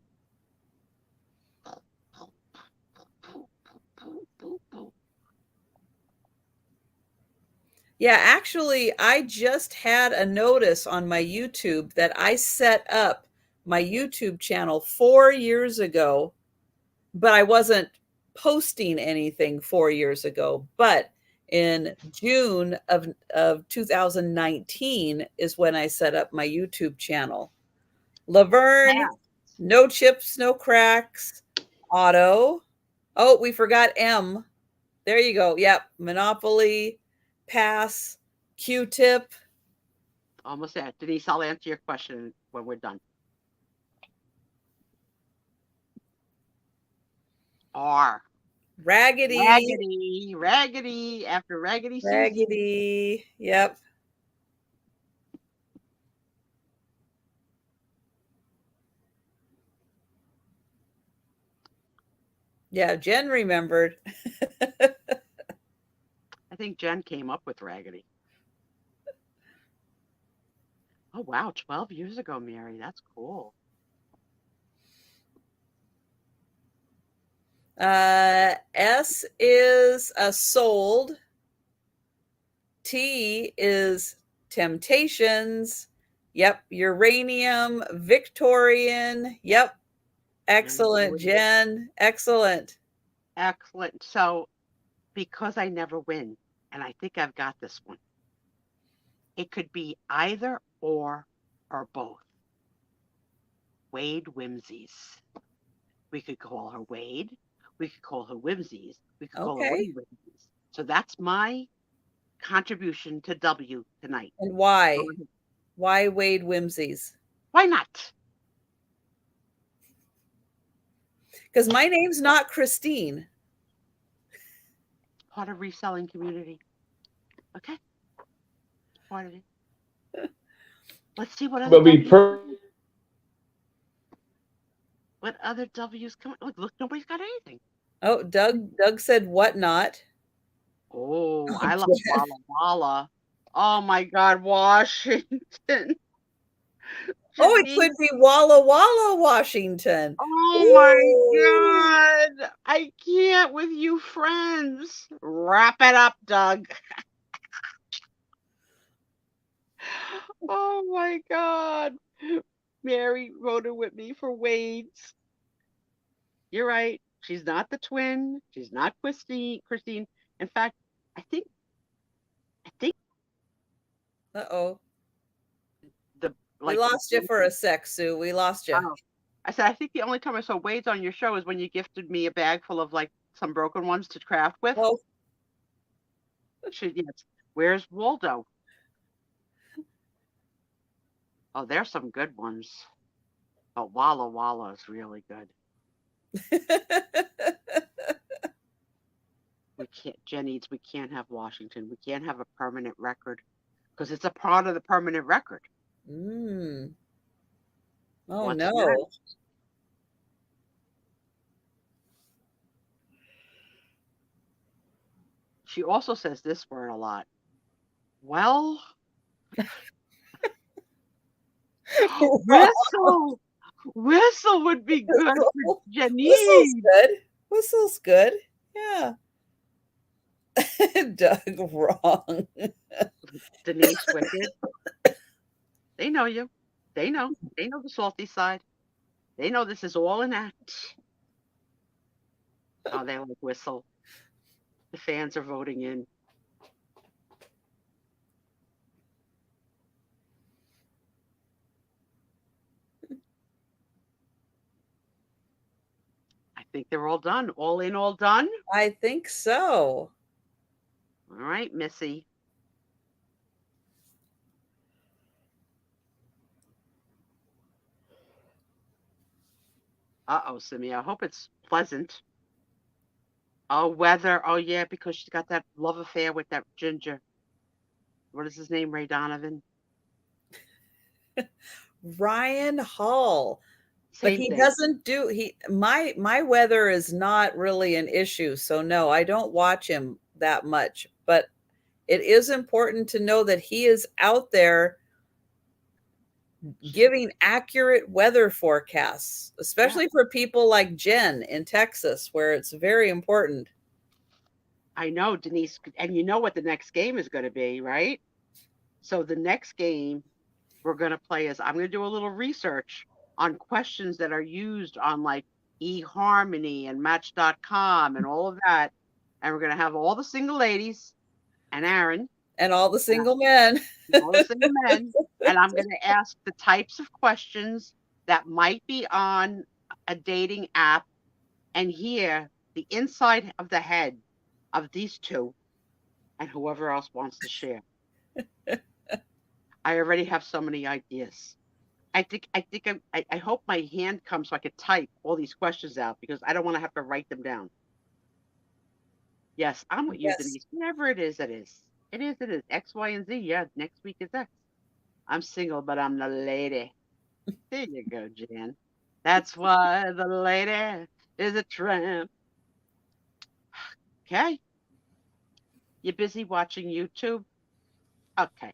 Yeah, actually, I just had a notice on my YouTube that I set up my YouTube channel 4 years ago, but I wasn't posting anything 4 years ago. But in June of 2019 is when I set up my YouTube channel. Laverne, No Chips, No Cracks, Otto. Oh, we forgot M. There you go. Yep. Monopoly, Pass, Q-Tip. Almost there. Denise, I'll answer your question when we're done. R. Raggedy. Raggedy. After Raggedy Susie. Raggedy. Yep. Yeah, Jen remembered. I think Jen came up with Raggedy. Oh, wow. 12 years ago, Mary. That's cool. S is sold. T is temptations. Yep. Uranium, Victorian. Yep. Excellent, Jen. Excellent. Excellent. So, because I never win, and I think I've got this one, it could be either or both. Wade Whimsies. We could call her Wade. We could call her Whimsies. We could call her Wade Whimsies. So that's my contribution to W tonight. And why? Why Wade Whimsies? Why not? Because my name's not Christine. Part of reselling community. Okay. Part of it. Let's see what other what other W's come. Look, nobody's got anything. Oh, Doug said whatnot. Oh, I love Walla Walla. Oh my God, Washington. Oh, it could be Walla Walla, Washington. Oh my God. I can't with you friends. Wrap it up, Doug. Oh my God. Mary voted with me for Wade's. You're right. She's not the twin. She's not Christine. In fact, I think Uh-oh. The We lost you for a sec, Sue. We lost you. Oh. I said, I think the only time I saw Wade's on your show is when you gifted me a bag full of like some broken ones to craft with. Oh, Yes. Where's Waldo? Oh, there's some good ones. Oh, Walla Walla is really good. We can't have Washington. We can't have a permanent record because it's a part of the permanent record. Oh, What's no. next? She also says this word a lot. Well, whistle would be good for Janice. Whistle's good. Whistle's good. Yeah. Doug, wrong. Denise Wicked. They know you. They know the salty side. They know this is all an act. Oh, they like whistle. The fans are voting in. I think they're all done. All in, all done? I think so. All right, Missy. Uh-oh, Simi. I hope it's pleasant. Oh, weather. Oh, yeah, because she's got that love affair with that ginger. What is his name? Ray Donovan? Ryan Hall. But Same he thing. doesn't do my weather is not really an issue. So no, I don't watch him that much. But it is important to know that he is out there giving accurate weather forecasts, especially for people like Jen in Texas, where it's very important. I know, Denise, and you know what the next game is going to be, right? So the next game we're going to play is I'm going to do a little research on questions that are used on like eHarmony and Match.com and all of that. And we're going to have all the single ladies and Aaron. And all the single men. All the single men. And I'm going to ask the types of questions that might be on a dating app and hear the inside of the head of these two and whoever else wants to share. I already have so many ideas. I hope my hand comes so I could type all these questions out because I don't want to have to write them down. Yes, I'm with you, Denise. Whatever it is, it is. It is. X, Y, and Z. Yeah, next week is X. I'm single, but I'm the lady. There you go, Jan. That's why the lady is a tramp. Okay. You busy watching YouTube? Okay.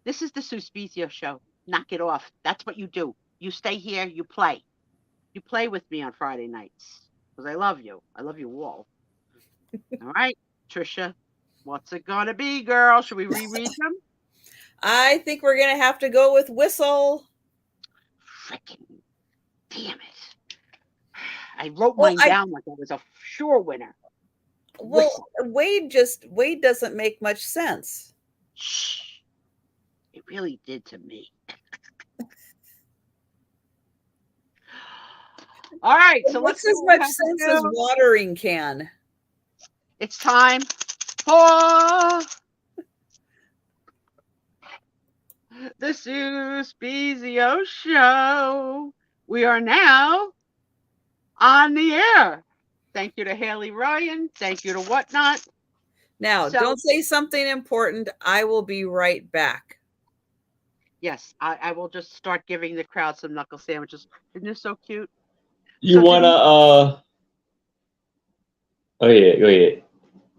This is the Sue Spiezio show. Knock it off. That's what you do. You stay here, you play. You play with me on Friday nights. Because I love you. I love you all. All right, Trisha. What's it gonna be, girl? Should we reread them? I think we're gonna have to go with whistle. Frickin' damn it. I wrote mine down like I was a sure winner. Well, Wade doesn't make much sense. Shh. It really did to me. All right, so let's as much sense as watering can. It's time for the Sue Spiezio show. We are now on the air. Thank you to Haley Ryan. Thank you to Whatnot. Now, don't say something important. I will be right back. Yes, I will just start giving the crowd some knuckle sandwiches. Isn't this so cute? You want to, oh yeah, go ahead.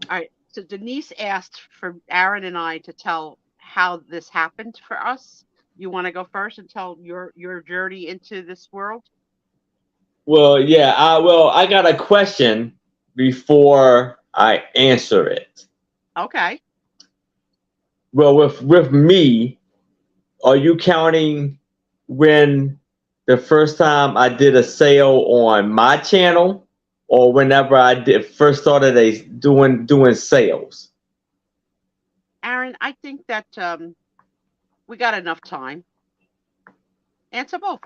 All right, so Denise asked for Aaron and I to tell how this happened for us. You want to go first and tell your journey into this world? Well, yeah, I got a question before I answer it. Okay. Well, with me, are you counting when the first time I did a sale on my channel, or whenever I first started doing sales? Aaron, I think that We got enough time. Answer both.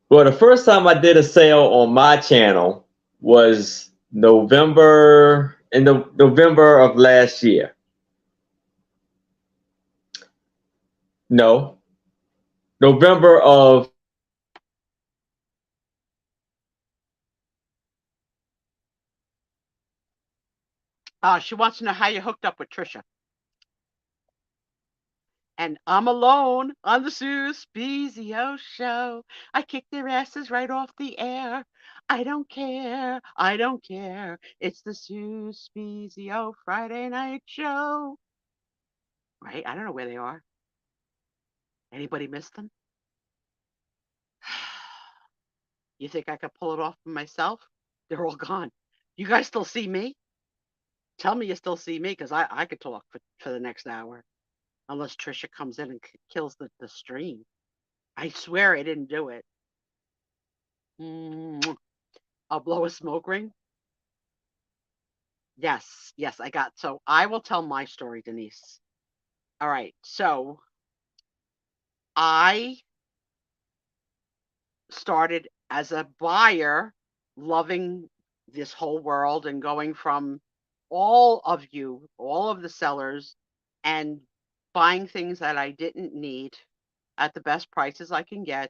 Well, the first time I did a sale on my channel was November of last year. No, November of She wants to know how you hooked up with Trisha. And I'm alone on the Sue Spiezio show. I kick their asses right off the air. I don't care. I don't care. It's the Sue Spiezio Friday night show. Right? I don't know where they are. Anybody miss them? You think I could pull it off for myself? They're all gone. You guys still see me? Tell me you still see me, because I could talk for the next hour. Unless Trisha comes in and kills the stream. I swear I didn't do it. I'll blow a smoke ring. Yes, yes, I got. So I will tell my story, Denise. All right. So I started as a buyer, loving this whole world and going from all of the sellers, and buying things that I didn't need at the best prices I can get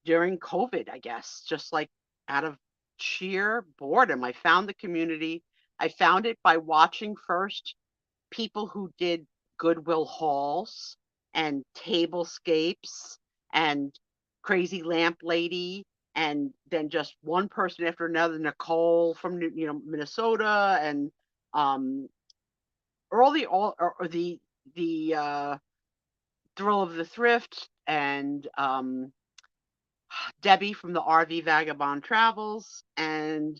during COVID, I guess, just like out of sheer boredom. I found the community. I found it by watching first people who did Goodwill hauls and tablescapes and Crazy Lamp Lady, and then just one person after another, Nicole from Minnesota, and um the Thrill of the Thrift, and Debbie from the RV Vagabond Travels, and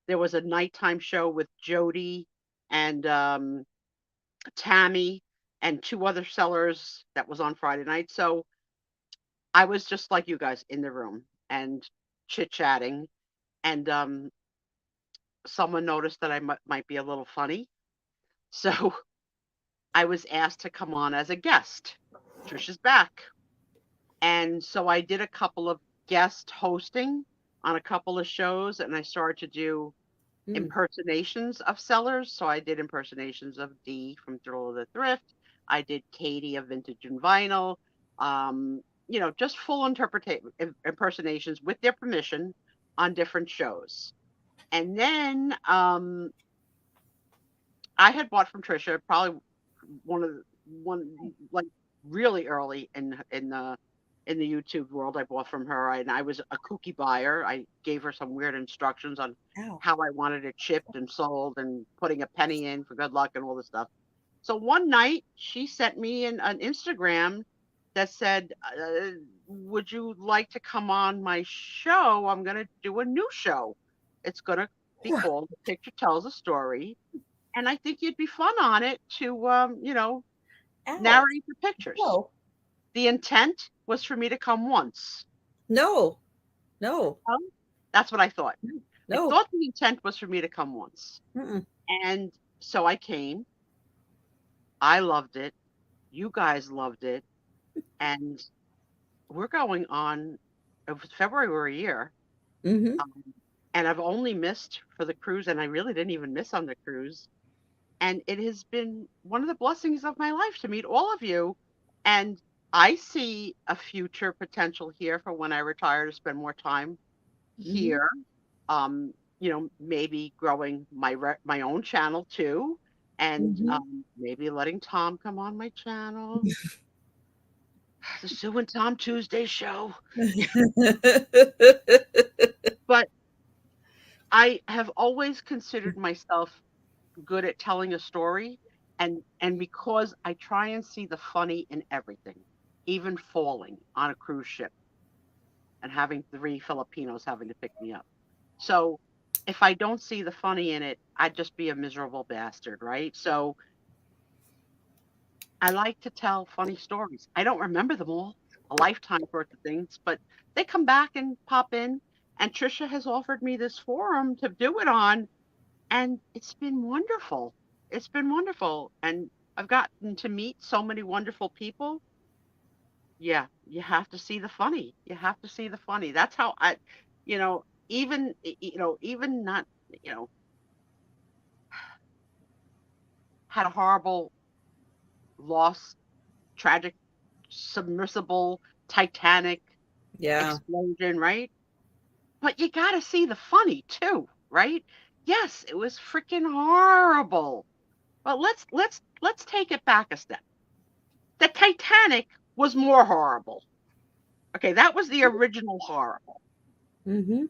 there was a nighttime show with Jody and Tammy and two other sellers that was on Friday night. So I was just like you guys in the room and chit-chatting, and someone noticed that I might be a little funny. So I was asked to come on as a guest. Trisha's back. And so I did a couple of guest hosting on a couple of shows, and I started to do impersonations of sellers. So I did impersonations of Dee from Thrill of the Thrift. I did Katie of Vintage and Vinyl. Just full impersonations with their permission on different shows. And then I had bought from Trisha probably one like really early in the YouTube world. I bought from her, and I was a kooky buyer. I gave her some weird instructions on how I wanted it shipped and sold, and putting a penny in for good luck and all this stuff. So one night she sent me an Instagram that said, would you like to come on my show? I'm going to do a new show. It's going to be called The Picture Tells a Story. And I think you'd be fun on it to, narrate the pictures. No. The intent was for me to come once. No. That's what I thought. No. I thought the intent was for me to come once. Mm-mm. And so I came. I loved it. You guys loved it. And we're going on, it was February a year. Mm-hmm. And I've only missed for the cruise, and I really didn't even miss on the cruise. And it has been one of the blessings of my life to meet all of you. And I see a future potential here for when I retire to spend more time here. Maybe growing my own channel too, and maybe letting Tom come on my channel. The Sue and Tom Tuesday show. But I have always considered myself good at telling a story, and because I try and see the funny in everything, even falling on a cruise ship and having 3 Filipinos having to pick me up. So if I don't see the funny in it, I'd just be a miserable bastard, right? So I like to tell funny stories. I don't remember them all, a lifetime worth of things, but they come back and pop in. And Trisha has offered me this forum to do it on, and it's been wonderful. It's been wonderful. And I've gotten to meet so many wonderful people. Yeah, you have to see the funny. You have to see the funny. That's how I, even not, you know, had a horrible loss, tragic, submersible, Titanic Yeah. explosion, right? But you got to see the funny too, right? Yes, it was freaking horrible. But let's take it back a step. The Titanic was more horrible. Okay, that was the original horrible. Mm-hmm.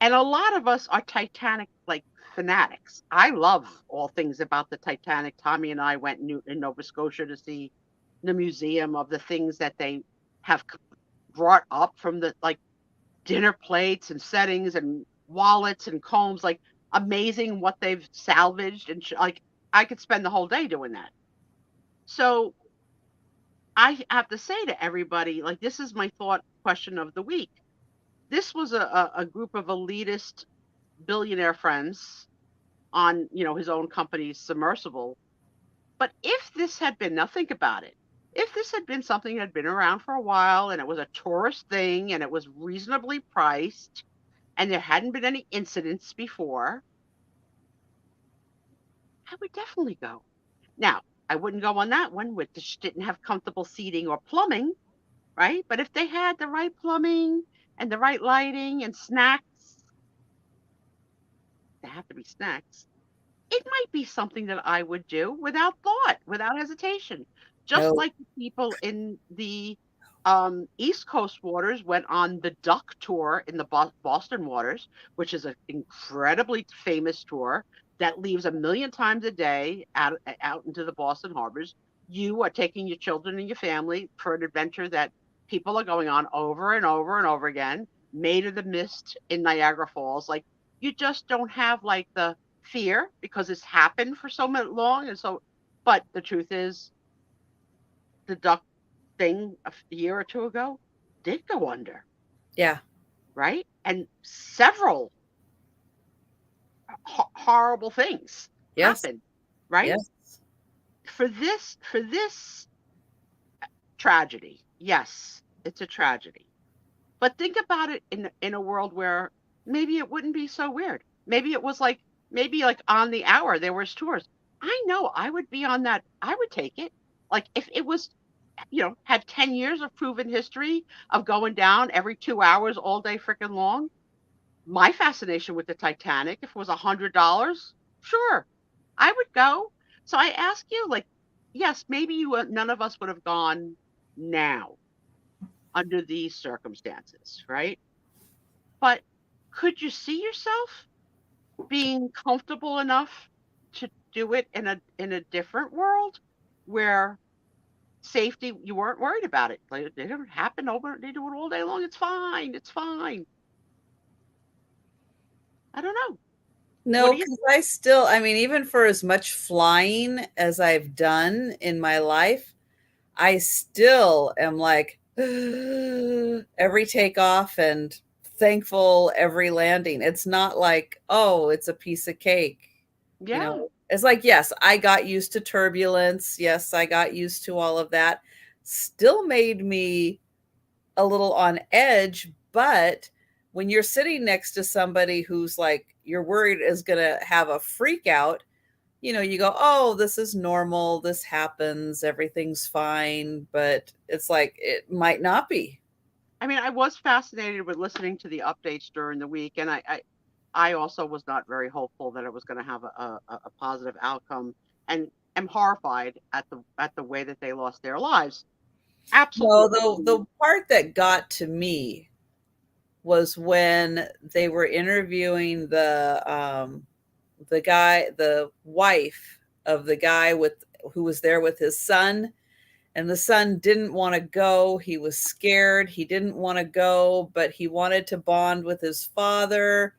And a lot of us are Titanic like fanatics. I love all things about the Titanic. Tommy and I went in Nova Scotia to see the museum of the things that they have brought up from the like dinner plates and settings and wallets and combs, like amazing what they've salvaged and like I could spend the whole day doing that. So I have to say to everybody, like this is my thought question of the week. This was a group of elitist billionaire friends on his own company's submersible. But if this had been, now think about it, if this had been something that had been around for a while and it was a tourist thing and it was reasonably priced and there hadn't been any incidents before, I would definitely go. Now, I wouldn't go on that one with didn't have comfortable seating or plumbing, right? But if they had the right plumbing and the right lighting and snacks, they have to be snacks. It might be something that I would do without thought, without hesitation. Just No. like the people in the East Coast waters went on the duck tour in the Boston waters, which is an incredibly famous tour that leaves a million times a day out into the Boston harbors. You are taking your children and your family for an adventure that people are going on over and over and over again. Maid of the Mist in Niagara Falls. Like you just don't have like the fear because it's happened for so much long. And so, but the truth is, the duck thing a year or two ago did go under, Yeah. right? And several horrible things Yes. happened, right? Yes. For this tragedy, yes, it's a tragedy. But think about it in a world where maybe it wouldn't be so weird. Maybe it was like maybe like on the hour there was tours. I know I would be on that. I would take it. Like if it was, had 10 years of proven history of going down every 2 hours all day freaking long. My fascination with the Titanic, if it was $100, sure, I would go. So I ask you, like, yes, maybe none of us would have gone now under these circumstances, right? But could you see yourself being comfortable enough to do it in a different world where safety you weren't worried about it? Like they don't happen over they do it all day long. It's fine. It's fine. I don't know. What No, do you because think? I mean, even for as much flying as I've done in my life, I still am like every takeoff and thankful every landing. It's not like, oh, it's a piece of cake. Yeah. It's like, yes, I got used to turbulence. Yes, I got used to all of that. Still made me a little on edge, but when you're sitting next to somebody who's like you're worried is going to have a freak out, you go, oh, this is normal, this happens, everything's fine, but it's like it might not be. I mean, I was fascinated with listening to the updates during the week, and I also was not very hopeful that it was going to have a positive outcome, and am horrified at the way that they lost their lives. No, Absolutely. the part that got to me was when they were interviewing the wife of the guy who was there with his son, and the son didn't want to go. He was scared. He didn't want to go, but he wanted to bond with his father.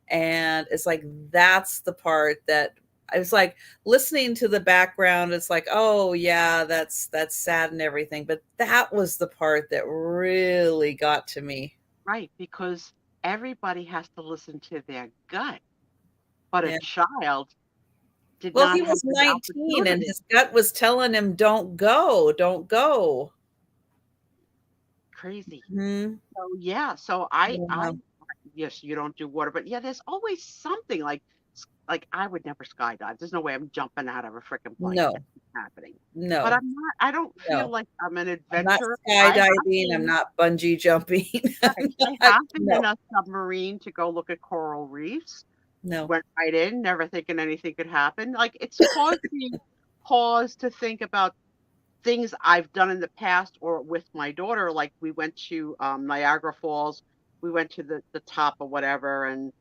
And it's like, that's the part that I was like listening to the background. It's like, oh yeah, that's sad and everything. But that was the part that really got to me. Right, because everybody has to listen to their gut, but a Yeah. child did Well, not he have was the 19 and opportunity. his gut was telling him, don't go, don't go. Crazy. Hmm. So yeah, so I Yeah. yes, you don't do water, but yeah, there's always something like I would never skydive. There's no way I'm jumping out of a freaking plane. No, That's not happening. But no, I'm not. I don't feel no. like I'm an I'm not adventurer. I have skydiving. I'm been. not bungee jumping. I'm I not, have been no, in a submarine to go look at coral reefs. no. Went right in, never thinking anything could happen. Like it's caused me pause to think about things I've done in the past or with my daughter. Like we went to Niagara Falls. We went to the top or whatever, and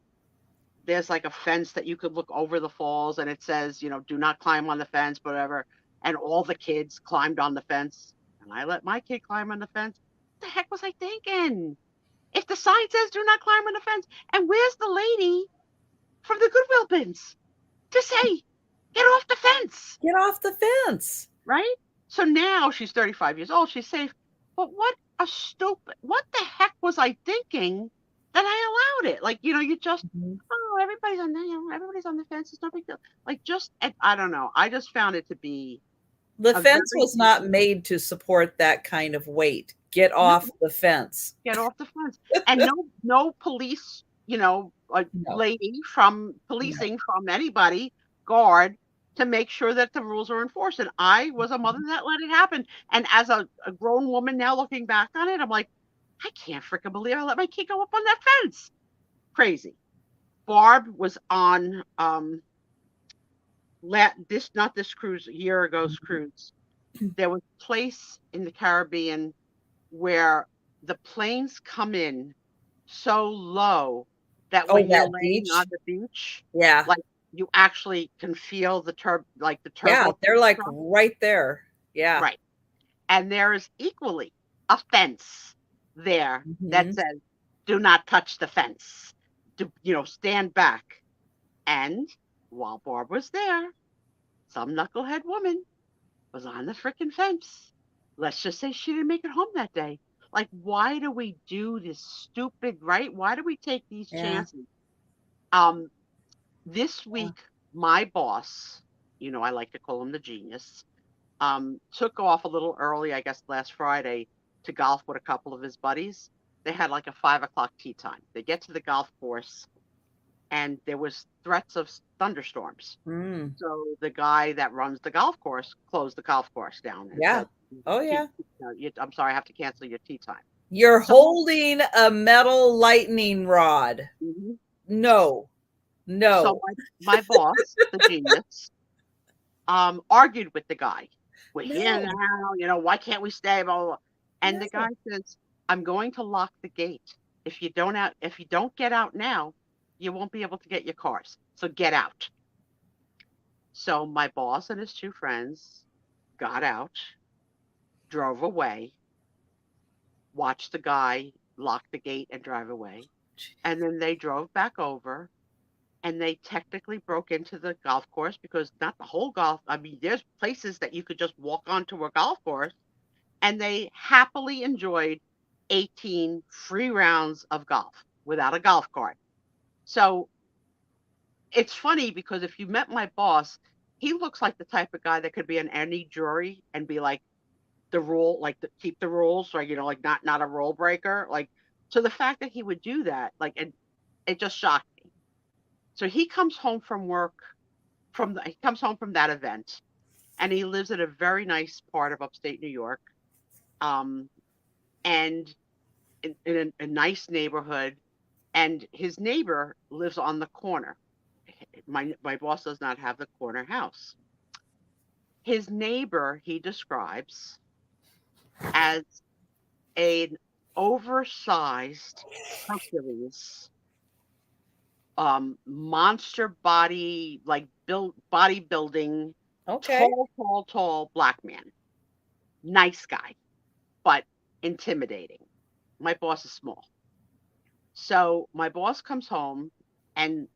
there's like a fence that you could look over the falls, and it says, do not climb on the fence, whatever. And all the kids climbed on the fence, and I let my kid climb on the fence. What the heck was I thinking? If the sign says do not climb on the fence, and where's the lady from the Goodwill bins to say, get off the fence, Get off the fence. right? So now she's 35 years old, she's safe. But what the heck was I thinking that I allowed it? Like, you just, Mhm. oh, everybody's on the fence. It's no big deal. Like, I don't know. I just found it to be The a fence very, was not made to support that kind of weight. Get no, off the fence. get off the fence. And no police, a No, lady from no. policing from anybody, guard, to make sure that the rules are enforced. And I was a mother that let it happen. And as a grown woman now looking back on it, I'm like, I can't freaking believe I let my kid go up on that fence. Crazy. Barb was on not this cruise, a year ago's cruise. There was a place in the Caribbean where the planes come in so low that Oh, when you're that laying on beach? the beach, Yeah. like you actually can feel the Yeah, turbo. they're like right there. Yeah. Right. And there is equally a fence there that Mhm. says, do not touch the fence. Stand back. And while Barb was there, some knucklehead woman was on the frickin' fence. Let's just say she didn't make it home that day. Like, why do we do this stupid, right? Why do we take these Yeah. chances? Um, this Yeah. week, my boss, I like to call him the genius, took off a little early, I guess last Friday, to golf with a couple of his buddies. They had like a 5 o'clock tee time. They get to the golf course, and there was threats of thunderstorms. Mm. So the guy that runs the golf course closed the golf course down and Yeah. said, Oh, yeah. I'm sorry, I have to cancel your tee time. You're So, holding a metal lightning rod. mhm. No. So No. my boss, the genius, argued with the guy. We're here No. now, why can't we stay? Blah, blah, blah. And the guy No. says, I'm going to lock the gate. If you don't get out now, you won't be able to get your cars. So get out. So my boss and his two friends got out, drove away, watched the guy lock the gate and drive away. And then they drove back over, and they technically broke into the golf course, because not the whole I mean, there's places that you could just walk onto a golf course, and they happily enjoyed 18 free rounds of golf without a golf cart. So it's funny, because if you met my boss, he looks like the type of guy that could be in any jury and be like, the rule, like keep the rules, like, like not a rule breaker. Like, so the fact that he would do that, like, and it just shocked me. So he comes home from work he comes home from that event, and he lives in a very nice part of upstate New York, um, and in a nice neighborhood. And his neighbor lives on the corner. My boss does not have the corner house. His neighbor he describes as an oversized Hercules, monster body, like built bodybuilding, Okay. tall black man. Nice guy, but intimidating. My boss is small. So my boss comes home, and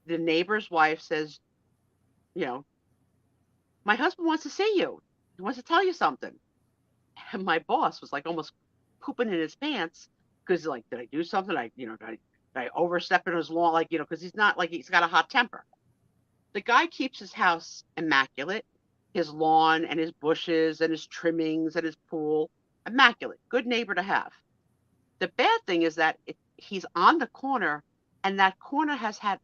the neighbor's wife says, you know, my husband wants to see you. He wants to tell you something. And my boss was like almost pooping in his pants, because like, did I do something? Did I overstep in his lawn? Like, because he's not, like, he's got a hot temper. The guy keeps his house immaculate, his lawn and his bushes and his trimmings and his pool immaculate. Good neighbor to have. The bad thing is that he's on the corner, and that corner has had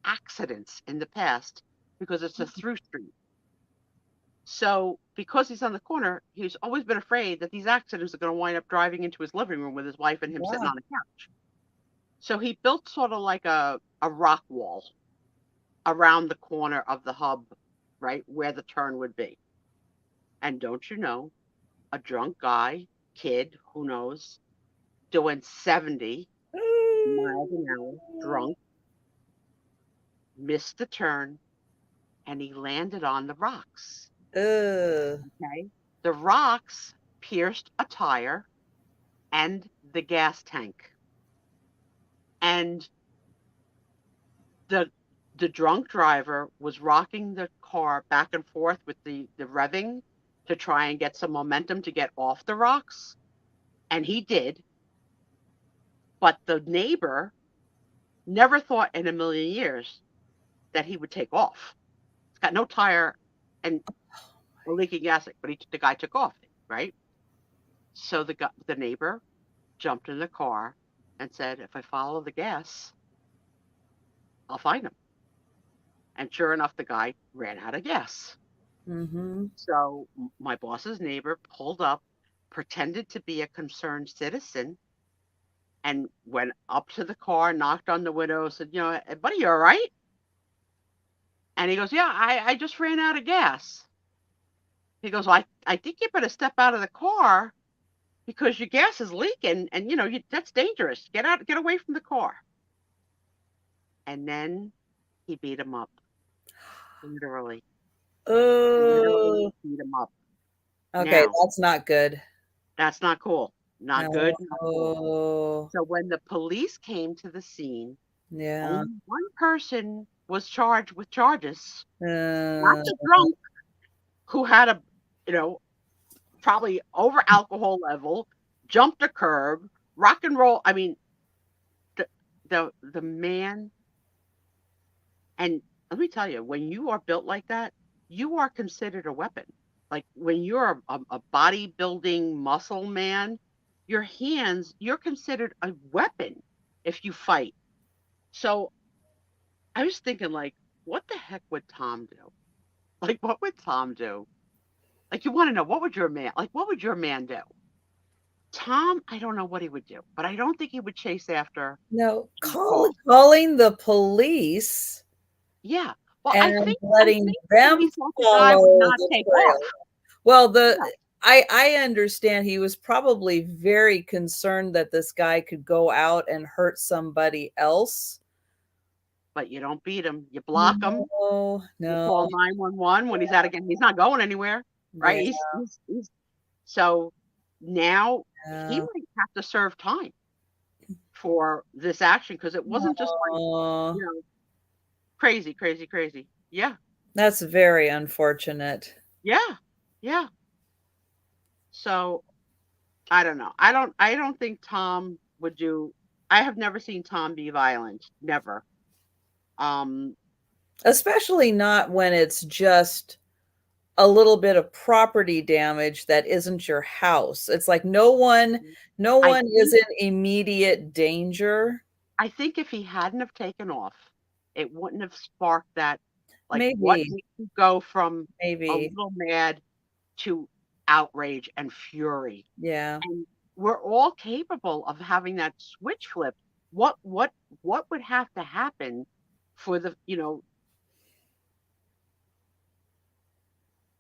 accidents in the past because it's a through street. So because he's on the corner, he's always been afraid that these accidents are going to wind up driving into his living room with his wife and him sitting on a couch. So he built sort of like a rock wall around the corner of the hub, right where the turn would be. And don't you know, a drunk guy, kid, who knows, doing 70 miles an hour, drunk, missed the turn, and he landed on the rocks. Okay. The rocks pierced a tire and the gas tank. And the drunk driver was rocking the car back and forth with the revving to try and get some momentum to get off the rocks. And he did. But the neighbor never thought in a million years that he would take off. It's got no tire and a leaking gas, but the guy took off, right? So the neighbor jumped in the car and said, if I follow the gas, I'll find him. And sure enough, the guy ran out of gas. Mm-hmm. So my boss's neighbor pulled up, pretended to be a concerned citizen, and went up to the car, knocked on the window, said, buddy, you all right? And he goes, yeah, I just ran out of gas. He goes, well, I think you better step out of the car because your gas is leaking, and that's dangerous. Get away from the car. And then he beat him up, literally. Literally beat him up. Okay, Now, that's not good. That's not cool. Not good. Not cool. Oh, So when the police came to the scene, yeah. only one person was charged with charges. Not Uh, the drunk who had a, probably over alcohol level, jumped a curb, rock and roll. I mean, the man. And let me tell you, when you are built like that, you are considered a weapon. Like when you're a bodybuilding muscle man, your hands, you're considered a weapon if you fight. So I was thinking, like, what the heck would Tom do? Like, what would Tom do? Like, you want to know, what would your man do? Tom, I don't know what he would do, but I don't think he would chase after. no, calling the police. Yeah. Well, And I think letting them the guy would not take off. Well, I understand he was probably very concerned that this guy could go out and hurt somebody else. But you don't beat him. You block him. No. You call 911 when he's out again. He's not going anywhere, right? Yeah. He's so now he might have to serve time for this action because it wasn't just like crazy. Yeah. That's very unfortunate. Yeah. So I don't know. I don't think Tom would do. I have never seen Tom be violent. Never. Especially not when it's just a little bit of property damage that isn't your house. It's like no one is in immediate danger. I think if he hadn't have taken off, it wouldn't have sparked that. Like, maybe. what makes you go from a little mad to outrage and fury? Yeah. And we're all capable of having that switch flip. What would have to happen for the,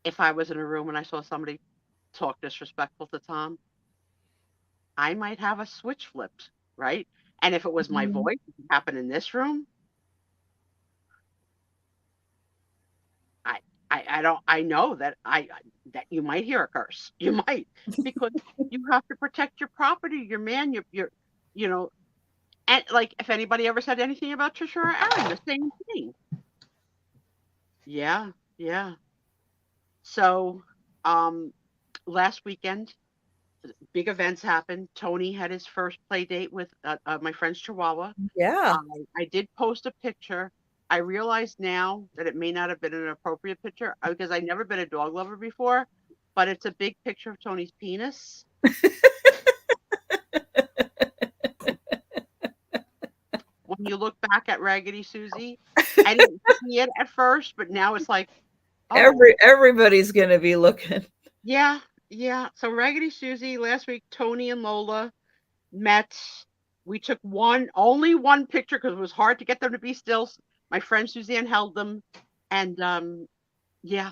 if I was in a room and I saw somebody talk disrespectful to Tom, I might have a switch flipped, right? And if it was my voice, it could happen in this room. I know that that you might hear a curse. You might, because you have to protect your property, your man, your and like, if anybody ever said anything about Trisha or Aaron, the same thing. Yeah. So, last weekend, big events happened. Tony had his first play date with my friend's Chihuahua. Yeah. I did post a picture. I realize now that it may not have been an appropriate picture because I've never been a dog lover before, but it's a big picture of Tony's penis. When you look back at Raggedy Susie, I didn't see it at first, but now it's like, oh, Everybody's gonna be looking. yeah, yeah. So Raggedy Susie, last week, Tony and Lola met. We took only one picture because it was hard to get them to be still. My friend Suzanne held them. And yeah.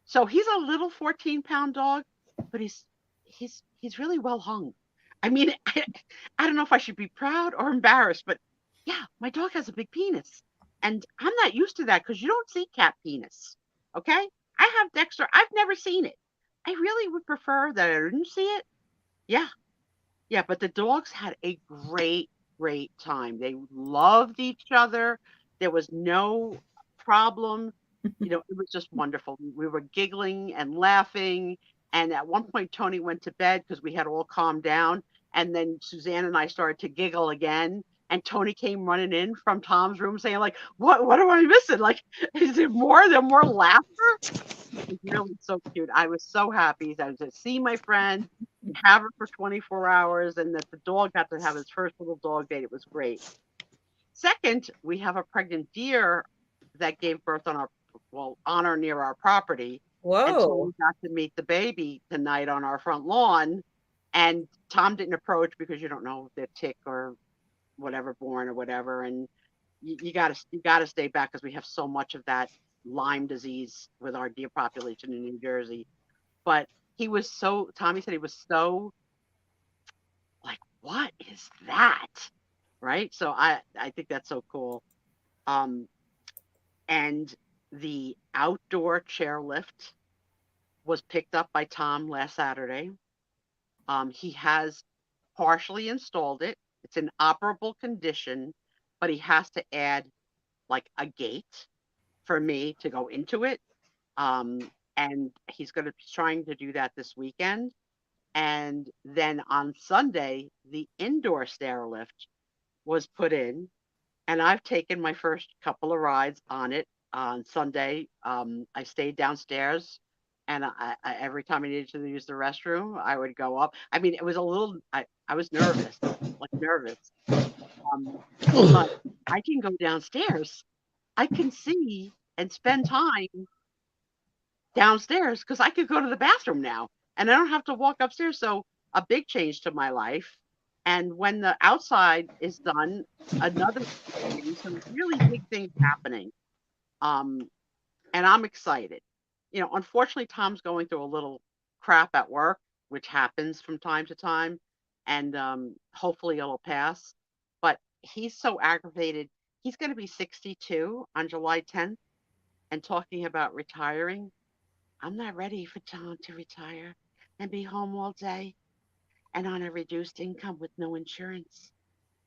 So he's a little 14-pound dog, but he's really well hung. I mean, I don't know if I should be proud or embarrassed, but yeah, my dog has a big penis. And I'm not used to that because you don't see cat penis. Okay? I have Dexter. I've never seen it. I really would prefer that I didn't see it. Yeah. Yeah, but the dogs had a great, great time. They loved each other. There was no problem. It was just wonderful. We were giggling and laughing. And at one point, Tony went to bed because we had all calmed down. And then Suzanne and I started to giggle again. And Tony came running in from Tom's room saying, like, what am I missing? Like, is there more? There more laughter? It was really so cute. I was so happy to see my friend, have her for 24 hours, and that the dog got to have his first little dog date. It was great. Second, we have a pregnant deer that gave birth on or near our property. Whoa. And so we got to meet the baby tonight on our front lawn. And Tom didn't approach because you don't know if they're tick or whatever born or whatever. And you gotta stay back because we have so much of that Lyme disease with our deer population in New Jersey. But Tommy said he was so like, what is that? Right? So I think that's so cool. And the outdoor chairlift was picked up by Tom last Saturday. He has partially installed it. It's in operable condition, but he has to add like a gate for me to go into it. And he's going to be trying to do that this weekend. And then on Sunday, the indoor stair lift was put in, and I've taken my first couple of rides on it. On Sunday, I stayed downstairs, and I every time I needed to use the restroom, I would go up. I mean, it was a little, I was nervous, but I can go downstairs. I can see and spend time downstairs because I could go to the bathroom now and I don't have to walk upstairs. So a big change to my life. And when the outside is done, some really big things happening. And I'm excited. Unfortunately, Tom's going through a little crap at work, which happens from time to time. And hopefully it'll pass. But he's so aggravated. He's going to be 62 on July 10th and talking about retiring. I'm not ready for Tom to retire and be home all day and on a reduced income with no insurance.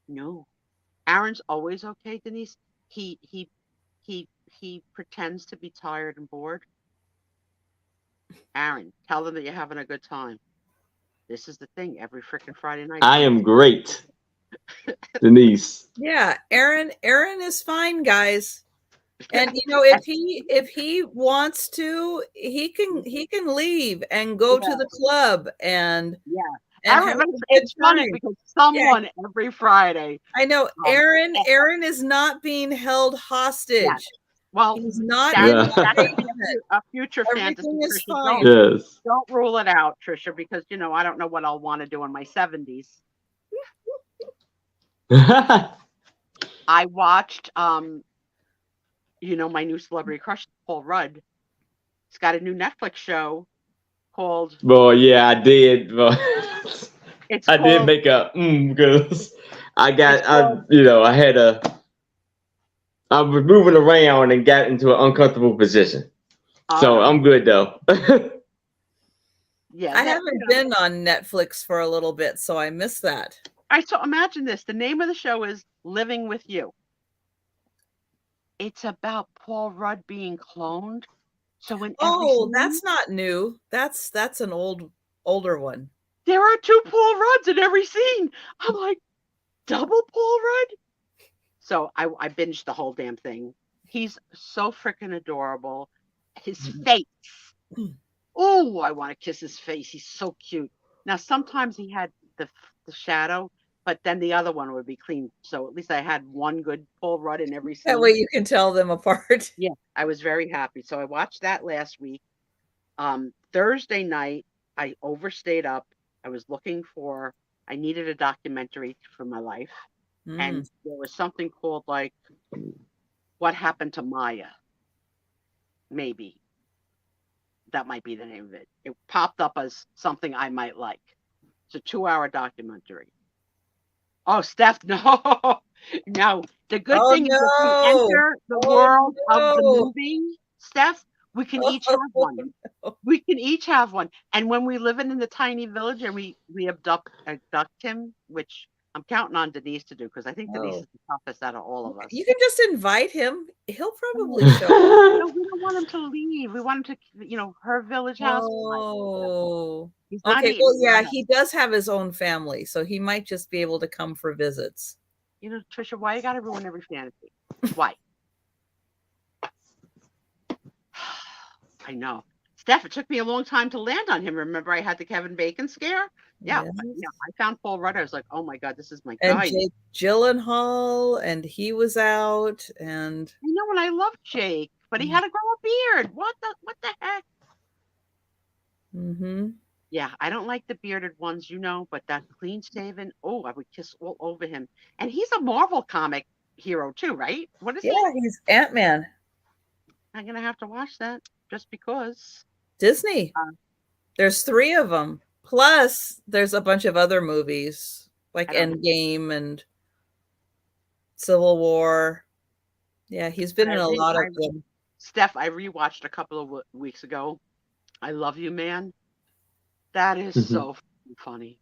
No. Aaron's always okay, Denise. He pretends to be tired and bored. Aaron, tell them that you're having a good time. This is the thing every freaking Friday night. I am great, Denise. Yeah, Aaron is fine, guys. And if he wants to, he can leave and go to the club and it's funny because someone every Friday. I know Aaron is not being held hostage. Yeah. Well, he's not. A future fantasy. Everything is fine. Yes. Don't rule it out, Trisha, because I don't know what I'll want to do in my 70s. I watched my new celebrity crush, Paul Rudd. He's got a new Netflix show called. Well, yeah, I did. I did make up because I was moving around and got into an uncomfortable position. So I'm good though. Yeah, I haven't been on Netflix for a little bit, so I missed that. So imagine this. The name of the show is Living with You. It's about Paul Rudd being cloned. So that's not new. That's an older one. There are 2 Paul Rudds in every scene. I'm like, double Paul Rudd? So I binged the whole damn thing. He's so freaking adorable. His Mhm. face. Oh, I want to kiss his face. He's so cute. Now, sometimes he had the shadow, but then the other one would be clean. So at least I had one good Paul Rudd in every That way scene. you can tell them apart. Yeah, I was very happy. So I watched that last week. Thursday night, I overstayed up. I was looking for, I needed a documentary for my life. Mm. And there was something called like What Happened to Maya, maybe. That might be the name of it. It popped up as something I might like. It's a 2-hour documentary. Oh, Steph, no, no. The good Oh thing is if we no! enter the Oh world of the no! movie, Steph, we can each have one. no! We can each have one. And when we live in the tiny village and we abduct him, which I'm counting on Denise to do because I think Denise Oh. is the toughest out of all of us. You can just invite him. He'll probably No, show up. no, we don't want him to leave. We want him to, her village house. Oh. He's not Okay, eating well, in yeah, our house. he does have his own family, so he might just be able to come for visits. Trisha, why you gotta ruin every fantasy? Why? I know. Steph, it took me a long time to land on him. Remember, I had the Kevin Bacon scare? Yeah, Yes. I found Paul Rudd. I was like, oh my God, this is my And guy. Jake Gyllenhaal, and he was out, and I know, and I love Jake, but he had to grow a beard. What the heck? mm-hmm. Yeah, I don't like the bearded ones, but that clean shaven, oh, I would kiss all over him. And he's a Marvel comic hero too, right? What is Yeah, he? he's Ant-Man. I'm gonna have to watch that just because. Disney. Uh, There's 3 of them. Plus, there's a bunch of other movies like I don't know. Endgame and Civil War. Yeah, he's been in a lot of them. Steph, I rewatched a couple of weeks ago. I Love You, Man. That is so funny.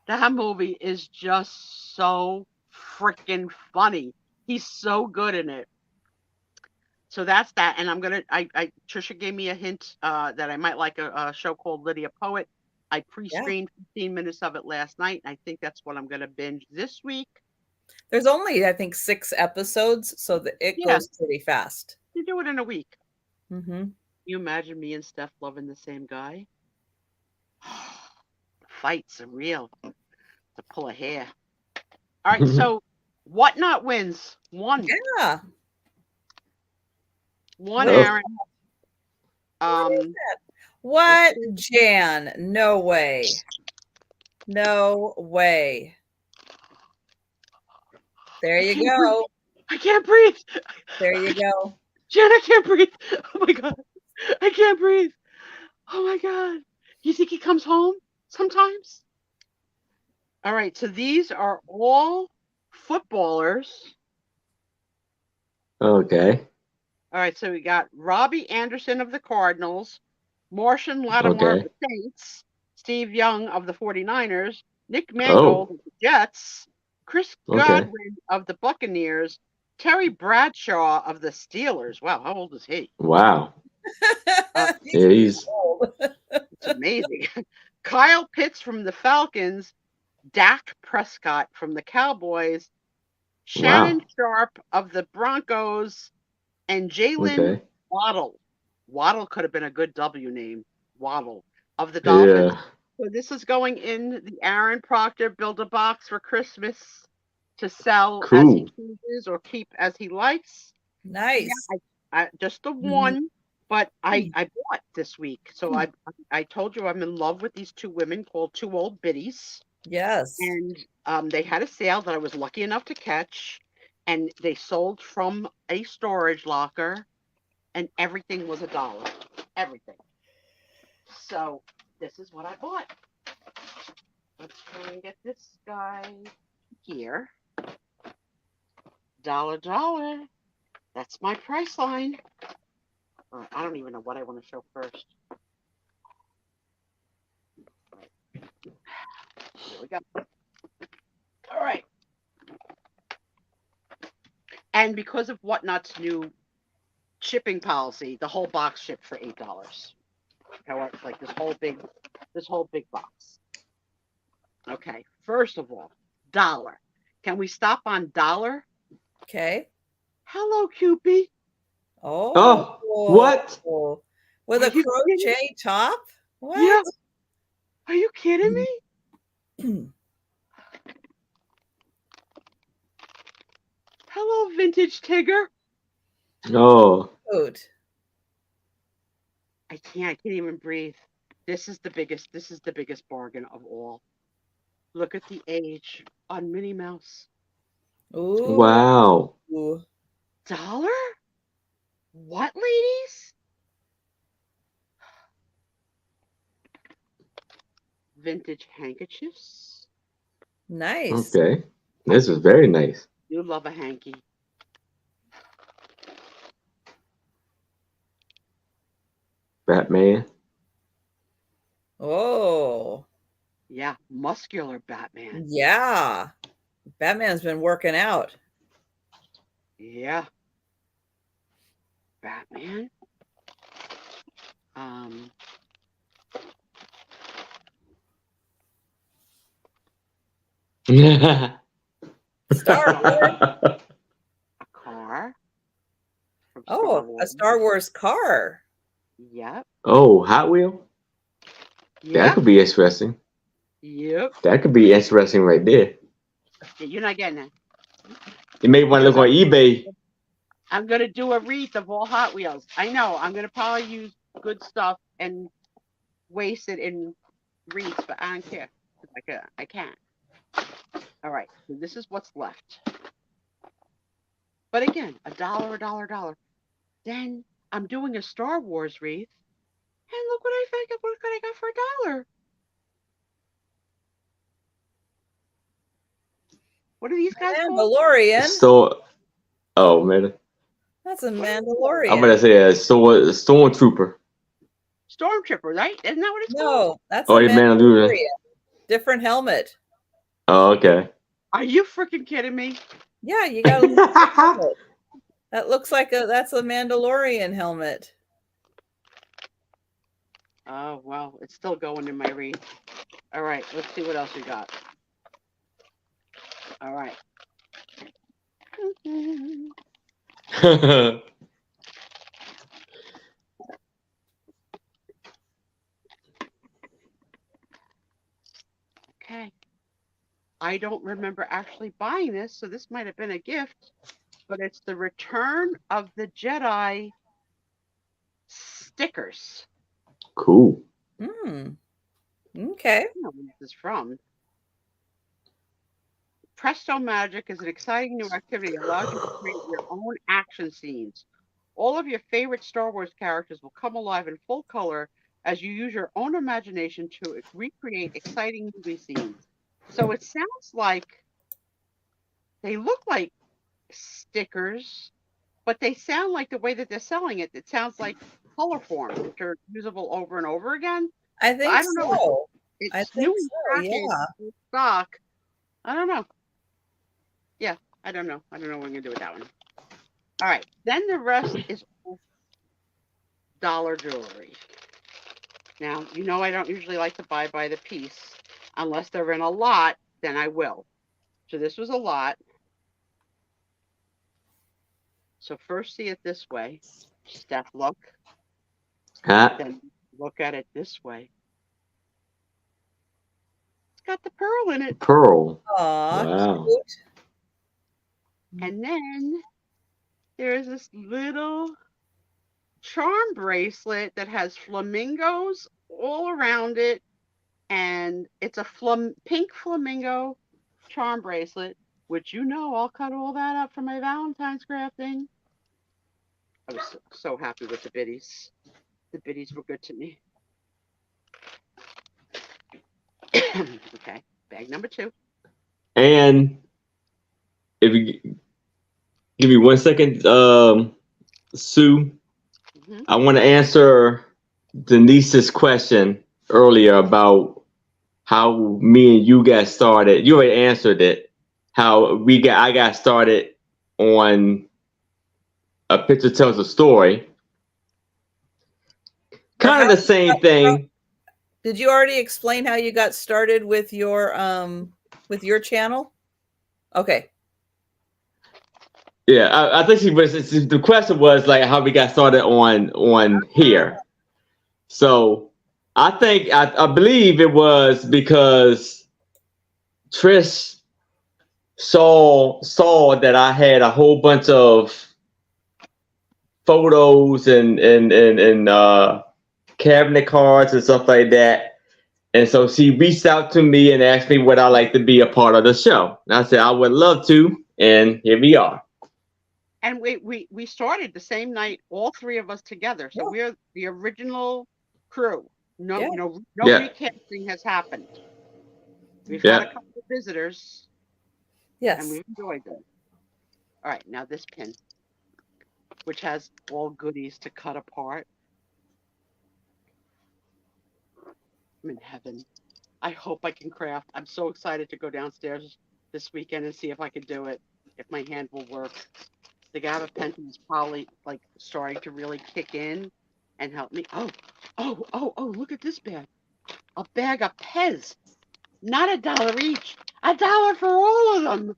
That movie is just so freaking funny. He's so good in it. So that's that. And Trisha gave me a hint that I might like a show called Lydia Poet. I Yeah. pre-streamed 15 minutes of it last night, and I think that's what I'm going to binge this week. There's only, I think, 6 episodes, so it Yeah, goes pretty fast. you do it in a week. Mm-hmm. You imagine me and Steph loving the same guy? Fights are real. To pull a hair. All right, so Whatnot wins. One Yeah. Aaron. What is that? What, Jan? No way. No way. There you go. I can't breathe. There you go. Jen, I can't breathe. Oh my God. I can't breathe. Oh my God. You think he comes home sometimes? All right, so these are all footballers. Okay. All right, so we got Robbie Anderson of the Cardinals, Martian Lattimore of Okay. the Saints, Steve Young of the 49ers, Nick Mangold Oh. of the Jets, Chris Okay. Godwin of the Buccaneers, Terry Bradshaw of the Steelers. Wow, how old is he? Wow. He's He's old. It's amazing. Kyle Pitts from the Falcons, Dak Prescott from the Cowboys, Shannon wow. Sharp of the Broncos, and Jalen Okay. Waddle. Waddle could have been a good W name. Waddle of the Dolphins. Yeah. So this is going in the Aaron Proctor Build-A-Box for Christmas to sell as he Cool. chooses or keep as he likes. Nice. I just the Mhm. one, but I bought this week. So I told you I'm in love with these 2 women called Two Old Biddies. Yes. And they had a sale that I was lucky enough to catch, and they sold from a storage locker, and everything was $1. Everything. So this is what I bought. Let's try and get this guy here. $1. That's my price line. I don't even know what I want to show first. Here we go. All right. And because of Whatnot's new shipping policy, the whole box shipped for $8. Like this whole big box. Okay. First of all, $1. Can we stop on $1? Okay. Hello, Cupid. Oh, what? with Are a you crochet top? What? Yeah. Are you kidding me? Hello, vintage Tigger. Oh, Cute. I can't even breathe. This is the biggest bargain of all. Look at the age on Minnie Mouse. Ooh. wow. $1? What, ladies? Vintage handkerchiefs. Nice. Okay. This is very nice. You love a hanky. Batman. Oh, Yeah, muscular Batman. yeah. Batman's been working out. Yeah. Batman. Um, Star Wars. a car from Star Oh, a Wars. Star Wars car. Yep. Oh, Hot Wheel? That Yep. could be interesting. Yep. That could be interesting right there. You're not getting it. You may want to look on eBay. I'm going to do a wreath of all Hot Wheels. I know. I'm going to probably use good stuff and waste it in wreaths, but I don't care. I can't. All right. So this is what's left. But again, $1, $1. Then I'm doing a Star Wars wreath. And look what I think. Look what I got for $1. What are these guys called? Mandalorian. Oh, man. That's a I'm Mandalorian. going to say a stormtrooper. Stormtrooper, right? Isn't that what it's called? No, that's Oh, a yeah, Mandalorian. Mandalorian. Different helmet. Oh, okay. Are you freaking kidding me? Yeah, you got a helmet. That looks like that's a Mandalorian helmet. Oh, well, it's still going in my wreath. All right, let's see what else we got. All right. Okay. I don't remember actually buying this, so this might have been a gift, but it's the Return of the Jedi stickers. Cool. Okay. I don't know where this is from. Presto Magic is an exciting new activity that allows you to create your own action scenes. All of your favorite Star Wars characters will come alive in full color as you use your own imagination to recreate exciting movie scenes. So it sounds like they look like stickers, but they sound like the way that they're selling it. It sounds like color forms, which are usable over and over again. I But think I don't know. so. It's I new think in so, package, yeah. new stock. I don't know. Yeah, I don't know. I don't know what I'm gonna do with that one. All right. Then the rest is dollar jewelry. Now, you know I don't usually like to buy by the piece unless they're in a lot, then I will. So this was a lot. So first see it this way. Step look. Huh? Then look at it this way. It's got the pearl in it. Pearl. Aw, Wow. cute. And then there's this little charm bracelet that has flamingos all around it. And it's a pink flamingo charm bracelet, which you know I'll cut all that up for my Valentine's crafting. I was so happy with the biddies. The biddies were good to me. Okay, bag number 2. And if you give me 1 second, Sue, I want to answer Denise's question earlier about how me and you got started. You already answered it. How I got started on A Picture Tells a Story. Kind of the same thing. Did you already explain how you got started with your channel? Okay. Yeah, I think she was. The question was like how we got started on here. So I believe it was because Trish saw that I had a whole bunch of photos and cabinet cards and stuff like that. And so she reached out to me and asked me would I like to be a part of the show. And I said I would love to, and here we are. And we started the same night, all three of us together. So Yeah. we're the original crew. No, Yeah. no Yeah. recasting has happened. We've Yeah. had a couple of visitors, and Yes. we've enjoyed them. All right, now this pin, which has all goodies to cut apart. I'm in heaven. I hope I can craft. I'm so excited to go downstairs this weekend and see if I can do it, if my hand will work. The gabapentin is probably like starting to really kick in and help me. Oh, look at this bag. A bag of Pez. Not $1 each. $1 for all of them.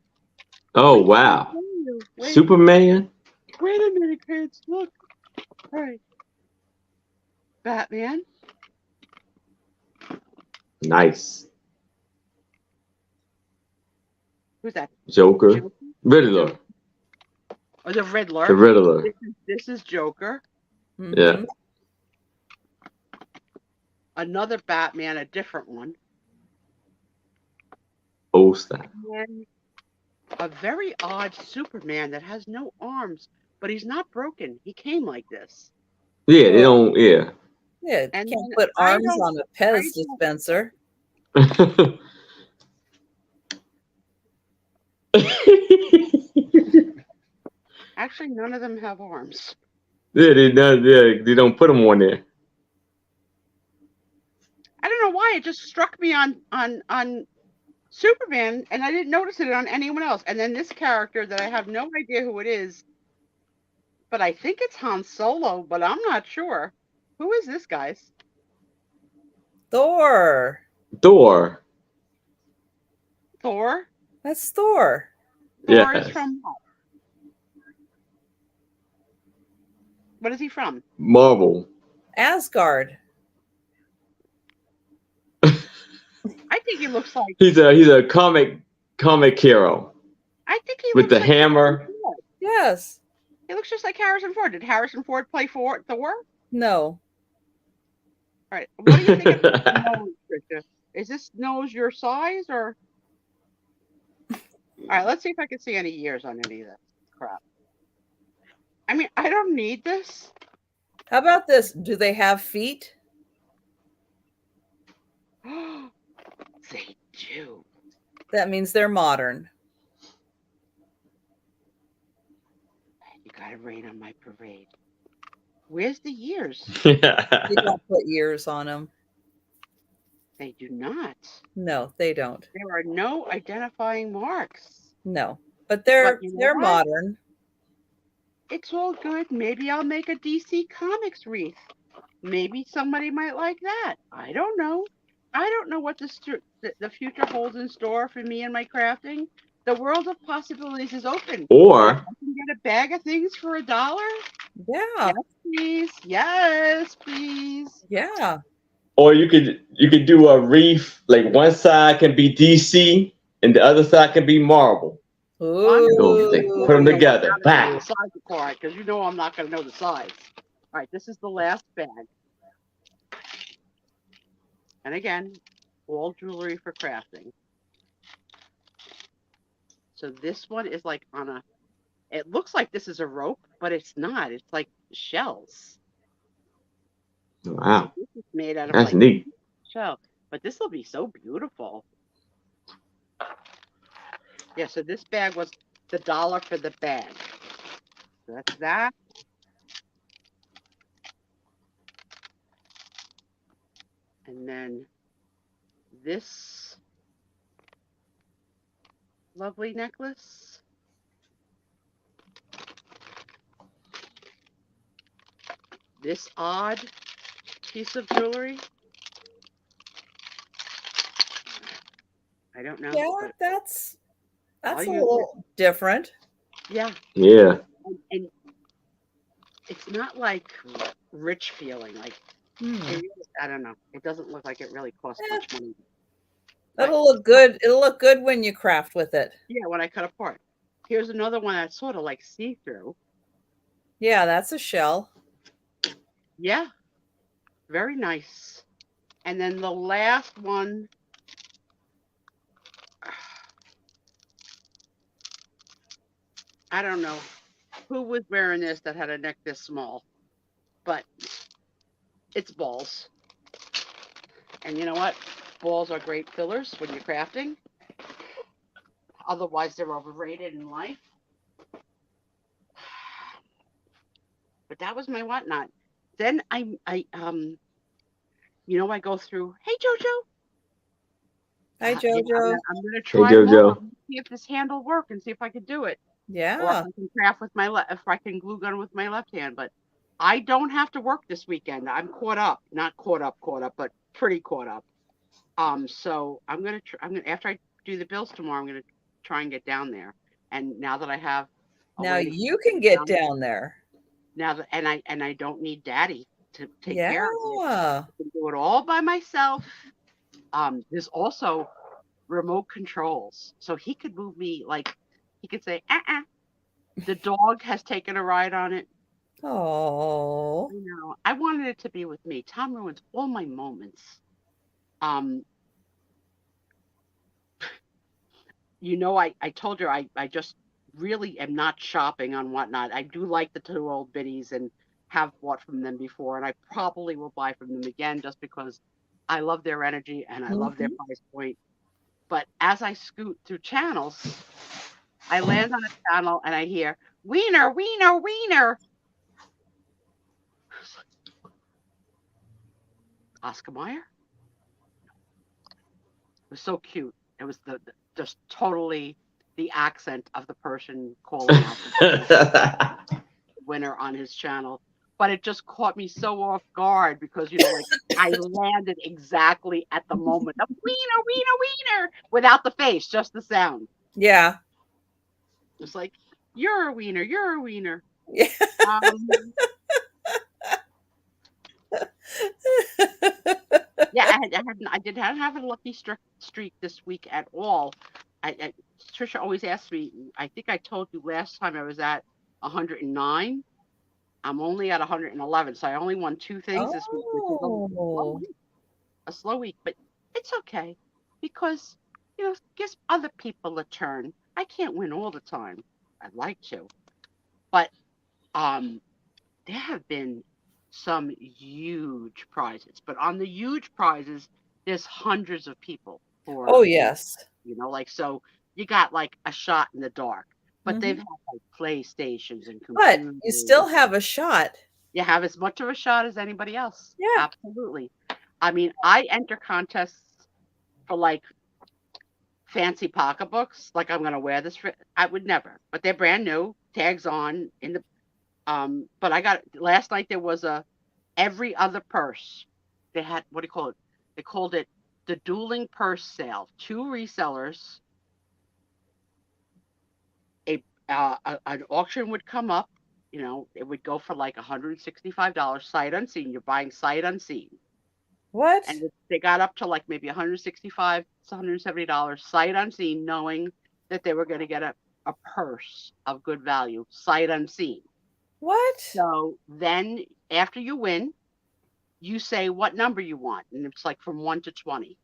Oh I can't wow. tell you. Superman. Wait a minute, kids. Look. All right. Batman. Nice. Who's that? Joker. Joker? Riddler. Oh, the Riddler. The Riddler. This is Joker. Mhm. Yeah. Another Batman, a different one. Old style. And a very odd Superman that has no arms, but he's not broken. He came like this. Yeah, they don't. Yeah. Yeah, And can't then put I arms don't- on a I Pez don't- dispenser. Actually, none of them have arms. Yeah, they don't put them on there. I don't know why it just struck me on Superman, and I didn't notice it on anyone else. And then this character that I have no idea who it is, but I think it's Han Solo, but I'm not sure. Who is this, guys? Thor. Thor. Thor? That's Thor. Thor is Yes. from what? What is he from? Marvel. Asgard. I think he looks like. He's a comic hero I think he with looks the like hammer. Harrison Ford. Yes. He looks just like Harrison Ford. Did Harrison Ford play Thor? All No. right. What do you think of this nose, Trisha? Is this nose your size or? All right. Let's see if I can see any years on any of this crap. I mean, I don't need this. How about this? Do they have feet? They do. That means they're modern. You gotta rain on my parade. Where's the years? They don't put years on them. They do not. No, they don't. There are no identifying marks. No. But they're But you know they're what? modern. It's all good. Maybe I'll make a DC Comics wreath. Maybe somebody might like that. I don't know. I don't know what the future holds in store for me and my crafting. The world of possibilities is open. Or I can get a bag of things for $1. Yeah. Yes, please. Yes, please. Yeah. or you could do a wreath, like one side can be DC and the other side can be Marvel. Ooh. They put them together. Bang. The size apart, because you know I'm not going to know the size. All right, this is the last bag. And again, all jewelry for crafting. So this one is like on a, it looks like this is a rope, but it's not. It's like shells. Wow, This is made out of that's like neat. shell. But this will be so beautiful. Yeah, so this bag was the $1 for the bag. So that's that. And then this lovely necklace. This odd piece of jewelry. I don't know. Yeah, but that's I'll a use little different. Yeah, Yeah. and it's not like rich feeling. Like I don't know. It doesn't look like it really costs Eh, much money. But that'll look good. It'll look good when you craft with it. yeah, when I cut apart. Here's another one that's sort of like see-through. Yeah, that's a shell. Yeah, very nice. And then the last one, I don't know who was wearing this that had a neck this small, but it's balls. And you know what? Balls are great fillers when you're crafting. Otherwise, they're overrated in life. But that was my whatnot. Then I go through. Hey, Jojo. Hi, Yeah, Jojo. I'm gonna Hey, try them all. Jojo. I'm gonna see if this hand will work and see if I can do it, or if Yeah. I can craft with my if I can glue gun with my left hand. But I don't have to work this weekend. I'm caught up, not caught up, but pretty caught up. So I'm gonna after I do the bills tomorrow, I'm gonna try and get down there. And now that I have a Now way to you get can get down, down there. now that and I don't need Daddy to take care of it. Yeah. I can do it all by myself. There's also remote controls, so he could move me like he could say, The dog has taken a ride on it. Oh. You know, I wanted it to be with me. Tom ruins all my moments. Um, I told her I just really am not shopping on whatnot. I do like the two old biddies and have bought from them before, and I probably will buy from them again just because I love their energy and I love their Mhm. price point. But as I scoot through channels, I land on a channel and I hear wiener, wiener, wiener. Oscar Mayer. It was so cute. It was just totally the accent of the person calling out the winner on his channel. But it just caught me so off guard because like I landed exactly at the moment of wiener, wiener, wiener without the face, just the sound. Yeah. It's like you're a wiener, you're a wiener. Yeah. Um, yeah, I did not have a lucky streak this week at all. Trisha always asks me. I think I told you last time I was at 109. I'm only at 111, so I only won 2 things this week, which is Oh. a slow week, but it's okay because gives other people a turn. I can't win all the time. I'd like to, but there have been some huge prizes, but on the huge prizes, there's hundreds of people Oh, for yes. like so you got like a shot in the dark, but they've Mhm. had like PlayStations and But computers. you still have a shot. You have as much of a shot as anybody else. Yeah. Absolutely. I mean, I enter contests for like fancy pocketbooks, like I'm gonna wear this for. I would never, but they're brand new, tags on in the. But I got last night. There was a every other purse. They had what do you call it? They called it the dueling purse sale. Two resellers. An auction would come up. It would go for like $165 sight unseen. You're buying sight unseen, What? and they got up to like maybe 165 to $170 sight unseen, knowing that they were going to get a purse of good value, sight unseen. What? So then, after you win, you say what number you want, and it's like from 1 to 20.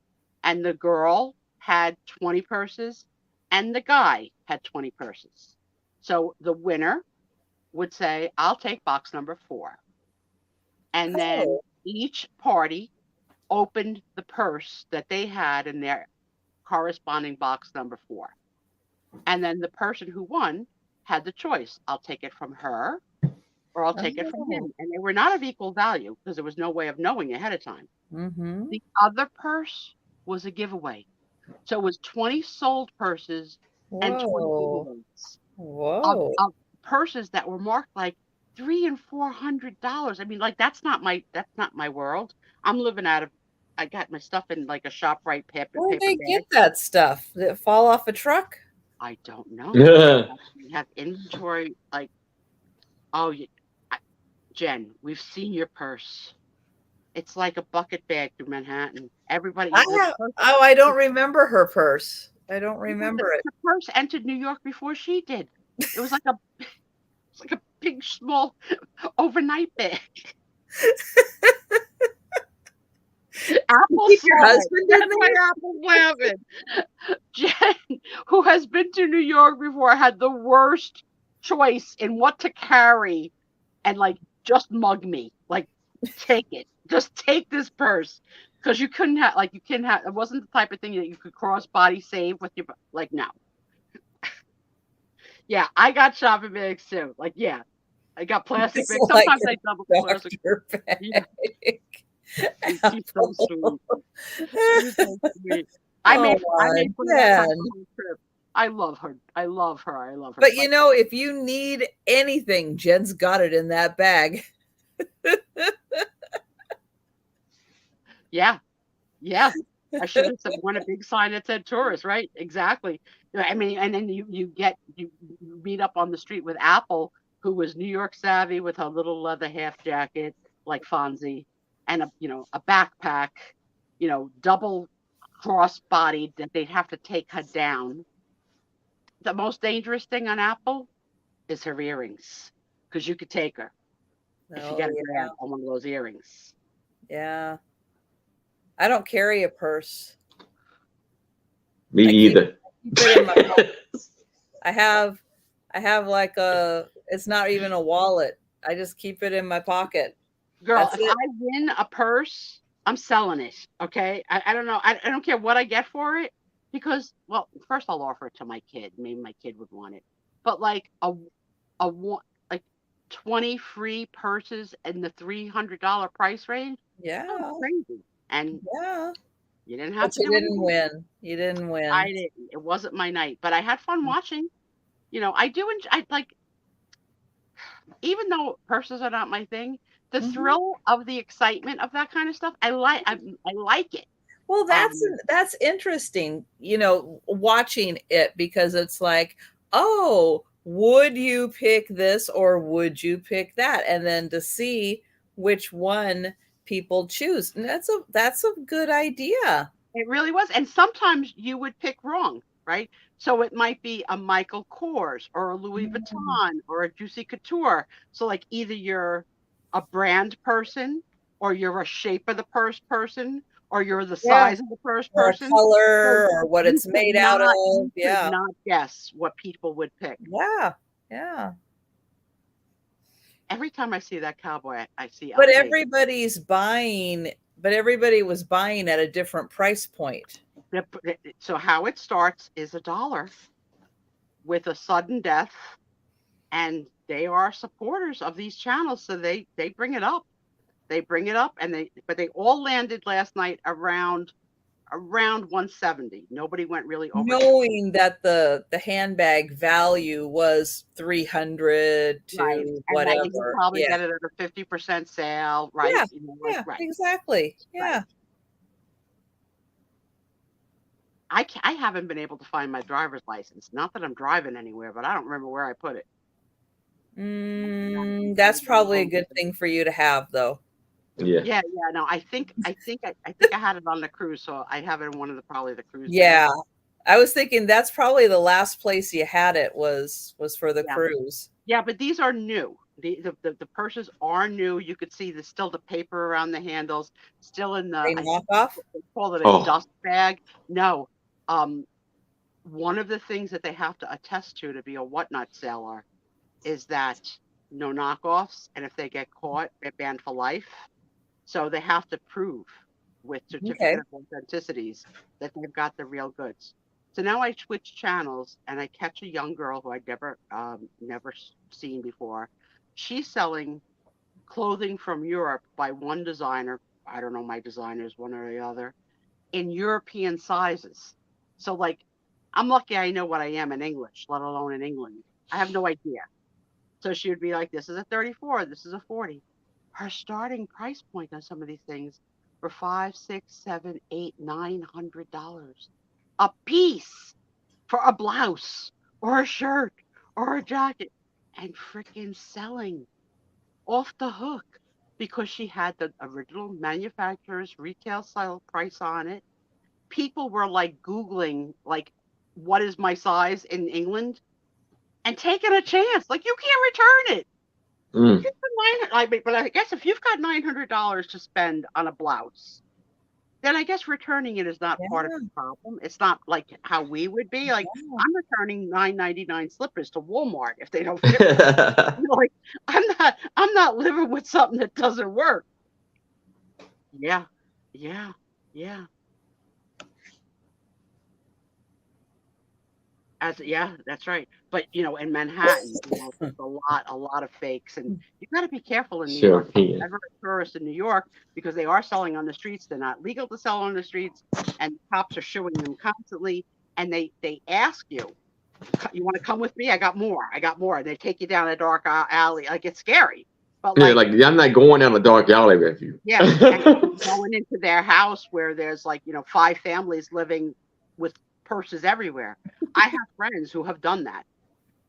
And the girl had 20 purses, and the guy had 20 purses. So the winner would say, I'll take box number 4. And then Oh. each party opened the purse that they had in their corresponding box number 4. And then the person who won had the choice. I'll take it from her or I'll take it from Oh. him. And they were not of equal value because there was no way of knowing ahead of time. Mhm. The other purse was a giveaway. So it was 20 sold purses and 20 Whoa. giveaways Whoa. of purses that were marked like $300 and $400. I mean, like that's not my world. I'm living out of. I got my stuff in like a ShopRite paper Where do they bag. get that stuff? Did it fall off a truck? I don't know. Yeah. We have inventory like, oh, Jen, we've seen your purse. It's like a bucket bag through Manhattan. Everybody, the purse, I don't remember her purse. I don't remember it. the purse entered New York before she did. It was like a big, small overnight bag. Apple Keep your saw it. husband in That's why there? Apple's laughing. Jen, who has been to New York before, had the worst choice in what to carry, and like, just mug me. Like, take it. Just take this purse. Because you couldn't have, like, it wasn't the type of thing that you could cross body save with your, like, no. Yeah, I got shopping bags too. Like, yeah, I got plastic It's bags. like Sometimes a I double plastic. doctor bag. Yeah, she's so sweet. She's so sweet. I Oh made my fun of that God. whole trip. I love her. I love her. I love her. But you know, if you need anything, Jen's got it in that bag. Yeah, yeah. I should have worn a big sign that said tourist, right? Exactly. I mean, and then you meet up on the street with Apple, who was New York savvy with her little leather half jacket, like Fonzie, and a backpack, double cross-bodied that they'd have to take her down. The most dangerous thing on Apple is her earrings, because you could take her if you Oh got a yeah. grab on one of those earrings. Yeah. I don't carry a purse. Me I keep either. it in my pocket. I have like it's not even a wallet. I just keep it in my pocket. Girl, That's if it. I win a purse, I'm selling it. Okay. I don't know. I don't care what I get for it, because, well, first I'll offer it to my kid. Maybe my kid would want it. But like like 20 free purses in the $300 price range. Oh, Yeah. crazy. And Yeah. you didn't have But to you do didn't anything. win. You didn't I win. didn't. It wasn't my night, but I had fun watching. I do enjoy, I like, even though purses are not my thing, the Mhm. thrill of the excitement of that kind of stuff, I like it. Well, Um, that's interesting, watching it, because it's like, oh, would you pick this or would you pick that? And then to see which one people choose. And that's a good idea. it really was. And sometimes you would pick wrong, right? So it might be a Michael Kors or a Louis Mm. Vuitton or a Juicy Couture. So like, either you're a brand person, or you're a shape of the purse person, or you're the Yeah. size of the purse Or a person. So color or what it's made out of. you could Yeah. not guess what people would pick. Yeah. Yeah. Every time I see that cowboy, I see But I'll take. everybody was buying at a different price point. So how it starts is $1 with a sudden death, and they are supporters of these channels, so they bring it up. They bring it up, but they all landed last night around 170. Nobody went really over. Knowing that the handbag value was 300 Right, to and that you can whatever. probably Yeah. get it at a 50% sale, right? Yeah. Like, Yeah, right, exactly. right. Yeah. I haven't been able to find my driver's license. Not that I'm driving anywhere, but I don't remember where I put it. That's probably a good thing for you to have, though. Yeah. Yeah, yeah. No, I had it on the cruise, so I have it in one of probably the cruise bags. Yeah. I was thinking that's probably the last place you had it was for the Yeah. cruise. Yeah, but these are new. The purses are new. You could see still the paper around the handles, still in They I knock think off? they call it a Oh, dust bag. No, one of the things that they have to attest to be a whatnot seller is that no knockoffs, and if they get caught, they're banned for life. So they have to prove with certificate Okay. of authenticities that they've got the real goods. So now I switch channels and I catch a young girl who I'd never seen before. She's selling clothing from Europe by one designer. I don't know my designers, one or the other, in European sizes. So like, I'm lucky I know what I am in English, let alone in England. I have no idea. So she would be like, this is a 34, this is a 40. Her starting price point on some of these things were $5, $6, $7, $8, $900 a piece. for a blouse or a shirt or a jacket and freaking selling off the hook because she had the original manufacturer's retail sale price on it. People were like Googling, like, what is my size in England? And taking a chance. Like, you can't return it. Mm. But I guess if you've got $900 to spend on a blouse, then I guess returning it is not part of the problem. It's not like how we would be. Like, I'm returning $9.99 slippers to Walmart if they don't fit me. Like, I'm not living with something that doesn't work. Yeah, yeah, yeah. Yeah, that's right. But in Manhattan, there's a lot of fakes, and you got to be careful in New Sure. York. If you're ever a tourist in New York, because they are selling on the streets. They're not legal to sell on the streets, and cops are shooing them constantly. And they ask you, "You want to come with me? I got more. I got more." And they take you down a dark alley. Like, it's scary. But Yeah, like I'm not going down a dark alley with you. yeah, and going into their house where there's 5 families living with purses everywhere. I have friends who have done that.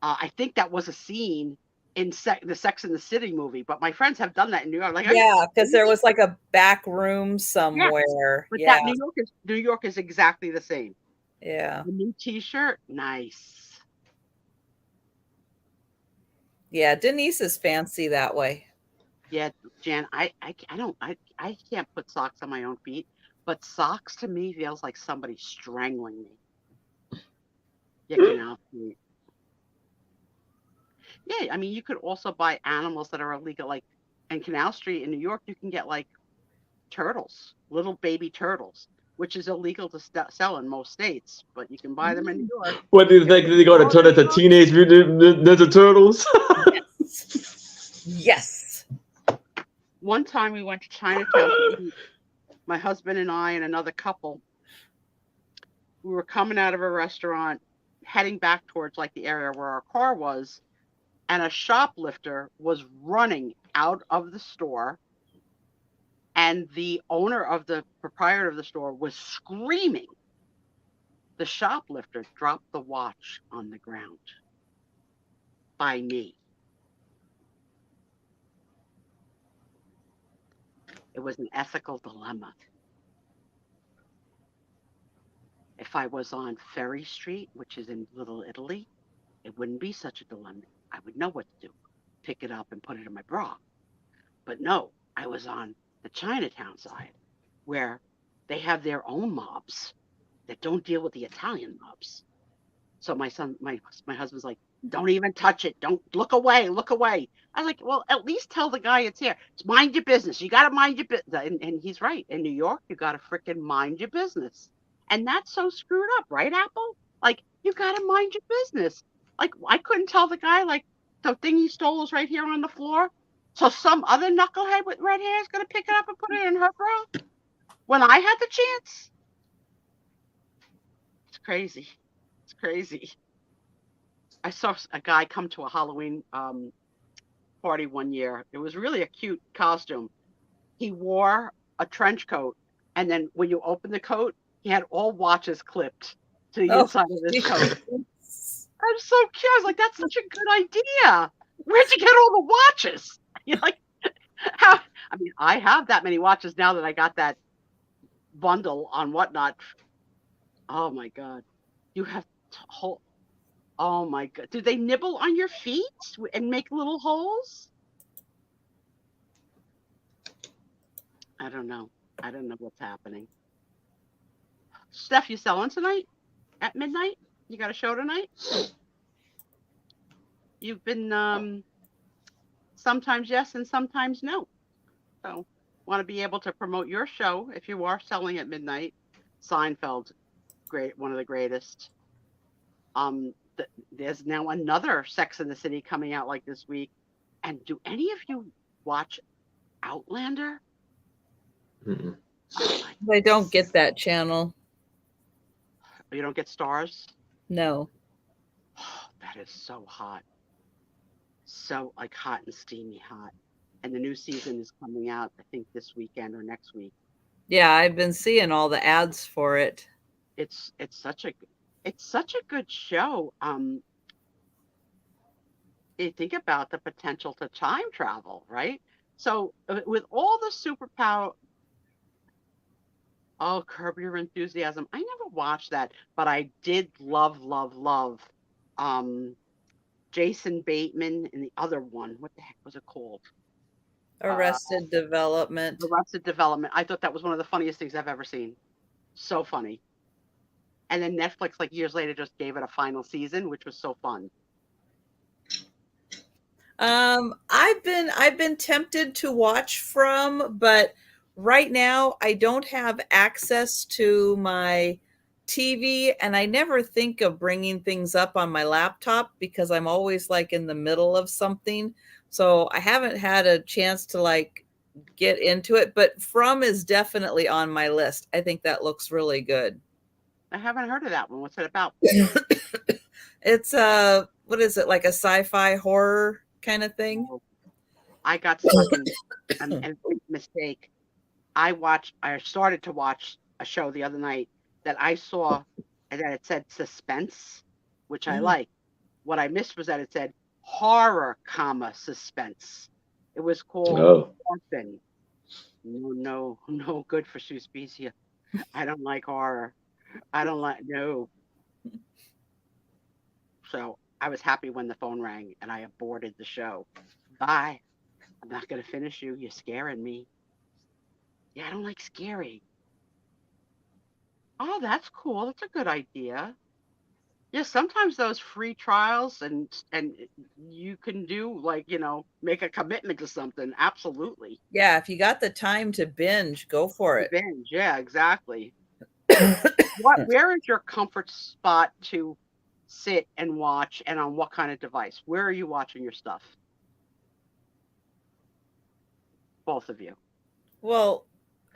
I think that was a scene in the Sex and the City movie, but my friends have done that in New York. Like, yeah, because there was like a back room yes, somewhere. but Yeah, that New York is exactly the same. yeah, The new T-shirt, nice. yeah. Denise is fancy that way. Yeah, Jan, I can't put socks on my own feet, but socks to me feels like somebody strangling me. Yeah, canal feet. Yeah, I mean, you could also buy animals that are illegal, like in Canal Street in New York, you can get like turtles, little baby turtles, which is illegal to sell in most states, but you can buy them in New York. What do you think? They're going to turn into Teenage Mutant Ninja Turtles? Yes. One time we went to Chinatown to eat, my husband and I and another couple. We were coming out of a restaurant, heading back towards like the area where our car was, and a shoplifter was running out of the store, and the proprietor of the store was screaming. The shoplifter dropped the watch on the ground by me. It was an ethical dilemma. If I was on Ferry Street, which is in Little Italy, it wouldn't be such a dilemma. I would know what to do. Pick it up and put it in my bra. But no, I was on the Chinatown side where they have their own mobs that don't deal with the Italian mobs. So my husband's like, don't even touch it. Don't look away. Look away. I was like, well, at least tell the guy it's here. It's mind your business. You got to mind your business. And he's right. In New York, you got to freaking mind your business. And that's so screwed up, right, Apple? Like, you got to mind your business. Like, I couldn't tell the guy, like, the thing he stole is right here on the floor. So some other knucklehead with red hair is going to pick it up and put it in her bra when I had the chance. It's crazy. It's crazy. I saw a guy come to a Halloween party one year. It was really a cute costume. He wore a trench coat, and then when you open the coat, he had all watches clipped to the inside of his coat. I'm so cute. I was like, that's such a good idea. Where'd you get all the watches? You're like, how? I mean, I have that many watches now that I got that bundle on Whatnot. Oh my God. You have whole. Oh my God. Do they nibble on your feet and make little holes? I don't know. I don't know what's happening. Steph, you selling tonight at midnight? You got a show tonight? You've been sometimes yes and sometimes no. So want to be able to promote your show if you are selling at midnight. Seinfeld, great, one of the greatest. There's now another Sex in the City coming out like this week. And do any of you watch Outlander? Mm-mm. I don't get that channel. You don't get Stars? No. Oh, that is so hot. So like hot and steamy hot. And the new season is coming out, I think this weekend or next week. Yeah, I've been seeing all the ads for it. It's such a It's such a good show. You think about the potential to time travel, right? So with all the superpower, oh, Curb Your Enthusiasm. I never watched that, but I did love um Jason Bateman and the other one. What the heck was it called? Uh, Arrested Development. Arrested Development. I thought that was one of the funniest things I've ever seen. So funny. And then Netflix, like years later, just gave it a final season, which was so fun. I've been tempted to watch From, but right now I don't have access to my TV, and I never think of bringing things up on my laptop because I'm always like in the middle of something. So I haven't had a chance to like get into it, but From is definitely on my list. I think that looks really good. I haven't heard of that one. What's it about? It's what is it, like a sci-fi horror kind of thing? I got stuck in a big mistake. I started to watch a show the other night that I saw and that it said suspense, which I like. What I missed was that it said horror, comma, suspense. It was called Oh. Orphan. No good for Sue Spiezio. I don't like horror. I don't like, no. So I was happy when the phone rang and I aborted the show. Bye. I'm not going to finish you. You're scaring me. Yeah, I don't like scary. Oh, that's cool. That's a good idea. Yeah, sometimes those free trials and you can do like, make a commitment to something. Absolutely. Yeah, if you got the time to binge, go for it. Binge. Yeah, exactly. Where is your comfort spot to sit and watch, and on what kind of device? Where are you watching your stuff? Both of you. Well,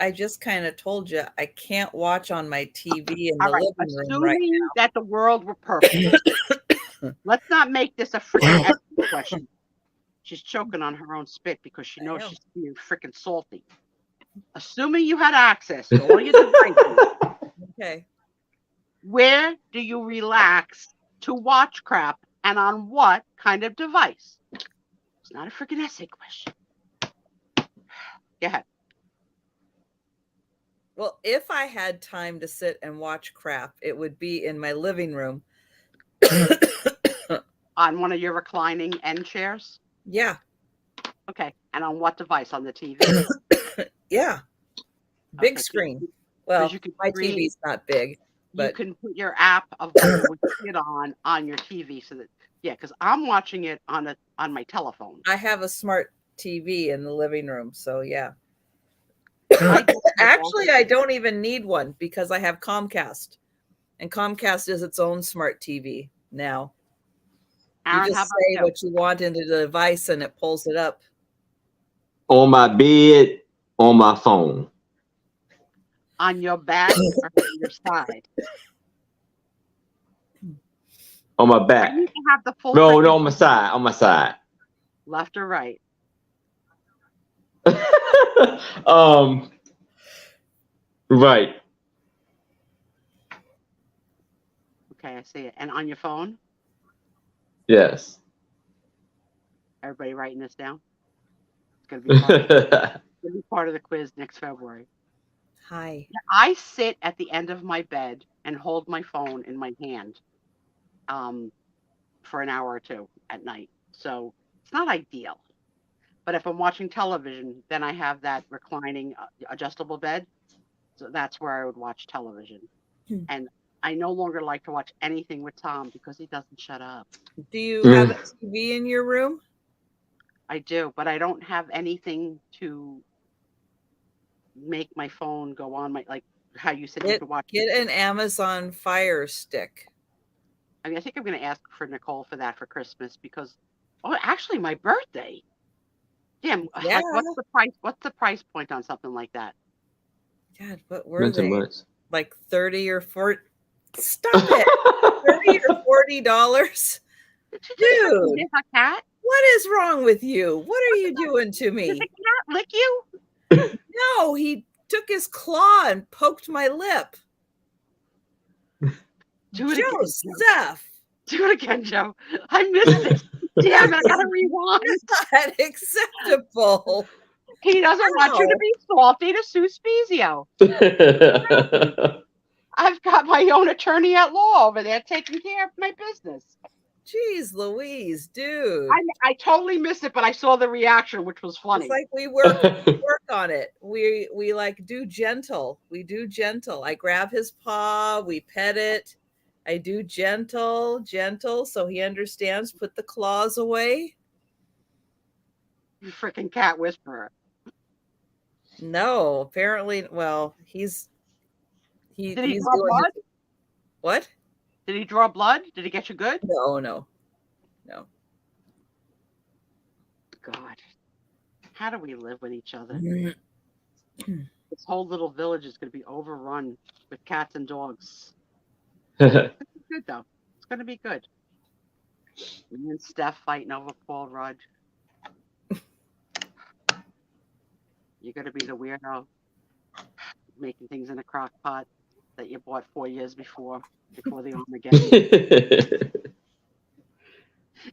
I just kind of told you I can't watch on my TV in All the right. living room right Assuming now. that the world were perfect. Let's not make this a freaking ethics question. She's choking on her own spit because she knows she's being freaking salty. Assuming you had access to all your devices, Okay. where do you relax to watch crap, and on what kind of device? It's not a freaking essay question. Go ahead. Well, if I had time to sit and watch crap, it would be in my living room. On one of your reclining end chairs? Yeah. Okay. And on what device? On the TV? Yeah. Big Okay, screen. Well, my TV's not big. But you can put your app of what you would see it on your TV, so that, yeah, because I'm watching it on my telephone. I have a smart TV in the living room, so yeah. Actually, I don't even need one because I have Comcast, and Comcast is its own smart TV now. Aaron, you just say what you want into the device, and it pulls it up. On my bed, on my phone. On your back or on your side? On my back. You can have the full. No, on my side. On my side. Left or right? Right. Okay, I see it. And on your phone? Yes. Everybody writing this down? It's gonna be part of the quiz next February. Hi. I sit at the end of my bed and hold my phone in my hand for an hour or two at night. So it's not ideal. But if I'm watching television, then I have that reclining adjustable bed. So that's where I would watch television. And I no longer like to watch anything with Tom because he doesn't shut up. Do you have a TV in your room? I do, but I don't have anything to make my phone go on my, like how you said you could watch. Get an Amazon Fire Stick. I mean, I think I'm going to ask for Nicole for that for Christmas because, actually my birthday. Damn, yeah. Like, what's the price? What's the price point on something like that? God, what were they? Much. Like 30 or 40? Stop it! $30 or $40, dude. Is a cat? What is wrong with you? What are you doing to me? Did the cat lick you? No, he took his claw and poked my lip. Do it again, Joe. Joseph. Do it again, Joe. I missed it. Damn it, I gotta rewind. Not acceptable. He doesn't want you to be salty to Sue Spiezio. I've got my own attorney at law over there taking care of my business. Jeez Louise, dude. I totally missed it, but I saw the reaction, which was funny. It's like we work on it. We like do gentle. We do gentle. I grab his paw, we pet it. I do gentle, so he understands. Put the claws away. You freaking cat whisperer. No, apparently, well, he's Did he draw blood? What? Did he draw blood? Did he get you good? No. God, how do we live with each other? This whole little village is going to be overrun with cats and dogs. It's good though. It's going to be good. Me and Steph fighting over Paul Rudd. You're going to be the weirdo making things in a crock pot that you bought 4 years before the Armageddon.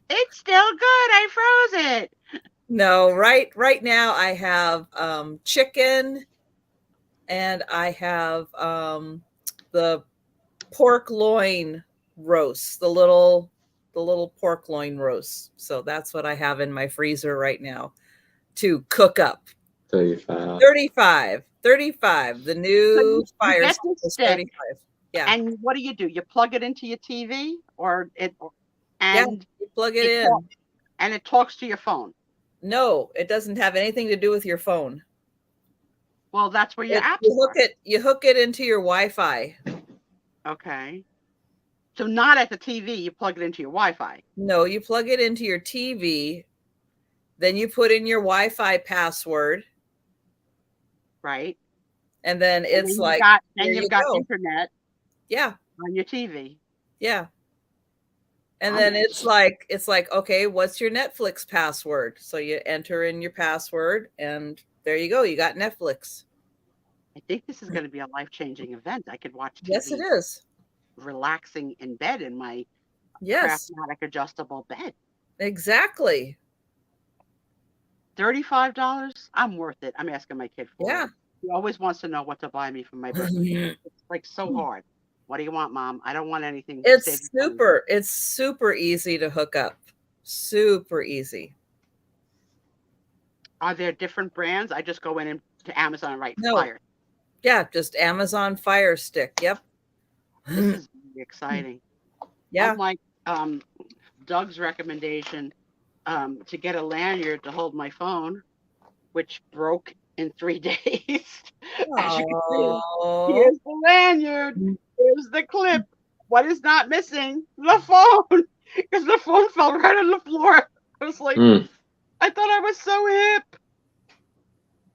It's still good. I froze it. No, right now I have chicken, and I have the pork loin roast, the little pork loin roast. So that's what I have in my freezer right now to cook up. 35. The new fire stick is 35. Yeah. And what do? You plug it into your TV, you plug it in, and it talks to your phone. No, it doesn't have anything to do with your phone. Well, that's where your apps are. You hook it into your Wi-Fi. Okay. So not at the TV, you plug it into your Wi-Fi. No, you plug it into your TV, then you put in your Wi-Fi password. Right. And then it's you've got internet. Yeah. On your TV. Yeah. And then it's like, okay, what's your Netflix password? So you enter in your password, and there you go. You got Netflix. I think this is going to be a life-changing event. I could watch TV. Yes, it is. Relaxing in bed in my Craftmatic adjustable bed. Exactly. $35? I'm worth it. I'm asking my kid for it. He always wants to know what to buy me for my birthday. It's like so hard. What do you want, Mom? I don't want anything. It's super easy to hook up. Super easy. Are there different brands? I just go in to Amazon and write Fire. Yeah, just Amazon Fire Stick. Yep. This is really exciting. Yeah. Unlike Doug's recommendation to get a lanyard to hold my phone, which broke in 3 days. As you can see, here's the lanyard. Here's the clip. What is not missing? The phone. Because the phone fell right on the floor. I was like, I thought I was so hip.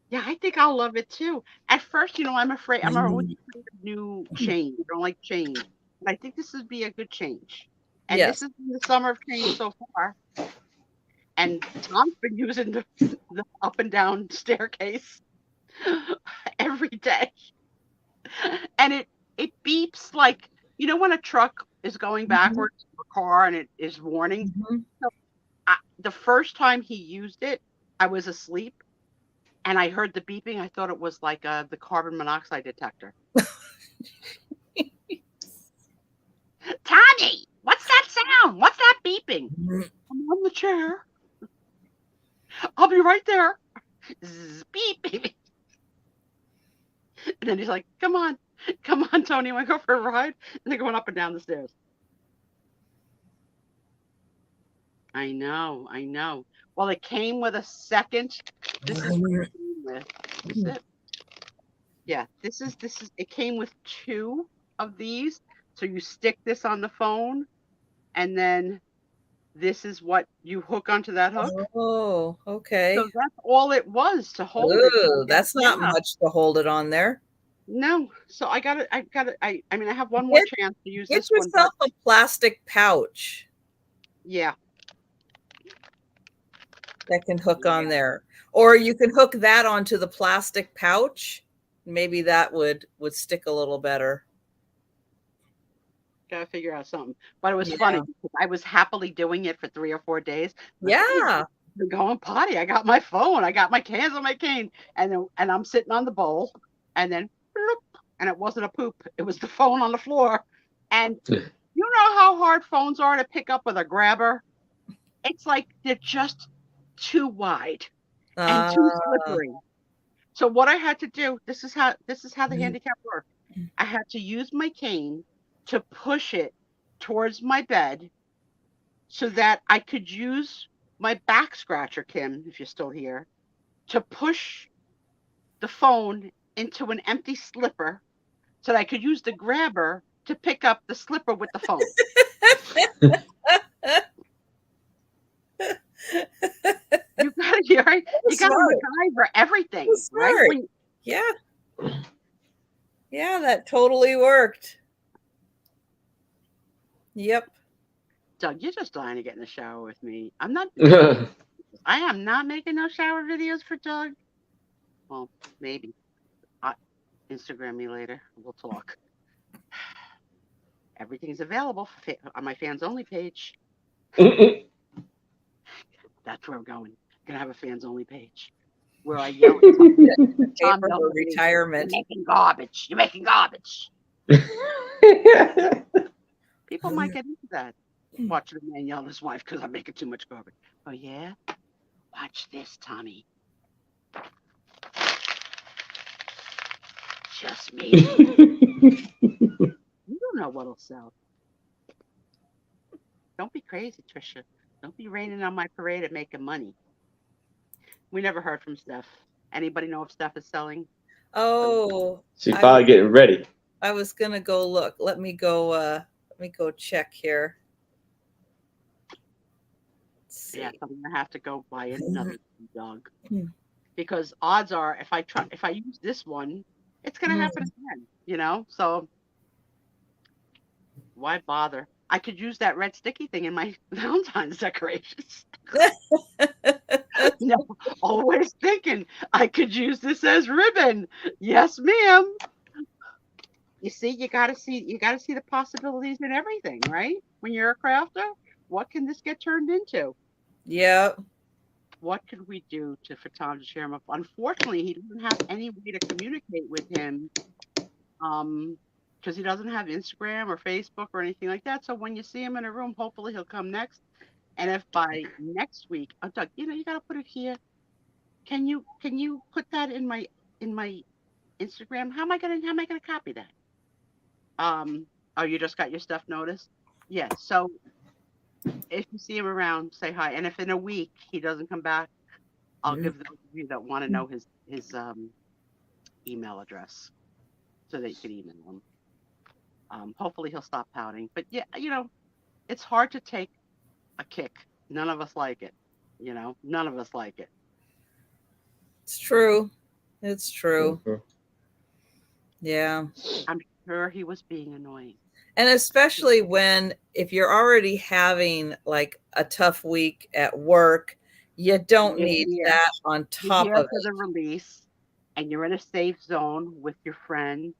Yeah, I think I'll love it too. At first, I'm afraid. I'm always afraid of new change. I don't like change. But I think this would be a good change. And this is the summer of change so far. And Tom's been using the up and down staircase every day. And it beeps like, when a truck is going backwards to a car and it is warning. So the first time he used it, I was asleep and I heard the beeping. I thought it was like the carbon monoxide detector. Tommy, what's that sound? What's that beeping? I'm on the chair. I'll be right there. Zzz, beep, beep. And then he's like, come on, Tony, want to go for a ride? And they're going up and down the stairs. I know. Well, it came with a second. This is what it came with. Is it? Yeah, this is. It came with 2 of these. So you stick this on the phone, and then this is what you hook onto that hook. Oh, okay. So that's all it was to hold it. So that's not much to hold it on there. No. So I have one more chance to use this one. Get yourself a plastic pouch. Yeah. That can hook on there. Or you can hook that onto the plastic pouch. Maybe that would stick a little better. Gotta figure out something. But it was Yeah. funny because I was happily doing it for 3 or 4 days. Yeah. I'm going potty. I got my phone. I got my cans on my cane, and I'm sitting on the bowl, and then bloop, and it wasn't a poop. It was the phone on the floor. And you know how hard phones are to pick up with a grabber? It's like they're just too wide and too slippery. So what I had to do, this is how the handicap worked. I had to use my cane to push it towards my bed so that I could use my back scratcher, Kim, if you're still here, to push the phone into an empty slipper so that I could use the grabber to pick up the slipper with the phone. You got it, right? You got to MacGyver everything, right? Yeah. Yeah, that totally worked. Yep. Doug, you're just dying to get in the shower with me. I am not making no shower videos for Doug. Well, maybe. Instagram me later. We'll talk. Everything's available on my fans only page. That's where I'm going. I'm gonna have a fans only page where I yell at Tom for retirement. You're making garbage. You're making garbage. People might get into that. Watching a man yell at his wife because I'm making too much garbage. Oh yeah? Watch this, Tommy. Just me. You don't know what'll sell. Don't be crazy, Trisha. Don't be raining on my parade and making money. We never heard from Steph. Anybody know if Steph is selling? Oh, she's probably getting ready. I was gonna go look. Let me go check here. Yeah, so I'm gonna have to go buy another dog. Because odds are if I use this one, it's gonna happen again, you know? So why bother? I could use that red sticky thing in my Valentine's decorations. Always thinking I could use this as ribbon. Yes, ma'am. You see, you gotta see the possibilities in everything, right? When you're a crafter, what can this get turned into? Yeah. What could we do for Tom to share him up? Unfortunately, he doesn't have any way to communicate with him, because he doesn't have Instagram or Facebook or anything like that. So when you see him in a room, hopefully he'll come next. And if by next week, oh Doug, you gotta put it here. Can you put that in my Instagram? How am I gonna copy that? Oh, you just got your stuff noticed? Yeah. So if you see him around, say hi. And if in a week he doesn't come back, I'll give those of you that want to know his email address so that you can email him. Hopefully he'll stop pouting. But yeah, it's hard to take a kick. None of us like it. None of us like it. It's true. It's true. Yeah. I'm sure he was being annoying. And especially if you're already having like a tough week at work, you don't need that on top of it. For the release, and you're in a safe zone with your friend,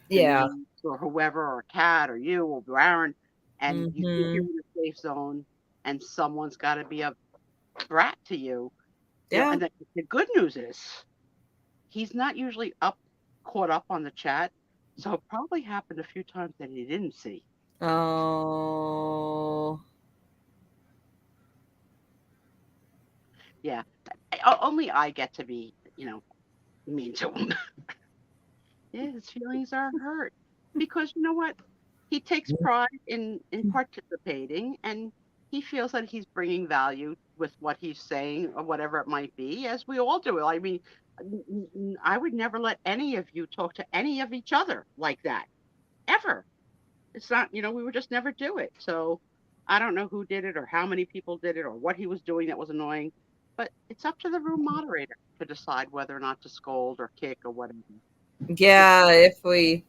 yeah, or whoever, or Kat, or you, or Aaron, and you think you're in a safe zone, and someone's got to be a brat to you. Yeah. And the good news is, he's not usually caught up on the chat, so it probably happened a few times that he didn't see. Oh. Yeah. Only I get to be, mean to him. Yeah, his feelings are hurt. Because you know what? He takes pride in participating, and he feels that he's bringing value with what he's saying or whatever it might be, as we all do. I mean, I would never let any of you talk to any of each other like that, ever. It's not, we would just never do it. So I don't know who did it or how many people did it or what he was doing that was annoying, but it's up to the room moderator to decide whether or not to scold or kick or whatever. Yeah, if we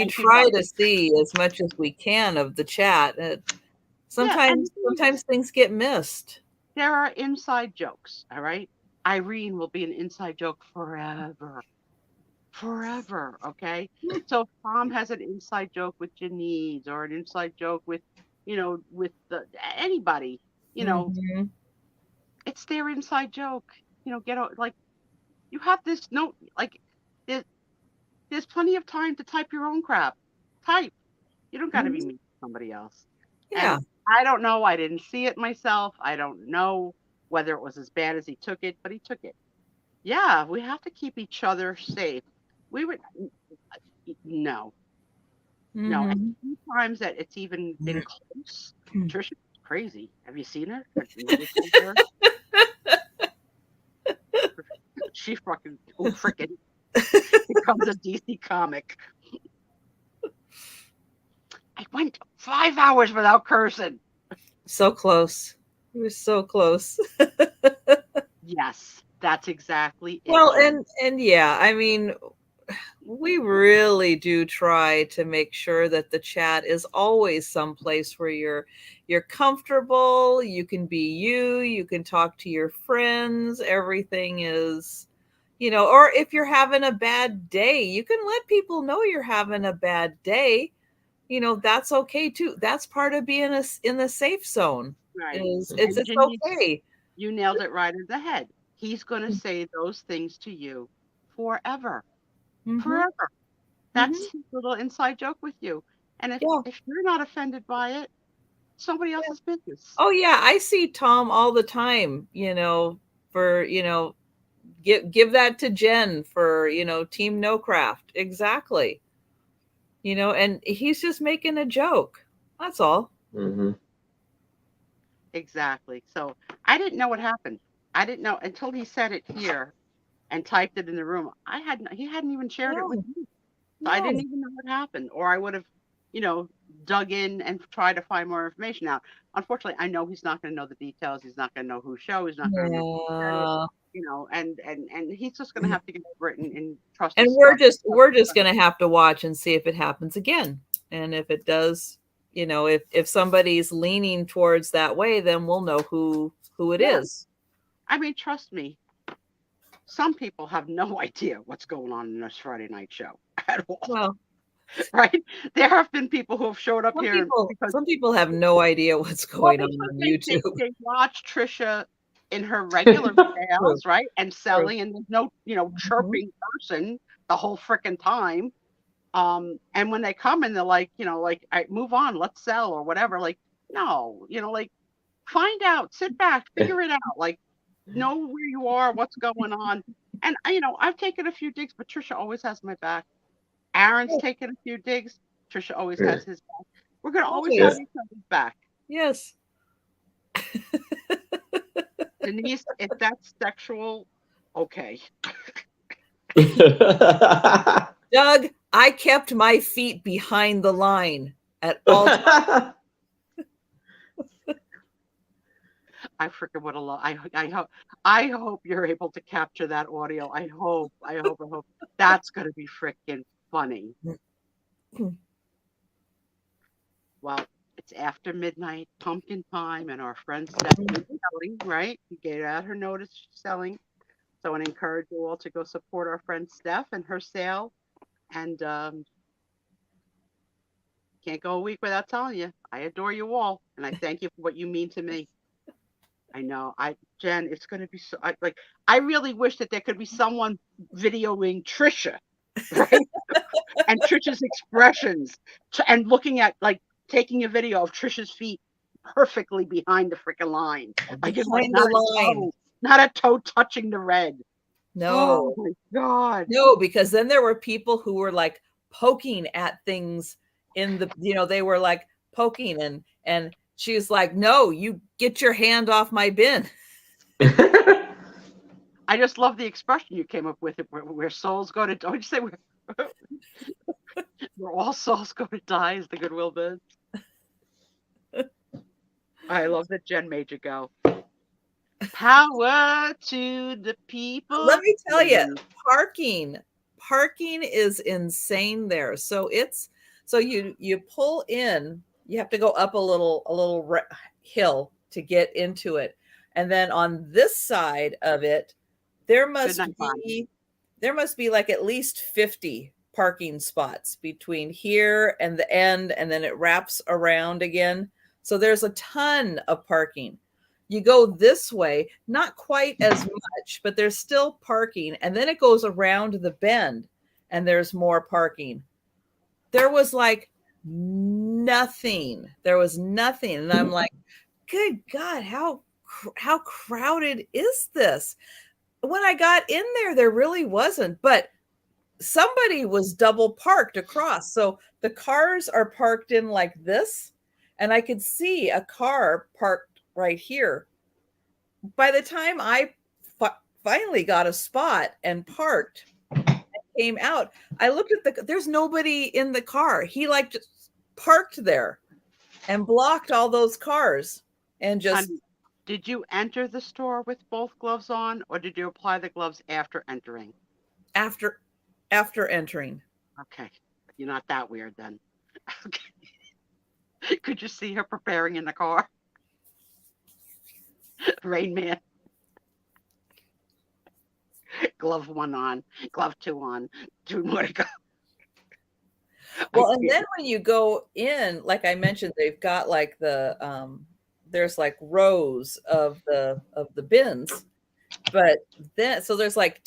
try to see as much as we can of the chat. Sometimes things get missed. There are inside jokes, all right? Irene will be an inside joke forever. forever. Okay. So if Tom has an inside joke with Janice or an inside joke with, with anybody, Mhm. it's their inside joke. Get out, like, you have this note, like, there's, there's plenty of time to type your own crap. Type. You don't got to be Mhm. mean to somebody else. Yeah. And I don't know. I didn't see it myself. I don't know whether it was as bad as he took it, but he took it. Yeah, we have to keep each other safe. We would no, no. And Mhm. sometimes that it's even been close. Mhm. Trisha's crazy. Have you seen her? Have you ever seen her? She fucking freaking becomes a DC comic. I went 5 hours without cursing. So close. It was so close. Yes, that's exactly it, Well, Jen. and yeah, I mean, we really do try to make sure that the chat is always someplace where you're comfortable, you can be you, you can talk to your friends, everything is, or if you're having a bad day, you can let people know you're having a bad day. That's okay too. That's part of being in the safe zone. Right. Is And it's Janice, okay. you nailed it right in the head. He's going to say those things to you forever. Mhm. Forever. That's Mhm. his little inside joke with you. And if, Yeah. if you're not offended by it, somebody Yeah. else's business. Oh yeah, I see Tom all the time, for, give that to Jen for, Team No Craft. Exactly. And he's just making a joke. That's all. Mm-hmm. Exactly. So I didn't know what happened. I didn't know until he said it here and typed it in the room. He hadn't even shared it with No, me. So I didn't no. even know what happened, or I would have, you know, dug in and tried to find more information out. Unfortunately, I know he's not going to know the details. He's not going to know whose show. He's not going to remember who said it, Yeah. and he's just going to have to get over it and trust And his we're stuff. just we're just going to have to watch and see if it happens again. And if it does, if somebody's leaning towards that way, then we'll know who it Yeah, is. I mean, trust me. Some people have no idea what's going on in this Friday night show at all, Well, right? There have been people who have showed up some here people because some people have no idea what's well, going because on they YouTube. they watch Trisha in her regular True, sales, right? And true. selling, and there's no, Mhm. chirping person the whole freaking time. And when they come and they're like, like, I move on, let's sell or whatever, like, no, like, find out, sit back, figure it out, like, know where you are, what's going on. And I've taken a few digs, but Trisha always has my back. Aaron's taken a few digs. Trisha always has his back. We're gonna always have Always. each other's back. Yes. Denise, if that's sexual, okay. Doug, I kept my feet behind the line at all times. I freaking would have loved. I hope you're able to capture that audio. I hope. I hope. I hope. That's gonna be freaking funny. Well, it's after midnight, pumpkin time, and our friend Steph is selling. Right? You gave out her notice she's selling. So I encourage you all to go support our friend Steph and her sale. And can't go a week without telling you, I adore you all, and I thank you for what you mean to me. I know. Jen, it's going to be so, I really wish that there could be someone videoing Trisha, right? And Trisha's expressions and looking at, like, taking a video of Trisha's feet perfectly behind the freaking line. Like, it was Behind the line. not a toe touching the red. Oh No. my God. No, because then there were people who were like poking at things they were like poking and she's like, "No, you get your hand off my bin." I just love the expression you came up with. It where souls go to, don't you say where all souls go to die is the goodwill bid. I love that Jen made you go. Power to the people. Let me tell you, parking is insane there. So you pull in, you have to go up a little hill to get into it. And then on this side of it, there Good must night, bye. be there must be like at least 50 parking spots between here and the end, and then it wraps around again. So there's a ton of parking. You go this way, not quite as much, but there's still parking. And then it goes around the bend and there's more parking. There was like nothing. There was nothing. And I'm like, good God, how crowded is this? When I got in there, there really wasn't, but somebody was double parked across. So the cars are parked in like this, and I could see a car parked right here. By the time I finally got a spot and parked and came out, I looked at there's nobody in the car. He like just parked there and blocked all those cars and just. Did you enter the store with both gloves on, or did you apply the gloves after entering? After entering. Okay. You're not that weird then. Okay. Could you see her preparing in the car? Rain Man. Glove 1 on, glove 2 on, 2 more to go. Well, and then when you go in, like I mentioned, they've got like there's like rows of the bins, but then so there's like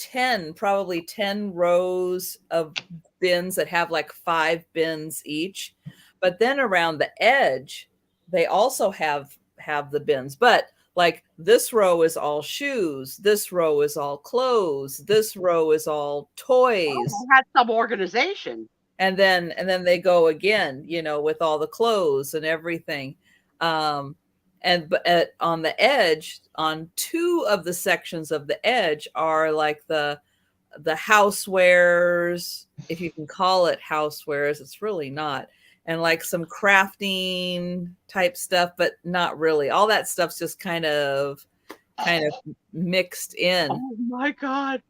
probably 10 rows of bins that have like 5 bins each. But then around the edge, they also have the bins, but like this row is all shoes, this row is all clothes, this row is all toys. Oh, had some organization. And then they go again, with all the clothes and everything. On the edge, on 2 of the sections of the edge are like the housewares, if you can call it housewares. It's really not. And like some crafting type stuff, but not really. All that stuff's just kind of mixed in. Oh my God.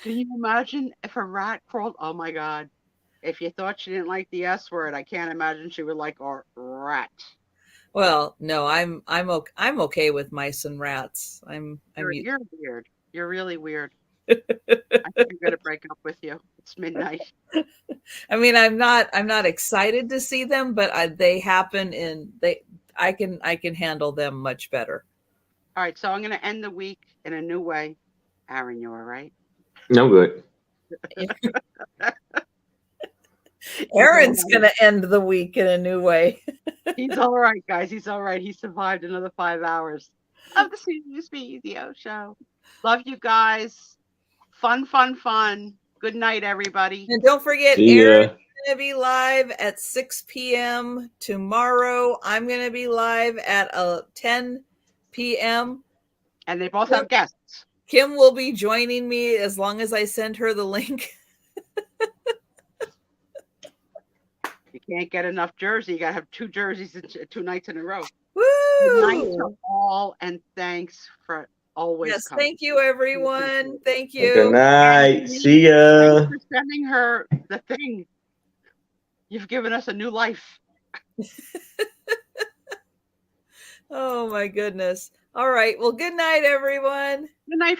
Can you imagine if a rat crawled? Oh my God. If you thought she didn't like the S word, I can't imagine she would like a rat. Well, no, I'm okay with mice and rats. You're weird. You're really weird. I think I'm gonna break up with you. It's midnight. I mean, I'm not excited to see them, but they happen, and I can handle them much better. All right, so I'm gonna end the week in a new way. Aaron, you all right? No good. Aaron's gonna end the week in a new way. He's all right, guys. He's all right. He survived another 5 hours of the Sue Spiezio show. Love you guys. Fun. Good night, everybody. And don't forget, Aaron's going to be live at 6 p.m. tomorrow. I'm going to be live at 10 p.m. And they both have guests. Kim will be joining me as long as I send her the link. You can't get enough jersey. You got to have 2 jerseys 2 nights in a row. Woo! Good night to all, and thanks for always coming. Thank you, everyone. Thank you. Good night. See ya. Thanks for sending her the thing. You've given us a new life. Oh, my goodness. All right. Well, good night, everyone. Good night.